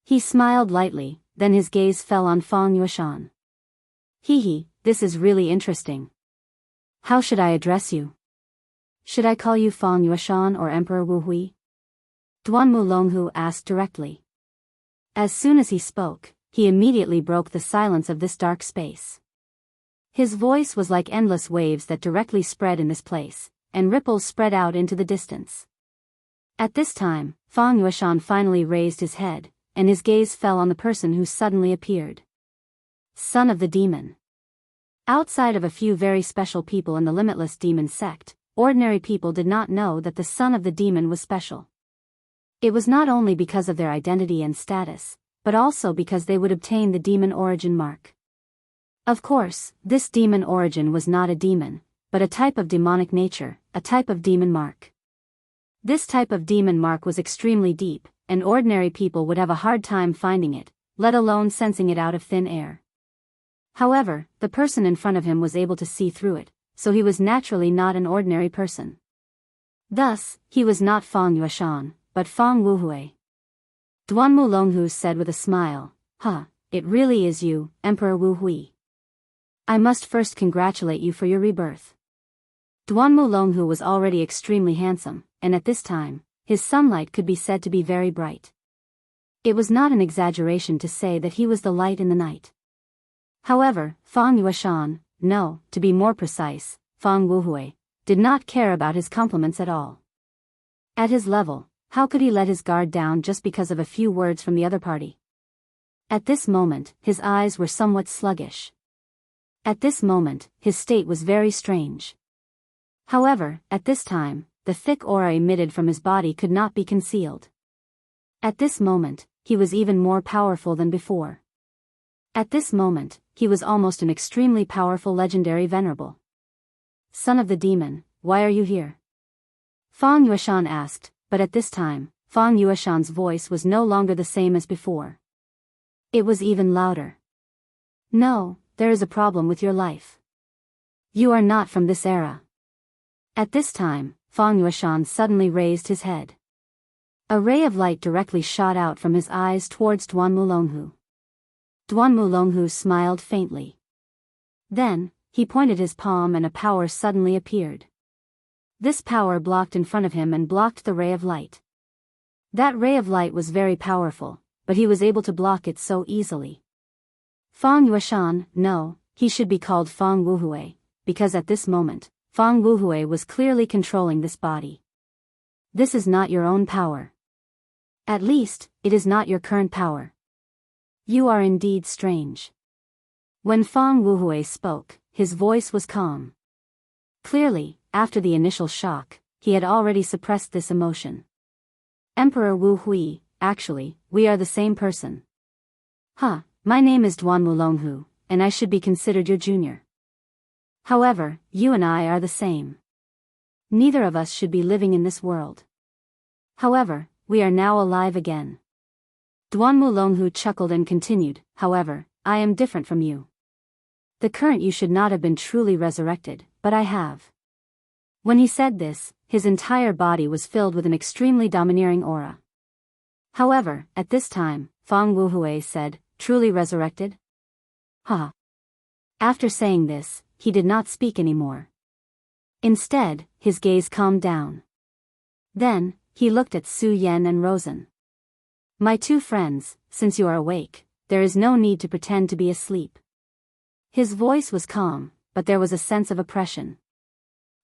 He smiled lightly, then his gaze fell on Fang Yueshan. Hee, this is really interesting. How should I address you? Should I call you Fang Yueshan or Emperor Wu Hui? Duan Mulonghu asked directly. As soon as he spoke, he immediately broke the silence of this dark space. His voice was like endless waves that directly spread in this place, and ripples spread out into the distance. At this time, Fang Yueshan finally raised his head, and his gaze fell on the person who suddenly appeared. Son of the Demon. Outside of a few very special people in the limitless demon sect, ordinary people did not know that the son of the demon was special. It was not only because of their identity and status, but also because they would obtain the demon origin mark. Of course, this demon origin was not a demon, but a type of demonic nature, a type of demon mark. This type of demon mark was extremely deep, and ordinary people would have a hard time finding it, let alone sensing it out of thin air. However, the person in front of him was able to see through it, so he was naturally not an ordinary person. Thus, he was not Fang Yueshan, but Fang Wuhui. Duanmu Longhu said with a smile, it really is you, Emperor Wu Hui. I must first congratulate you for your rebirth. Duanmu Longhu was already extremely handsome, and at this time, his sunlight could be said to be very bright. It was not an exaggeration to say that he was the light in the night. However, Fang Yueshan, no, to be more precise, Fang Wuhui, did not care about his compliments at all. At his level, how could he let his guard down just because of a few words from the other party? At this moment, his eyes were somewhat sluggish. At this moment, his state was very strange. However, at this time, the thick aura emitted from his body could not be concealed. At this moment, he was even more powerful than before. At this moment, he was almost an extremely powerful legendary venerable. Son of the demon, why are you here? Fang Yueshan asked, but at this time, Fang Yueshan's voice was no longer the same as before. It was even louder. No, there is a problem with your life. You are not from this era. At this time, Fang Yueshan suddenly raised his head. A ray of light directly shot out from his eyes towards Duanmu Longhu. Duanmu Longhu smiled faintly. Then, he pointed his palm and a power suddenly appeared. This power blocked in front of him and blocked the ray of light. That ray of light was very powerful, but he was able to block it so easily. Fang Yueshan, no, he should be called Fang Wuhui, because at this moment, Fang Wuhui was clearly controlling this body. This is not your own power. At least, it is not your current power. You are indeed strange. When Fang Wuhui spoke, his voice was calm. Clearly, after the initial shock, he had already suppressed this emotion. Emperor Wu Hui, actually, we are the same person. My name is Duanmu Longhu, and I should be considered your junior. However, you and I are the same. Neither of us should be living in this world. However, we are now alive again. Duanmu Longhu chuckled and continued, however, I am different from you. The current you should not have been truly resurrected, but I have. When he said this, his entire body was filled with an extremely domineering aura. However, at this time, Fang Wuhui said, truly resurrected? After saying this, he did not speak anymore. Instead, his gaze calmed down. Then, he looked at Su Yan and Rosen. My two friends, since you are awake, there is no need to pretend to be asleep. His voice was calm, but there was a sense of oppression.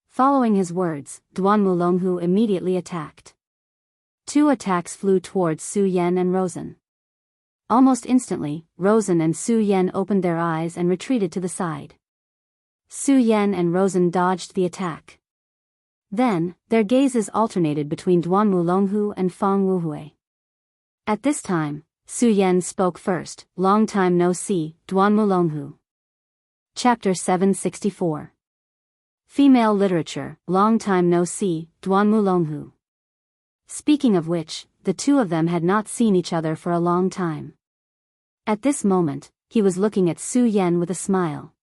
Following his words, Duanmu Longhu immediately attacked. Two attacks flew towards Su Yan and Rosen. Almost instantly, Rosen and Su Yan opened their eyes and retreated to the side. Su Yan and Rosen dodged the attack. Then, their gazes alternated between Duanmu Longhu and Fang Wuhui. At this time, Su Yan spoke first, long time no see, Duanmu Longhu. Chapter 764. Female Literature, Long Time No See, Duanmu Longhu. Speaking of which, the two of them had not seen each other for a long time. At this moment, he was looking at Su Yan with a smile.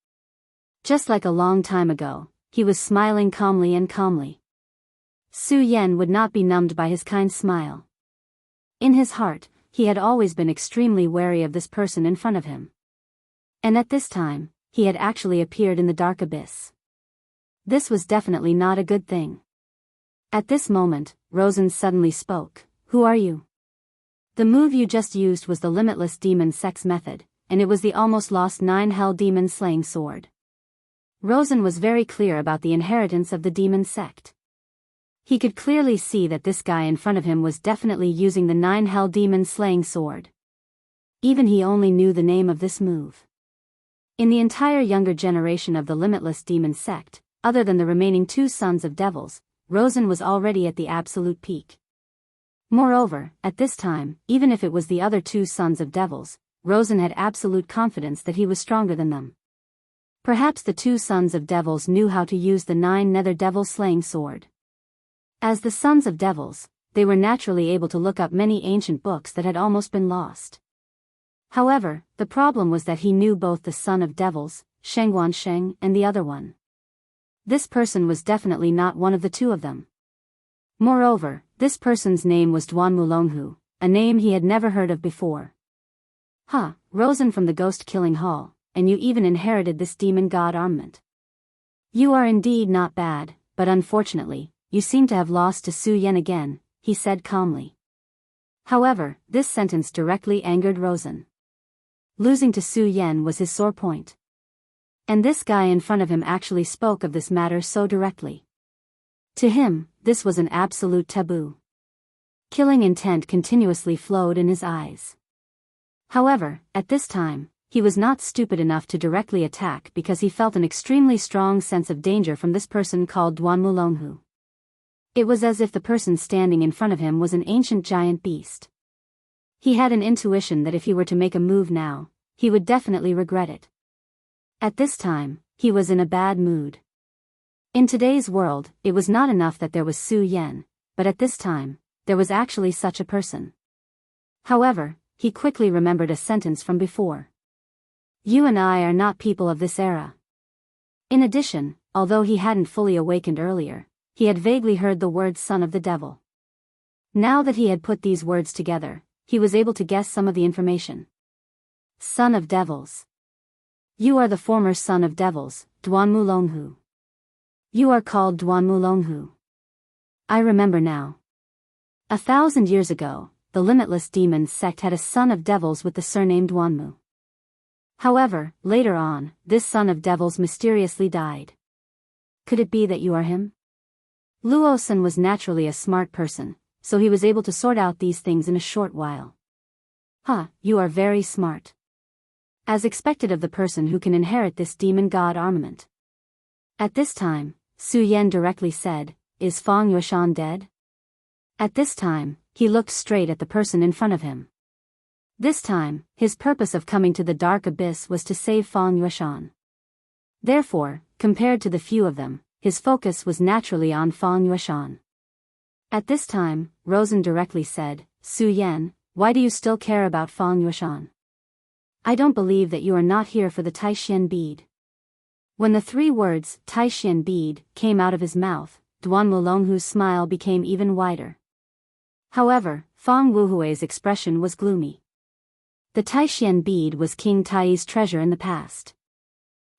Just like a long time ago, he was smiling calmly and calmly. Su Yan would not be numbed by his kind smile. In his heart, he had always been extremely wary of this person in front of him. And at this time, he had actually appeared in the dark abyss. This was definitely not a good thing. At this moment, Rosen suddenly spoke, Who are you? The move you just used was the limitless demon sex method, and it was the almost lost 9 hell demon slaying sword. Rosen was very clear about the inheritance of the demon sect. He could clearly see that this guy in front of him was definitely using the 9 hell demon slaying sword. Even he only knew the name of this move. In the entire younger generation of the limitless demon sect, other than the remaining 2 sons of devils, Rosen was already at the absolute peak. Moreover, at this time, even if it was the other 2 sons of devils, Rosen had absolute confidence that he was stronger than them. Perhaps the 2 sons of devils knew how to use the 9 nether devil slaying sword. As the sons of devils, they were naturally able to look up many ancient books that had almost been lost. However, the problem was that he knew both the son of devils, Shengguansheng, and the other one. This person was definitely not one of the 2 of them. Moreover, this person's name was Duan Mulonghu, a name he had never heard of before. Huh, Rosen from the ghost-killing hall, and you even inherited this demon god armament. You are indeed not bad, but unfortunately, you seem to have lost to Su Yan again, he said calmly. However, this sentence directly angered Rosen. Losing to Su Yan was his sore point. And this guy in front of him actually spoke of this matter so directly. To him, this was an absolute taboo. Killing intent continuously flowed in his eyes. However, at this time, he was not stupid enough to directly attack because he felt an extremely strong sense of danger from this person called Duan Mulonghu. It was as if the person standing in front of him was an ancient giant beast. He had an intuition that if he were to make a move now, he would definitely regret it. At this time, he was in a bad mood. In today's world, it was not enough that there was Su Yan, but at this time, there was actually such a person. However, he quickly remembered a sentence from before. You and I are not people of this era. In addition, although he hadn't fully awakened earlier, he had vaguely heard the word son of the devil. Now that he had put these words together, he was able to guess some of the information. Son of devils. You are the former son of devils, Duan Mulonghu. You are called Duan Mulonghu. I remember now. 1,000 years ago, the Limitless Demons sect had a son of devils with the surname Duanmu. However, later on, this son of devils mysteriously died. Could it be that you are him? Luosan was naturally a smart person, so he was able to sort out these things in a short while. Huh, you are very smart. As expected of the person who can inherit this demon god armament. At this time, Su Yan directly said, Is Fang Yueshan dead? At this time, he looked straight at the person in front of him. This time, his purpose of coming to the dark abyss was to save Fang Yueshan. Therefore, compared to the few of them, his focus was naturally on Fang Yueshan. At this time, Rosen directly said, Su Yan, why do you still care about Fang Yueshan? I don't believe that you are not here for the Taishan bead. When the 3 words, Taishan bead, came out of his mouth, Duan Mulonghu's smile became even wider. However, Fang Wuhui's expression was gloomy. The Taishan bead was King Tai's treasure in the past.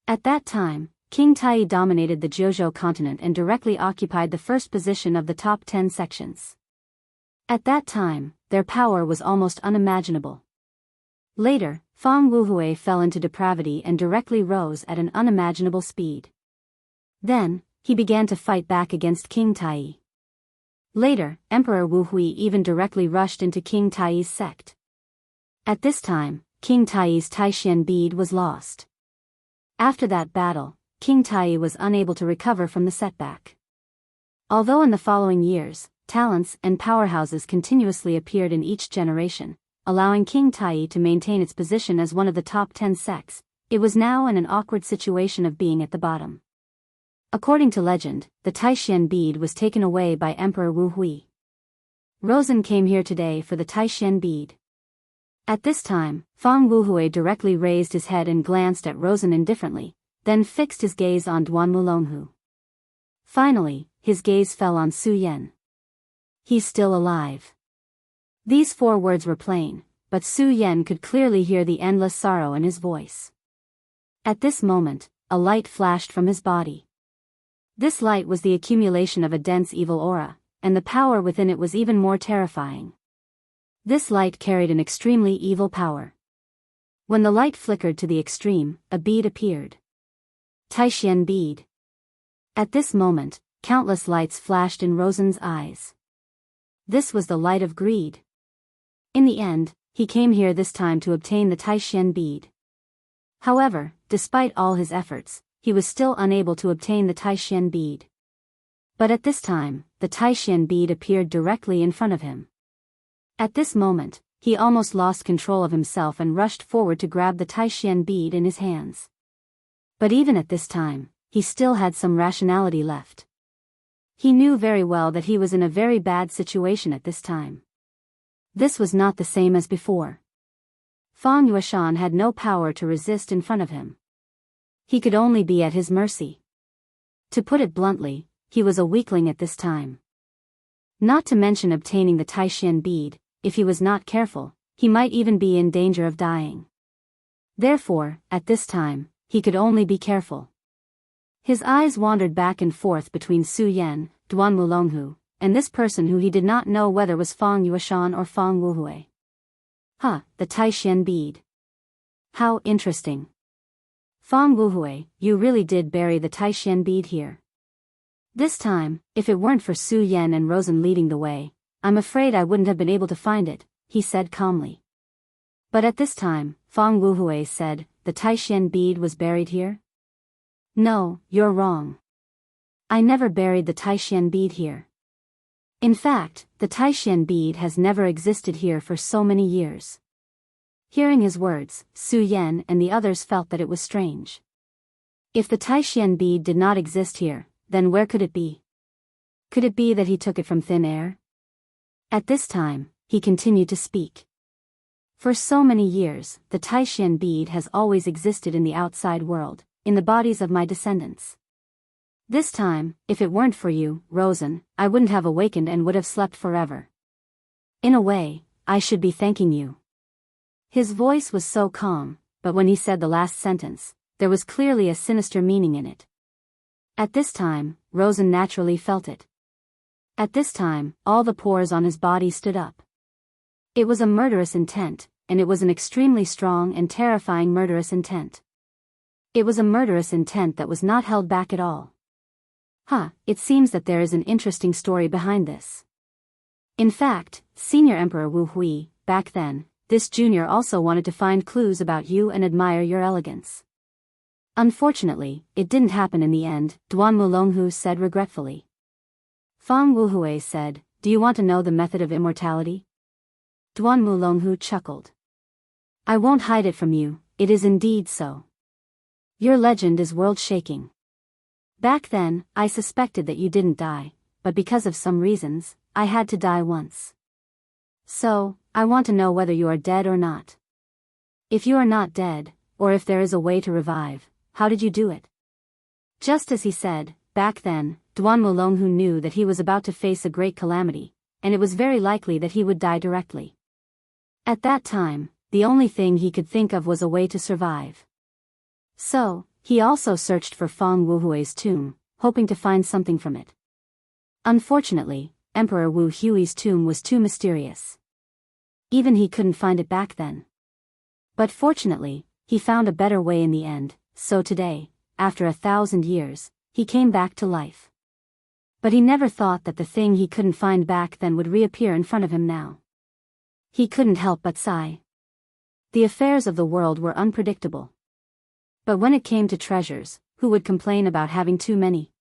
At that time, King Tai dominated the Jiuzhou continent and directly occupied the first position of the top 10 sections. At that time, their power was almost unimaginable. Later, Fang Wuhui fell into depravity and directly rose at an unimaginable speed. Then, he began to fight back against King Tai. Later, Emperor Wuhui even directly rushed into King Tai's sect. At this time, King Tai's Taishan bead was lost. After that battle, King Tai was unable to recover from the setback. Although in the following years, talents and powerhouses continuously appeared in each generation, allowing King Tai to maintain its position as one of the top 10 sects, it was now in an awkward situation of being at the bottom. According to legend, the Taishan bead was taken away by Emperor Wu Hui. Rosen came here today for the Taishan bead. At this time, Fang Wuhui directly raised his head and glanced at Rosen indifferently, then fixed his gaze on Duan Mulonghu. Finally, his gaze fell on Su Yan. He's still alive. These 4 words were plain, but Su Yan could clearly hear the endless sorrow in his voice. At this moment, a light flashed from his body. This light was the accumulation of a dense evil aura, and the power within it was even more terrifying. This light carried an extremely evil power. When the light flickered to the extreme, a bead appeared. Taishan bead. At this moment, countless lights flashed in Rosen's eyes. This was the light of greed. In the end, he came here this time to obtain the Taishan bead. However, despite all his efforts, he was still unable to obtain the Taishan bead. But at this time, the Taishan bead appeared directly in front of him. At this moment, he almost lost control of himself and rushed forward to grab the Taishan bead in his hands. But even at this time, he still had some rationality left. He knew very well that he was in a very bad situation at this time. This was not the same as before. Fang Yueshan had no power to resist in front of him. He could only be at his mercy. To put it bluntly, he was a weakling at this time. Not to mention obtaining the Taishan bead. If he was not careful, he might even be in danger of dying. Therefore, at this time, he could only be careful. His eyes wandered back and forth between Su Yan, Duan Wulonghu, and this person who he did not know whether was Fang Yuashan or Fang Wuhui. The Taishan bead. How interesting. Fang Wuhui, you really did bury the Taishan bead here. This time, if it weren't for Su Yan and Rosen leading the way, I'm afraid I wouldn't have been able to find it, he said calmly. But at this time, Fang Wuhui said, the Taishan bead was buried here? No, you're wrong. I never buried the Taishan bead here. In fact, the Taishan bead has never existed here for so many years. Hearing his words, Su Yan and the others felt that it was strange. If the Taishan bead did not exist here, then where could it be? Could it be that he took it from thin air? At this time, he continued to speak. For so many years, the Taishan bead has always existed in the outside world, in the bodies of my descendants. This time, if it weren't for you, Rosen, I wouldn't have awakened and would have slept forever. In a way, I should be thanking you. His voice was so calm, but when he said the last sentence, there was clearly a sinister meaning in it. At this time, Rosen naturally felt it. At this time, all the pores on his body stood up. It was a murderous intent, and it was an extremely strong and terrifying murderous intent. It was a murderous intent that was not held back at all. It seems that there is an interesting story behind this. In fact, Senior Emperor Wu Hui, back then, this junior also wanted to find clues about you and admire your elegance. Unfortunately, it didn't happen in the end, Duan Wulonghu said regretfully. Fang Wuhui said, do you want to know the method of immortality? Duan Wulonghu chuckled. I won't hide it from you, it is indeed so. Your legend is world-shaking. Back then, I suspected that you didn't die, but because of some reasons, I had to die once. So, I want to know whether you are dead or not. If you are not dead, or if there is a way to revive, how did you do it? Just as he said, back then, Duan Wulonghu knew that he was about to face a great calamity, and it was very likely that he would die directly. At that time, the only thing he could think of was a way to survive. So, he also searched for Fang Wuhui's tomb, hoping to find something from it. Unfortunately, Emperor Wu Hui's tomb was too mysterious. Even he couldn't find it back then. But fortunately, he found a better way in the end, so today, after 1,000 years, he came back to life. But he never thought that the thing he couldn't find back then would reappear in front of him now. He couldn't help but sigh. The affairs of the world were unpredictable. But when it came to treasures, who would complain about having too many?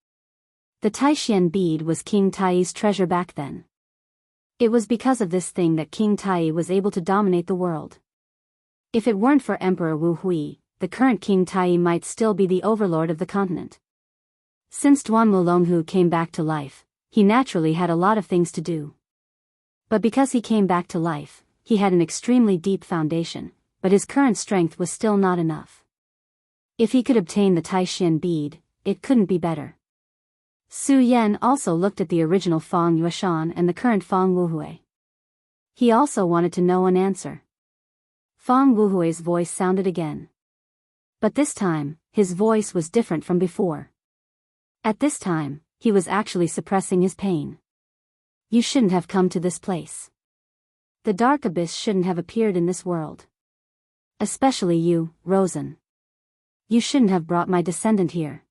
The Taishan bead was King Tai's treasure back then. It was because of this thing that King Tai was able to dominate the world. If it weren't for Emperor Wu Hui, the current King Tai might still be the overlord of the continent. Since Duan Wulonghu came back to life, he naturally had a lot of things to do. But because he came back to life, he had an extremely deep foundation, but his current strength was still not enough. If he could obtain the Taishan bead, it couldn't be better. Su Yan also looked at the original Fang Yuashan and the current Fang Wuhui. He also wanted to know an answer. Fang Wuhui's voice sounded again. But this time, his voice was different from before. At this time, he was actually suppressing his pain. You shouldn't have come to this place. The dark abyss shouldn't have appeared in this world. Especially you, Rosen. You shouldn't have brought my descendant here.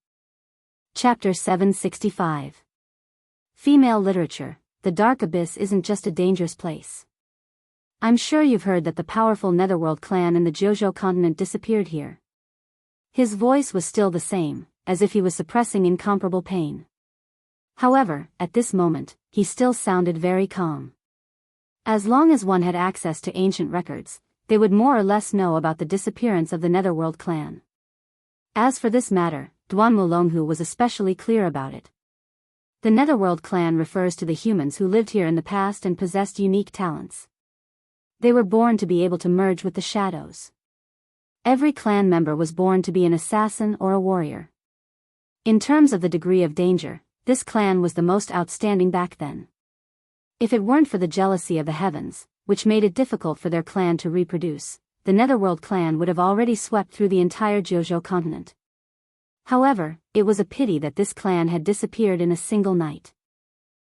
Chapter 765. Female Literature. The Dark Abyss isn't just a dangerous place. I'm sure you've heard that the powerful Netherworld clan in the Jianghu continent disappeared here. His voice was still the same, as if he was suppressing incomparable pain. However, at this moment, he still sounded very calm. As long as one had access to ancient records, they would more or less know about the disappearance of the Netherworld clan. As for this matter, Duan Wulonghu was especially clear about it. The Netherworld clan refers to the humans who lived here in the past and possessed unique talents. They were born to be able to merge with the shadows. Every clan member was born to be an assassin or a warrior. In terms of the degree of danger, this clan was the most outstanding back then. If it weren't for the jealousy of the heavens, which made it difficult for their clan to reproduce, the Netherworld clan would have already swept through the entire Jianghu continent. However, it was a pity that this clan had disappeared in a single night.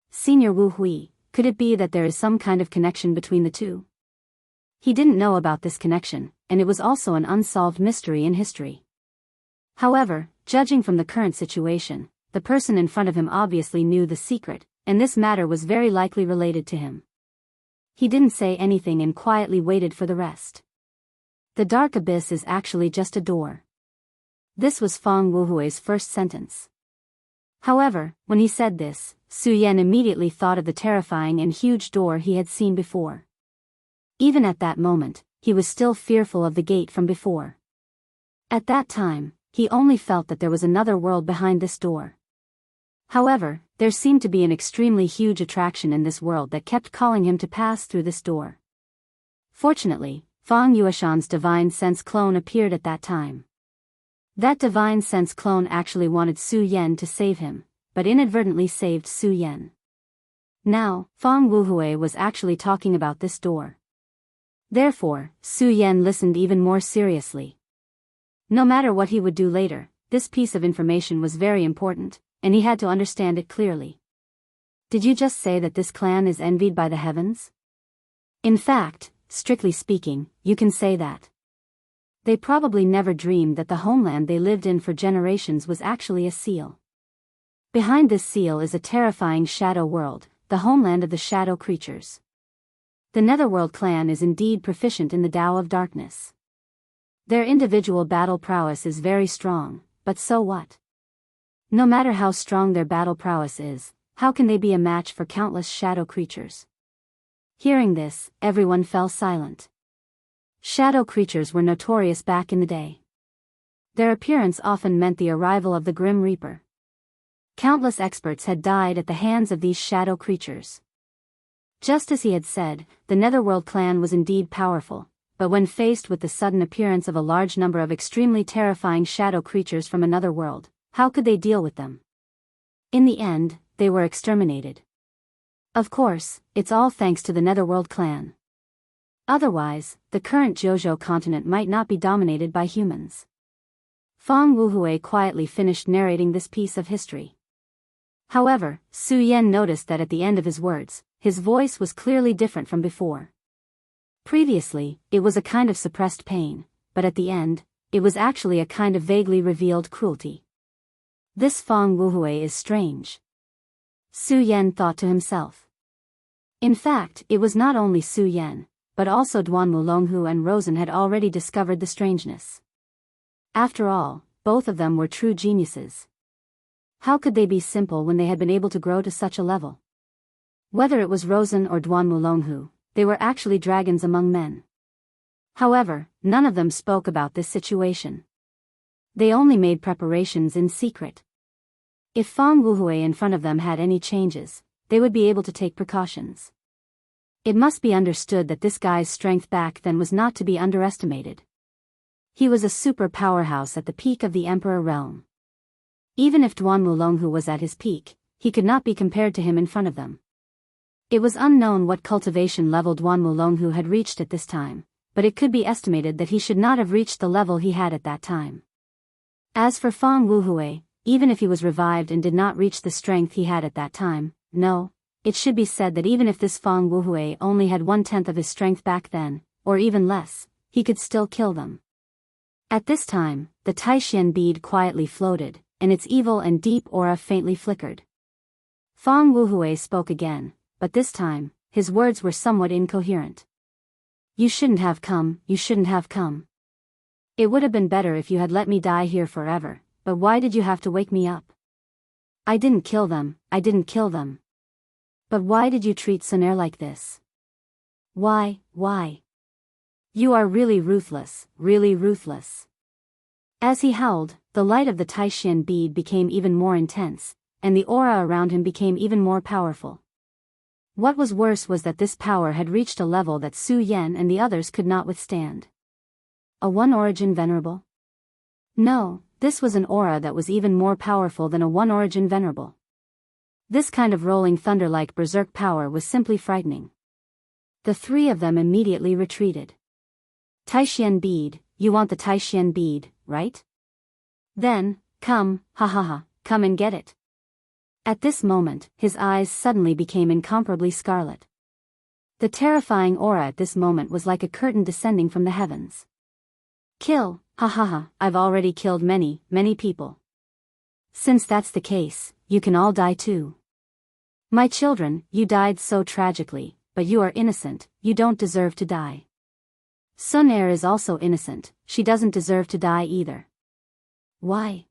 Senior Wu Hui, could it be that there is some kind of connection between the two? He didn't know about this connection, and it was also an unsolved mystery in history. However, judging from the current situation, the person in front of him obviously knew the secret, and this matter was very likely related to him. He didn't say anything and quietly waited for the rest. The dark abyss is actually just a door. This was Fang Wuhui's first sentence. However, when he said this, Su Yan immediately thought of the terrifying and huge door he had seen before. Even at that moment, he was still fearful of the gate from before. At that time, he only felt that there was another world behind this door. However, there seemed to be an extremely huge attraction in this world that kept calling him to pass through this door. Fortunately, Fang Yueshan's divine sense clone appeared at that time. That divine sense clone actually wanted Su Yan to save him, but inadvertently saved Su Yan. Now, Fang Wuhui was actually talking about this door. Therefore, Su Yan listened even more seriously. No matter what he would do later, this piece of information was very important, and he had to understand it clearly. Did you just say that this clan is envied by the heavens? In fact, strictly speaking, you can say that. They probably never dreamed that the homeland they lived in for generations was actually a seal. Behind this seal is a terrifying shadow world, the homeland of the shadow creatures. The Netherworld clan is indeed proficient in the Tao of Darkness. Their individual battle prowess is very strong, but so what? No matter how strong their battle prowess is, how can they be a match for countless shadow creatures? Hearing this, everyone fell silent. Shadow creatures were notorious back in the day. Their appearance often meant the arrival of the Grim Reaper. Countless experts had died at the hands of these shadow creatures. Just as he had said, the Netherworld clan was indeed powerful, but when faced with the sudden appearance of a large number of extremely terrifying shadow creatures from another world, how could they deal with them? In the end, they were exterminated. Of course, it's all thanks to the Netherworld clan. Otherwise, the current Jianghu continent might not be dominated by humans. Fang Wuhui quietly finished narrating this piece of history. However, Su Yan noticed that at the end of his words, his voice was clearly different from before. Previously, it was a kind of suppressed pain, but at the end, it was actually a kind of vaguely revealed cruelty. This Fang Wuhui is strange. Su Yan thought to himself. In fact, it was not only Su Yan, but also Duanmu Longhu and Rosen had already discovered the strangeness. After all, both of them were true geniuses. How could they be simple when they had been able to grow to such a level? Whether it was Rosen or Duanmu Longhu, they were actually dragons among men. However, none of them spoke about this situation. They only made preparations in secret. If Fang Wuhui in front of them had any changes, they would be able to take precautions. It must be understood that this guy's strength back then was not to be underestimated. He was a super powerhouse at the peak of the Emperor realm. Even if Duanmu Longhu was at his peak, he could not be compared to him in front of them. It was unknown what cultivation level Duanmu Longhu had reached at this time, but it could be estimated that he should not have reached the level he had at that time. As for Fang Wuhui, even if he was revived and did not reach the strength he had at that time, no, it should be said that even if this Fang Wuhui only had 1/10 of his strength back then, or even less, he could still kill them. At this time, the Taishan bead quietly floated, and its evil and deep aura faintly flickered. Fang Wuhui spoke again, but this time, his words were somewhat incoherent. You shouldn't have come, you shouldn't have come. It would have been better if you had let me die here forever, but why did you have to wake me up? I didn't kill them, I didn't kill them. But why did you treat Sonair like this? Why? You are really ruthless, really ruthless. As he howled, the light of the Taishan bead became even more intense, and the aura around him became even more powerful. What was worse was that this power had reached a level that Su Yan and the others could not withstand. A one-origin venerable? No, this was an aura that was even more powerful than a one-origin venerable. This kind of rolling thunder-like berserk power was simply frightening. The three of them immediately retreated. Taishian bead, you want the Taishian bead, right? Then, come, ha ha ha, come and get it. At this moment, his eyes suddenly became incomparably scarlet. The terrifying aura at this moment was like a curtain descending from the heavens. Kill, ha ha ha, I've already killed many, many people. Since that's the case, you can all die too. My children, you died so tragically, but you are innocent, you don't deserve to die. Sun Er is also innocent, she doesn't deserve to die either. Why?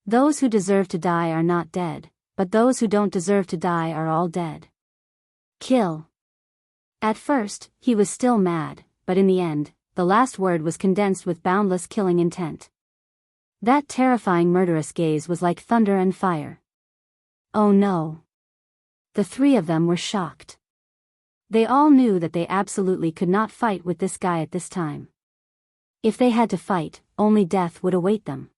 Those who deserve to die are not dead, but those who don't deserve to die are all dead. Kill. At first, he was still mad, but in the end, the last word was condensed with boundless killing intent. That terrifying murderous gaze was like thunder and fire. Oh no. The three of them were shocked. They all knew that they absolutely could not fight with this guy at this time. If they had to fight, only death would await them.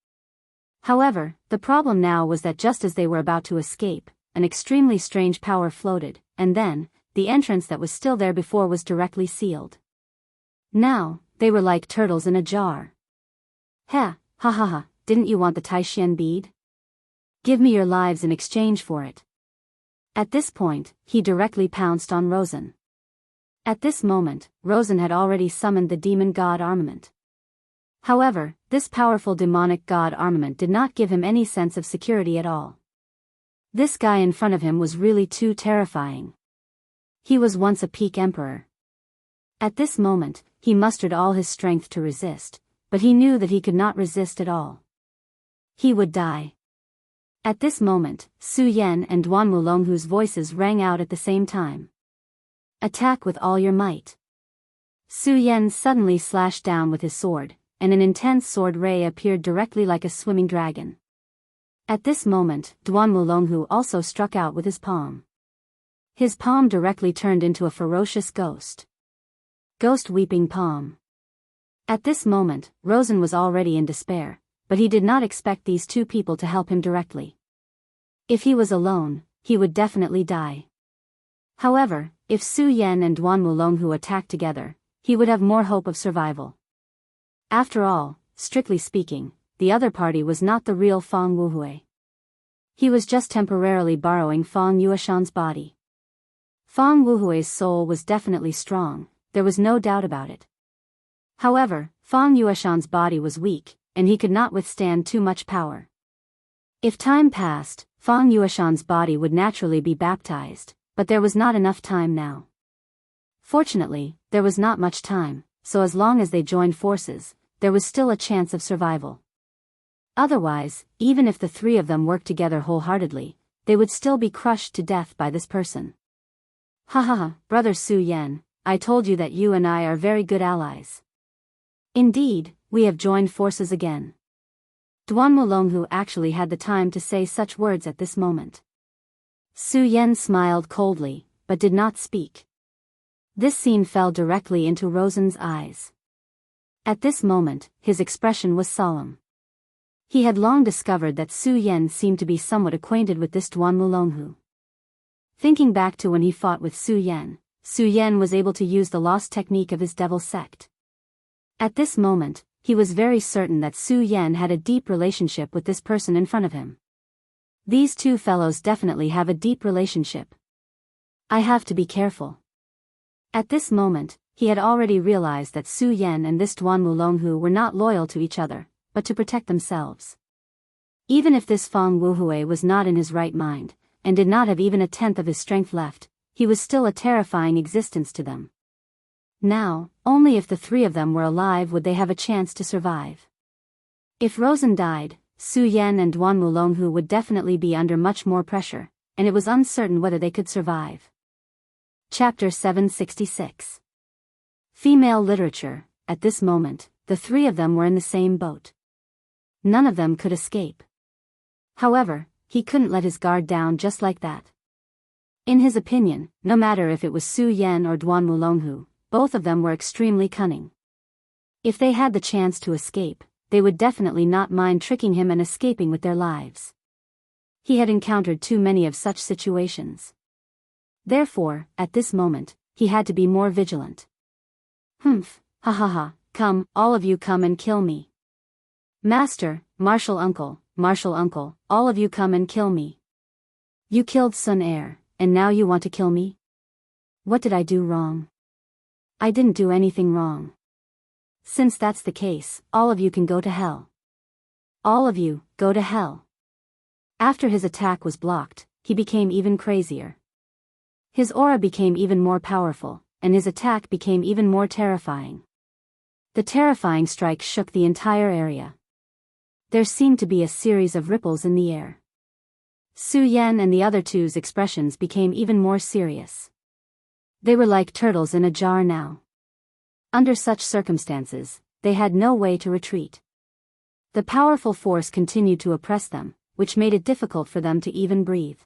However, the problem now was that just as they were about to escape, an extremely strange power floated, and then, the entrance that was still there before was directly sealed. Now, they were like turtles in a jar. Ha ha ha, didn't you want the Taishian bead? Give me your lives in exchange for it. At this point, he directly pounced on Rosen. At this moment, Rosen had already summoned the demon god armament. However, this powerful demonic god armament did not give him any sense of security at all. This guy in front of him was really too terrifying. He was once a peak emperor. At this moment, he mustered all his strength to resist, but he knew that he could not resist at all. He would die. At this moment, Su Yan and Duan Wulonghu's voices rang out at the same time. Attack with all your might. Su Yan suddenly slashed down with his sword, and an intense sword ray appeared directly like a swimming dragon. At this moment, Duan Wulonghu also struck out with his palm. His palm directly turned into a ferocious ghost. Ghost weeping palm. At this moment, Rosen was already in despair, but he did not expect these two people to help him directly. If he was alone, he would definitely die. However, if Su Yan and Duan Wulonghu attacked together, he would have more hope of survival. After all, strictly speaking, the other party was not the real Fang Wuhui. He was just temporarily borrowing Fang Yueshan's body. Fang Wuhui's soul was definitely strong, there was no doubt about it. However, Fang Yueshan's body was weak, and he could not withstand too much power. If time passed, Fang Yueshan's body would naturally be baptized, but there was not enough time now. Fortunately, there was not much time, so as long as they joined forces, there was still a chance of survival. Otherwise, even if the three of them worked together wholeheartedly, they would still be crushed to death by this person. Ha ha ha, brother Su Yan, I told you that you and I are very good allies. Indeed, we have joined forces again. Duan Wulonghu actually had the time to say such words at this moment. Su Yan smiled coldly, but did not speak. This scene fell directly into Rosen's eyes. At this moment, his expression was solemn. He had long discovered that Su Yan seemed to be somewhat acquainted with this Duan Wulonghu. Thinking back to when he fought with Su Yan was able to use the lost technique of his devil sect. At this moment, he was very certain that Su Yan had a deep relationship with this person in front of him. These two fellows definitely have a deep relationship. I have to be careful. At this moment, he had already realized that Su Yan and this Duan Wulonghu were not loyal to each other, but to protect themselves. Even if this Fang Wuhui was not in his right mind, and did not have even a tenth of his strength left, he was still a terrifying existence to them. Now, only if the three of them were alive would they have a chance to survive. If Rosen died, Su Yan and Duan Wulonghu would definitely be under much more pressure, and it was uncertain whether they could survive. Chapter 766. Female literature. At this moment, the three of them were in the same boat. None of them could escape. However, he couldn't let his guard down just like that. In his opinion, no matter if it was Su Yan or Duan Wulonghu, both of them were extremely cunning. If they had the chance to escape, they would definitely not mind tricking him and escaping with their lives. He had encountered too many of such situations. Therefore, at this moment, he had to be more vigilant. Humph, ha ha ha, come, all of you come and kill me. Master, martial uncle, all of you come and kill me. You killed Sun Air, and now you want to kill me? What did I do wrong? I didn't do anything wrong. Since that's the case, all of you can go to hell. All of you, go to hell. After his attack was blocked, he became even crazier. His aura became even more powerful, and his attack became even more terrifying. The terrifying strike shook the entire area. There seemed to be a series of ripples in the air. Su Yan and the other two's expressions became even more serious. They were like turtles in a jar now. Under such circumstances, they had no way to retreat. The powerful force continued to oppress them, which made it difficult for them to even breathe.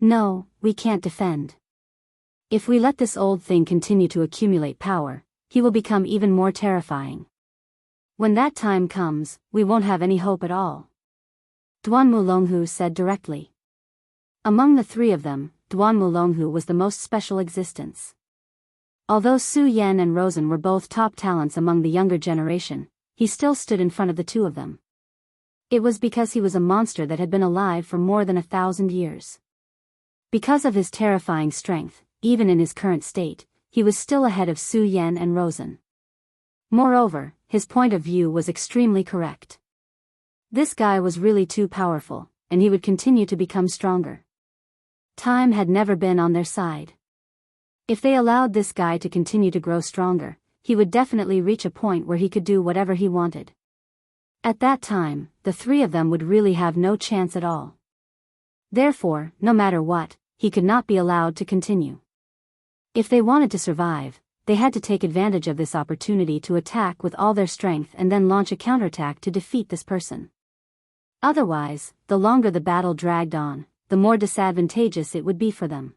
No, we can't defend. If we let this old thing continue to accumulate power, he will become even more terrifying. When that time comes, we won't have any hope at all. Duan Mulonghu said directly. Among the three of them, Duan Mulonghu was the most special existence. Although Su Yan and Rosen were both top talents among the younger generation, he still stood in front of the two of them. It was because he was a monster that had been alive for more than 1,000 years. Because of his terrifying strength, even in his current state, he was still ahead of Su Yan and Rosen. Moreover, his point of view was extremely correct. This guy was really too powerful, and he would continue to become stronger. Time had never been on their side. If they allowed this guy to continue to grow stronger, he would definitely reach a point where he could do whatever he wanted. At that time, the three of them would really have no chance at all. Therefore, no matter what, he could not be allowed to continue. If they wanted to survive, they had to take advantage of this opportunity to attack with all their strength and then launch a counterattack to defeat this person. Otherwise, the longer the battle dragged on, the more disadvantageous it would be for them.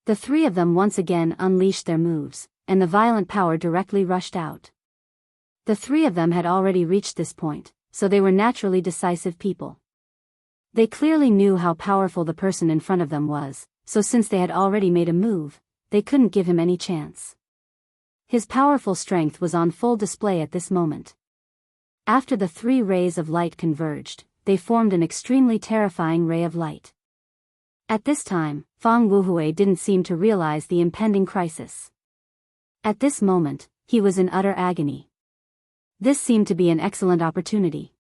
The three of them once again unleashed their moves, and the violent power directly rushed out. The three of them had already reached this point, so they were naturally decisive people. They clearly knew how powerful the person in front of them was, so since they had already made a move, they couldn't give him any chance. His powerful strength was on full display at this moment. After the three rays of light converged, they formed an extremely terrifying ray of light. At this time, Fang Wuhui didn't seem to realize the impending crisis. At this moment, he was in utter agony. This seemed to be an excellent opportunity.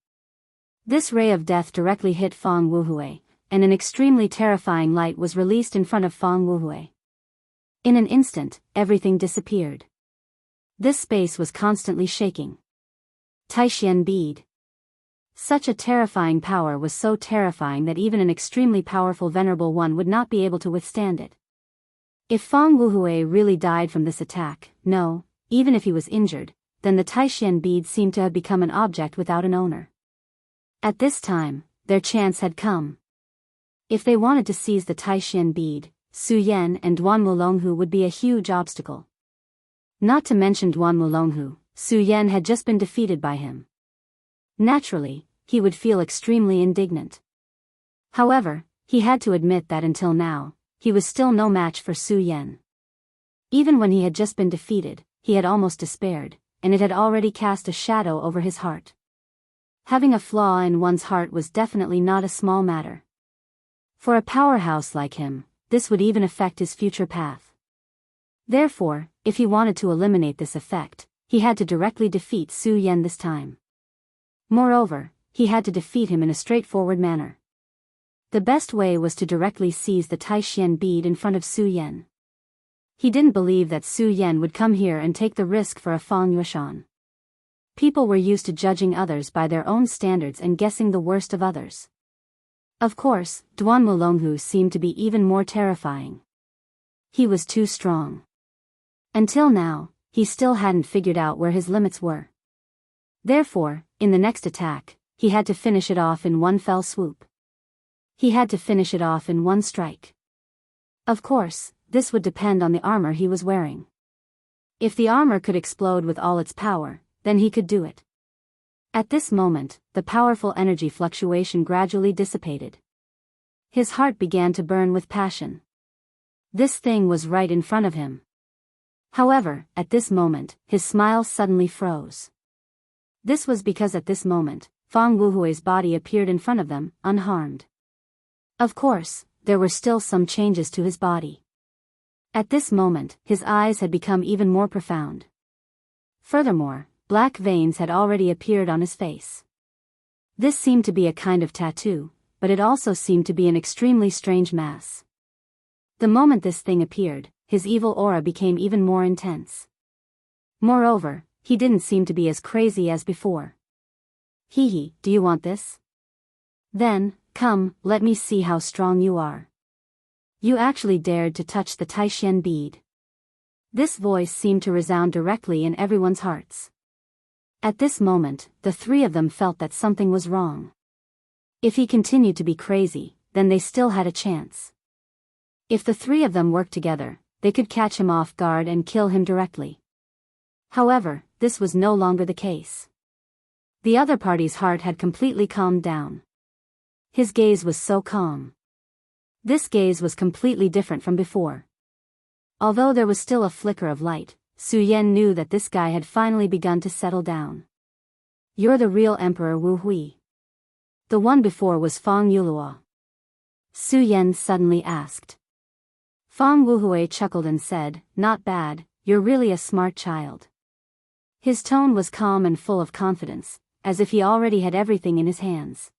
This ray of death directly hit Fang Wuhui, and an extremely terrifying light was released in front of Fang Wuhui. In an instant, everything disappeared. This space was constantly shaking. Taishan bead. Such a terrifying power was so terrifying that even an extremely powerful venerable one would not be able to withstand it. If Fang Wuhui really died from this attack, no, even if he was injured, then the Taishan bead seemed to have become an object without an owner. At this time, their chance had come. If they wanted to seize the Taishan bead, Su Yan and Duan Mulonghu would be a huge obstacle. Not to mention Duan Mulonghu, Su Yan had just been defeated by him. Naturally, he would feel extremely indignant. However, he had to admit that until now, he was still no match for Su Yan. Even when he had just been defeated, he had almost despaired, and it had already cast a shadow over his heart. Having a flaw in one's heart was definitely not a small matter. For a powerhouse like him, this would even affect his future path. Therefore, if he wanted to eliminate this effect, he had to directly defeat Su Yan this time. Moreover, he had to defeat him in a straightforward manner. The best way was to directly seize the Taishan bead in front of Su Yan. He didn't believe that Su Yan would come here and take the risk for a Fang Yueshan. People were used to judging others by their own standards and guessing the worst of others. Of course, Duan Mulonghu seemed to be even more terrifying. He was too strong. Until now, he still hadn't figured out where his limits were. Therefore, in the next attack, he had to finish it off in one fell swoop. He had to finish it off in one strike. Of course, this would depend on the armor he was wearing. If the armor could explode with all its power, then he could do it. At this moment, the powerful energy fluctuation gradually dissipated. His heart began to burn with passion. This thing was right in front of him. However, at this moment, his smile suddenly froze. This was because at this moment, Fang Wuhui's body appeared in front of them, unharmed. Of course, there were still some changes to his body. At this moment, his eyes had become even more profound. Furthermore, black veins had already appeared on his face. This seemed to be a kind of tattoo, but it also seemed to be an extremely strange mass. The moment this thing appeared, his evil aura became even more intense. Moreover, he didn't seem to be as crazy as before. Hee, do you want this? Then, come, let me see how strong you are. You actually dared to touch the Taishen bead. This voice seemed to resound directly in everyone's hearts. At this moment, the three of them felt that something was wrong. If he continued to be crazy, then they still had a chance. If the three of them worked together, they could catch him off guard and kill him directly. However, this was no longer the case. The other party's heart had completely calmed down. His gaze was so calm. This gaze was completely different from before. Although there was still a flicker of light, Su Yan knew that this guy had finally begun to settle down. You're the real Emperor Wu Hui. The one before was Fang Yulua. Su Yan suddenly asked. Fang Wuhui chuckled and said, not bad, you're really a smart child. His tone was calm and full of confidence, as if he already had everything in his hands.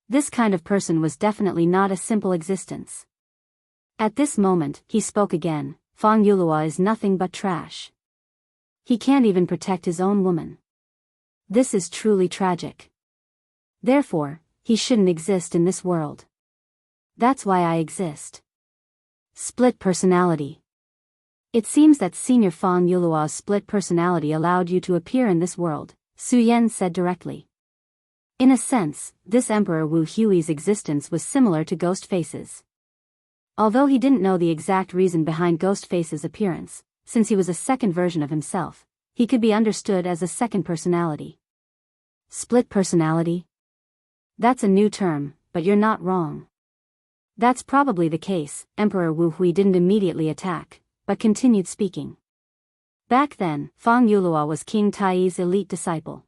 This kind of person was definitely not a simple existence. At this moment, he spoke again, Fang Yulua is nothing but trash. He can't even protect his own woman. This is truly tragic. Therefore, he shouldn't exist in this world. That's why I exist. Split personality. It seems that Senior Fang Yulua's split personality allowed you to appear in this world, Su Yan said directly. In a sense, this Emperor Wu Hui's existence was similar to Ghostface's. Although he didn't know the exact reason behind Ghostface's appearance, since he was a second version of himself, he could be understood as a second personality. Split personality? That's a new term, but you're not wrong. That's probably the case. Emperor Wu Hui didn't immediately attack, but continued speaking. Back then, Fang Yulua was King Tai's elite disciple.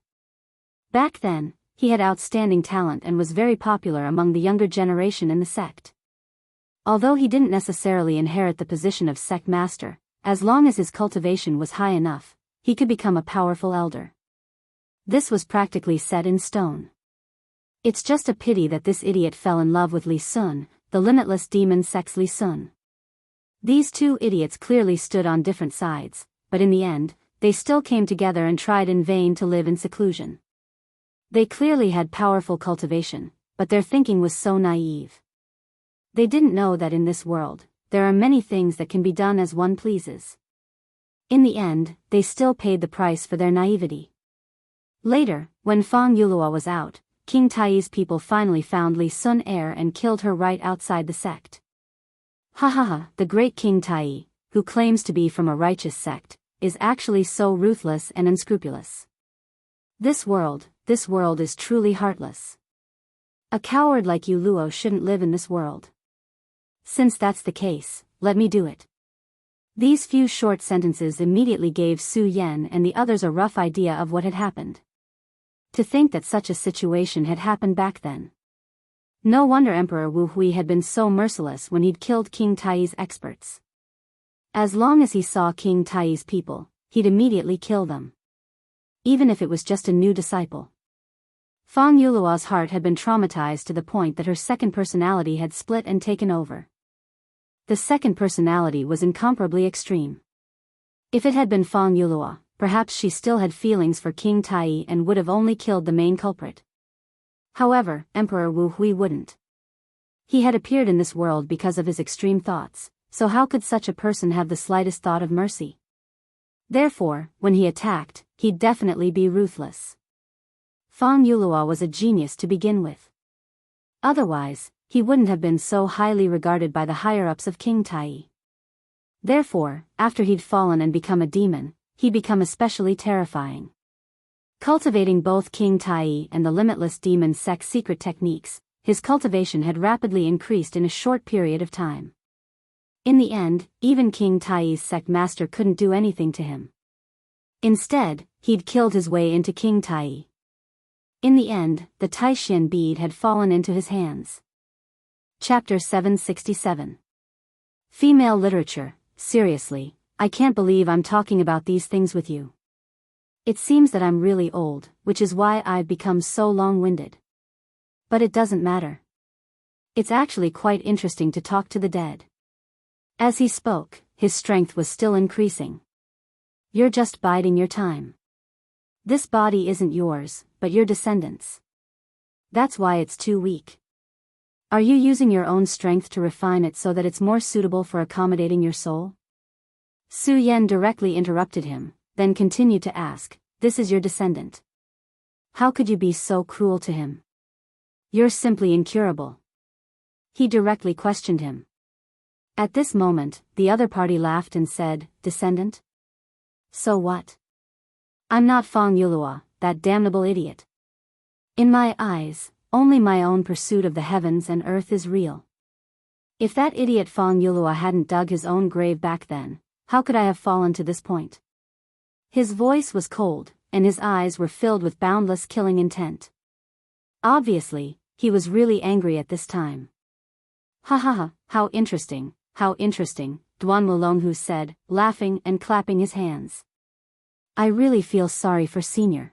Back then, he had outstanding talent and was very popular among the younger generation in the sect. Although he didn't necessarily inherit the position of sect master, as long as his cultivation was high enough, he could become a powerful elder. This was practically set in stone. It's just a pity that this idiot fell in love with Li Sun, the limitless demon sex Li Sun. These two idiots clearly stood on different sides, but in the end, they still came together and tried in vain to live in seclusion. They clearly had powerful cultivation, but their thinking was so naive. They didn't know that in this world, there are many things that can be done as one pleases. In the end, they still paid the price for their naivety. Later, when Fang Yulua was out, King Tai's people finally found Li Sun heir and killed her right outside the sect. The great King Tai, who claims to be from a righteous sect, is actually so ruthless and unscrupulous. This world is truly heartless. A coward like you Luo shouldn't live in this world. Since that's the case, let me do it. These few short sentences immediately gave Su Yan and the others a rough idea of what had happened. To think that such a situation had happened back then. No wonder Emperor Wu Hui had been so merciless when he'd killed King Tai's experts. As long as he saw King Tai's people, he'd immediately kill them. Even if it was just a new disciple. Fang Yulua's heart had been traumatized to the point that her second personality had split and taken over. The second personality was incomparably extreme. If it had been Fang Yulua, perhaps she still had feelings for King Tai and would have only killed the main culprit. However, Emperor Wu Hui wouldn't. He had appeared in this world because of his extreme thoughts, so how could such a person have the slightest thought of mercy? Therefore, when he attacked, he'd definitely be ruthless. Fang Yulua was a genius to begin with. Otherwise, he wouldn't have been so highly regarded by the higher-ups of King Tai. Therefore, after he'd fallen and become a demon, he'd become especially terrifying. Cultivating both King Tai and the limitless demon sect's secret techniques, his cultivation had rapidly increased in a short period of time. In the end, even King Tai's sect master couldn't do anything to him. Instead, he'd killed his way into King Tai. In the end, the Taishan bead had fallen into his hands. Chapter 767. Female literature. Seriously, I can't believe I'm talking about these things with you. It seems that I'm really old, which is why I've become so long-winded. But it doesn't matter. It's actually quite interesting to talk to the dead. As he spoke, his strength was still increasing. You're just biding your time. This body isn't yours, but your descendants. That's why it's too weak. Are you using your own strength to refine it so that it's more suitable for accommodating your soul? Su Yan directly interrupted him, then continued to ask, this is your descendant. How could you be so cruel to him? You're simply incurable. He directly questioned him. At this moment, the other party laughed and said, descendant? So what? I'm not Fang Yulua, that damnable idiot. In my eyes, only my own pursuit of the heavens and earth is real. If that idiot Fang Yulua hadn't dug his own grave back then, how could I have fallen to this point? His voice was cold, and his eyes were filled with boundless killing intent. Obviously, he was really angry at this time. Ha ha ha, how interesting, Duan Wulonghu said, laughing and clapping his hands. I really feel sorry for Senior.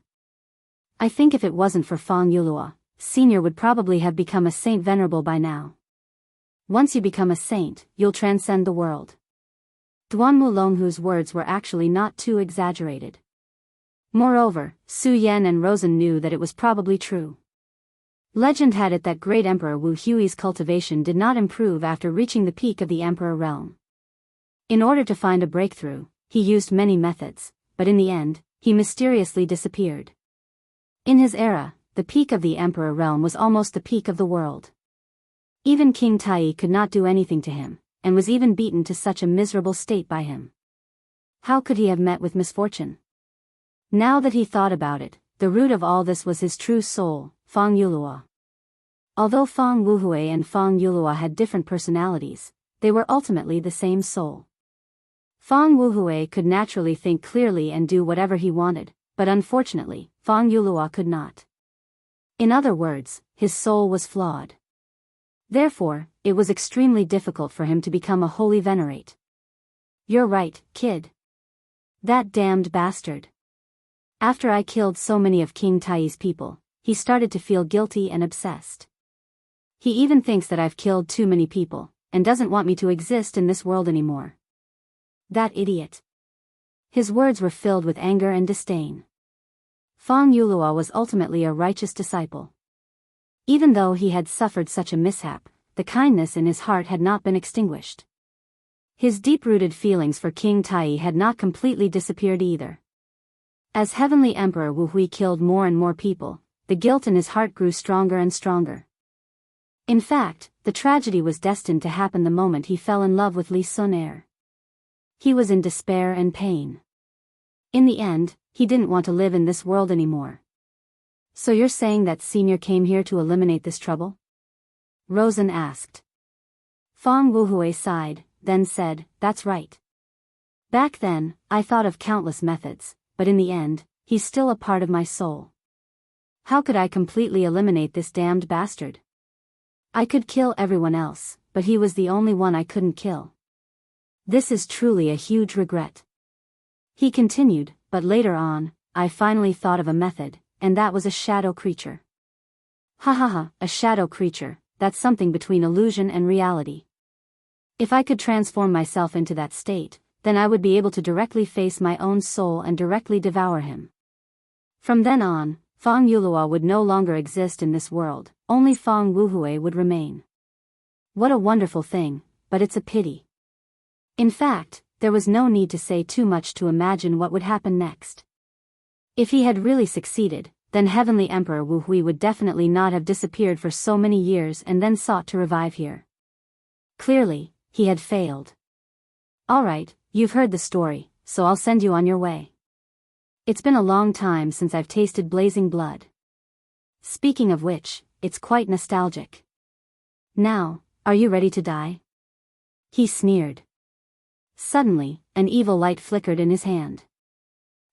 I think if it wasn't for Fang Yulua, Senior would probably have become a saint venerable by now. Once you become a saint, you'll transcend the world. Duan Wulonghu's words were actually not too exaggerated. Moreover, Su Yan and Rosen knew that it was probably true. Legend had it that great Emperor Wu Hui's cultivation did not improve after reaching the peak of the Emperor realm. In order to find a breakthrough, he used many methods, but in the end, he mysteriously disappeared. In his era, the peak of the Emperor realm was almost the peak of the world. Even King Tai could not do anything to him, and was even beaten to such a miserable state by him. How could he have met with misfortune? Now that he thought about it, the root of all this was his true soul, Fang Yulua. Although Fang Wuhui and Fang Yulua had different personalities, they were ultimately the same soul. Fang Wuhui could naturally think clearly and do whatever he wanted, but unfortunately, Fang Yulua could not. In other words, his soul was flawed. Therefore, it was extremely difficult for him to become a holy venerate. You're right, kid. That damned bastard. After I killed so many of King Tai's people, he started to feel guilty and obsessed. He even thinks that I've killed too many people, and doesn't want me to exist in this world anymore. That idiot. His words were filled with anger and disdain. Fang Yulua was ultimately a righteous disciple. Even though he had suffered such a mishap, the kindness in his heart had not been extinguished. His deep-rooted feelings for King Tai had not completely disappeared either. As Heavenly Emperor Wu Hui killed more and more people, the guilt in his heart grew stronger and stronger. In fact, the tragedy was destined to happen the moment he fell in love with Li Sun. He was in despair and pain. In the end, he didn't want to live in this world anymore. So you're saying that Senior came here to eliminate this trouble? Rosen asked. Fang Wuhui sighed, then said, that's right. Back then, I thought of countless methods, but in the end, he's still a part of my soul. How could I completely eliminate this damned bastard? I could kill everyone else, but he was the only one I couldn't kill. This is truly a huge regret. He continued, but later on, I finally thought of a method, and that was a shadow creature. Ha ha ha, a shadow creature, that's something between illusion and reality. If I could transform myself into that state, then I would be able to directly face my own soul and directly devour him. From then on, Fang Yulua would no longer exist in this world, only Fang Wuhui would remain. What a wonderful thing, but it's a pity. In fact, there was no need to say too much to imagine what would happen next. If he had really succeeded, then Heavenly Emperor Wu Hui would definitely not have disappeared for so many years and then sought to revive here. Clearly, he had failed. Alright, you've heard the story, so I'll send you on your way. It's been a long time since I've tasted blazing blood. Speaking of which, it's quite nostalgic. Now, are you ready to die? He sneered. Suddenly, an evil light flickered in his hand.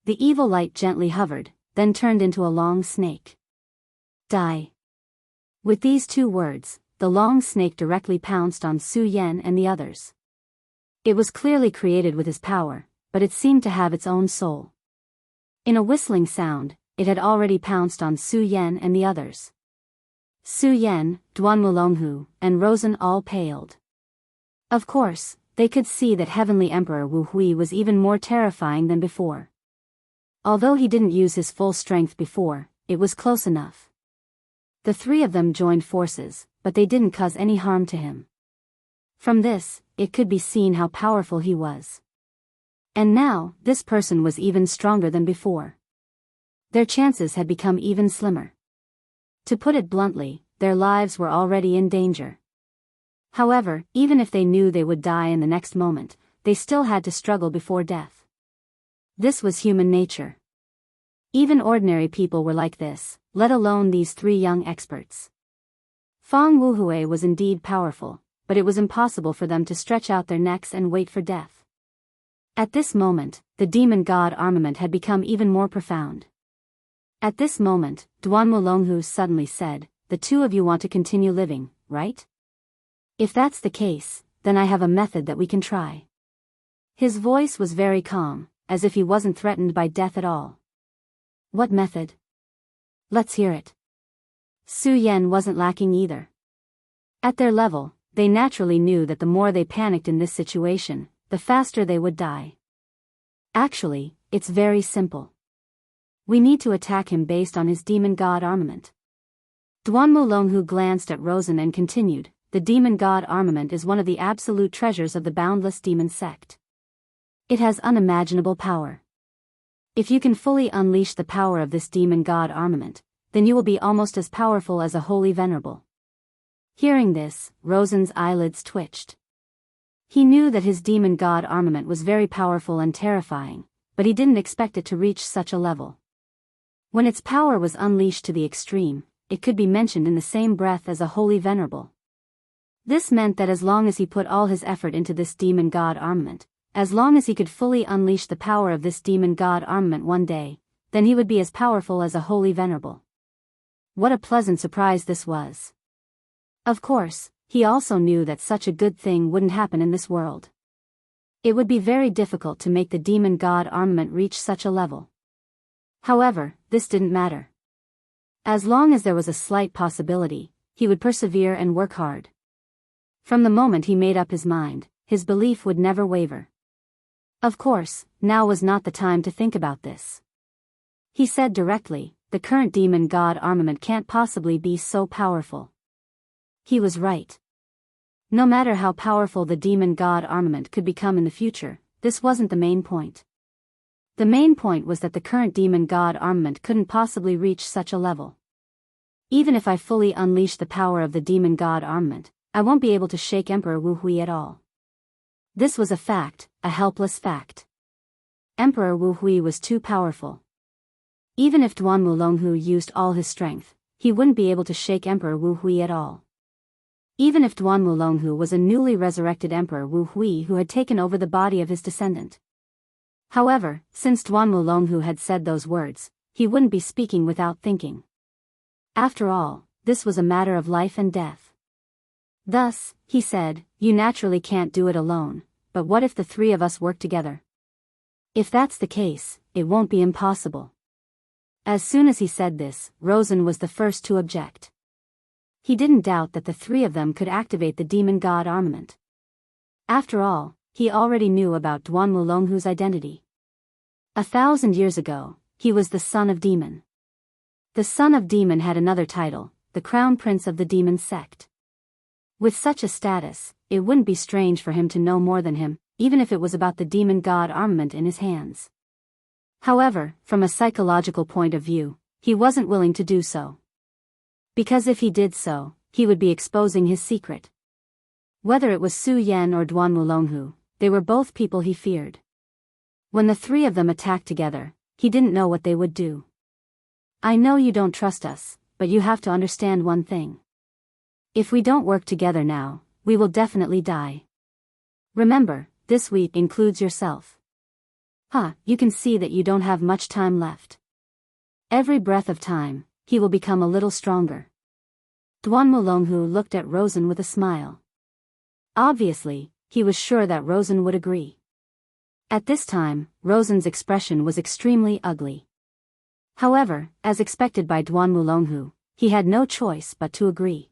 The evil light gently hovered, then turned into a long snake. Die. With these two words, the long snake directly pounced on Su Yan and the others. It was clearly created with his power, but it seemed to have its own soul. In a whistling sound, it had already pounced on Su Yan and the others. Su Yan, Duan Wulonghu, and Rosen all paled. Of course, they could see that Heavenly Emperor Wu Hui was even more terrifying than before. Although he didn't use his full strength before, it was close enough. The three of them joined forces, but they didn't cause any harm to him. From this, it could be seen how powerful he was. And now, this person was even stronger than before. Their chances had become even slimmer. To put it bluntly, their lives were already in danger. However, even if they knew they would die in the next moment, they still had to struggle before death. This was human nature. Even ordinary people were like this, let alone these three young experts. Fang Wuhui was indeed powerful, but it was impossible for them to stretch out their necks and wait for death. At this moment, the demon god armament had become even more profound. At this moment, Duan Wulonghu suddenly said, "The two of you want to continue living, right? If that's the case, then I have a method that we can try." His voice was very calm, as if he wasn't threatened by death at all. "What method? Let's hear it." Su Yan wasn't lacking either. At their level, they naturally knew that the more they panicked in this situation, the faster they would die. "Actually, it's very simple. We need to attack him based on his demon god armament." Duan Wulonghu glanced at Rosen and continued, "The demon god armament is one of the absolute treasures of the boundless demon sect. It has unimaginable power. If you can fully unleash the power of this demon god armament, then you will be almost as powerful as a holy venerable." Hearing this, Rosen's eyelids twitched. He knew that his demon god armament was very powerful and terrifying, but he didn't expect it to reach such a level. When its power was unleashed to the extreme, it could be mentioned in the same breath as a holy venerable. This meant that as long as he put all his effort into this demon god armament, as long as he could fully unleash the power of this demon god armament one day, then he would be as powerful as a holy venerable. What a pleasant surprise this was. Of course, he also knew that such a good thing wouldn't happen in this world. It would be very difficult to make the demon god armament reach such a level. However, this didn't matter. As long as there was a slight possibility, he would persevere and work hard. From the moment he made up his mind, his belief would never waver. Of course, now was not the time to think about this. He said directly, "The current demon god armament can't possibly be so powerful." He was right. No matter how powerful the demon god armament could become in the future, this wasn't the main point. The main point was that the current demon god armament couldn't possibly reach such a level. "Even if I fully unleash the power of the demon god armament, I won't be able to shake Emperor Wu Hui at all." This was a fact, a helpless fact. Emperor Wu Hui was too powerful. Even if Duan Wulonghu used all his strength, he wouldn't be able to shake Emperor Wu Hui at all. Even if Duan Wulonghu was a newly resurrected Emperor Wu Hui who had taken over the body of his descendant. However, since Duan Wulonghu had said those words, he wouldn't be speaking without thinking. After all, this was a matter of life and death. Thus, he said, "You naturally can't do it alone, but what if the three of us work together? If that's the case, it won't be impossible." As soon as he said this, Rosen was the first to object. He didn't doubt that the three of them could activate the demon god armament. After all, he already knew about Duan Wulonghu's identity. 1,000 years ago, he was the son of demon. The son of demon had another title, the crown prince of the demon sect. With such a status, it wouldn't be strange for him to know more than him, even if it was about the demon god armament in his hands. However, from a psychological point of view, he wasn't willing to do so. Because if he did so, he would be exposing his secret. Whether it was Su Yan or Duan Wulonghu, they were both people he feared. When the three of them attacked together, he didn't know what they would do. "I know you don't trust us, but you have to understand one thing. If we don't work together now, we will definitely die. Remember, this week includes yourself. You can see that you don't have much time left. Every breath of time, he will become a little stronger. Duan Mulonghu looked at Rosen with a smile. Obviously, he was sure that Rosen would agree. At this time, Rosen's expression was extremely ugly. However, as expected by Duan Mulonghu, he had no choice but to agree.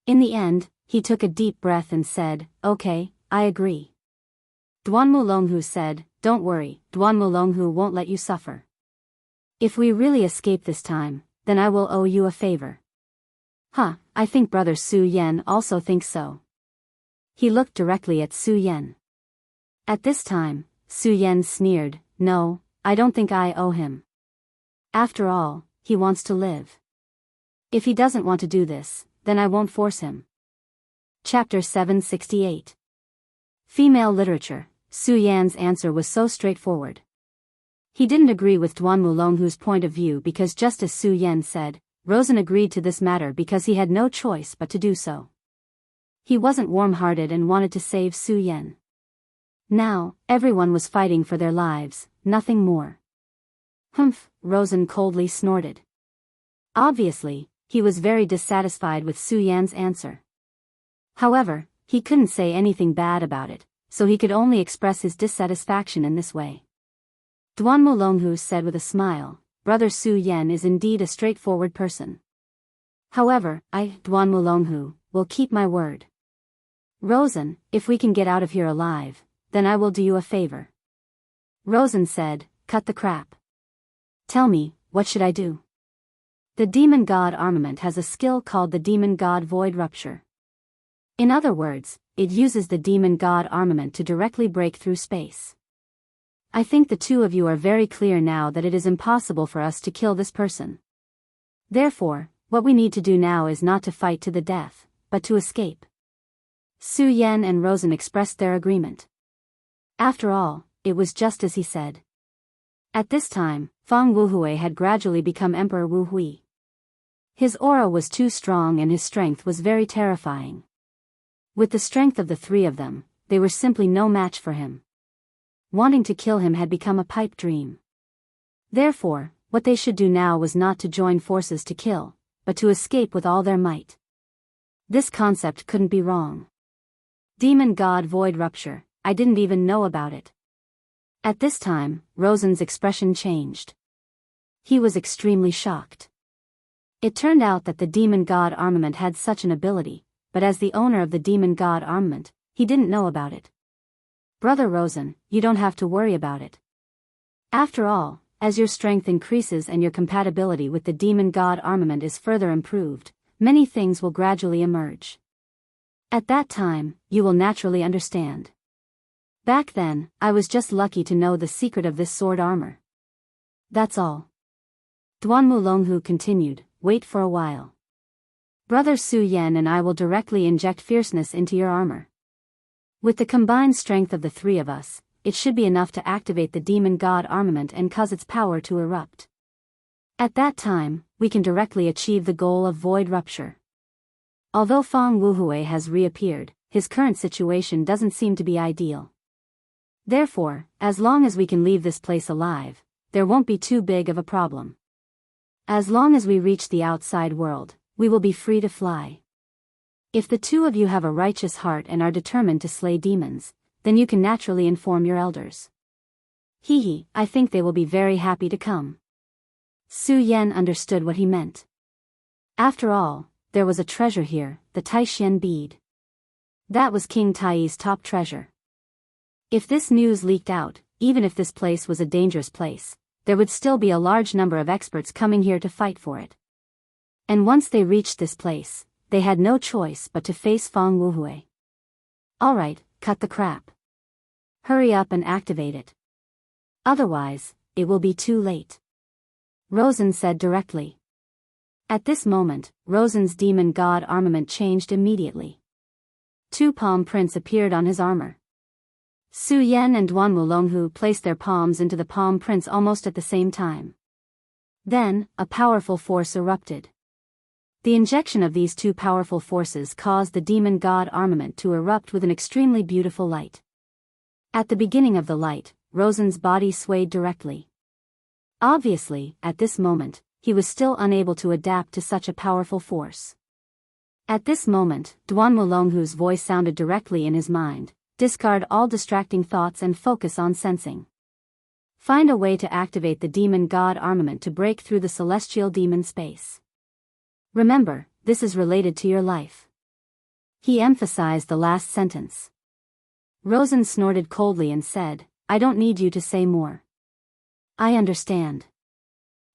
In the end, he took a deep breath and said, "Okay, I agree." Duan Mulonghu said, "Don't worry, Duan Mulonghu won't let you suffer. If we really escape this time, then I will owe you a favor." I think Brother Su Yan also thinks so. He looked directly at Su Yan. At this time, Su Yan sneered, "No, I don't think I owe him. After all, he wants to live. If he doesn't want to do this, then I won't force him." Chapter 768. Female Literature. Su Yan's answer was so straightforward. He didn't agree with Duan Mulonghu's point of view because, just as Su Yan said, Rosen agreed to this matter because he had no choice but to do so. He wasn't warm-hearted and wanted to save Su Yan. Now, everyone was fighting for their lives, nothing more. "Humph," Rosen coldly snorted. Obviously, he was very dissatisfied with Su Yan's answer. However, he couldn't say anything bad about it, so he could only express his dissatisfaction in this way. Duan Mulonghu said with a smile, "Brother Su Yan is indeed a straightforward person. However, I, Duan Mulonghu, will keep my word. Rosen, if we can get out of here alive, then I will do you a favor." Rosen said, "Cut the crap. Tell me, what should I do?" The demon god armament has a skill called the demon god void rupture. In other words, it uses the demon god armament to directly break through space. I think the two of you are very clear now that it is impossible for us to kill this person. Therefore, what we need to do now is not to fight to the death, but to escape. Su Yan and Rosen expressed their agreement. After all, it was just as he said. At this time, Feng Wuhui had gradually become Emperor Wu Hui. His aura was too strong and his strength was very terrifying. With the strength of the three of them, they were simply no match for him. Wanting to kill him had become a pipe dream. Therefore, what they should do now was not to join forces to kill, but to escape with all their might. This concept couldn't be wrong. Demon God Void Rupture, I didn't even know about it. At this time, Rosen's expression changed. He was extremely shocked. It turned out that the Demon God armament had such an ability, but as the owner of the Demon God armament, he didn't know about it. "Brother Rosen, you don't have to worry about it. After all, as your strength increases and your compatibility with the Demon God armament is further improved, many things will gradually emerge. At that time, you will naturally understand. Back then, I was just lucky to know the secret of this sword armor. That's all." Duan Mulonghu continued, "Wait for a while. Brother Su Yan and I will directly inject fierceness into your armor. With the combined strength of the three of us, it should be enough to activate the Demon God armament and cause its power to erupt. At that time, we can directly achieve the goal of void rupture." Although Feng Wuhui has reappeared, his current situation doesn't seem to be ideal. Therefore, as long as we can leave this place alive, there won't be too big of a problem. As long as we reach the outside world, we will be free to fly. If the two of you have a righteous heart and are determined to slay demons, then you can naturally inform your elders. I think they will be very happy to come." Su Yan understood what he meant. After all, there was a treasure here, the Taishan bead. That was King Tai's top treasure. If this news leaked out, even if this place was a dangerous place, there would still be a large number of experts coming here to fight for it. And once they reached this place, they had no choice but to face Feng Wuhui. "Alright, cut the crap. Hurry up and activate it. Otherwise, it will be too late," Rosen said directly. At this moment, Rosen's demon god armament changed immediately. 2 palm prints appeared on his armor. Su Yan and Duan Mulonghu placed their palms into the palm prints almost at the same time. Then, a powerful force erupted. The injection of these two powerful forces caused the demon god armament to erupt with an extremely beautiful light. At the beginning of the light, Rosen's body swayed directly. Obviously, at this moment, he was still unable to adapt to such a powerful force. At this moment, Duan Wulonghu's voice sounded directly in his mind. Discard all distracting thoughts and focus on sensing. Find a way to activate the demon god armament to break through the celestial demon space. Remember, this is related to your life. He emphasized the last sentence. Rosen snorted coldly and said, I don't need you to say more. I understand.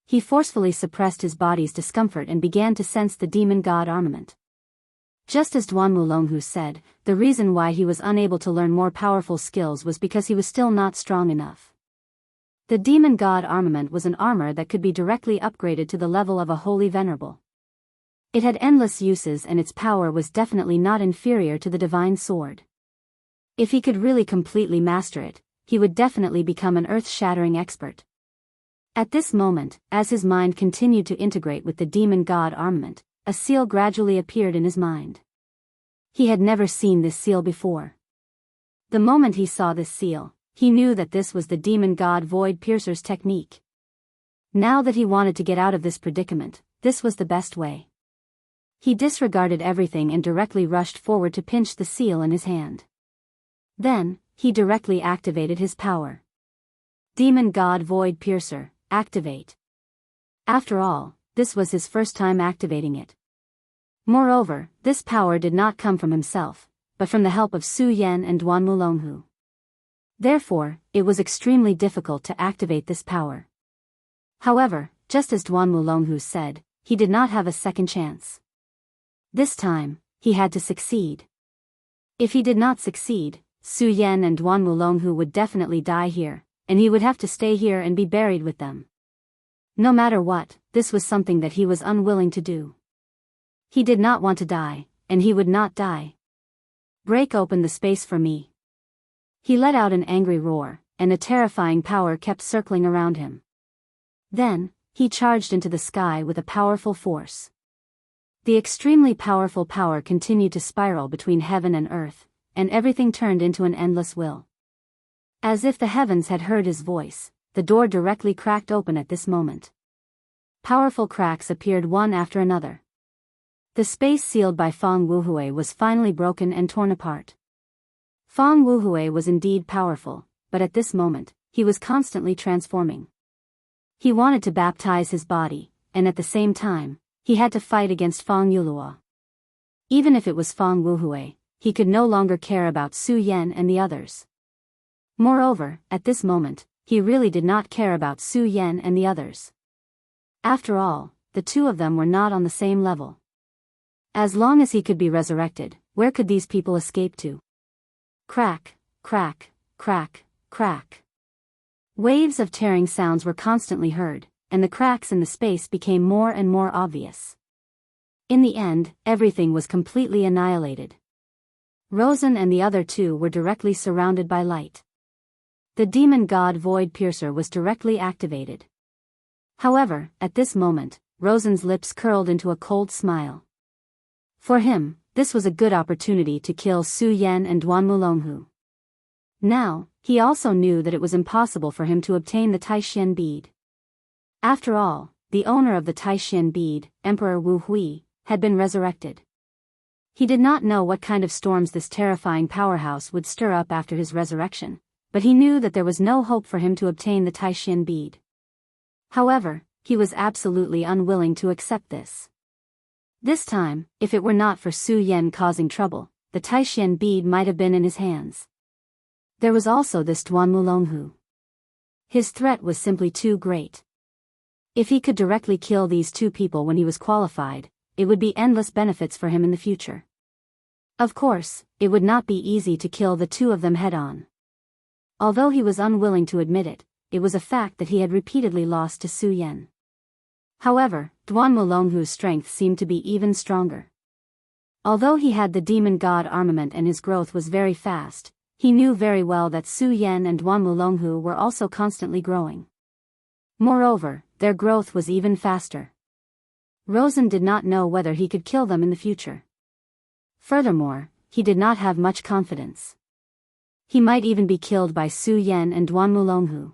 He forcefully suppressed his body's discomfort and began to sense the demon god armament. Just as Duan Wulonghu said, the reason why he was unable to learn more powerful skills was because he was still not strong enough. The demon god armament was an armor that could be directly upgraded to the level of a holy venerable. It had endless uses and its power was definitely not inferior to the divine sword. If he could really completely master it, he would definitely become an earth-shattering expert. At this moment, as his mind continued to integrate with the demon god armament, a seal gradually appeared in his mind. He had never seen this seal before. The moment he saw this seal, he knew that this was the demon god Void Piercer's technique. Now that he wanted to get out of this predicament, this was the best way. He disregarded everything and directly rushed forward to pinch the seal in his hand. Then, he directly activated his power. Demon God Void Piercer, activate. After all, this was his first time activating it. Moreover, this power did not come from himself, but from the help of Su Yan and Duan Wulonghu. Therefore, it was extremely difficult to activate this power. However, just as Duan Wulonghu said, he did not have a second chance. This time, he had to succeed. If he did not succeed, Su Yan and Duan Wulonghu would definitely die here, and he would have to stay here and be buried with them. No matter what, this was something that he was unwilling to do. He did not want to die, and he would not die. Break open the space for me. He let out an angry roar, and a terrifying power kept circling around him. Then, he charged into the sky with a powerful force. The extremely powerful power continued to spiral between heaven and earth, and everything turned into an endless will. As if the heavens had heard his voice, the door directly cracked open at this moment. Powerful cracks appeared one after another. The space sealed by Fang Wuhui was finally broken and torn apart. Fang Wuhui was indeed powerful, but at this moment, he was constantly transforming. He wanted to baptize his body, and at the same time, he had to fight against Fang Yuluo. Even if it was Fang Wuhui, he could no longer care about Su Yan and the others. Moreover, at this moment, he really did not care about Su Yan and the others. After all, the two of them were not on the same level. As long as he could be resurrected, where could these people escape to? Crack, crack, crack, crack. Waves of tearing sounds were constantly heard, and the cracks in the space became more and more obvious. In the end, everything was completely annihilated. Rosen and the other two were directly surrounded by light. The demon god Void Piercer was directly activated. However, at this moment, Rosen's lips curled into a cold smile. For him, this was a good opportunity to kill Su Yan and Duan Wulonghu. Now, he also knew that it was impossible for him to obtain the Taishan bead. After all, the owner of the Taishan bead, Emperor Wu Hui, had been resurrected. He did not know what kind of storms this terrifying powerhouse would stir up after his resurrection, but he knew that there was no hope for him to obtain the Taishan bead. However, he was absolutely unwilling to accept this. This time, if it were not for Su Yan causing trouble, the Taishan bead might have been in his hands. There was also this Duan Wulonghu. His threat was simply too great. If he could directly kill these two people when he was qualified, it would be endless benefits for him in the future. Of course, it would not be easy to kill the two of them head-on. Although he was unwilling to admit it, it was a fact that he had repeatedly lost to Su Yan. However, Duan Wulonghu's strength seemed to be even stronger. Although he had the demon god armament and his growth was very fast, he knew very well that Su Yan and Duan Wulonghu were also constantly growing. Moreover, their growth was even faster. Rosen did not know whether he could kill them in the future. Furthermore, he did not have much confidence. He might even be killed by Su Yan and Duan Mulonghu.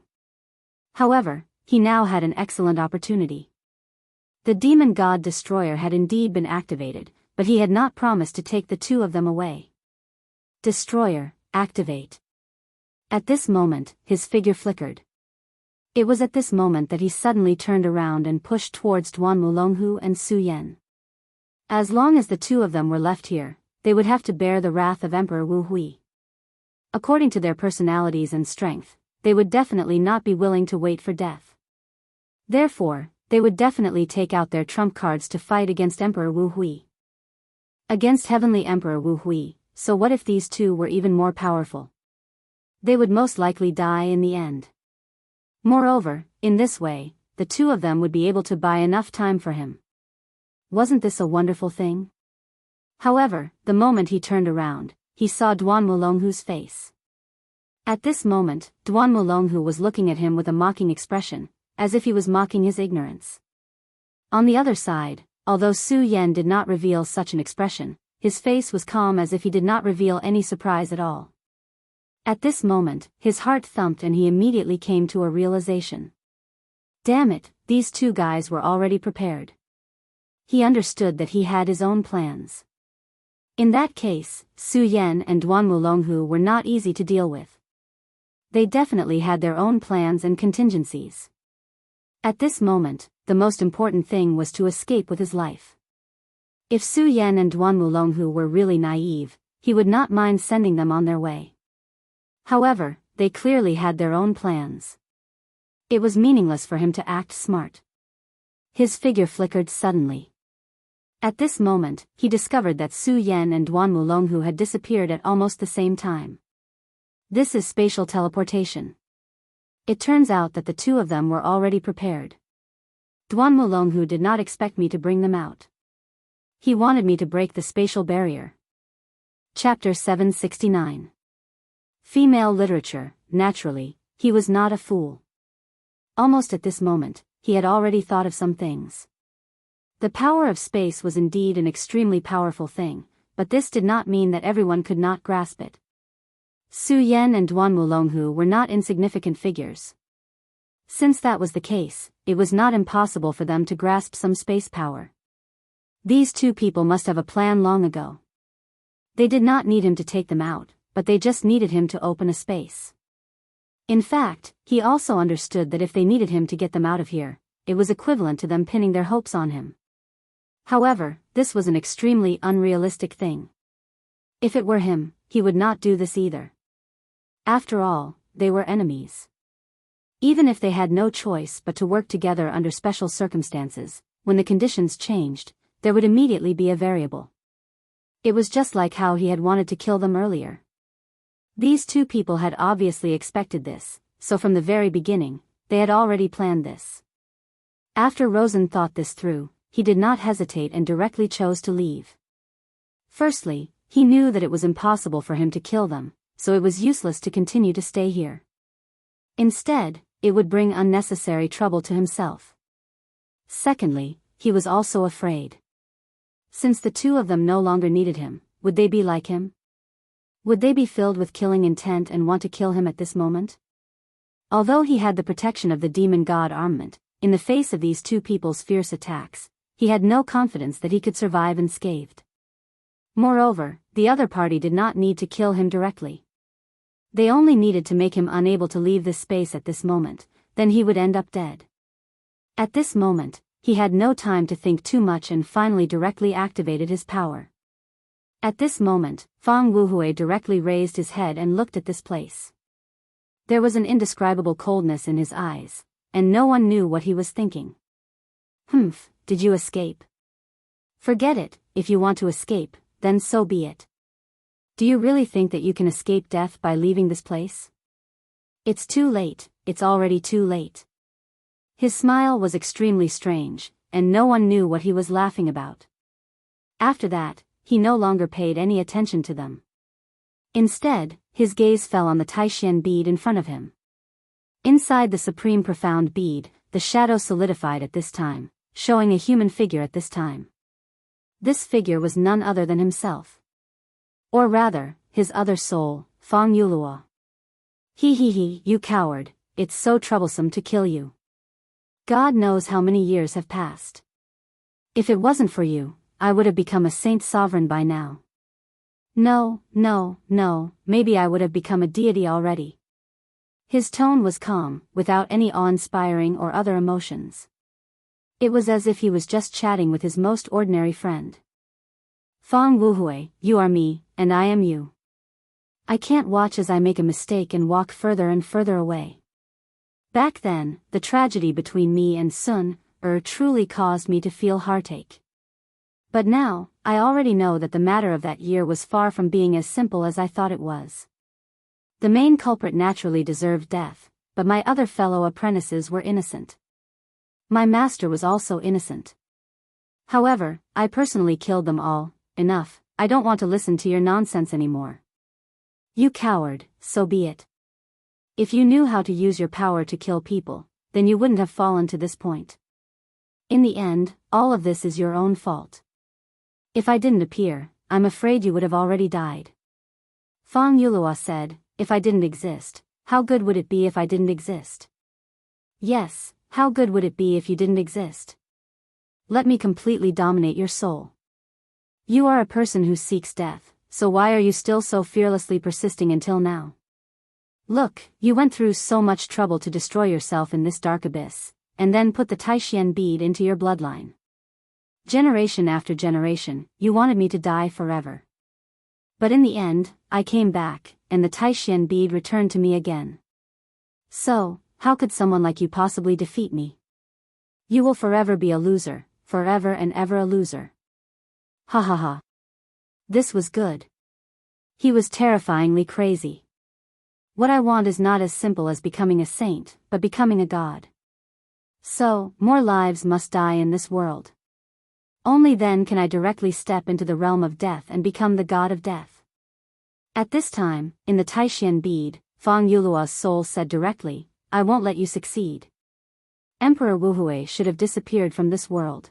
However, he now had an excellent opportunity. The demon god destroyer had indeed been activated, but he had not promised to take the two of them away. Destroyer, activate. At this moment, his figure flickered. It was at this moment that he suddenly turned around and pushed towards Duan Mulonghu and Su Yan. As long as the two of them were left here, they would have to bear the wrath of Emperor Wu Hui. According to their personalities and strength, they would definitely not be willing to wait for death. Therefore, they would definitely take out their trump cards to fight against Emperor Wu Hui. Against Heavenly Emperor Wu Hui, so what if these two were even more powerful? They would most likely die in the end. Moreover, in this way, the two of them would be able to buy enough time for him. Wasn't this a wonderful thing? However, the moment he turned around, he saw Duan Mulonghu's face. At this moment, Duan Mulonghu was looking at him with a mocking expression, as if he was mocking his ignorance. On the other side, although Su Yan did not reveal such an expression, his face was calm as if he did not reveal any surprise at all. At this moment, his heart thumped and he immediately came to a realization. Damn it, these two guys were already prepared. He understood that he had his own plans. In that case, Su Yan and Duan Mulonghu were not easy to deal with. They definitely had their own plans and contingencies. At this moment, the most important thing was to escape with his life. If Su Yan and Duan Mulonghu were really naive, he would not mind sending them on their way. However, they clearly had their own plans. It was meaningless for him to act smart. His figure flickered suddenly. At this moment, he discovered that Su Yan and Duan Mulonghu had disappeared at almost the same time. This is spatial teleportation. It turns out that the two of them were already prepared. Duan Mulonghu did not expect me to bring them out. He wanted me to break the spatial barrier. Chapter 769. Female literature. Naturally, he was not a fool. Almost at this moment, he had already thought of some things. The power of space was indeed an extremely powerful thing, but this did not mean that everyone could not grasp it. Su Yan and Duan Mulonghu were not insignificant figures. Since that was the case, it was not impossible for them to grasp some space power. These two people must have a plan long ago. They did not need him to take them out, but they just needed him to open a space. In fact, he also understood that if they needed him to get them out of here, it was equivalent to them pinning their hopes on him. However, this was an extremely unrealistic thing. If it were him, he would not do this either. After all, they were enemies. Even if they had no choice but to work together under special circumstances, when the conditions changed, there would immediately be a variable. It was just like how he had wanted to kill them earlier. These two people had obviously expected this, so from the very beginning, they had already planned this. After Rosen thought this through, he did not hesitate and directly chose to leave. Firstly, he knew that it was impossible for him to kill them, so it was useless to continue to stay here. Instead, it would bring unnecessary trouble to himself. Secondly, he was also afraid. Since the two of them no longer needed him, would they be like him? Would they be filled with killing intent and want to kill him at this moment? Although he had the protection of the demon god armament, in the face of these two people's fierce attacks, he had no confidence that he could survive unscathed. Moreover, the other party did not need to kill him directly. They only needed to make him unable to leave this space at this moment, then he would end up dead. At this moment, he had no time to think too much and finally directly activated his power. At this moment, Fang Wuhui directly raised his head and looked at this place. There was an indescribable coldness in his eyes, and no one knew what he was thinking. Humph, did you escape? Forget it, if you want to escape, then so be it. Do you really think that you can escape death by leaving this place? It's too late, it's already too late. His smile was extremely strange, and no one knew what he was laughing about. After that, he no longer paid any attention to them. Instead, his gaze fell on the Taishan bead in front of him. Inside the supreme profound bead, the shadow solidified at this time, showing a human figure at this time. This figure was none other than himself. Or rather, his other soul, Fang Yulua. He, you coward, it's so troublesome to kill you. God knows how many years have passed. If it wasn't for you, I would have become a saint sovereign by now. No, maybe I would have become a deity already. His tone was calm, without any awe-inspiring or other emotions. It was as if he was just chatting with his most ordinary friend. Fang Wuhui, you are me, and I am you. I can't watch as I make a mistake and walk further and further away. Back then, the tragedy between me and Sun truly caused me to feel heartache. But now, I already know that the matter of that year was far from being as simple as I thought it was. The main culprit naturally deserved death, but my other fellow apprentices were innocent. My master was also innocent. However, I personally killed them all. Enough, I don't want to listen to your nonsense anymore. You coward, so be it. If you knew how to use your power to kill people, then you wouldn't have fallen to this point. In the end, all of this is your own fault. If I didn't appear, I'm afraid you would have already died. Fang Yulua said, if I didn't exist, how good would it be if I didn't exist? Yes, how good would it be if you didn't exist? Let me completely dominate your soul. You are a person who seeks death, so why are you still so fearlessly persisting until now? Look, you went through so much trouble to destroy yourself in this dark abyss, and then put the Taishian bead into your bloodline. Generation after generation, you wanted me to die forever. But in the end, I came back, and the Taishian bead returned to me again. So, how could someone like you possibly defeat me? You will forever be a loser, forever and ever a loser. Ha ha ha. This was good. He was terrifyingly crazy. What I want is not as simple as becoming a saint, but becoming a god. So, more lives must die in this world. Only then can I directly step into the realm of death and become the god of death. At this time, in the Taishian bead, Fang Yulua's soul said directly, I won't let you succeed. Emperor Wuhui should have disappeared from this world.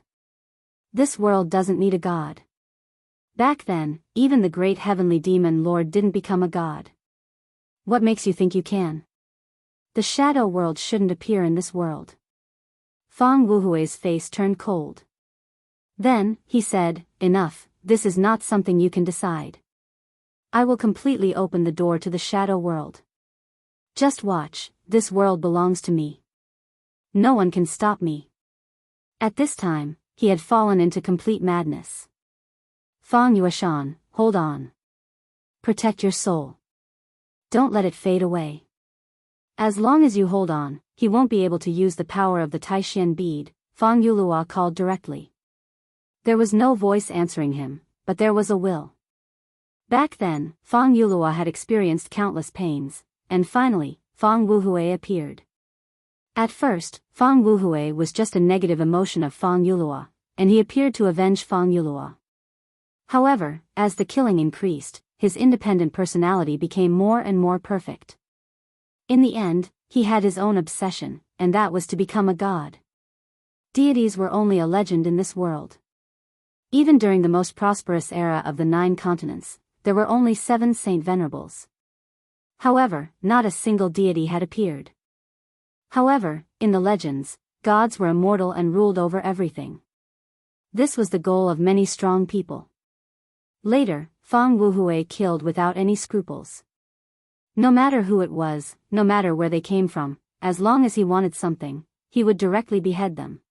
This world doesn't need a god. Back then, even the great heavenly demon lord didn't become a god. What makes you think you can? The shadow world shouldn't appear in this world. Fang Wuhui's face turned cold. Then, he said, enough, this is not something you can decide. I will completely open the door to the shadow world. Just watch, this world belongs to me. No one can stop me. At this time, he had fallen into complete madness. Fang Yuashan, hold on. Protect your soul. Don't let it fade away. As long as you hold on, he won't be able to use the power of the Taishian bead, Fang Yulua called directly. There was no voice answering him, but there was a will. Back then, Fang Yulua had experienced countless pains, and finally, Fang Wuhui appeared. At first, Fang Wuhui was just a negative emotion of Fang Yulua, and he appeared to avenge Fang Yulua. However, as the killing increased, his independent personality became more and more perfect. In the end, he had his own obsession, and that was to become a god. Deities were only a legend in this world. Even during the most prosperous era of the 9 continents, there were only 7 Saint Venerables. However, not a single deity had appeared. However, in the legends, gods were immortal and ruled over everything. This was the goal of many strong people. Later, Fang Wuhui killed without any scruples. No matter who it was, no matter where they came from, as long as he wanted something, he would directly behead them.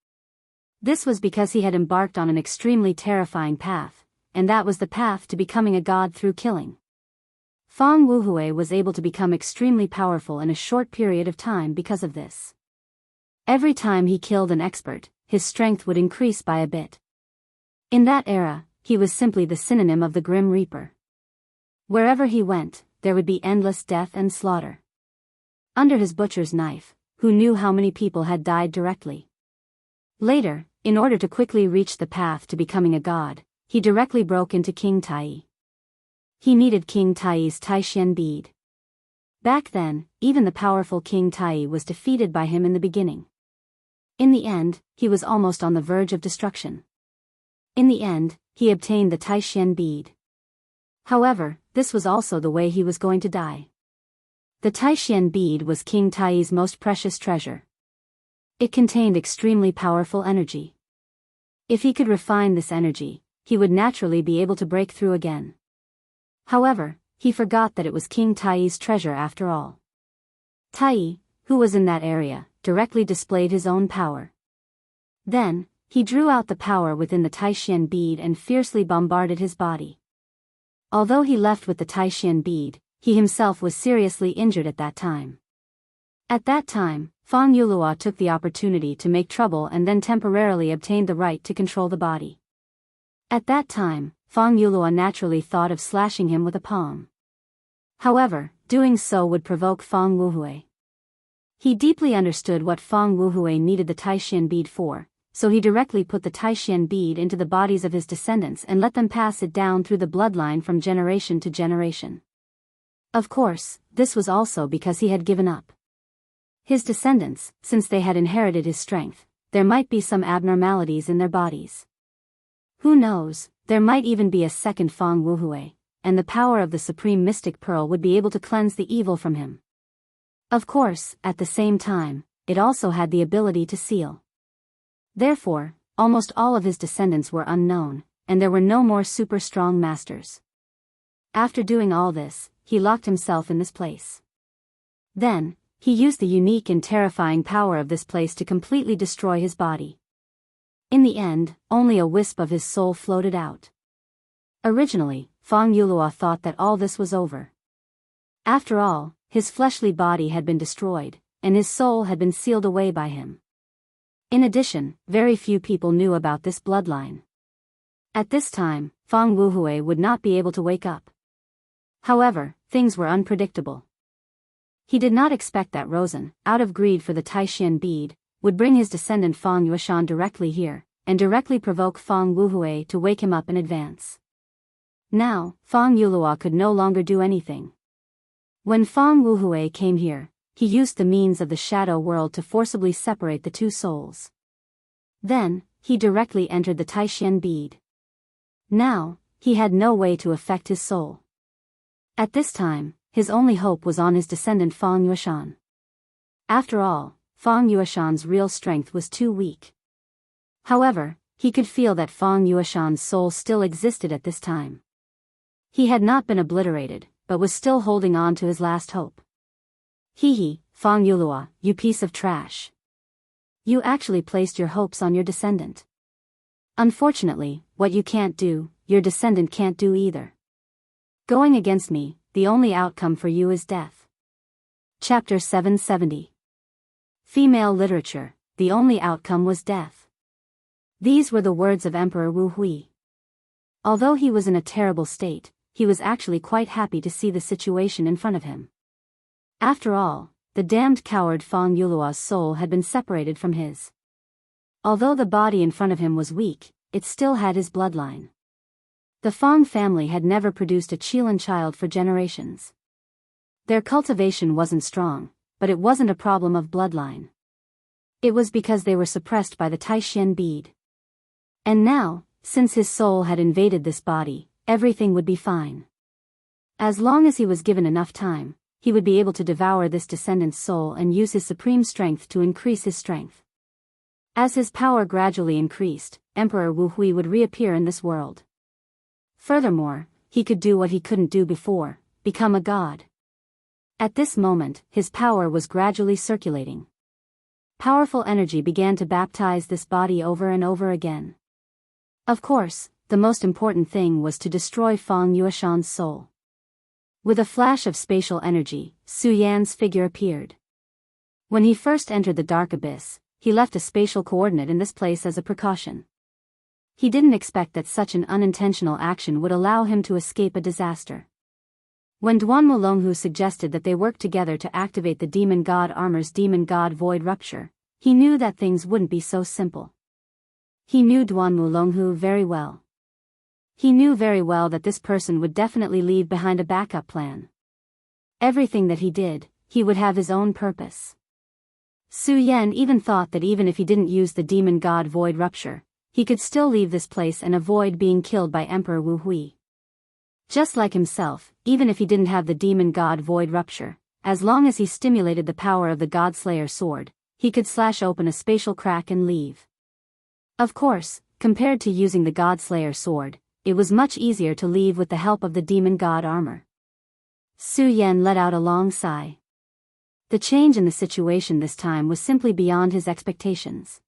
This was because he had embarked on an extremely terrifying path, and that was the path to becoming a god through killing. Fang Wuhui was able to become extremely powerful in a short period of time because of this. Every time he killed an expert, his strength would increase by a bit. In that era, he was simply the synonym of the Grim Reaper. Wherever he went, there would be endless death and slaughter. Under his butcher's knife, who knew how many people had died directly? Later, in order to quickly reach the path to becoming a god, he directly broke into King Tai. He needed King Tai's Taishian bead. Back then, even the powerful King Tai was defeated by him in the beginning. In the end, he was almost on the verge of destruction. In the end, he obtained the Taishan bead. However, this was also the way he was going to die. The Taishan bead was King Tai's most precious treasure. It contained extremely powerful energy. If he could refine this energy, he would naturally be able to break through again. However, he forgot that it was King Tai's treasure after all. Tai, who was in that area, directly displayed his own power. Then, he drew out the power within the Taishan bead and fiercely bombarded his body. Although he left with the Taishan bead, he himself was seriously injured at that time. At that time, Fang Yulua took the opportunity to make trouble and then temporarily obtained the right to control the body. At that time, Fang Yulua naturally thought of slashing him with a palm. However, doing so would provoke Fang Wuhui. He deeply understood what Fang Wuhui needed the Taishan bead for, so he directly put the Taishan bead into the bodies of his descendants and let them pass it down through the bloodline from generation to generation. Of course, this was also because he had given up. His descendants, since they had inherited his strength, there might be some abnormalities in their bodies. Who knows, there might even be a second Fang Wuhui, and the power of the Supreme Mystic Pearl would be able to cleanse the evil from him. Of course, at the same time, it also had the ability to seal. Therefore, almost all of his descendants were unknown, and there were no more super strong masters. After doing all this, he locked himself in this place. Then, he used the unique and terrifying power of this place to completely destroy his body. In the end, only a wisp of his soul floated out. Originally, Fang Yulua thought that all this was over. After all, his fleshly body had been destroyed, and his soul had been sealed away by him. In addition, very few people knew about this bloodline. At this time, Fang Wuhui would not be able to wake up. However, things were unpredictable. He did not expect that Rosen, out of greed for the Taishan bead, would bring his descendant Fang Yueshan directly here, and directly provoke Fang Wuhui to wake him up in advance. Now, Fang Yulua could no longer do anything. When Fang Wuhui came here, he used the means of the shadow world to forcibly separate the two souls. Then, he directly entered the Taishan bead. Now, he had no way to affect his soul. At this time, his only hope was on his descendant Fang Yueshan. After all, Fang Yueshan's real strength was too weak. However, he could feel that Fang Yueshan's soul still existed at this time. He had not been obliterated, but was still holding on to his last hope. Hee, Fang Yulua, you piece of trash. You actually placed your hopes on your descendant. Unfortunately, what you can't do, your descendant can't do either. Going against me, the only outcome for you is death. Chapter 770. Female Literature, the only outcome was death. These were the words of Emperor Wu Hui. Although he was in a terrible state, he was actually quite happy to see the situation in front of him. After all, the damned coward Fang Yulua's soul had been separated from his. Although the body in front of him was weak, it still had his bloodline. The Fang family had never produced a Qilin child for generations. Their cultivation wasn't strong, but it wasn't a problem of bloodline. It was because they were suppressed by the Taishan bead. And now, since his soul had invaded this body, everything would be fine. As long as he was given enough time, he would be able to devour this descendant's soul and use his supreme strength to increase his strength. As his power gradually increased, Emperor Wu Hui would reappear in this world. Furthermore, he could do what he couldn't do before, become a god. At this moment, his power was gradually circulating. Powerful energy began to baptize this body over and over again. Of course, the most important thing was to destroy Fang Yueshan's soul. With a flash of spatial energy, Su Yan's figure appeared. When he first entered the dark abyss, he left a spatial coordinate in this place as a precaution. He didn't expect that such an unintentional action would allow him to escape a disaster. When Duan Mulonghu suggested that they work together to activate the demon god armor's demon god void rupture, he knew that things wouldn't be so simple. He knew Duan Mulonghu very well. He knew very well that this person would definitely leave behind a backup plan. Everything that he did, he would have his own purpose. Su Yan even thought that even if he didn't use the demon god void rupture, he could still leave this place and avoid being killed by Emperor Wu Hui. Just like himself, even if he didn't have the demon god void rupture, as long as he stimulated the power of the Godslayer sword, he could slash open a spatial crack and leave. Of course, compared to using the Godslayer sword, it was much easier to leave with the help of the demon god armor. Su Yan let out a long sigh. The change in the situation this time was simply beyond his expectations.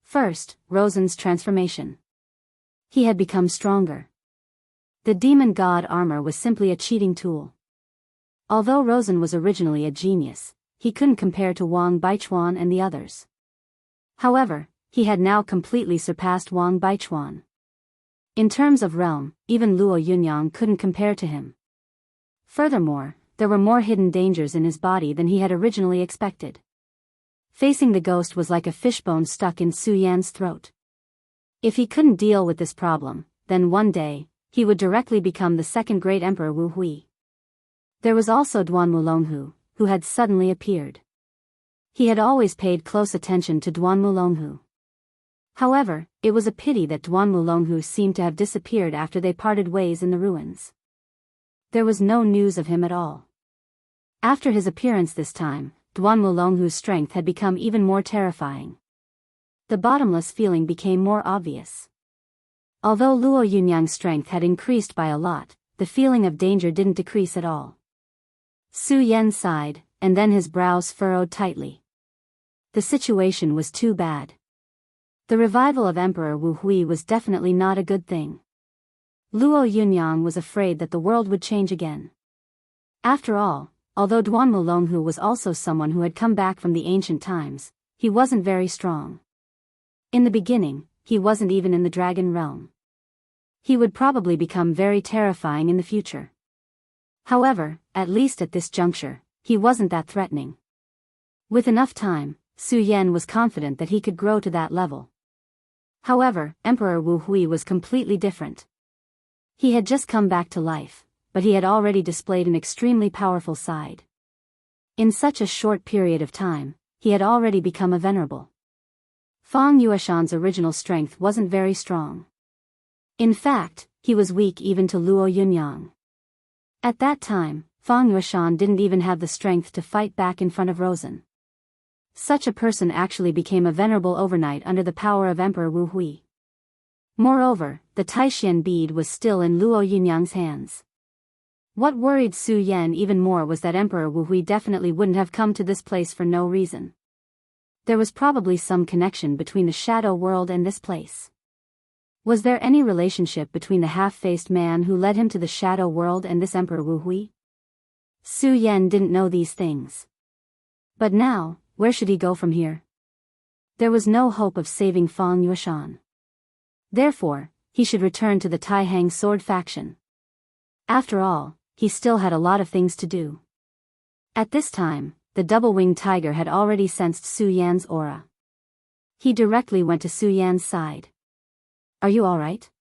First, Rosen's transformation. He had become stronger. The demon god armor was simply a cheating tool. Although Rosen was originally a genius, he couldn't compare to Wang Baichuan and the others. However, he had now completely surpassed Wang Baichuan. In terms of realm, even Luo Yunyang couldn't compare to him. Furthermore, there were more hidden dangers in his body than he had originally expected. Facing the ghost was like a fishbone stuck in Su Yan's throat. If he couldn't deal with this problem, then one day, he would directly become the second great emperor Wu Hui. There was also Duan Mulonghu, who had suddenly appeared. He had always paid close attention to Duan Mulonghu. However, it was a pity that Duan Mulonghu seemed to have disappeared after they parted ways in the ruins. There was no news of him at all. After his appearance this time, Duan Mulonghu's strength had become even more terrifying. The bottomless feeling became more obvious. Although Luo Yunyang's strength had increased by a lot, the feeling of danger didn't decrease at all. Su Yan sighed, and then his brows furrowed tightly. The situation was too bad. The revival of Emperor Wu Hui was definitely not a good thing. Luo Yunyang was afraid that the world would change again. After all, although Duan Mulonghu was also someone who had come back from the ancient times, he wasn't very strong. In the beginning, he wasn't even in the dragon realm. He would probably become very terrifying in the future. However, at least at this juncture, he wasn't that threatening. With enough time, Su Yan was confident that he could grow to that level. However, Emperor Wu Hui was completely different. He had just come back to life, but he had already displayed an extremely powerful side. In such a short period of time, he had already become a venerable. Fang Yueshan's original strength wasn't very strong. In fact, he was weak even to Luo Yunyang. At that time, Fang Yueshan didn't even have the strength to fight back in front of Rosen. Such a person actually became a venerable overnight under the power of Emperor Wu Hui. Moreover, the Taishan bead was still in Luo Yunyang's hands. What worried Su Yan even more was that Emperor Wu Hui definitely wouldn't have come to this place for no reason. There was probably some connection between the shadow world and this place. Was there any relationship between the half-faced man who led him to the shadow world and this Emperor Wu Hui? Su Yan didn't know these things. But now, where should he go from here? There was no hope of saving Fang Yueshan. Therefore, he should return to the Taihang sword faction. After all, he still had a lot of things to do. At this time, the double-winged tiger had already sensed Su Yan's aura. He directly went to Su Yan's side. Are you alright?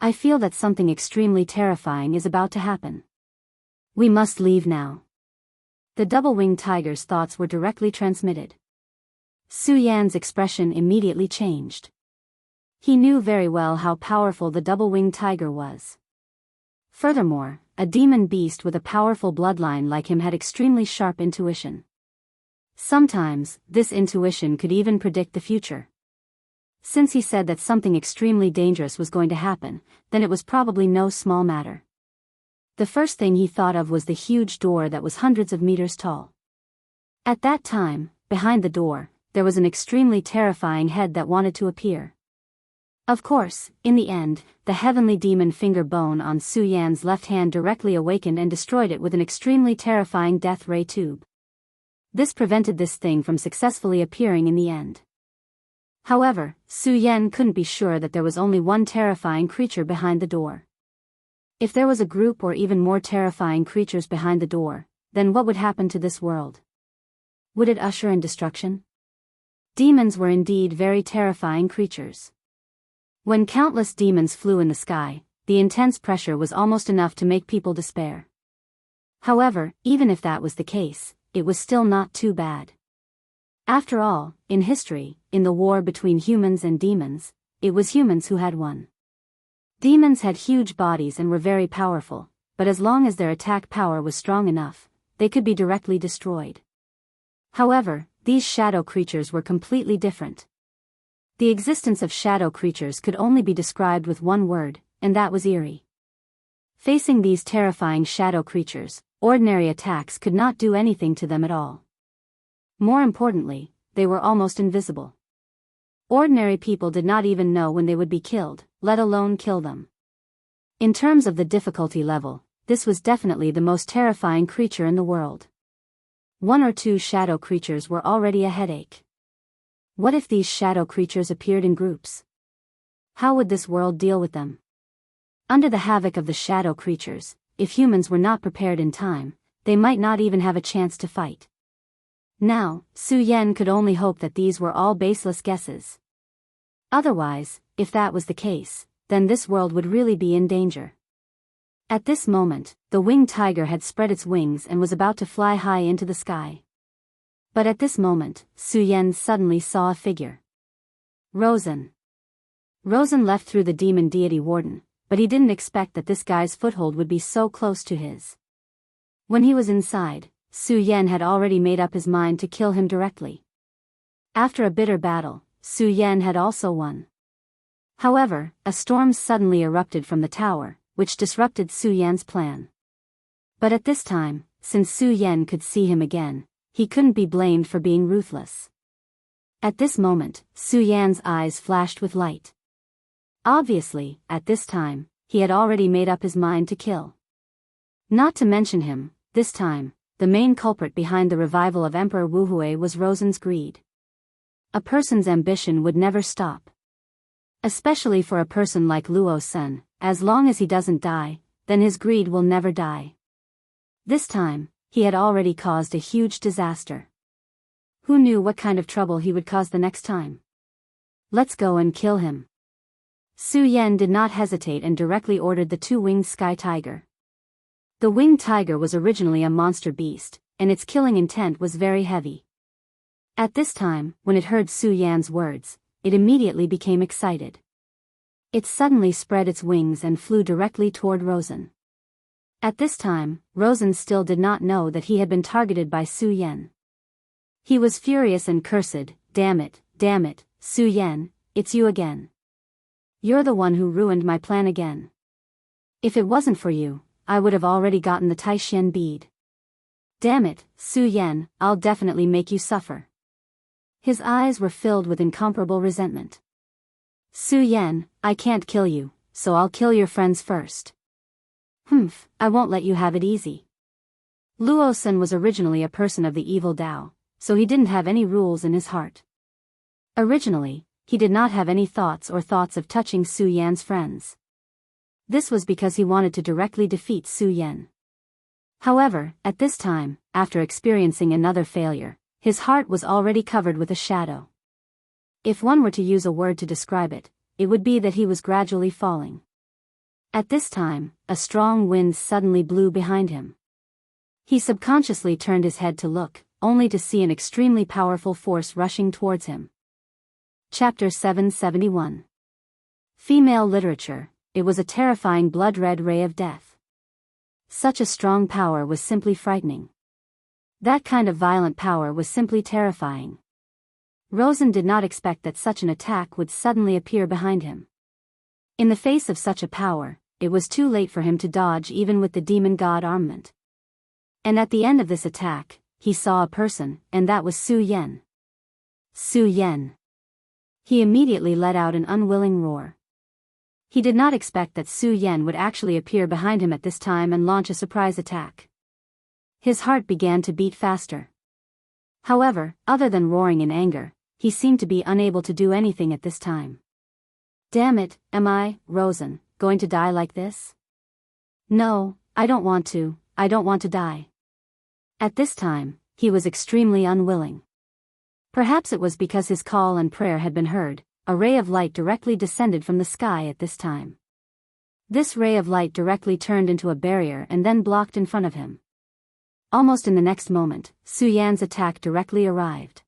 I feel that something extremely terrifying is about to happen. We must leave now. The double-winged tiger's thoughts were directly transmitted. Su Yan's expression immediately changed. He knew very well how powerful the double-winged tiger was. Furthermore, a demon beast with a powerful bloodline like him had extremely sharp intuition. Sometimes, this intuition could even predict the future. Since he said that something extremely dangerous was going to happen, then it was probably no small matter. The first thing he thought of was the huge door that was hundreds of meters tall. At that time, behind the door, there was an extremely terrifying head that wanted to appear. Of course, in the end, the heavenly demon finger bone on Su Yan's left hand directly awakened and destroyed it with an extremely terrifying death ray tube. This prevented this thing from successfully appearing in the end. However, Su Yan couldn't be sure that there was only one terrifying creature behind the door. If there was a group or even more terrifying creatures behind the door, then what would happen to this world? Would it usher in destruction? Demons were indeed very terrifying creatures. When countless demons flew in the sky, the intense pressure was almost enough to make people despair. However, even if that was the case, it was still not too bad. After all, in history, in the war between humans and demons, it was humans who had won. Demons had huge bodies and were very powerful, but as long as their attack power was strong enough, they could be directly destroyed. However, these shadow creatures were completely different. The existence of shadow creatures could only be described with one word, and that was eerie. Facing these terrifying shadow creatures, ordinary attacks could not do anything to them at all. More importantly, they were almost invisible. Ordinary people did not even know when they would be killed, let alone kill them. In terms of the difficulty level, this was definitely the most terrifying creature in the world. One or two shadow creatures were already a headache. What if these shadow creatures appeared in groups? How would this world deal with them? Under the havoc of the shadow creatures, if humans were not prepared in time, they might not even have a chance to fight. Now, Su Yan could only hope that these were all baseless guesses. Otherwise, if that was the case, then this world would really be in danger. At this moment, the winged tiger had spread its wings and was about to fly high into the sky. But at this moment, Su Yan suddenly saw a figure. Rosen. Rosen left through the demon deity warden, but he didn't expect that this guy's foothold would be so close to his. When he was inside, Su Yan had already made up his mind to kill him directly. After a bitter battle, Su Yan had also won. However, a storm suddenly erupted from the tower, which disrupted Su Yan's plan. But at this time, since Su Yan could see him again, he couldn't be blamed for being ruthless. At this moment, Su Yan's eyes flashed with light. Obviously, at this time, he had already made up his mind to kill. Not to mention him, this time, the main culprit behind the revival of Emperor Wu Hui was Rosen's greed. A person's ambition would never stop. Especially for a person like Luo Sen, as long as he doesn't die, then his greed will never die. This time, he had already caused a huge disaster. Who knew what kind of trouble he would cause the next time? Let's go and kill him. Su Yan did not hesitate and directly ordered the two-winged sky tiger. The winged tiger was originally a monster beast, and its killing intent was very heavy. At this time, when it heard Su Yan's words, it immediately became excited. It suddenly spread its wings and flew directly toward Rosen. At this time, Rosen still did not know that he had been targeted by Su Yan. He was furious and cursed, damn it, Su Yan, it's you again. You're the one who ruined my plan again. If it wasn't for you, I would have already gotten the Taishan bead. Damn it, Su Yan, I'll definitely make you suffer. His eyes were filled with incomparable resentment. Su Yan, I can't kill you, so I'll kill your friends first. Humph, I won't let you have it easy. Luo Sen was originally a person of the evil Dao, so he didn't have any rules in his heart. Originally, he did not have any thoughts of touching Su Yan's friends. This was because he wanted to directly defeat Su Yan. However, at this time, after experiencing another failure, his heart was already covered with a shadow. If one were to use a word to describe it, it would be that he was gradually falling. At this time, a strong wind suddenly blew behind him. He subconsciously turned his head to look, only to see an extremely powerful force rushing towards him. Chapter 771. Female Literature. It was a terrifying blood-red ray of death. Such a strong power was simply frightening. That kind of violent power was simply terrifying. Rosen did not expect that such an attack would suddenly appear behind him. In the face of such a power, it was too late for him to dodge even with the demon god armament. And at the end of this attack, he saw a person, and that was Su Yan. Su Yan. He immediately let out an unwilling roar. He did not expect that Su Yan would actually appear behind him at this time and launch a surprise attack. His heart began to beat faster. However, other than roaring in anger, he seemed to be unable to do anything at this time. Damn it, am I, Rosen, going to die like this? No, I don't want to die. At this time, he was extremely unwilling. Perhaps it was because his call and prayer had been heard, a ray of light directly descended from the sky at this time. This ray of light directly turned into a barrier and then blocked in front of him. Almost in the next moment, Su Yan's attack directly arrived.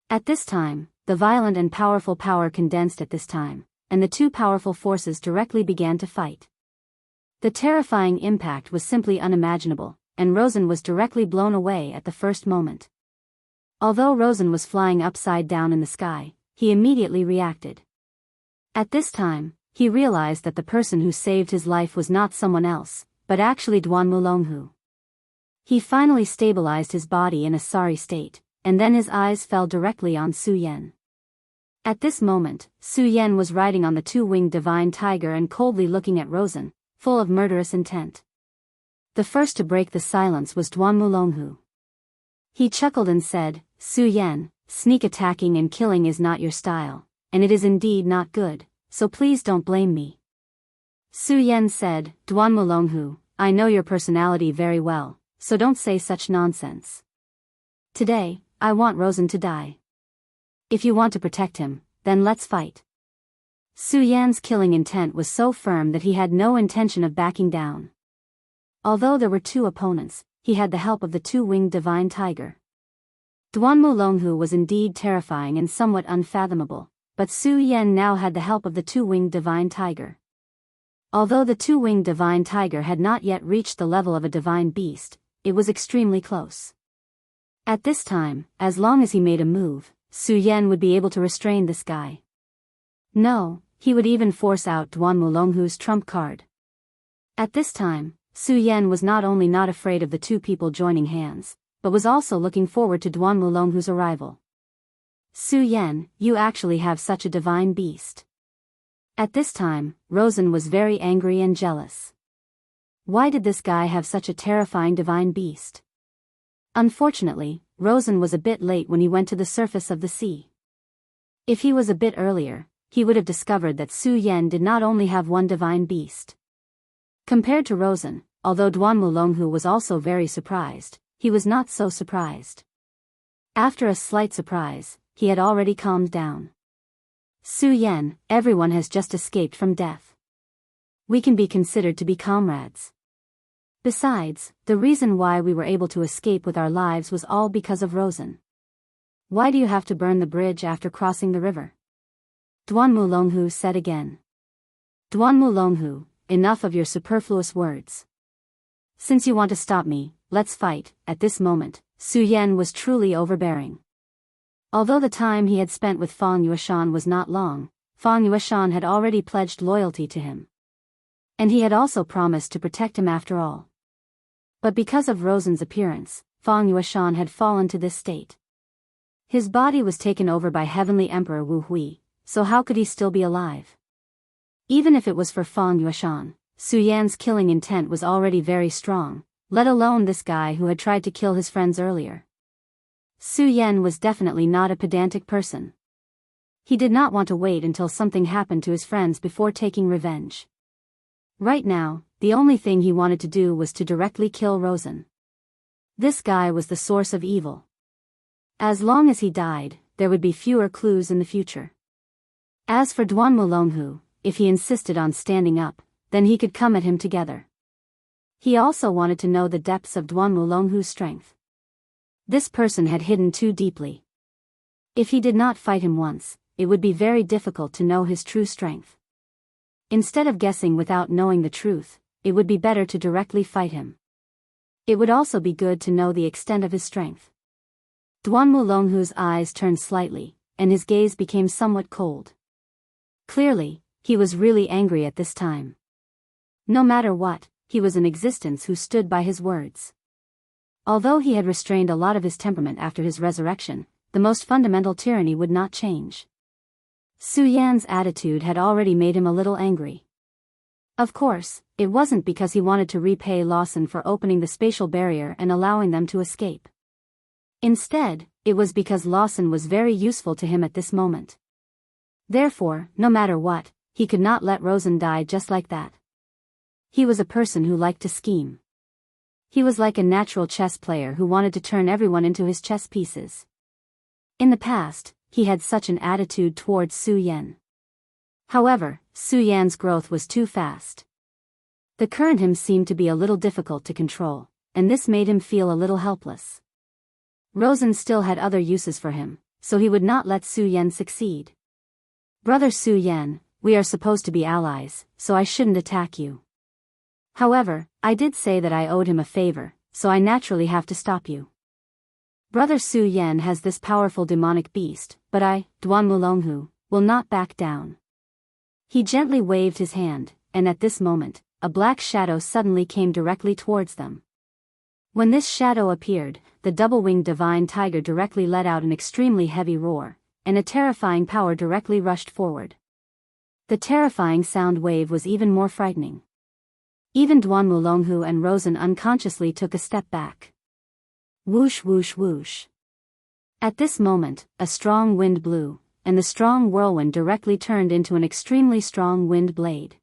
At this time, the violent and powerful power condensed at this time, and the two powerful forces directly began to fight. The terrifying impact was simply unimaginable, and Rosen was directly blown away at the first moment. Although Rosen was flying upside down in the sky, he immediately reacted. At this time, he realized that the person who saved his life was not someone else, but actually Duan Mulonghu. He finally stabilized his body in a sorry state, and then his eyes fell directly on Su Yan. At this moment, Su Yan was riding on the two-winged divine tiger and coldly looking at Rosen, full of murderous intent. The first to break the silence was Duan Mulonghu. He chuckled and said, "Su Yan, sneak attacking and killing is not your style, and it is indeed not good, so please don't blame me." Su Yan said, "Duan Mulonghu, I know your personality very well, so don't say such nonsense. Today, I want Rosen to die. If you want to protect him, then let's fight." Su Yan's killing intent was so firm that he had no intention of backing down. Although there were two opponents, he had the help of the two-winged divine tiger. Duan Mulonghu was indeed terrifying and somewhat unfathomable, but Su Yan now had the help of the two-winged divine tiger. Although the two-winged divine tiger had not yet reached the level of a divine beast, it was extremely close. At this time, as long as he made a move, Su Yan would be able to restrain this guy. No, he would even force out Duan Mulonghu's trump card. At this time, Su Yan was not only not afraid of the two people joining hands, but was also looking forward to Duan Mulonghu's arrival. "Su Yan, you actually have such a divine beast." At this time, Rosen was very angry and jealous. Why did this guy have such a terrifying divine beast? Unfortunately, Rosen was a bit late when he went to the surface of the sea. If he was a bit earlier, he would have discovered that Su Yan did not only have one divine beast. Compared to Rosen, although Duan Mulonghu was also very surprised, he was not so surprised. After a slight surprise, he had already calmed down. "Su Yan, everyone has just escaped from death. We can be considered to be comrades. Besides, the reason why we were able to escape with our lives was all because of Rosen. Why do you have to burn the bridge after crossing the river?" Duan Mulonghu said again. "Duan Mulonghu, enough of your superfluous words. Since you want to stop me, let's fight." At this moment, Su Yan was truly overbearing. Although the time he had spent with Fang Yueshan was not long, Fang Yueshan had already pledged loyalty to him. And he had also promised to protect him after all. But because of Rosen's appearance, Fang Yueshan had fallen to this state. His body was taken over by Heavenly Emperor Wu Hui, so how could he still be alive? Even if it was for Fang Yueshan, Su Yan's killing intent was already very strong, let alone this guy who had tried to kill his friends earlier. Su Yan was definitely not a pedantic person. He did not want to wait until something happened to his friends before taking revenge. Right now, the only thing he wanted to do was to directly kill Rosen. This guy was the source of evil. As long as he died, there would be fewer clues in the future. As for Duan Mulonghu, if he insisted on standing up, then he could come at him together. He also wanted to know the depths of Duan Mulonghu's strength. This person had hidden too deeply. If he did not fight him once, it would be very difficult to know his true strength. Instead of guessing without knowing the truth, it would be better to directly fight him. It would also be good to know the extent of his strength. Duan Mulonghu's eyes turned slightly, and his gaze became somewhat cold. Clearly, he was really angry at this time. No matter what, he was an existence who stood by his words. Although he had restrained a lot of his temperament after his resurrection, the most fundamental tyranny would not change. Su Yan's attitude had already made him a little angry. Of course, it wasn't because he wanted to repay Lawson for opening the spatial barrier and allowing them to escape. Instead, it was because Lawson was very useful to him at this moment. Therefore, no matter what, he could not let Rosen die just like that. He was a person who liked to scheme. He was like a natural chess player who wanted to turn everyone into his chess pieces. In the past, he had such an attitude towards Su Yan. However, Su Yan's growth was too fast. The current him seemed to be a little difficult to control, and this made him feel a little helpless. Rosen still had other uses for him, so he would not let Su Yan succeed. Brother Su Yan, we are supposed to be allies, so I shouldn't attack you. However, I did say that I owed him a favor, so I naturally have to stop you. Brother Su Yan has this powerful demonic beast, but I, Duan Mulonghu, will not back down. He gently waved his hand, and at this moment, a black shadow suddenly came directly towards them. When this shadow appeared, the double-winged divine tiger directly let out an extremely heavy roar, and a terrifying power directly rushed forward. The terrifying sound wave was even more frightening. Even Duan Mulonghu and Rosen unconsciously took a step back. Whoosh whoosh whoosh. At this moment, a strong wind blew, and the strong whirlwind directly turned into an extremely strong wind blade.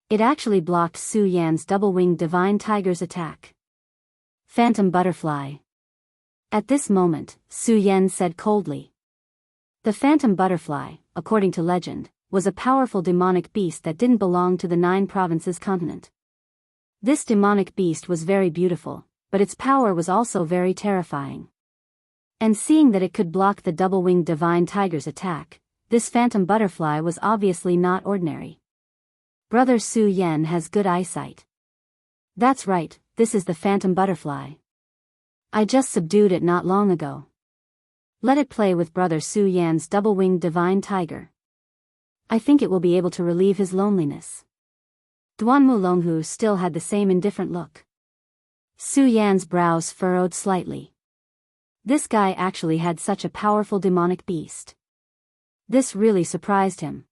It actually blocked Su Yan's double-winged divine tiger's attack. Phantom butterfly. At this moment, Su Yan said coldly. The phantom butterfly, according to legend, was a powerful demonic beast that didn't belong to the 9 provinces continent. This demonic beast was very beautiful, but its power was also very terrifying. And seeing that it could block the double-winged divine tiger's attack, this phantom butterfly was obviously not ordinary. Brother Su Yan has good eyesight. That's right, this is the phantom butterfly. I just subdued it not long ago. Let it play with Brother Su Yan's double-winged divine tiger. I think it will be able to relieve his loneliness. Duan Mulonghu still had the same indifferent look. Su Yan's brows furrowed slightly. This guy actually had such a powerful demonic beast. This really surprised him.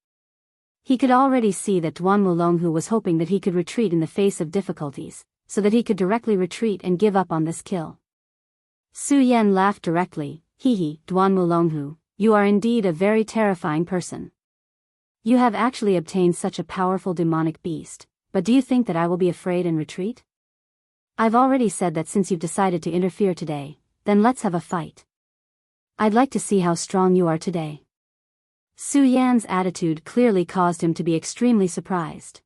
He could already see that Duan Mulonghu was hoping that he could retreat in the face of difficulties, so that he could directly retreat and give up on this kill. Su Yan laughed directly. Hee, Duan Mulonghu, you are indeed a very terrifying person. You have actually obtained such a powerful demonic beast, but do you think that I will be afraid and retreat? I've already said that since you've decided to interfere today, then let's have a fight. I'd like to see how strong you are today. Su Yan's attitude clearly caused him to be extremely surprised.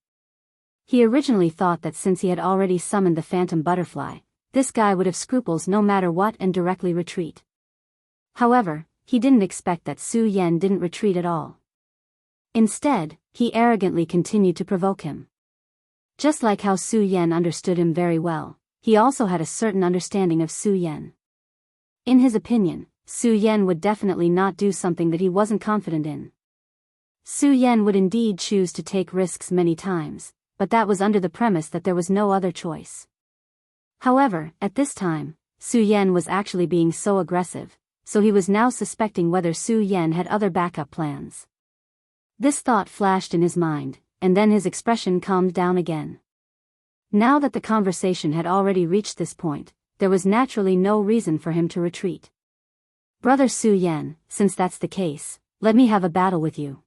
He originally thought that since he had already summoned the phantom butterfly, this guy would have scruples no matter what and directly retreat. However, he didn't expect that Su Yan didn't retreat at all. Instead, he arrogantly continued to provoke him. Just like how Su Yan understood him very well, he also had a certain understanding of Su Yan. In his opinion, Su Yan would definitely not do something that he wasn't confident in. Su Yan would indeed choose to take risks many times, but that was under the premise that there was no other choice. However, at this time, Su Yan was actually being so aggressive, so he was now suspecting whether Su Yan had other backup plans. This thought flashed in his mind, and then his expression calmed down again. Now that the conversation had already reached this point, there was naturally no reason for him to retreat. Brother Su Yan, since that's the case, let me have a battle with you.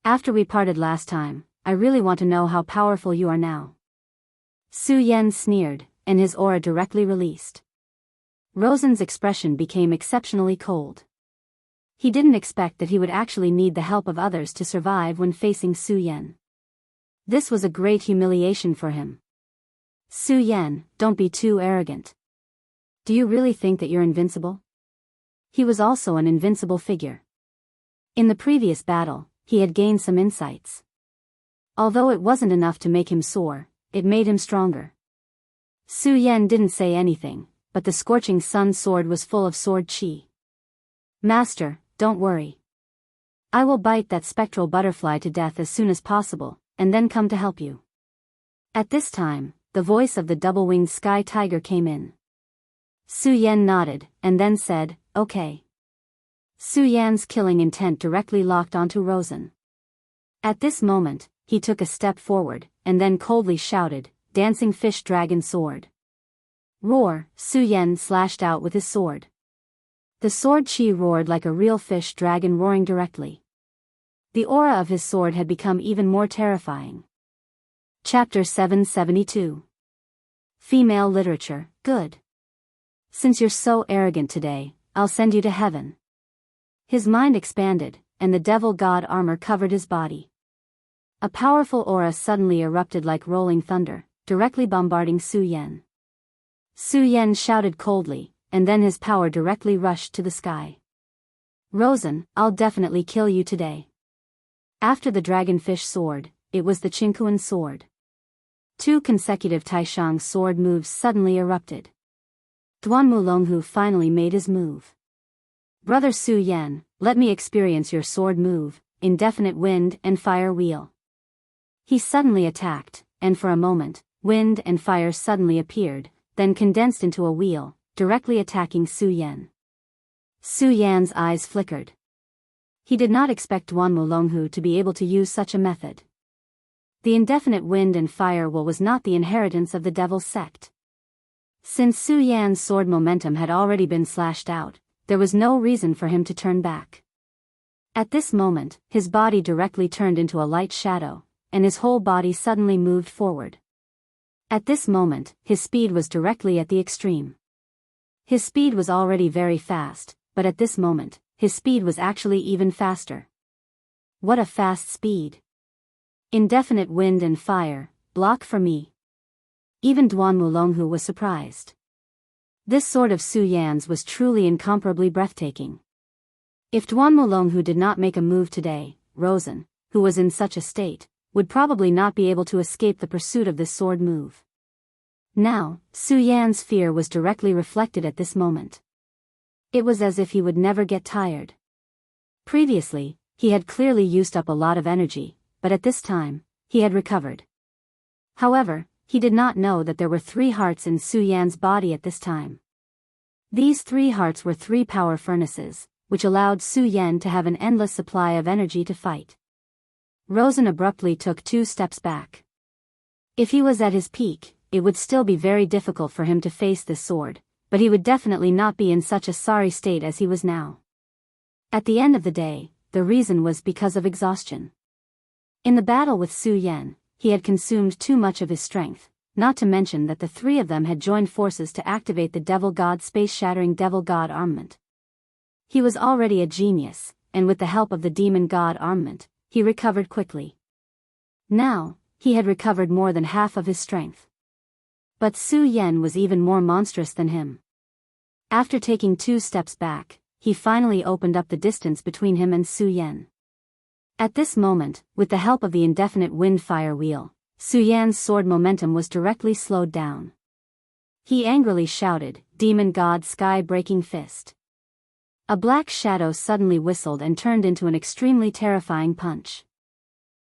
After we parted last time, I really want to know how powerful you are now. Su Yan sneered, and his aura directly released. Rosen's expression became exceptionally cold. He didn't expect that he would actually need the help of others to survive when facing Su Yan. This was a great humiliation for him. Su Yan, don't be too arrogant. Do you really think that you're invincible? He was also an invincible figure. In the previous battle, he had gained some insights. Although it wasn't enough to make him soar, it made him stronger. Su Yan didn't say anything, but the scorching sun sword was full of sword chi. Master, don't worry. I will bite that spectral butterfly to death as soon as possible, and then come to help you. At this time, the voice of the double-winged sky tiger came in. Su Yan nodded, and then said, okay. Su Yan's killing intent directly locked onto Rosen. At this moment, he took a step forward, and then coldly shouted, Dancing Fish Dragon Sword. Roar, Su Yan slashed out with his sword. The sword chi roared like a real fish dragon roaring directly. The aura of his sword had become even more terrifying. Chapter 772. Female Literature, Good. Since you're so arrogant today, I'll send you to heaven. His mind expanded, and the devil god armor covered his body. A powerful aura suddenly erupted like rolling thunder, directly bombarding Su Yan. Su Yan shouted coldly, and then his power directly rushed to the sky. Rosen, I'll definitely kill you today. After the dragonfish sword, it was the Qingquan sword. 2 consecutive Taishang sword moves suddenly erupted. Duan Mulonghu finally made his move. Brother Su Yan, let me experience your sword move, indefinite wind and fire wheel. He suddenly attacked, and for a moment, wind and fire suddenly appeared, then condensed into a wheel, directly attacking Su Yan. Su Yan's eyes flickered. He did not expect Duan Mulonghu to be able to use such a method. The indefinite wind and fire will was not the inheritance of the Devil's sect. Since Su Yan's sword momentum had already been slashed out, there was no reason for him to turn back. At this moment, his body directly turned into a light shadow, and his whole body suddenly moved forward. At this moment, his speed was directly at the extreme. His speed was already very fast, but at this moment, his speed was actually even faster. What a fast speed! Indefinite wind and fire, block for me. Even Duan Mulonghu was surprised. This sword of Su Yan's was truly incomparably breathtaking. If Duan Mulonghu did not make a move today, Rosen, who was in such a state, would probably not be able to escape the pursuit of this sword move. Now, Su Yan's fear was directly reflected at this moment. It was as if he would never get tired. Previously, he had clearly used up a lot of energy, but at this time, he had recovered. However, he did not know that there were 3 hearts in Su Yan's body at this time. These 3 hearts were 3 power furnaces, which allowed Su Yan to have an endless supply of energy to fight. Rosen abruptly took 2 steps back. If he was at his peak, it would still be very difficult for him to face this sword, but he would definitely not be in such a sorry state as he was now. At the end of the day, the reason was because of exhaustion. In the battle with Su Yan, he had consumed too much of his strength, not to mention that the 3 of them had joined forces to activate the Devil God space-shattering Devil God armament. He was already a genius, and with the help of the Demon God armament, he recovered quickly. Now, he had recovered more than half of his strength. But Su Yan was even more monstrous than him. After taking 2 steps back, he finally opened up the distance between him and Su Yan. At this moment, with the help of the indefinite wind-fire wheel, Su Yan's sword momentum was directly slowed down. He angrily shouted, "Demon God Sky-Breaking Fist." A black shadow suddenly whistled and turned into an extremely terrifying punch.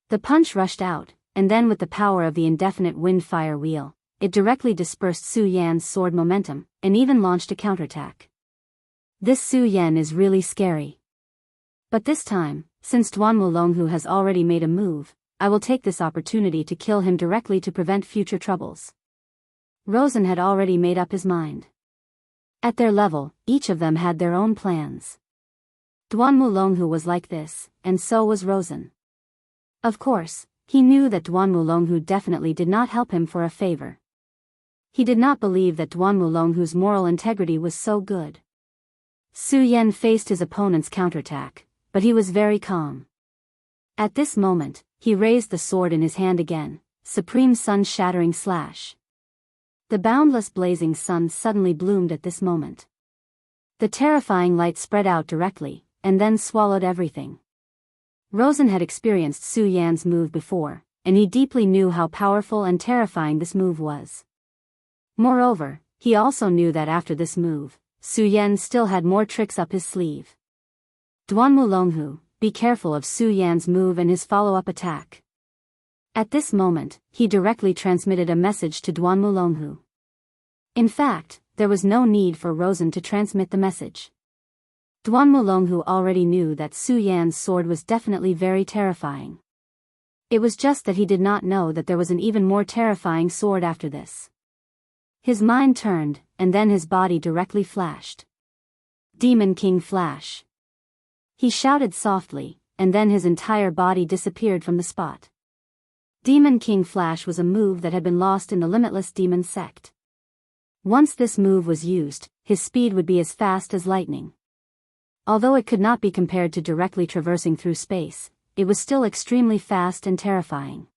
The punch rushed out, and then with the power of the indefinite wind-fire wheel, it directly dispersed Su Yan's sword momentum, and even launched a counterattack. This Su Yan is really scary. But this time, since Duan Mulonghu has already made a move, I will take this opportunity to kill him directly to prevent future troubles. Rosen had already made up his mind. At their level, each of them had their own plans. Duan Mulonghu was like this, and so was Rosen. Of course, he knew that Duan Mulonghu definitely did not help him for a favor. He did not believe that Duan Mulonghu's moral integrity was so good. Su Yan faced his opponent's counterattack, but he was very calm. At this moment, he raised the sword in his hand again, Supreme Sun-Shattering Slash. The boundless blazing sun suddenly bloomed at this moment. The terrifying light spread out directly, and then swallowed everything. Rosen had experienced Su Yan's move before, and he deeply knew how powerful and terrifying this move was. Moreover, he also knew that after this move, Su Yan still had more tricks up his sleeve. Duan Mulonghu, be careful of Su Yan's move and his follow-up attack. At this moment, he directly transmitted a message to Duan Mulonghu. In fact, there was no need for Rosen to transmit the message. Duan Mulonghu already knew that Su Yan's sword was definitely very terrifying. It was just that he did not know that there was an even more terrifying sword after this. His mind turned, and then his body directly flashed. Demon King Flash. He shouted softly, and then his entire body disappeared from the spot. Demon King Flash was a move that had been lost in the Limitless Demon Sect. Once this move was used, his speed would be as fast as lightning. Although it could not be compared to directly traversing through space, it was still extremely fast and terrifying.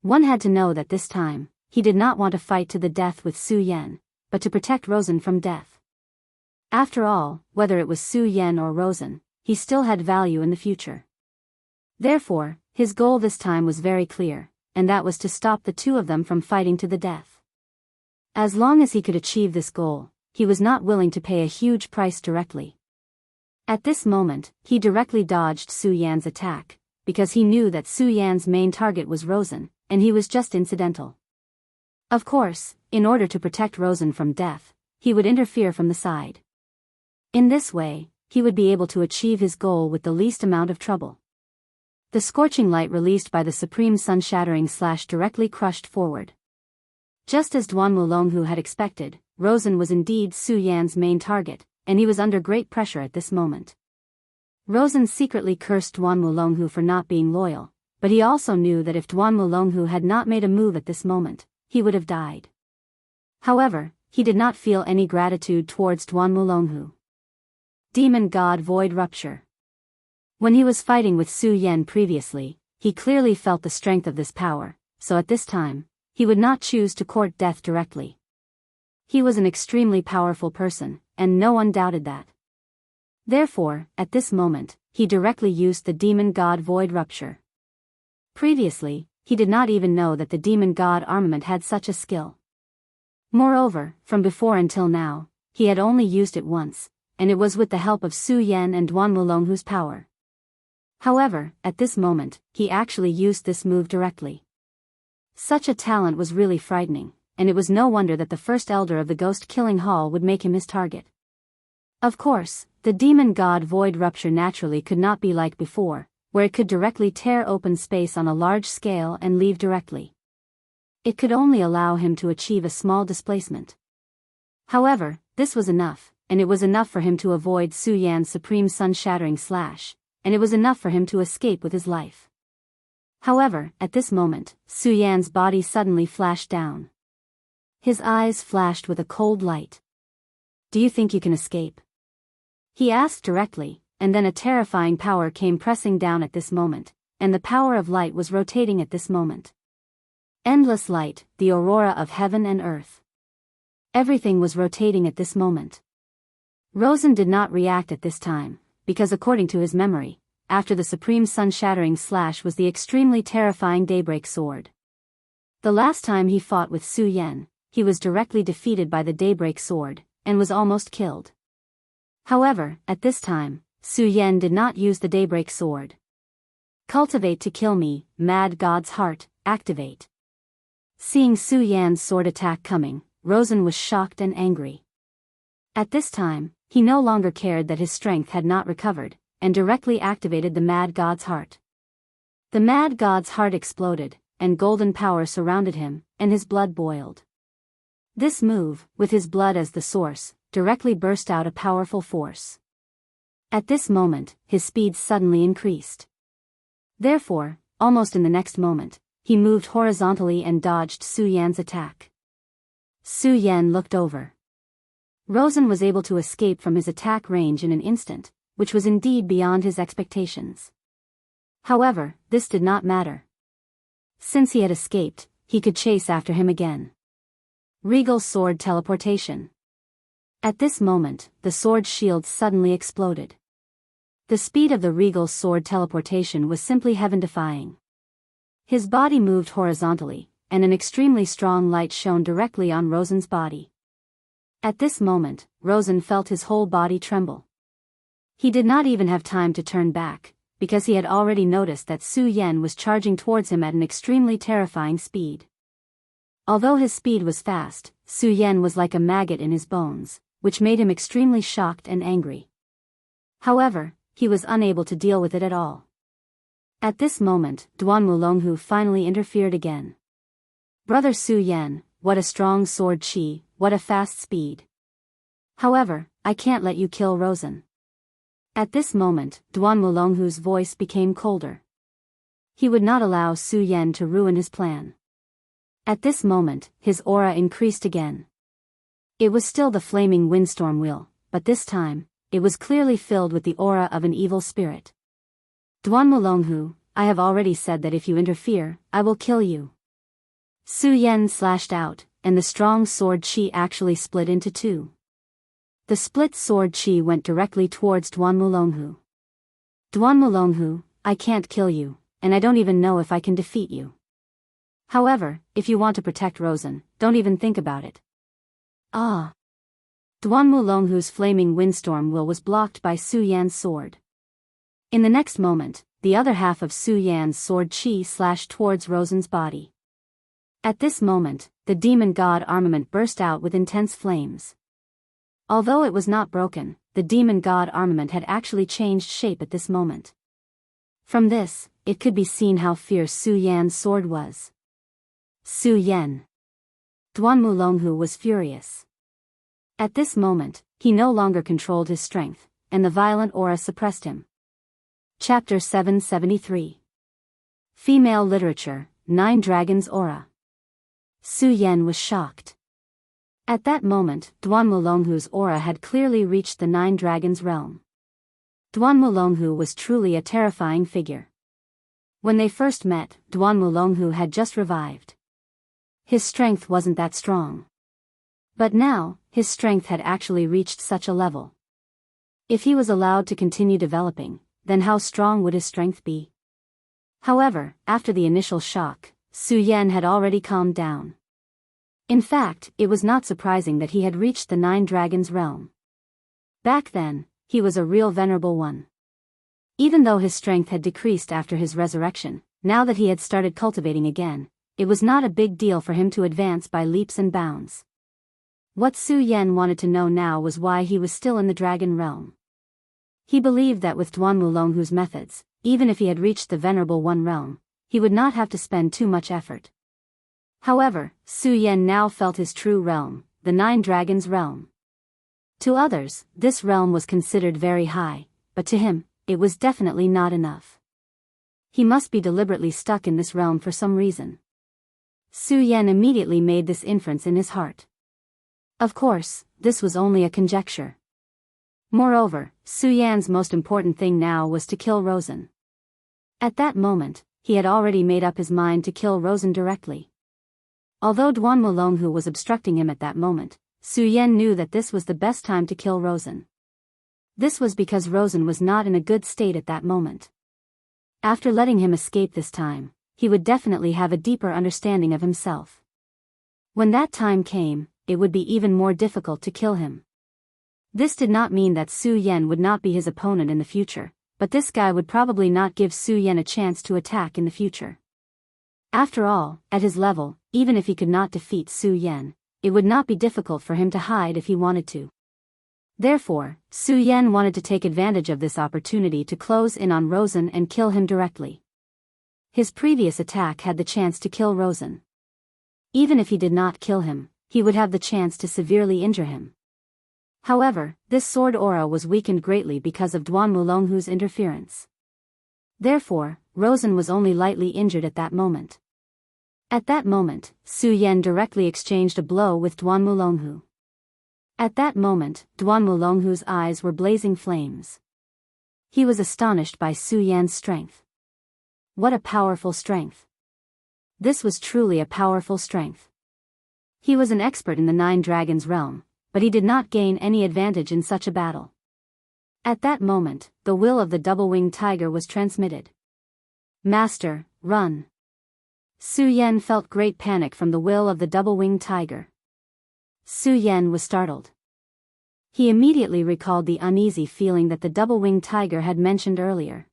One had to know that this time, he did not want to fight to the death with Su Yan, but to protect Rosen from death. After all, whether it was Su Yan or Rosen, he still had value in the future. Therefore, his goal this time was very clear, and that was to stop the two of them from fighting to the death. As long as he could achieve this goal, he was not willing to pay a huge price directly. At this moment, he directly dodged Su Yan's attack, because he knew that Su Yan's main target was Rosen, and he was just incidental. Of course, in order to protect Rosen from death, he would interfere from the side. In this way, he would be able to achieve his goal with the least amount of trouble. The scorching light released by the supreme sun-shattering slash directly crushed forward. Just as Duan Wulonghu had expected, Rosen was indeed Su Yan's main target, and he was under great pressure at this moment. Rosen secretly cursed Duan Wulonghu for not being loyal, but he also knew that if Duan Wulonghu had not made a move at this moment, he would have died. However, he did not feel any gratitude towards Duan Wulonghu. Demon God Void Rupture. When he was fighting with Su Yan previously, he clearly felt the strength of this power, so at this time, he would not choose to court death directly. He was an extremely powerful person, and no one doubted that. Therefore, at this moment, he directly used the Demon God Void Rupture. Previously, he did not even know that the Demon God armament had such a skill. Moreover, from before until now, he had only used it once, and it was with the help of Su Yan and Duan Wulonghu's power. However, at this moment, he actually used this move directly. Such a talent was really frightening, and it was no wonder that the first elder of the Ghost Killing Hall would make him his target. Of course, the Demon God Void Rupture naturally could not be like before, where it could directly tear open space on a large scale and leave directly. It could only allow him to achieve a small displacement. However, this was enough, and it was enough for him to avoid Su Yan's supreme sun-shattering slash, and it was enough for him to escape with his life. However, at this moment, Su Yan's body suddenly flashed down. His eyes flashed with a cold light. "Do you think you can escape?" he asked directly, and then a terrifying power came pressing down at this moment, and the power of light was rotating at this moment. Endless light, the aurora of heaven and earth. Everything was rotating at this moment. Rosen did not react at this time, because according to his memory, after the supreme sun-shattering slash was the extremely terrifying Daybreak Sword. The last time he fought with Su Yan, he was directly defeated by the Daybreak Sword, and was almost killed. However, at this time, Su Yan did not use the Daybreak Sword. Cultivate to kill me, Mad God's Heart, activate. Seeing Su Yan's sword attack coming, Rosen was shocked and angry. At this time, he no longer cared that his strength had not recovered, and directly activated the Mad God's Heart. The Mad God's Heart exploded, and golden power surrounded him, and his blood boiled. This move, with his blood as the source, directly burst out a powerful force. At this moment, his speed suddenly increased. Therefore, almost in the next moment, he moved horizontally and dodged Su Yan's attack. Su Yan looked over. Rosen was able to escape from his attack range in an instant, which was indeed beyond his expectations. However, this did not matter. Since he had escaped, he could chase after him again. Regal Sword Teleportation. At this moment, the sword shield suddenly exploded. The speed of the Regal Sword Teleportation was simply heaven-defying. His body moved horizontally, and an extremely strong light shone directly on Rosen's body. At this moment, Rosen felt his whole body tremble. He did not even have time to turn back, because he had already noticed that Su Yan was charging towards him at an extremely terrifying speed. Although his speed was fast, Su Yan was like a maggot in his bones, which made him extremely shocked and angry. However, he was unable to deal with it at all. At this moment, Duan Wulonghu finally interfered again. "Brother Su Yan, what a strong sword chi, what a fast speed. However, I can't let you kill Rosen." At this moment, Duan Wulonghu's voice became colder. He would not allow Su Yan to ruin his plan. At this moment, his aura increased again. It was still the flaming windstorm wheel, but this time, it was clearly filled with the aura of an evil spirit. "Duan Wulonghu, I have already said that if you interfere, I will kill you." Su Yan slashed out, and the strong sword chi actually split into two. The split sword chi went directly towards Duan Wulonghu. Duan Mulonghu, I can't kill you, and I don't even know if I can defeat you. However, if you want to protect Rosen, don't even think about it. Ah. Duan Mulonghu's flaming windstorm will was blocked by Su Yan's sword. In the next moment, the other half of Su Yan's sword chi slashed towards Rosen's body. At this moment, the demon god armament burst out with intense flames. Although it was not broken, the demon god armament had actually changed shape at this moment. From this, it could be seen how fierce Su Yan's sword was. Su Yan. Duan Mulonghu was furious. At this moment, he no longer controlled his strength, and the violent aura suppressed him. Chapter 773. Female Literature, 9 Dragons Aura. Su Yan was shocked. At that moment, Duan Mulonghu's aura had clearly reached the 9 Dragons realm. Duan Mulonghu was truly a terrifying figure. When they first met, Duan Mulonghu had just revived. His strength wasn't that strong. But now, his strength had actually reached such a level. If he was allowed to continue developing, then how strong would his strength be? However, after the initial shock, Su Yan had already calmed down. In fact, it was not surprising that he had reached the 9 Dragons realm. Back then, he was a real venerable one. Even though his strength had decreased after his resurrection, now that he had started cultivating again, it was not a big deal for him to advance by leaps and bounds. What Su Yan wanted to know now was why he was still in the dragon realm. He believed that with Duan Mulonghu's methods, even if he had reached the Venerable One realm, he would not have to spend too much effort. However, Su Yan now felt his true realm, the 9 Dragons realm. To others, this realm was considered very high, but to him, it was definitely not enough. He must be deliberately stuck in this realm for some reason. Su Yan immediately made this inference in his heart. Of course, this was only a conjecture. Moreover, Su Yan's most important thing now was to kill Rosen. At that moment, he had already made up his mind to kill Rosen directly. Although Duan Mulonghu was obstructing him at that moment, Su Yan knew that this was the best time to kill Rosen. This was because Rosen was not in a good state at that moment. After letting him escape this time, he would definitely have a deeper understanding of himself. When that time came, it would be even more difficult to kill him. This did not mean that Su Yan would not be his opponent in the future, but this guy would probably not give Su Yan a chance to attack in the future. After all, at his level, even if he could not defeat Su Yan, it would not be difficult for him to hide if he wanted to. Therefore, Su Yan wanted to take advantage of this opportunity to close in on Rosen and kill him directly. His previous attack had the chance to kill Rosen. Even if he did not kill him, he would have the chance to severely injure him. However, this sword aura was weakened greatly because of Duan Mulonghu's interference. Therefore, Rosen was only lightly injured at that moment. At that moment, Su Yan directly exchanged a blow with Duan Mulonghu. At that moment, Duan Mulonghu's eyes were blazing flames. He was astonished by Su Yan's strength. What a powerful strength. This was truly a powerful strength. He was an expert in the 9 Dragons realm, but he did not gain any advantage in such a battle. At that moment, the will of the double-winged tiger was transmitted. Master, run. Su Yan felt great panic from the will of the double-winged tiger. Su Yan was startled. He immediately recalled the uneasy feeling that the double-winged tiger had mentioned earlier.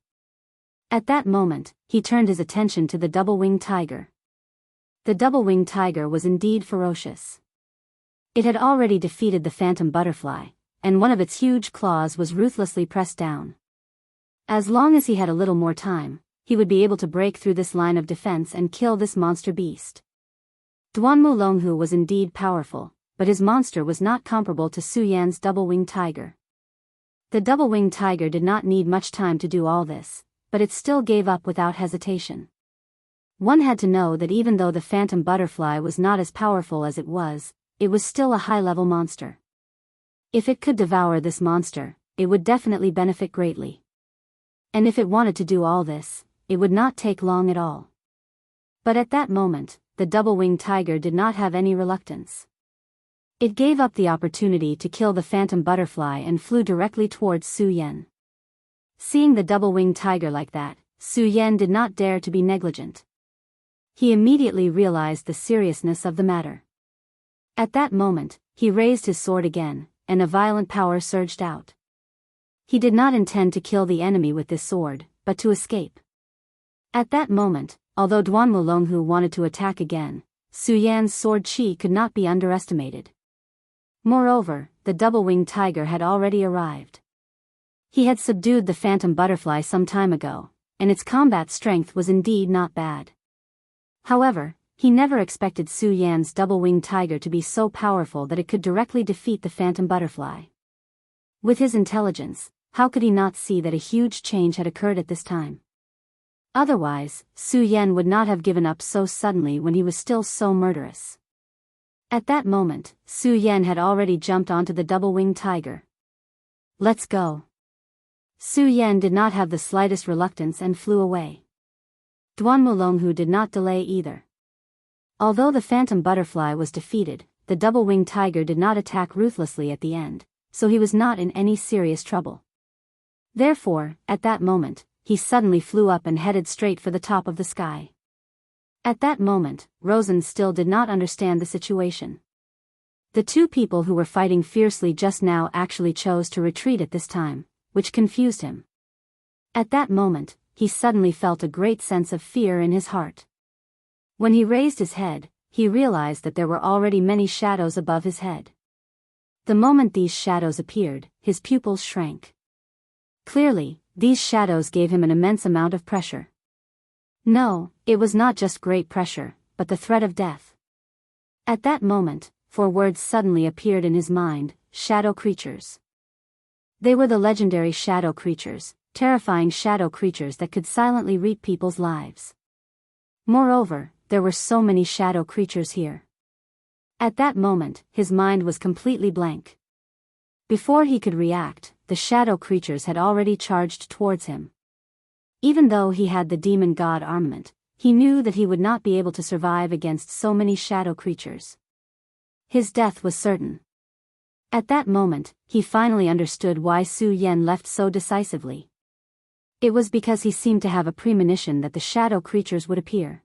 At that moment, he turned his attention to the double-winged tiger. The double-winged tiger was indeed ferocious. It had already defeated the phantom butterfly, and one of its huge claws was ruthlessly pressed down. As long as he had a little more time, he would be able to break through this line of defense and kill this monster beast. Duan Mulonghu was indeed powerful, but his monster was not comparable to Su Yan's double-winged tiger. The double-winged tiger did not need much time to do all this, but it still gave up without hesitation. One had to know that even though the phantom butterfly was not as powerful as it was still a high-level monster. If it could devour this monster, it would definitely benefit greatly. And if it wanted to do all this, it would not take long at all. But at that moment, the double-winged tiger did not have any reluctance. It gave up the opportunity to kill the phantom butterfly and flew directly towards Su Yan. Seeing the double-winged tiger like that, Su Yan did not dare to be negligent. He immediately realized the seriousness of the matter. At that moment, he raised his sword again, and a violent power surged out. He did not intend to kill the enemy with this sword, but to escape. At that moment, although Duan Wulonghu wanted to attack again, Su Yan's sword chi could not be underestimated. Moreover, the double-winged tiger had already arrived. He had subdued the phantom butterfly some time ago, and its combat strength was indeed not bad. However, he never expected Su Yan's double-winged tiger to be so powerful that it could directly defeat the phantom butterfly. With his intelligence, how could he not see that a huge change had occurred at this time? Otherwise, Su Yan would not have given up so suddenly when he was still so murderous. At that moment, Su Yan had already jumped onto the double-winged tiger. "Let's go." Su Yan did not have the slightest reluctance and flew away. Duan Wulonghu did not delay either. Although the phantom butterfly was defeated, the double-winged tiger did not attack ruthlessly at the end, so he was not in any serious trouble. Therefore, at that moment, he suddenly flew up and headed straight for the top of the sky. At that moment, Rosen still did not understand the situation. The two people who were fighting fiercely just now actually chose to retreat at this time, which confused him. At that moment, he suddenly felt a great sense of fear in his heart. When he raised his head, he realized that there were already many shadows above his head. The moment these shadows appeared, his pupils shrank. Clearly, these shadows gave him an immense amount of pressure. No, it was not just great pressure, but the threat of death. At that moment, 4 words suddenly appeared in his mind: shadow creatures. They were the legendary shadow creatures, terrifying shadow creatures that could silently reap people's lives. Moreover, there were so many shadow creatures here. At that moment, his mind was completely blank. Before he could react, the shadow creatures had already charged towards him. Even though he had the demon god armament, he knew that he would not be able to survive against so many shadow creatures. His death was certain. At that moment, he finally understood why Su Yan left so decisively. It was because he seemed to have a premonition that the shadow creatures would appear.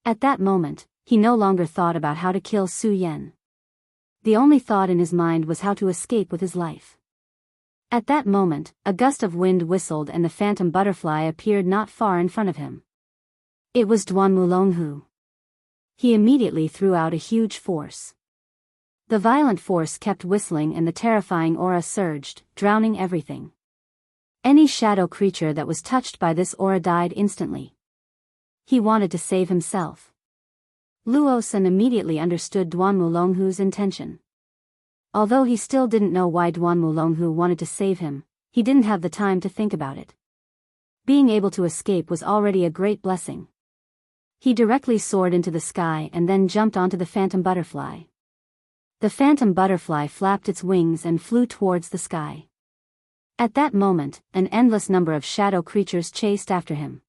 At that moment, he no longer thought about how to kill Su Yan. The only thought in his mind was how to escape with his life. At that moment, a gust of wind whistled and the phantom butterfly appeared not far in front of him. It was Duan Wulonghu. He immediately threw out a huge force. The violent force kept whistling and the terrifying aura surged, drowning everything. Any shadow creature that was touched by this aura died instantly. He wanted to save himself. Luosan immediately understood Duan Wulonghu's intention. Although he still didn't know why Duan Wulonghu wanted to save him, he didn't have the time to think about it. Being able to escape was already a great blessing. He directly soared into the sky and then jumped onto the phantom butterfly. The phantom butterfly flapped its wings and flew towards the sky. At that moment, an endless number of shadow creatures chased after him.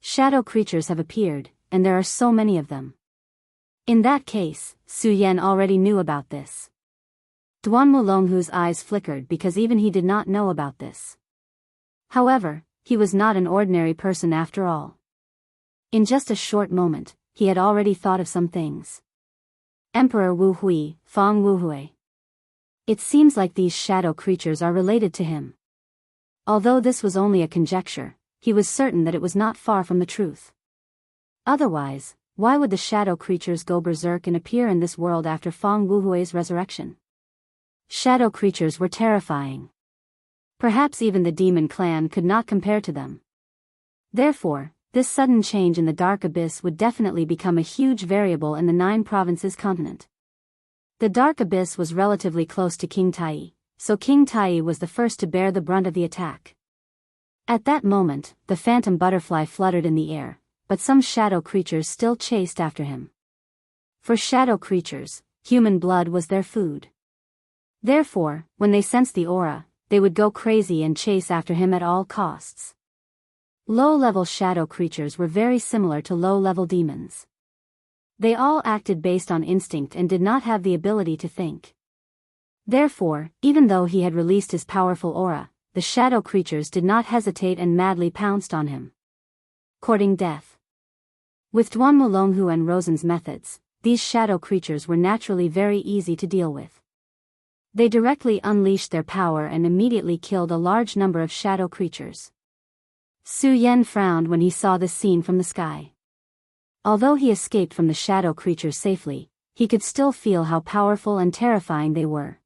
Shadow creatures have appeared, and there are so many of them. In that case, Su Yan already knew about this. Duan Wulonghu's eyes flickered because even he did not know about this. However, he was not an ordinary person after all. In just a short moment, he had already thought of some things. Emperor Wu Hui, Fang Wu Hui. It seems like these shadow creatures are related to him. Although this was only a conjecture, he was certain that it was not far from the truth. Otherwise, why would the shadow creatures go berserk and appear in this world after Fang Wu Hui's resurrection? Shadow creatures were terrifying. Perhaps even the demon clan could not compare to them. Therefore, this sudden change in the dark abyss would definitely become a huge variable in the 9 provinces continent. The dark abyss was relatively close to King Tai, so King Tai was the first to bear the brunt of the attack. At that moment, the phantom butterfly fluttered in the air, but some shadow creatures still chased after him. For shadow creatures, human blood was their food. Therefore, when they sensed the aura, they would go crazy and chase after him at all costs. Low-level shadow creatures were very similar to low-level demons. They all acted based on instinct and did not have the ability to think. Therefore, even though he had released his powerful aura, the shadow creatures did not hesitate and madly pounced on him. Courting death. With Duanmulonghu and Rosen's methods, these shadow creatures were naturally very easy to deal with. They directly unleashed their power and immediately killed a large number of shadow creatures. Su Yan frowned when he saw this scene from the sky. Although he escaped from the shadow creatures safely, he could still feel how powerful and terrifying they were.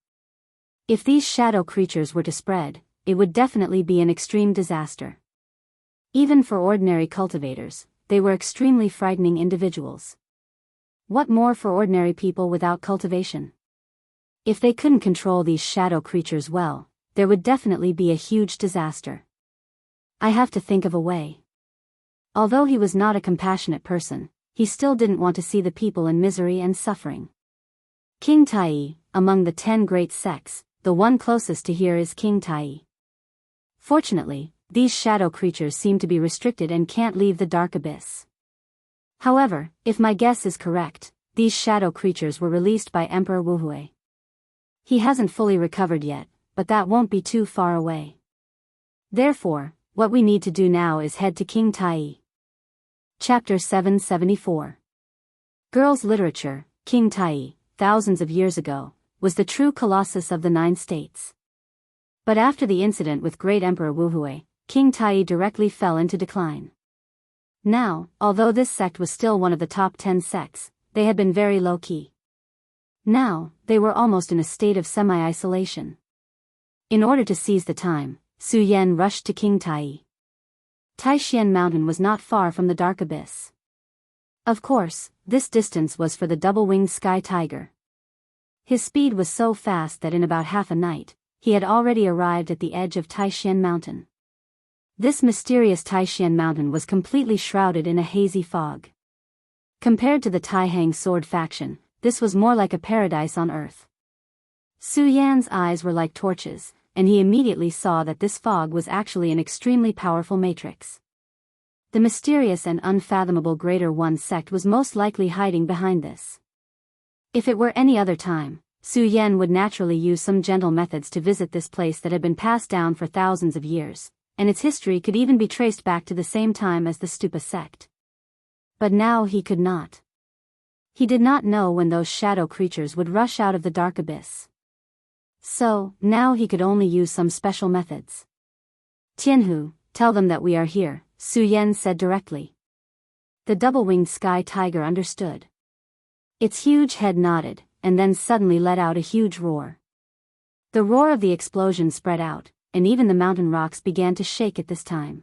If these shadow creatures were to spread, it would definitely be an extreme disaster. Even for ordinary cultivators, they were extremely frightening individuals. What more for ordinary people without cultivation? If they couldn't control these shadow creatures well, there would definitely be a huge disaster. I have to think of a way. Although he was not a compassionate person, he still didn't want to see the people in misery and suffering. King Tai, among the 10 great sects, the one closest to here is King Tai. Fortunately, these shadow creatures seem to be restricted and can't leave the dark abyss. However, if my guess is correct, these shadow creatures were released by Emperor Wuhui. He hasn't fully recovered yet, but that won't be too far away. Therefore, what we need to do now is head to King Tai. Chapter 774. Girls' Literature. King Tai, thousands of years ago, was the true colossus of the 9 states. But after the incident with great Emperor Wuhui, King Tai directly fell into decline. Now, although this sect was still one of the top 10 sects, they had been very low-key. Now, they were almost in a state of semi-isolation. In order to seize the time, Su Yan rushed to King Tai. Taishan Mountain was not far from the dark abyss. Of course, this distance was for the double-winged sky tiger. His speed was so fast that in about half a night, he had already arrived at the edge of Taishan Mountain. This mysterious Taishan Mountain was completely shrouded in a hazy fog. Compared to the Taihang sword faction, this was more like a paradise on earth. Su Yan's eyes were like torches, and he immediately saw that this fog was actually an extremely powerful matrix. The mysterious and unfathomable Greater One sect was most likely hiding behind this. If it were any other time, Su Yan would naturally use some gentle methods to visit this place that had been passed down for thousands of years, and its history could even be traced back to the same time as the Stupa sect. But now he could not. He did not know when those shadow creatures would rush out of the dark abyss. So, now he could only use some special methods. Tianhu, tell them that we are here, Su Yan said directly. The double-winged sky tiger understood. Its huge head nodded, and then suddenly let out a huge roar. The roar of the explosion spread out, and even the mountain rocks began to shake at this time.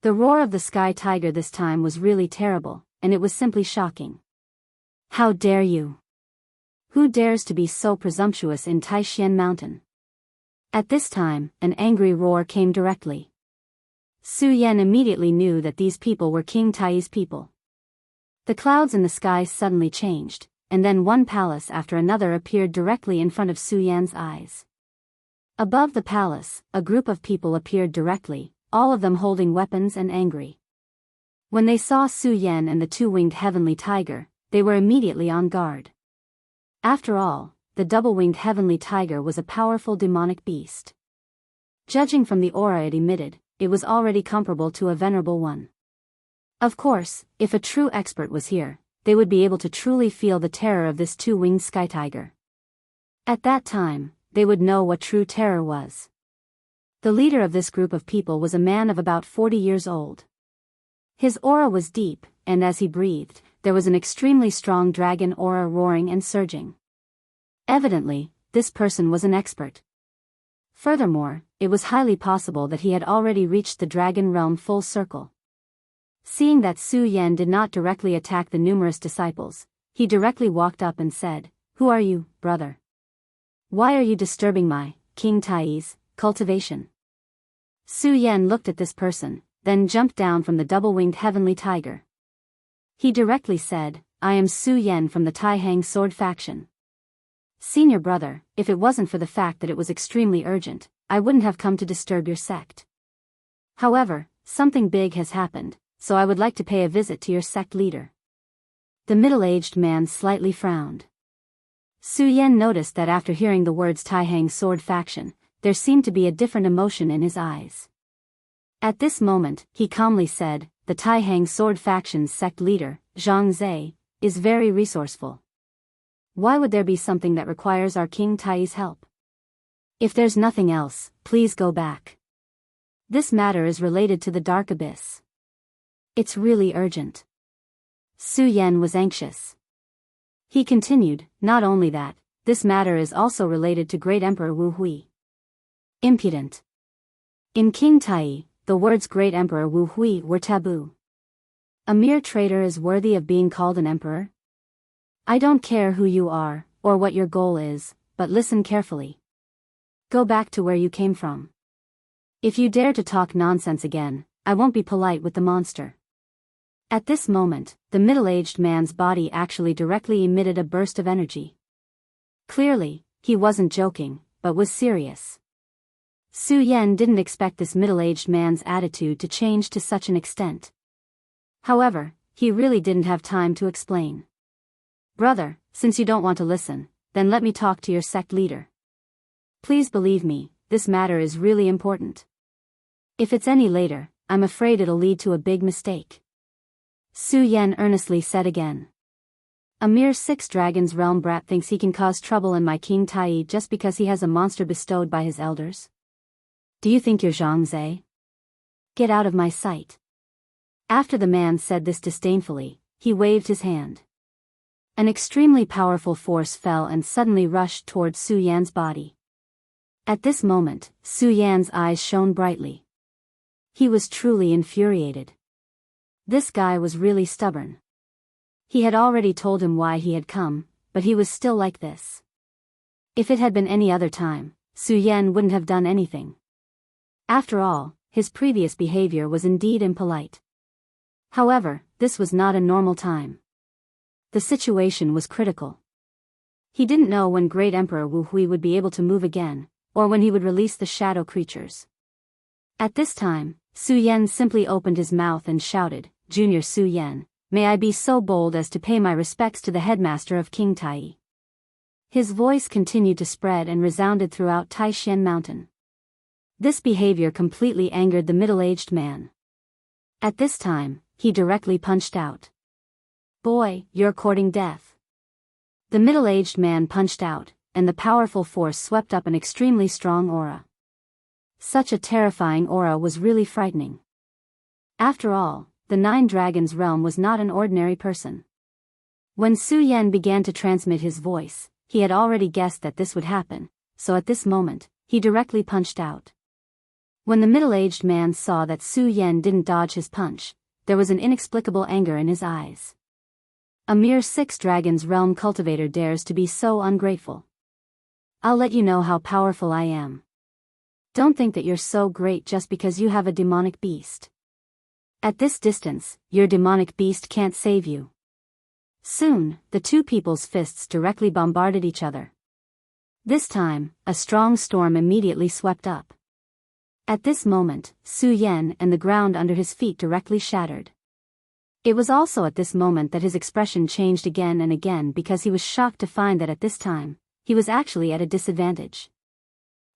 The roar of the sky tiger this time was really terrible, and it was simply shocking. How dare you? Who dares to be so presumptuous in Taishan Mountain? At this time, an angry roar came directly. Su Yan immediately knew that these people were King Tai's people. The clouds in the sky suddenly changed, and then one palace after another appeared directly in front of Su Yan's eyes. Above the palace, a group of people appeared directly, all of them holding weapons and angry. When they saw Su Yan and the two-winged heavenly tiger, they were immediately on guard. After all, the double-winged heavenly tiger was a powerful demonic beast. Judging from the aura it emitted, it was already comparable to a venerable one. Of course, if a true expert was here, they would be able to truly feel the terror of this two-winged sky tiger. At that time, they would know what true terror was. The leader of this group of people was a man of about 40 years old. His aura was deep, and as he breathed, there was an extremely strong dragon aura roaring and surging. Evidently, this person was an expert. Furthermore, it was highly possible that he had already reached the dragon realm full circle. Seeing that Su Yan did not directly attack the numerous disciples, he directly walked up and said, "Who are you, brother? Why are you disturbing my, King Tai's, cultivation?" Su Yan looked at this person, then jumped down from the double-winged heavenly tiger. He directly said, "I am Su Yan from the Taihang sword faction. Senior brother, if it wasn't for the fact that it was extremely urgent, I wouldn't have come to disturb your sect. However, something big has happened, so I would like to pay a visit to your sect leader." The middle-aged man slightly frowned. Su Yan noticed that after hearing the words Taihang sword faction, there seemed to be a different emotion in his eyes. At this moment, he calmly said, "The Taihang Sword Faction's sect leader, Zhang Zhe, is very resourceful. Why would there be something that requires our King Tai's help? If there's nothing else, please go back. This matter is related to the Dark Abyss. It's really urgent." Su Yan was anxious. He continued, "Not only that, this matter is also related to Great Emperor Wu Hui." Impudent. In King Tai, the words Great Emperor Wu Hui were taboo. A mere traitor is worthy of being called an emperor? I don't care who you are, or what your goal is, but listen carefully. Go back to where you came from. If you dare to talk nonsense again, I won't be polite with the monster. At this moment, the middle-aged man's body actually directly emitted a burst of energy. Clearly, he wasn't joking, but was serious. Su Yan didn't expect this middle-aged man's attitude to change to such an extent. However, he really didn't have time to explain. "Brother, since you don't want to listen, then let me talk to your sect leader. Please believe me, this matter is really important. If it's any later, I'm afraid it'll lead to a big mistake," Su Yan earnestly said again. "A mere 6 Dragons Realm brat thinks he can cause trouble in my King Tai just because he has a monster bestowed by his elders? Do you think you're Zhang Zhe? Get out of my sight." After the man said this disdainfully, he waved his hand. An extremely powerful force fell and suddenly rushed towards Su Yan's body. At this moment, Su Yan's eyes shone brightly. He was truly infuriated. This guy was really stubborn. He had already told him why he had come, but he was still like this. If it had been any other time, Su Yan wouldn't have done anything. After all, his previous behavior was indeed impolite. However, this was not a normal time. The situation was critical. He didn't know when Great Emperor Wu Hui would be able to move again, or when he would release the shadow creatures. At this time, Su Yan simply opened his mouth and shouted, "Junior Su Yan, may I be so bold as to pay my respects to the headmaster of King Tai." His voice continued to spread and resounded throughout Taishan Mountain. This behavior completely angered the middle-aged man. At this time, he directly punched out. "Boy, you're courting death." The middle-aged man punched out, and the powerful force swept up an extremely strong aura. Such a terrifying aura was really frightening. After all, the 9 Dragons realm was not an ordinary person. When Su Yan began to transmit his voice, he had already guessed that this would happen, so at this moment, he directly punched out. When the middle-aged man saw that Su Yan didn't dodge his punch, there was an inexplicable anger in his eyes. A mere 6 Dragons realm cultivator dares to be so ungrateful. I'll let you know how powerful I am. Don't think that you're so great just because you have a demonic beast. At this distance, your demonic beast can't save you. Soon, the two people's fists directly bombarded each other. This time, a strong storm immediately swept up. At this moment, Su Yan and the ground under his feet directly shattered. It was also at this moment that his expression changed again and again because he was shocked to find that at this time, he was actually at a disadvantage.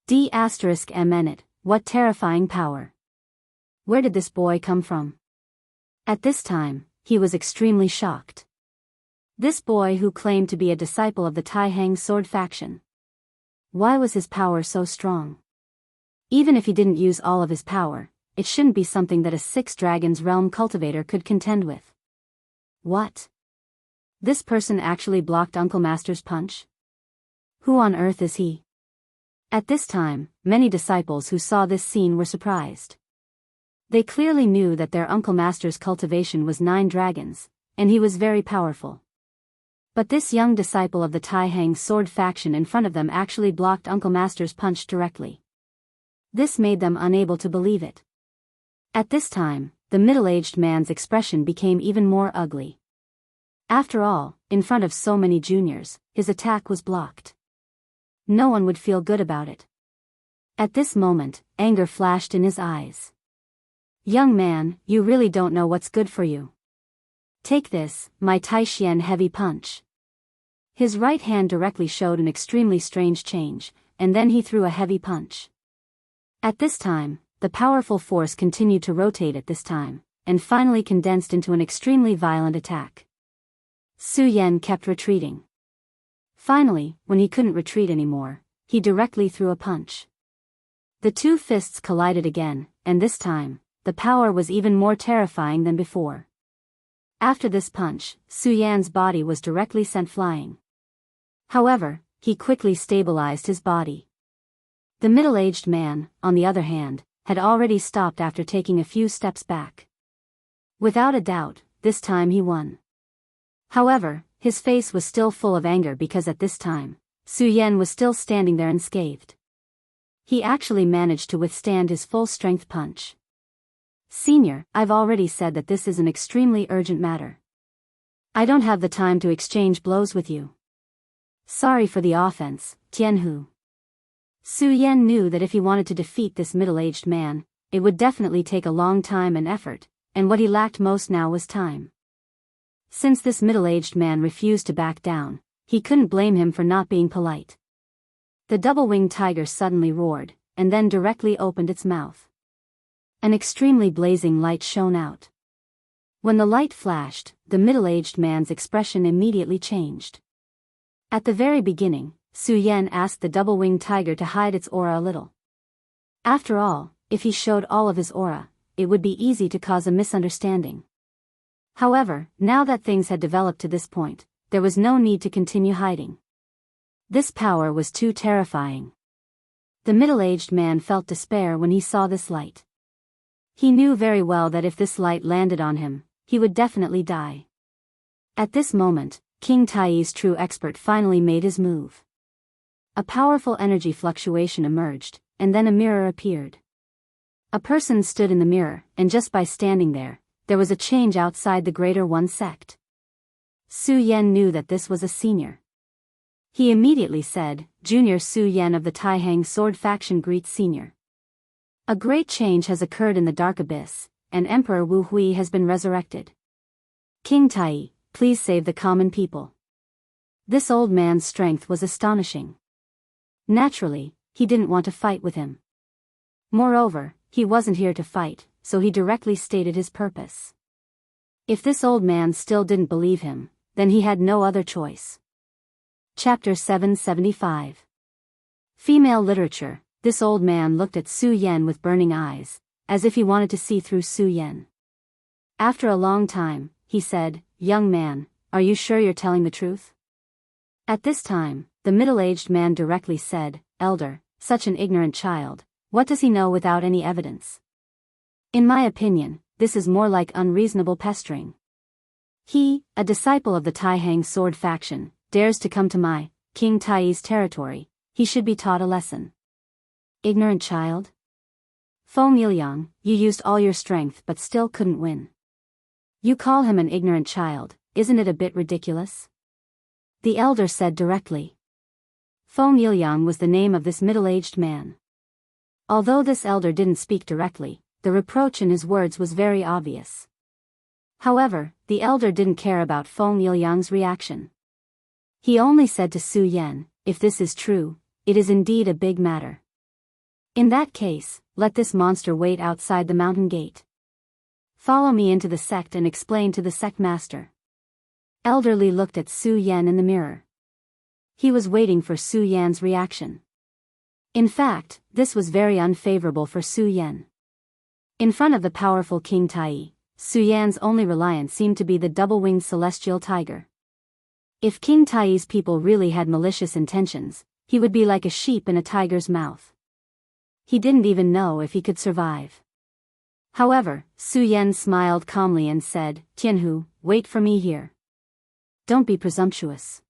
D***MN, what terrifying power. Where did this boy come from? At this time, he was extremely shocked. This boy who claimed to be a disciple of the Taihang Sword Faction. Why was his power so strong? Even if he didn't use all of his power, it shouldn't be something that a 6 Dragons realm cultivator could contend with. What? This person actually blocked Uncle Master's punch? Who on earth is he? At this time, many disciples who saw this scene were surprised. They clearly knew that their Uncle Master's cultivation was 9 dragons, and he was very powerful. But this young disciple of the Taihang Sword Faction in front of them actually blocked Uncle Master's punch directly. This made them unable to believe it. At this time, the middle-aged man's expression became even more ugly. After all, in front of so many juniors, his attack was blocked. No one would feel good about it. At this moment, anger flashed in his eyes. Young man, you really don't know what's good for you. Take this, my Taishan heavy punch. His right hand directly showed an extremely strange change, and then he threw a heavy punch. At this time, the powerful force continued to rotate at this time, and finally condensed into an extremely violent attack. Su Yan kept retreating. Finally, when he couldn't retreat anymore, he directly threw a punch. The two fists collided again, and this time, the power was even more terrifying than before. After this punch, Su Yan's body was directly sent flying. However, he quickly stabilized his body. The middle-aged man, on the other hand, had already stopped after taking a few steps back. Without a doubt, this time he won. However, his face was still full of anger because at this time, Su Yan was still standing there unscathed. He actually managed to withstand his full-strength punch. Senior, I've already said that this is an extremely urgent matter. I don't have the time to exchange blows with you. Sorry for the offense, Jianghu. Su Yan knew that if he wanted to defeat this middle-aged man, it would definitely take a long time and effort, and what he lacked most now was time. Since this middle-aged man refused to back down, he couldn't blame him for not being polite. The double-winged tiger suddenly roared, and then directly opened its mouth. An extremely blazing light shone out. When the light flashed, the middle-aged man's expression immediately changed. At the very beginning, Su Yan asked the double-winged tiger to hide its aura a little. After all, if he showed all of his aura, it would be easy to cause a misunderstanding. However, now that things had developed to this point, there was no need to continue hiding. This power was too terrifying. The middle-aged man felt despair when he saw this light. He knew very well that if this light landed on him, he would definitely die. At this moment, King Tai's true expert finally made his move. A powerful energy fluctuation emerged, and then a mirror appeared. A person stood in the mirror, and just by standing there was a change outside the Greater One sect. Su Yan knew that this was a senior. He immediately said, Junior Su Yan of the Taihang Sword Faction greets Senior. A great change has occurred in the Dark Abyss, and Emperor Wu Hui has been resurrected. King Tai, please save the common people. This old man's strength was astonishing. Naturally, he didn't want to fight with him. Moreover, he wasn't here to fight, so he directly stated his purpose. If this old man still didn't believe him, then he had no other choice. Chapter 775. Female Literature. This old man looked at Su Yan with burning eyes, as if he wanted to see through Su Yan. After a long time, he said, Young man, are you sure you're telling the truth? At this time, the middle-aged man directly said, Elder, such an ignorant child, what does he know without any evidence? In my opinion, this is more like unreasonable pestering. He, a disciple of the Taihang Sword Faction, dares to come to my, King Tai's territory, he should be taught a lesson. Ignorant child? Feng Yiliang, you used all your strength but still couldn't win. You call him an ignorant child, isn't it a bit ridiculous? The elder said directly. Feng Yiliang was the name of this middle-aged man. Although this elder didn't speak directly, the reproach in his words was very obvious. However, the elder didn't care about Feng Yiliang's reaction. He only said to Su Yan, if this is true, it is indeed a big matter. In that case, let this monster wait outside the mountain gate. Follow me into the sect and explain to the sect master. Elderly looked at Su Yan in the mirror. He was waiting for Su Yan's reaction. In fact, this was very unfavorable for Su Yan. In front of the powerful King Tai, Su Yan's only reliance seemed to be the double-winged celestial tiger. If King Tai's people really had malicious intentions, he would be like a sheep in a tiger's mouth. He didn't even know if he could survive. However, Su Yan smiled calmly and said, Tianhu, wait for me here. Don't be presumptuous.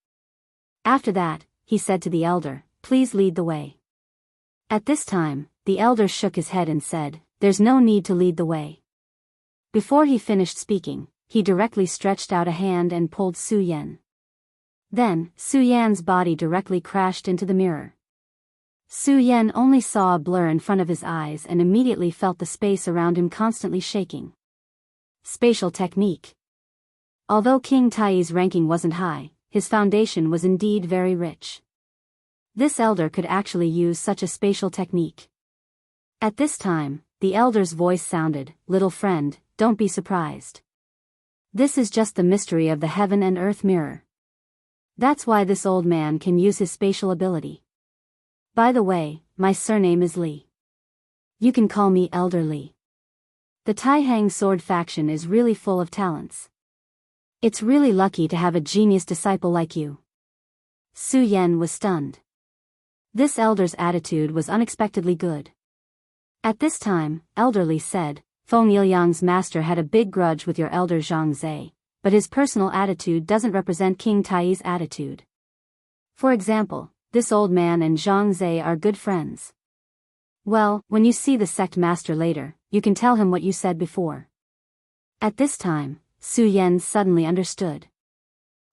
After that, he said to the elder, please lead the way. At this time, the elder shook his head and said, there's no need to lead the way. Before he finished speaking, he directly stretched out a hand and pulled Su Yan. Then, Su Yan's body directly crashed into the mirror. Su Yan only saw a blur in front of his eyes and immediately felt the space around him constantly shaking. Spatial technique. Although King Tai's ranking wasn't high, his foundation was indeed very rich. This elder could actually use such a spatial technique. At this time, the elder's voice sounded, "Little friend, don't be surprised. This is just the mystery of the heaven and earth mirror. That's why this old man can use his spatial ability. By the way, my surname is Li. You can call me Elder Li. The Taihang sword faction is really full of talents. It's really lucky to have a genius disciple like you." Su Yan was stunned. This elder's attitude was unexpectedly good. At this time, Elder Li said, "Feng Yiliang's master had a big grudge with your elder Zhang Zhe, but his personal attitude doesn't represent King Tai's attitude. For example, this old man and Zhang Zhe are good friends. Well, when you see the sect master later, you can tell him what you said before." At this time, Su Yan suddenly understood.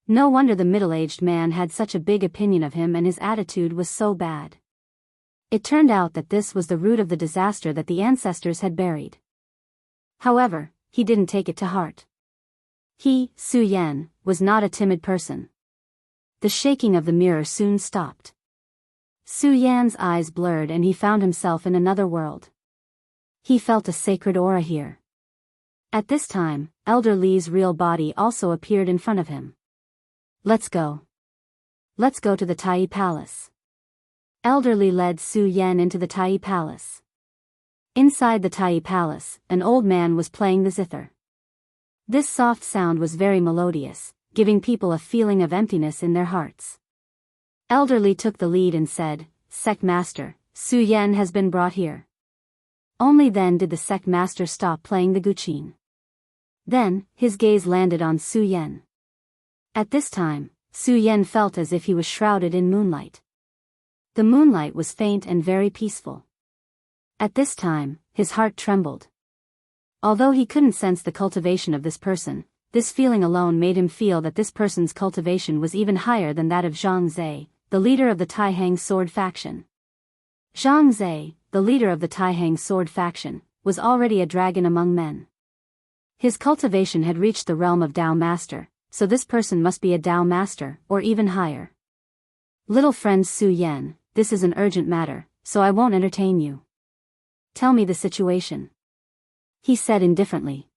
No wonder the middle-aged man had such a big opinion of him and his attitude was so bad. It turned out that this was the root of the disaster that the ancestors had buried. However, he didn't take it to heart. He, Su Yan, was not a timid person. The shaking of the mirror soon stopped. Su Yan's eyes blurred and he found himself in another world. He felt a sacred aura here. At this time, Elder Li's real body also appeared in front of him. "Let's go. Let's go to the Tai Palace." Elder Li led Su Yan into the Tai Palace. Inside the Tai Palace, an old man was playing the zither. This soft sound was very melodious, giving people a feeling of emptiness in their hearts. Elder Li took the lead and said, "Sect Master, Su Yan has been brought here." Only then did the sect master stop playing the guqin. Then, his gaze landed on Su Yan. At this time, Su Yan felt as if he was shrouded in moonlight. The moonlight was faint and very peaceful. At this time, his heart trembled. Although he couldn't sense the cultivation of this person, this feeling alone made him feel that this person's cultivation was even higher than that of Zhang Zhe, the leader of the Taihang sword faction. Zhang Zhe, the leader of the Taihang sword faction, was already a dragon among men. His cultivation had reached the realm of Dao Master, so this person must be a Dao Master, or even higher. "Little friend Su Yan, this is an urgent matter, so I won't entertain you. Tell me the situation," he said indifferently.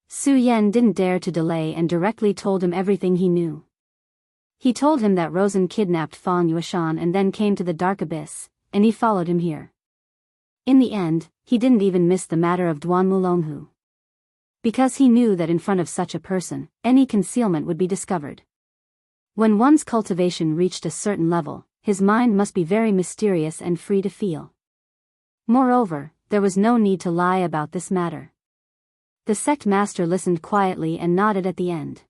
Su Yan didn't dare to delay and directly told him everything he knew. He told him that Rosen kidnapped Fang Yuashan and then came to the Dark Abyss, and he followed him here. In the end, he didn't even miss the matter of Duan Mulonghu. Because he knew that in front of such a person, any concealment would be discovered. When one's cultivation reached a certain level, his mind must be very mysterious and free to feel. Moreover, there was no need to lie about this matter. The sect master listened quietly and nodded at the end.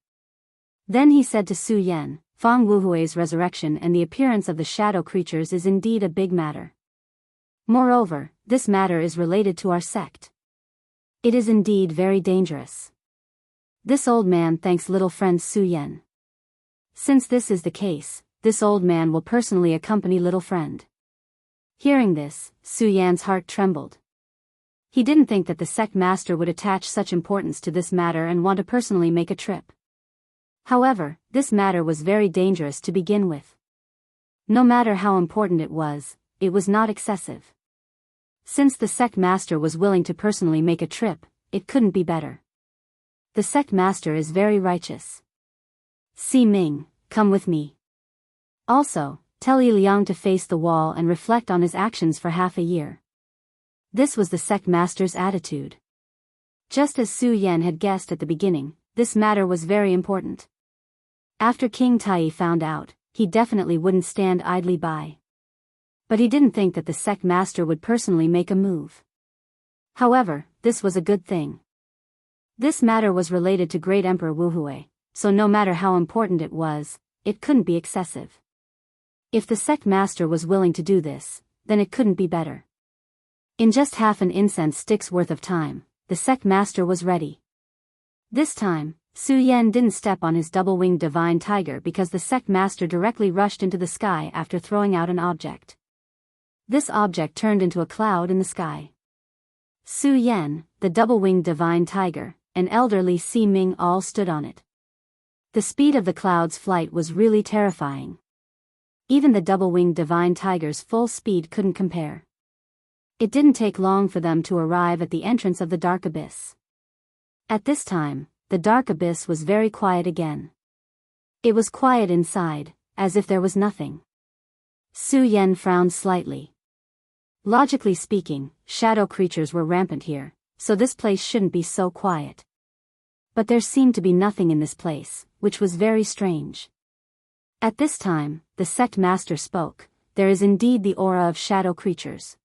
Then he said to Su Yan, "Fang Wuhui's resurrection and the appearance of the shadow creatures is indeed a big matter. Moreover, this matter is related to our sect. It is indeed very dangerous. This old man thanks little friend Su Yan. Since this is the case, this old man will personally accompany little friend." Hearing this, Su Yan's heart trembled. He didn't think that the sect master would attach such importance to this matter and want to personally make a trip. However, this matter was very dangerous to begin with. No matter how important it was not excessive. Since the sect master was willing to personally make a trip, it couldn't be better. The sect master is very righteous. "Si Ming, come with me. Also, tell Yi Liang to face the wall and reflect on his actions for half a year." This was the sect master's attitude. Just as Su Yan had guessed at the beginning, this matter was very important. After King Tai found out, he definitely wouldn't stand idly by. But he didn't think that the sect master would personally make a move. However, this was a good thing. This matter was related to Great Emperor Wuhui, so no matter how important it was, it couldn't be excessive. If the sect master was willing to do this, then it couldn't be better. In just half an incense stick's worth of time, the sect master was ready. This time, Su Yan didn't step on his double-winged divine tiger because the sect master directly rushed into the sky after throwing out an object. This object turned into a cloud in the sky. Su Yan, the double-winged divine tiger, and elderly Si Ming all stood on it. The speed of the cloud's flight was really terrifying. Even the double-winged divine tiger's full speed couldn't compare. It didn't take long for them to arrive at the entrance of the dark abyss. At this time, the dark abyss was very quiet again. It was quiet inside, as if there was nothing. Su Yan frowned slightly. Logically speaking, shadow creatures were rampant here, so this place shouldn't be so quiet. But there seemed to be nothing in this place, which was very strange. At this time, the sect master spoke. There is indeed the aura of shadow creatures.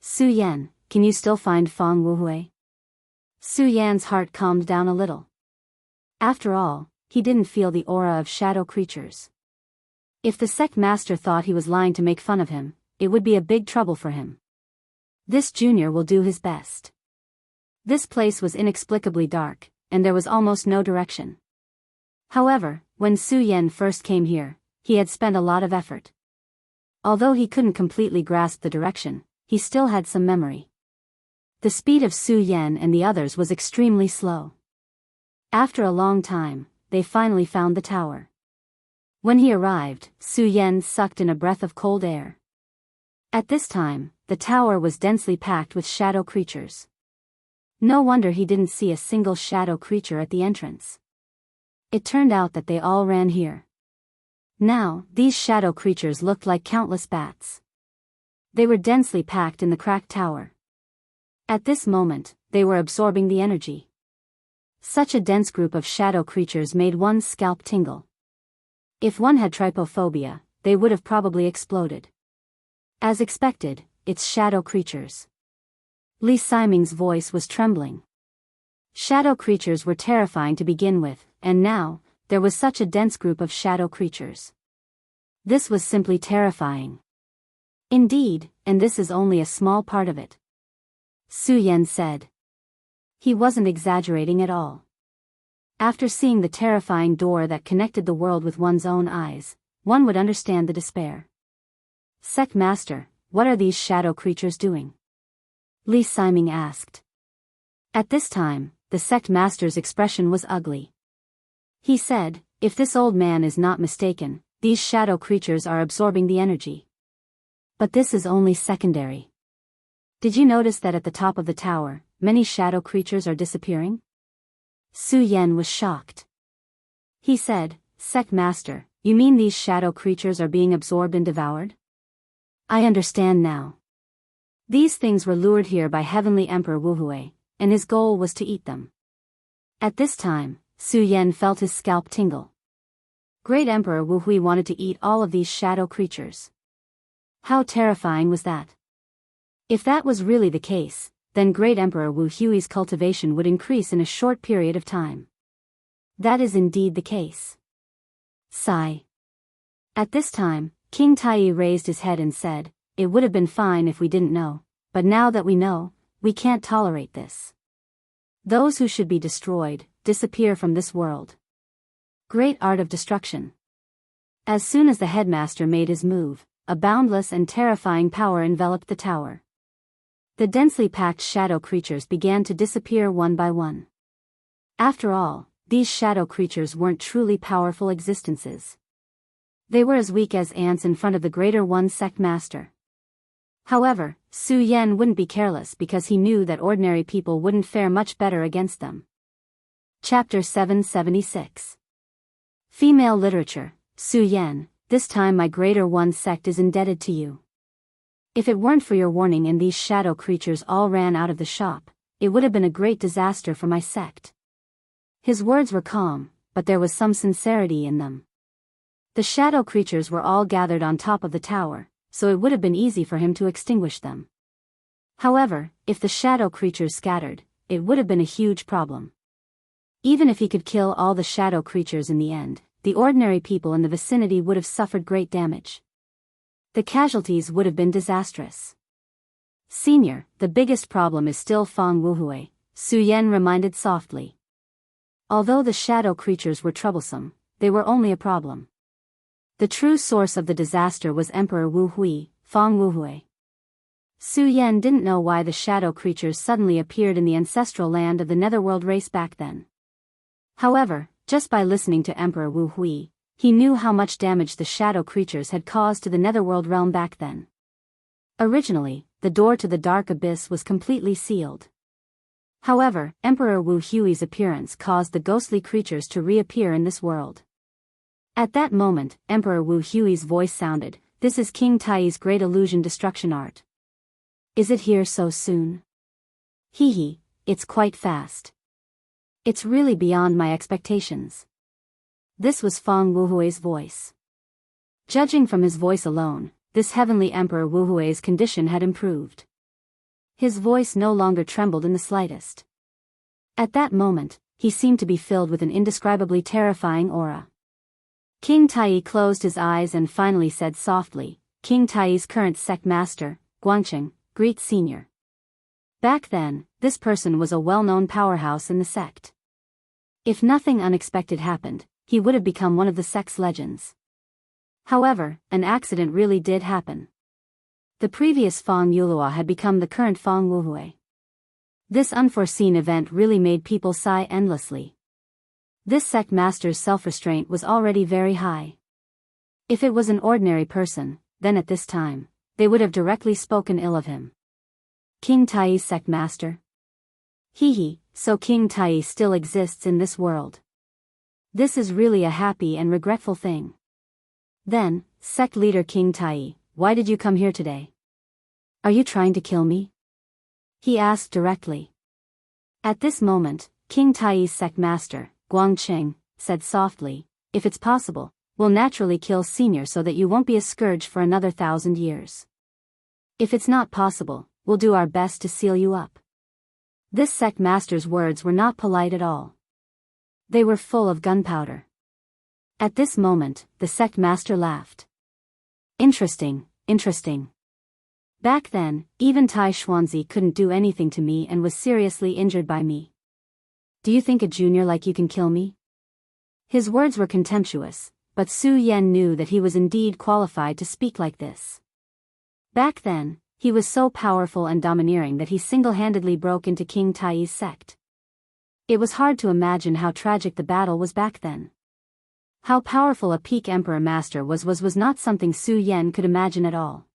Su Yan, can you still find Fang Wuhui? Su Yan's heart calmed down a little. After all, he didn't feel the aura of shadow creatures. If the sect master thought he was lying to make fun of him, it would be a big trouble for him. This junior will do his best. This place was inexplicably dark, and there was almost no direction. However, when Su Yan first came here, he had spent a lot of effort. Although he couldn't completely grasp the direction, he still had some memory. The speed of Su Yan and the others was extremely slow. After a long time, they finally found the tower. When he arrived, Su Yan sucked in a breath of cold air. At this time, the tower was densely packed with shadow creatures. No wonder he didn't see a single shadow creature at the entrance. It turned out that they all ran here. Now, these shadow creatures looked like countless bats. They were densely packed in the cracked tower. At this moment, they were absorbing the energy. Such a dense group of shadow creatures made one's scalp tingle. If one had trypophobia, they would have probably exploded. As expected, it's shadow creatures. Li Siming's voice was trembling. Shadow creatures were terrifying to begin with, and now, there was such a dense group of shadow creatures. This was simply terrifying. Indeed, and this is only a small part of it. Su Yan said. He wasn't exaggerating at all. After seeing the terrifying door that connected the world with one's own eyes, one would understand the despair. Sect Master, what are these shadow creatures doing? Li Siming asked. At this time, the sect master's expression was ugly. He said, if this old man is not mistaken, these shadow creatures are absorbing the energy. But this is only secondary. Did you notice that at the top of the tower, many shadow creatures are disappearing? Su Yan was shocked. He said, Sect Master, you mean these shadow creatures are being absorbed and devoured? I understand now. These things were lured here by Heavenly Emperor Wuhui, and his goal was to eat them. At this time, Su Yan felt his scalp tingle. Great Emperor Wuhui wanted to eat all of these shadow creatures. How terrifying was that? If that was really the case, then Great Emperor Wu Hui's cultivation would increase in a short period of time. That is indeed the case. Sigh. At this time, King Tai raised his head and said, it would have been fine if we didn't know, but now that we know, we can't tolerate this. Those who should be destroyed, disappear from this world. Great art of destruction. As soon as the headmaster made his move, a boundless and terrifying power enveloped the tower. The densely packed shadow creatures began to disappear one by one. After all, these shadow creatures weren't truly powerful existences. They were as weak as ants in front of the Greater One Sect Master. However, Su Yan wouldn't be careless because he knew that ordinary people wouldn't fare much better against them. Chapter 776. Female Literature. Su Yan, this time my Greater One Sect is indebted to you. If it weren't for your warning and these shadow creatures all ran out of the shop, it would have been a great disaster for my sect. His words were calm, but there was some sincerity in them. The shadow creatures were all gathered on top of the tower, so it would have been easy for him to extinguish them. However, if the shadow creatures scattered, it would have been a huge problem. Even if he could kill all the shadow creatures in the end, the ordinary people in the vicinity would have suffered great damage. The casualties would have been disastrous. Senior, the biggest problem is still Fang Wuhui, Su Yan reminded softly. Although the shadow creatures were troublesome, they were only a problem. The true source of the disaster was Emperor Wu Hui, Fang Wuhui. Su Yan didn't know why the shadow creatures suddenly appeared in the ancestral land of the Netherworld race back then. However, just by listening to Emperor Wu Hui, he knew how much damage the shadow creatures had caused to the Netherworld realm back then. Originally, the door to the dark abyss was completely sealed. However, Emperor Wu Hui's appearance caused the ghostly creatures to reappear in this world. At that moment, Emperor Wu Hui's voice sounded, "This is King Tai's great illusion destruction art. Is it here so soon? Hee, it's quite fast. It's really beyond my expectations." This was Feng Wuhui's voice. Judging from his voice alone, this heavenly Emperor Wuhui's condition had improved. His voice no longer trembled in the slightest. At that moment, he seemed to be filled with an indescribably terrifying aura. King Tai closed his eyes and finally said softly, "King Tai's current sect master, Guangcheng, greets Senior." Back then, this person was a well-known powerhouse in the sect. If nothing unexpected happened, he would have become one of the sect's legends. However, an accident really did happen. The previous Feng Yulua had become the current Feng Wuhui. This unforeseen event really made people sigh endlessly. This sect master's self-restraint was already very high. If it was an ordinary person, then at this time, they would have directly spoken ill of him. King Tai's sect master? Hee, so King Tai still exists in this world. This is really a happy and regretful thing. Then, sect leader King Tai, why did you come here today? Are you trying to kill me? He asked directly. At this moment, King Tai's sect master, Guangcheng, said softly, "If it's possible, we'll naturally kill Senior so that you won't be a scourge for another 1,000 years. If it's not possible, we'll do our best to seal you up." This sect master's words were not polite at all. They were full of gunpowder. At this moment, the sect master laughed. Interesting. Back then, even Tai Xuanzi couldn't do anything to me and was seriously injured by me. Do you think a junior like you can kill me? His words were contemptuous, but Su Yan knew that he was indeed qualified to speak like this. Back then, he was so powerful and domineering that he single-handedly broke into King Tai's sect. It was hard to imagine how tragic the battle was back then. How powerful a peak emperor master was not something Su Yan could imagine at all.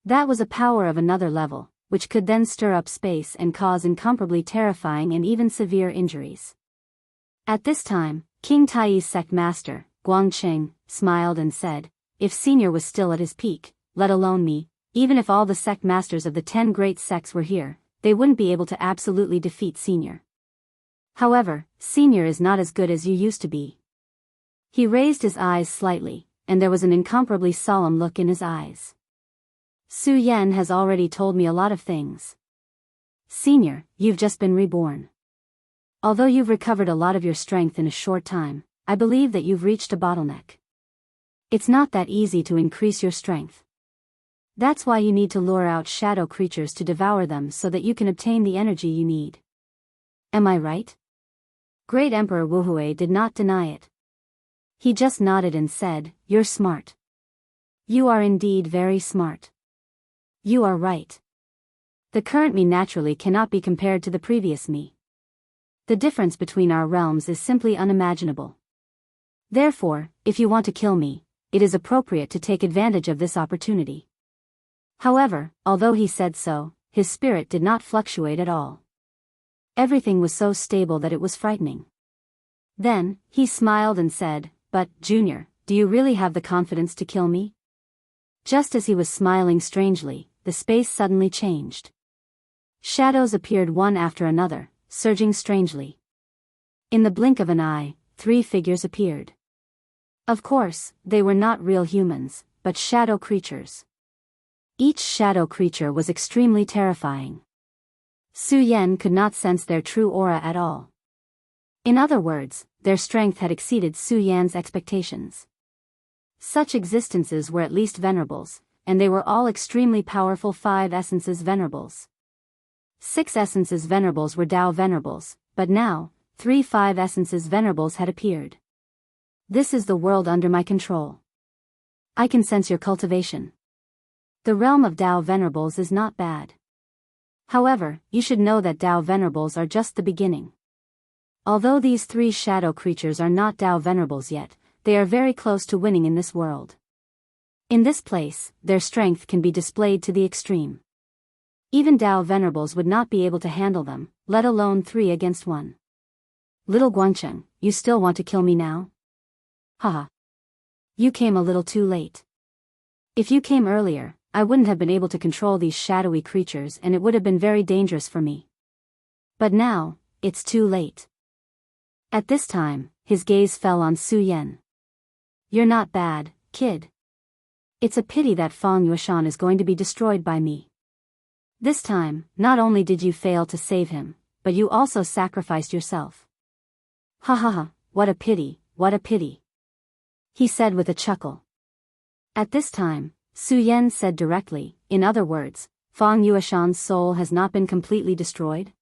That was a power of another level, which could then stir up space and cause incomparably terrifying and even severe injuries. At this time, King Tai's sect master, Guangcheng, smiled and said, "If Senior was still at his peak, let alone me, even if all the sect masters of the 10 great sects were here, they wouldn't be able to absolutely defeat Senior. However, Senior is not as good as you used to be." He raised his eyes slightly, and there was an incomparably solemn look in his eyes. "Su Yan has already told me a lot of things. Senior, you've just been reborn. Although you've recovered a lot of your strength in a short time, I believe that you've reached a bottleneck. It's not that easy to increase your strength. That's why you need to lure out shadow creatures to devour them so that you can obtain the energy you need. Am I right?" Great Emperor Wuhui did not deny it. He just nodded and said, "You're smart. You are indeed very smart. You are right. The current me naturally cannot be compared to the previous me. The difference between our realms is simply unimaginable. Therefore, if you want to kill me, it is appropriate to take advantage of this opportunity." However, although he said so, his spirit did not fluctuate at all. Everything was so stable that it was frightening. Then, he smiled and said, "But, Junior, do you really have the confidence to kill me?" Just as he was smiling strangely, the space suddenly changed. Shadows appeared one after another, surging strangely. In the blink of an eye, 3 figures appeared. Of course, they were not real humans, but shadow creatures. Each shadow creature was extremely terrifying. Su Yan could not sense their true aura at all. In other words, their strength had exceeded Su Yan's expectations. Such existences were at least venerables, and they were all extremely powerful 5 essences venerables. 6 essences venerables were Dao venerables, but now, 3 5 essences venerables had appeared. This is the world under my control. I can sense your cultivation. The realm of Dao venerables is not bad. However, you should know that Dao venerables are just the beginning. Although these 3 shadow creatures are not Dao venerables yet, they are very close to winning in this world. In this place, their strength can be displayed to the extreme. Even Dao venerables would not be able to handle them, let alone 3 against 1. Little Guangcheng, you still want to kill me now? Haha. You came a little too late. If you came earlier, I wouldn't have been able to control these shadowy creatures and it would have been very dangerous for me. But now, it's too late. At this time, his gaze fell on Su Yan. You're not bad, kid. It's a pity that Fang Yueshan is going to be destroyed by me. This time, not only did you fail to save him, but you also sacrificed yourself. Ha ha ha, what a pity, what a pity. He said with a chuckle. At this time, Su Yan said directly, in other words, Fang Yueshan's soul has not been completely destroyed?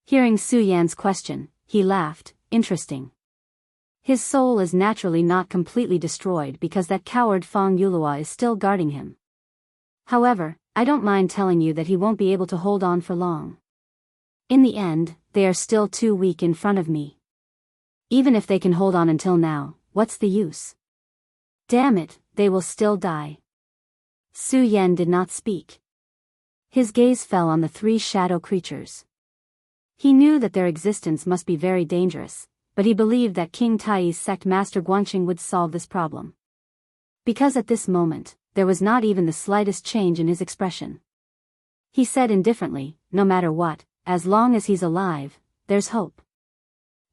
Hearing Su Yan's question, he laughed, interesting. His soul is naturally not completely destroyed because that coward Fang Yulua is still guarding him. However, I don't mind telling you that he won't be able to hold on for long. In the end, they are still too weak in front of me. Even if they can hold on until now, what's the use? Damn it, they will still die. Su Yan did not speak. His gaze fell on the 3 shadow creatures. He knew that their existence must be very dangerous, but he believed that King Tai's sect master Guangqing would solve this problem. Because at this moment, there was not even the slightest change in his expression. He said indifferently, no matter what, as long as he's alive, there's hope.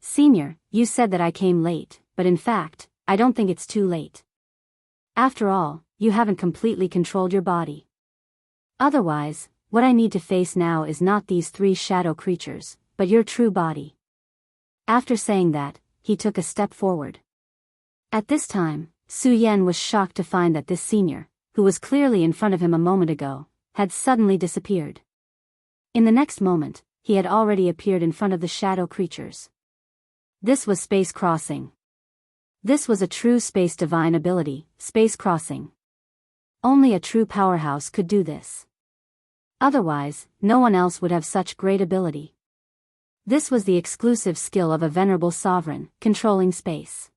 Senior, you said that I came late, but in fact, I don't think it's too late. After all, you haven't completely controlled your body. Otherwise, what I need to face now is not these 3 shadow creatures, but your true body. After saying that, he took a step forward. At this time, Su Yan was shocked to find that this senior, who was clearly in front of him a moment ago, had suddenly disappeared. In the next moment, he had already appeared in front of the shadow creatures. This was space crossing. This was a true space divine ability, space crossing. Only a true powerhouse could do this. Otherwise, no one else would have such great ability. This was the exclusive skill of a venerable sovereign, controlling space.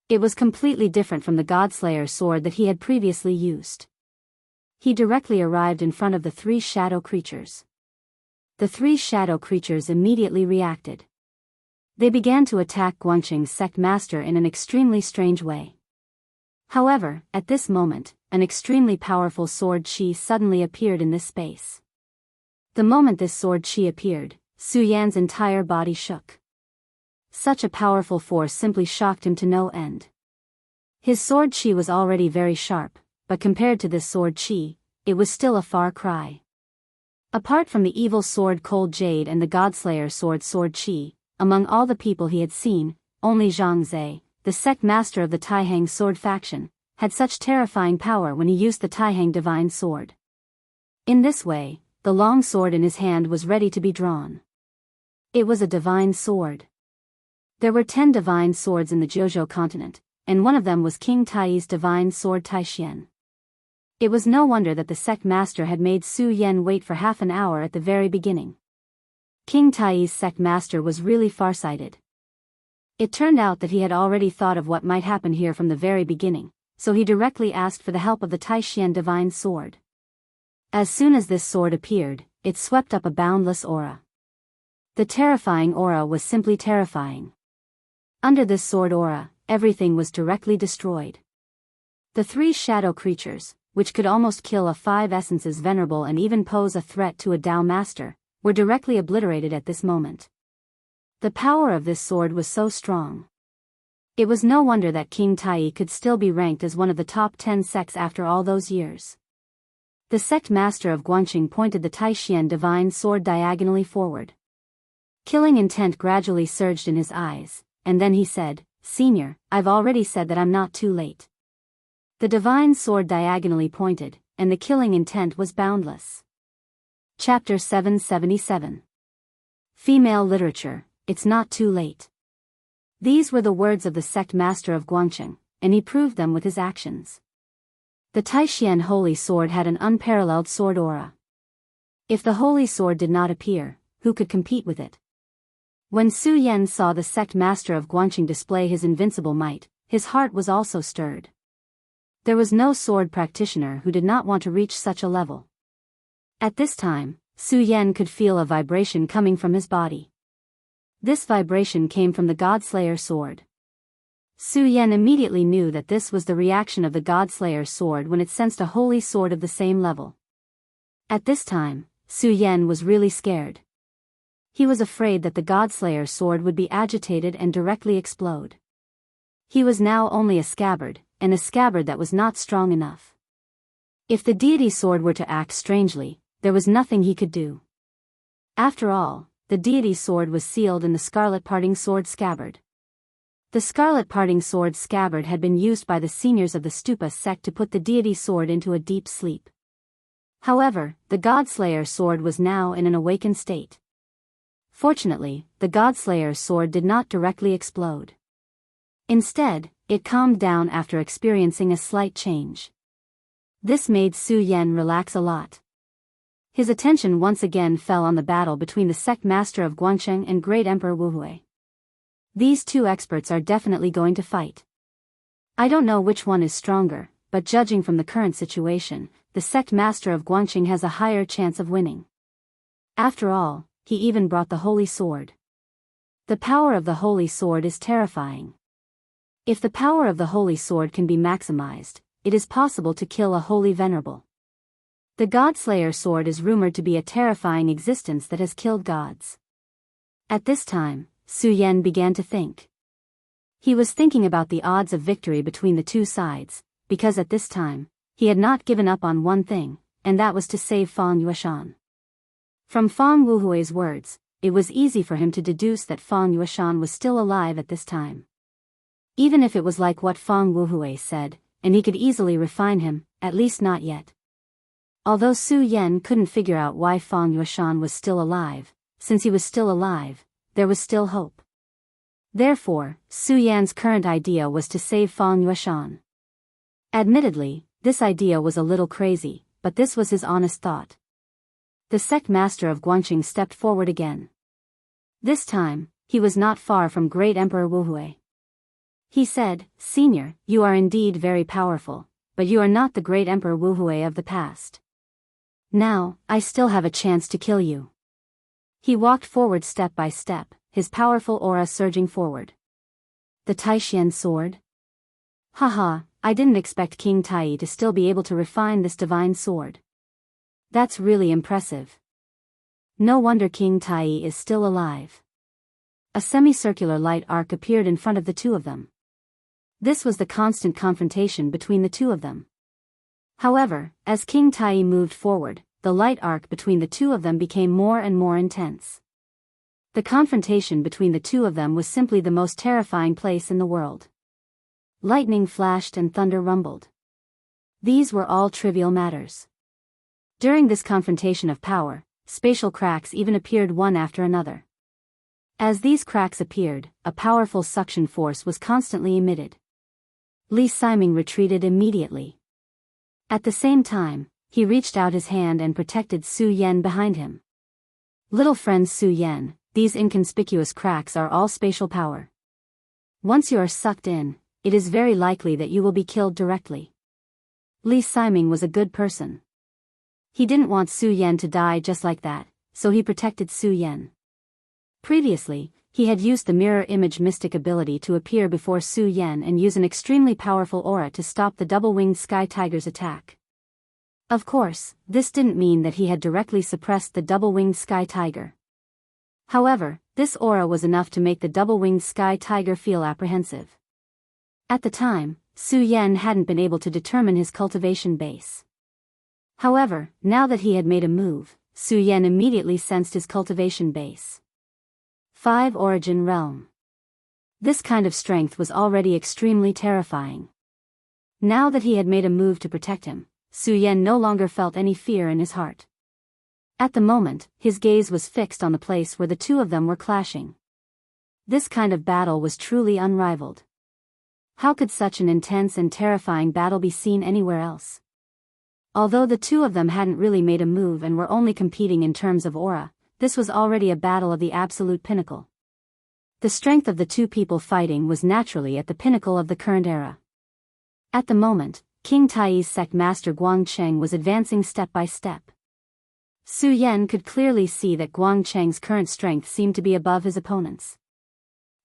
It was completely different from the Godslayer sword that he had previously used. He directly arrived in front of the 3 shadow creatures. The 3 shadow creatures immediately reacted. They began to attack Guangqing's sect master in an extremely strange way. However, at this moment, an extremely powerful sword chi suddenly appeared in this space. The moment this sword chi appeared, Su Yan's entire body shook. Such a powerful force simply shocked him to no end. His sword chi was already very sharp, but compared to this sword chi, it was still a far cry. Apart from the evil sword Cold Jade and the Godslayer sword chi, among all the people he had seen, only Zhang Zhe, the sect master of the Taihang sword faction, had such terrifying power when he used the Taihang divine sword. In this way, the long sword in his hand was ready to be drawn. It was a divine sword. There were 10 divine swords in the Zhozhou continent, and one of them was King Tai's divine sword Taishian. It was no wonder that the sect master had made Su Yan wait for half an hour at the very beginning. King Tai's sect master was really farsighted. It turned out that he had already thought of what might happen here from the very beginning, so he directly asked for the help of the Taishian divine sword. As soon as this sword appeared, it swept up a boundless aura. The terrifying aura was simply terrifying. Under this sword aura, everything was directly destroyed. The 3 shadow creatures, which could almost kill a 5 essences venerable and even pose a threat to a Dao master, were directly obliterated at this moment. The power of this sword was so strong. It was no wonder that King Tai could still be ranked as one of the top 10 sects after all those years. The sect master of Guangqing pointed the Taishian divine sword diagonally forward. Killing intent gradually surged in his eyes, and then he said, "Senior, I've already said that I'm not too late." The divine sword diagonally pointed, and the killing intent was boundless. Chapter 777. Female Literature, It's Not Too Late. These were the words of the sect master of Guangqing, and he proved them with his actions. The Taishian holy sword had an unparalleled sword aura. If the holy sword did not appear, who could compete with it? When Su Yan saw the sect master of Guangqing display his invincible might, his heart was also stirred. There was no sword practitioner who did not want to reach such a level. At this time, Su Yan could feel a vibration coming from his body. This vibration came from the Godslayer sword. Su Yan immediately knew that this was the reaction of the Godslayer sword when it sensed a holy sword of the same level. At this time, Su Yan was really scared. He was afraid that the Godslayer sword would be agitated and directly explode. He was now only a scabbard, and a scabbard that was not strong enough. If the deity sword were to act strangely, there was nothing he could do. After all, the deity sword was sealed in the scarlet parting sword scabbard. The scarlet parting sword scabbard had been used by the seniors of the Stupa sect to put the deity sword into a deep sleep. However, the Godslayer sword was now in an awakened state. Fortunately, the Godslayer sword did not directly explode. Instead, it calmed down after experiencing a slight change. This made Su Yan relax a lot. His attention once again fell on the battle between the sect master of Guangcheng and Great Emperor Wuhui. These two experts are definitely going to fight. I don't know which one is stronger, but judging from the current situation, the sect master of Guangcheng has a higher chance of winning. After all, he even brought the holy sword. The power of the holy sword is terrifying. If the power of the holy sword can be maximized, it is possible to kill a holy venerable. The Godslayer sword is rumored to be a terrifying existence that has killed gods. At this time, Su Yan began to think. He was thinking about the odds of victory between the two sides, because at this time, he had not given up on one thing, and that was to save Fang Yueshan. From Fang Wuhui's words, it was easy for him to deduce that Fang Yueshan was still alive at this time. Even if it was like what Fang Wuhui said, and he could easily refine him, at least not yet. Although Su Yan couldn't figure out why Fang Yueshan was still alive, since he was still alive, there was still hope. Therefore, Su Yan's current idea was to save Fang Yueshan. Admittedly, this idea was a little crazy, but this was his honest thought. The sect master of Guangcheng stepped forward again. This time, he was not far from Great Emperor Wuhui. He said, "Senior, you are indeed very powerful, but you are not the Great Emperor Wuhui of the past. Now, I still have a chance to kill you." He walked forward step by step, his powerful aura surging forward. The Taishan sword? Haha, I didn't expect King Tai to still be able to refine this divine sword. That's really impressive. No wonder King Tai is still alive. A semicircular light arc appeared in front of the two of them. This was the constant confrontation between the two of them. However, as King Tai moved forward, the light arc between the two of them became more and more intense. The confrontation between the two of them was simply the most terrifying place in the world. Lightning flashed and thunder rumbled. These were all trivial matters. During this confrontation of power, spatial cracks even appeared one after another. As these cracks appeared, a powerful suction force was constantly emitted. Li Siming retreated immediately. At the same time, he reached out his hand and protected Su Yan behind him. Little friend Su Yan, these inconspicuous cracks are all spatial power. Once you are sucked in, it is very likely that you will be killed directly. Li Siming was a good person. He didn't want Su Yan to die just like that, so he protected Su Yan. Previously, he had used the mirror image mystic ability to appear before Su Yan and use an extremely powerful aura to stop the double-winged sky tiger's attack. Of course, this didn't mean that he had directly suppressed the double-winged sky tiger. However, this aura was enough to make the double-winged sky tiger feel apprehensive. At the time, Su Yan hadn't been able to determine his cultivation base. However, now that he had made a move, Su Yan immediately sensed his cultivation base. 5 Origin Realm. This kind of strength was already extremely terrifying. Now that he had made a move to protect him, Su Yan no longer felt any fear in his heart. At the moment, his gaze was fixed on the place where the two of them were clashing. This kind of battle was truly unrivaled. How could such an intense and terrifying battle be seen anywhere else? Although the two of them hadn't really made a move and were only competing in terms of aura, this was already a battle of the absolute pinnacle. The strength of the two people fighting was naturally at the pinnacle of the current era. At the moment, King Tai's sect master Guangcheng was advancing step by step. Su Yan could clearly see that Guang Cheng's current strength seemed to be above his opponent's.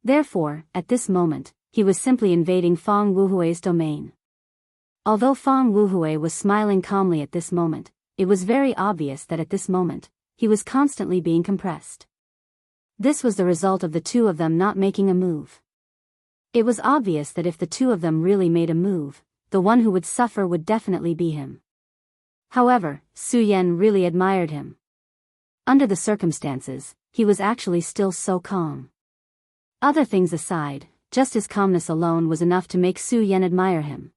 Therefore, at this moment, he was simply invading Fang Wuhui's domain. Although Fang Wuhui was smiling calmly at this moment, it was very obvious that at this moment, he was constantly being compressed. This was the result of the two of them not making a move. It was obvious that if the two of them really made a move, the one who would suffer would definitely be him. However, Su Yan really admired him. Under the circumstances, he was actually still so calm. Other things aside, just his calmness alone was enough to make Su Yan admire him.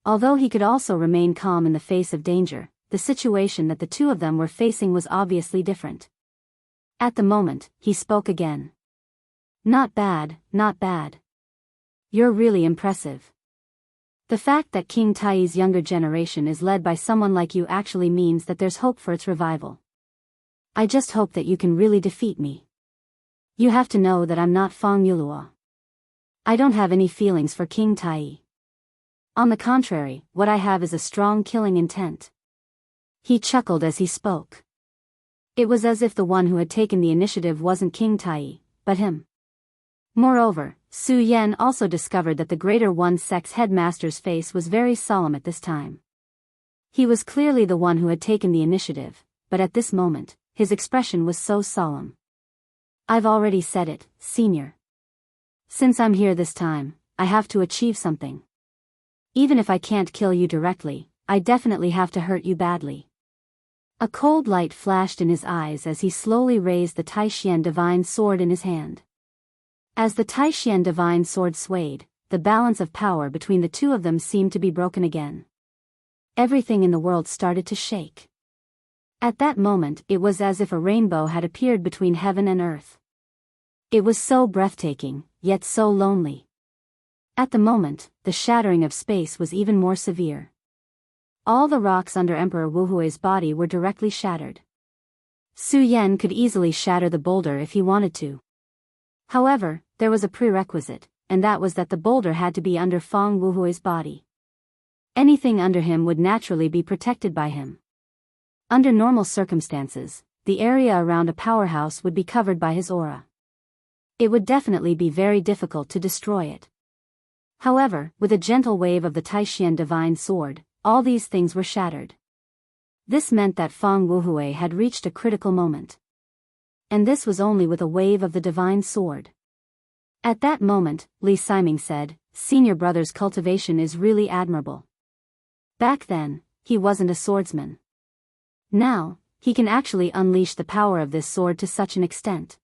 Although he could also remain calm in the face of danger, the situation that the two of them were facing was obviously different. At the moment, he spoke again. Not bad, not bad. You're really impressive. The fact that King Tai's younger generation is led by someone like you actually means that there's hope for its revival. I just hope that you can really defeat me. You have to know that I'm not Fang Yuluo. I don't have any feelings for King Tai. On the contrary, what I have is a strong killing intent. He chuckled as he spoke. It was as if the one who had taken the initiative wasn't King Tai, but him. Moreover, Su Yan also discovered that the Greater One Sect's headmaster's face was very solemn at this time. He was clearly the one who had taken the initiative, but at this moment, his expression was so solemn. I've already said it, Senior. Since I'm here this time, I have to achieve something. Even if I can't kill you directly, I definitely have to hurt you badly. A cold light flashed in his eyes as he slowly raised the Taishian divine sword in his hand. As the Taishian divine sword swayed, the balance of power between the two of them seemed to be broken again. Everything in the world started to shake. At that moment, it was as if a rainbow had appeared between heaven and earth. It was so breathtaking, yet so lonely. At the moment, the shattering of space was even more severe. All the rocks under Emperor Wuhui's body were directly shattered. Su Yan could easily shatter the boulder if he wanted to. However, there was a prerequisite, and that was that the boulder had to be under Fang Wuhui's body. Anything under him would naturally be protected by him. Under normal circumstances, the area around a powerhouse would be covered by his aura. It would definitely be very difficult to destroy it. However, with a gentle wave of the Taishian divine sword, all these things were shattered. This meant that Fang Wuhui had reached a critical moment. And this was only with a wave of the divine sword. At that moment, Li Siming said, "Senior brother's cultivation is really admirable. Back then, he wasn't a swordsman. Now, he can actually unleash the power of this sword to such an extent."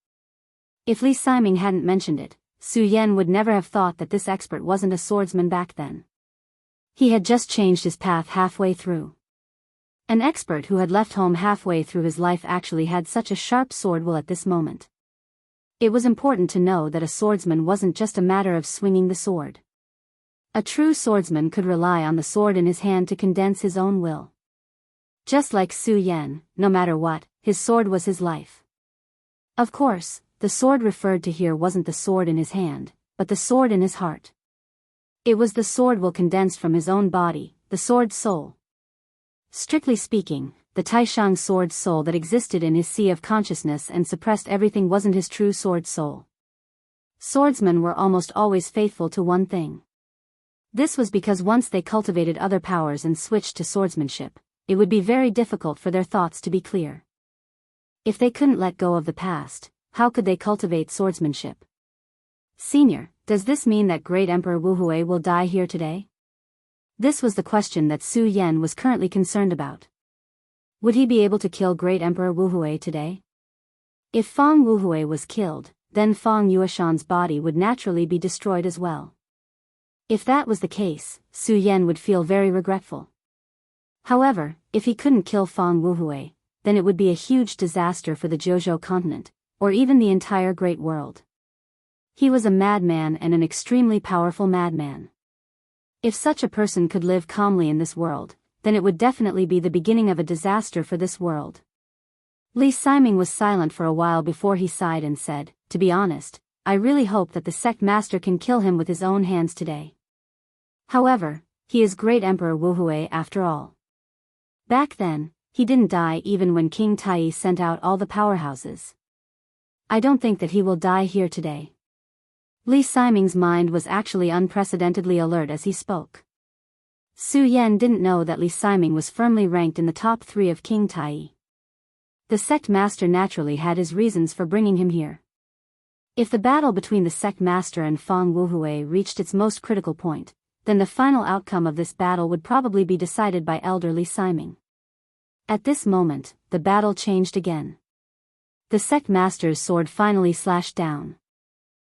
If Li Siming hadn't mentioned it, Su Yan would never have thought that this expert wasn't a swordsman back then. He had just changed his path halfway through. An expert who had left home halfway through his life actually had such a sharp sword will at this moment. It was important to know that a swordsman wasn't just a matter of swinging the sword. A true swordsman could rely on the sword in his hand to condense his own will. Just like Su Yan, no matter what, his sword was his life. Of course, the sword referred to here wasn't the sword in his hand, but the sword in his heart. It was the sword will condensed from his own body, the sword soul. Strictly speaking, the Taishang sword soul that existed in his sea of consciousness and suppressed everything wasn't his true sword soul. Swordsmen were almost always faithful to one thing. This was because once they cultivated other powers and switched to swordsmanship, it would be very difficult for their thoughts to be clear. If they couldn't let go of the past, how could they cultivate swordsmanship? Senior, does this mean that Great Emperor Wuhui will die here today? This was the question that Su Yan was currently concerned about. Would he be able to kill Great Emperor Wuhui today? If Fang Wuhui was killed, then Fang Yueshan's body would naturally be destroyed as well. If that was the case, Su Yan would feel very regretful. However, if he couldn't kill Fang Wuhui, then it would be a huge disaster for the Jiuzhou continent, or even the entire great world. He was a madman and an extremely powerful madman. If such a person could live calmly in this world, then it would definitely be the beginning of a disaster for this world. Li Siming was silent for a while before he sighed and said, "To be honest, I really hope that the sect master can kill him with his own hands today. However, he is Great Emperor Wuhui after all. Back then, He didn't die even when King Tai sent out all the powerhouses. I don't think that he will die here today. Li Siming's mind was actually unprecedentedly alert as he spoke. Su Yan didn't know that Li Siming was firmly ranked in the top 3 of King Tai. The sect master naturally had his reasons for bringing him here. If the battle between the sect master and Fang Wuhui reached its most critical point, then the final outcome of this battle would probably be decided by elder Li Siming. At this moment, the battle changed again. The sect master's sword finally slashed down.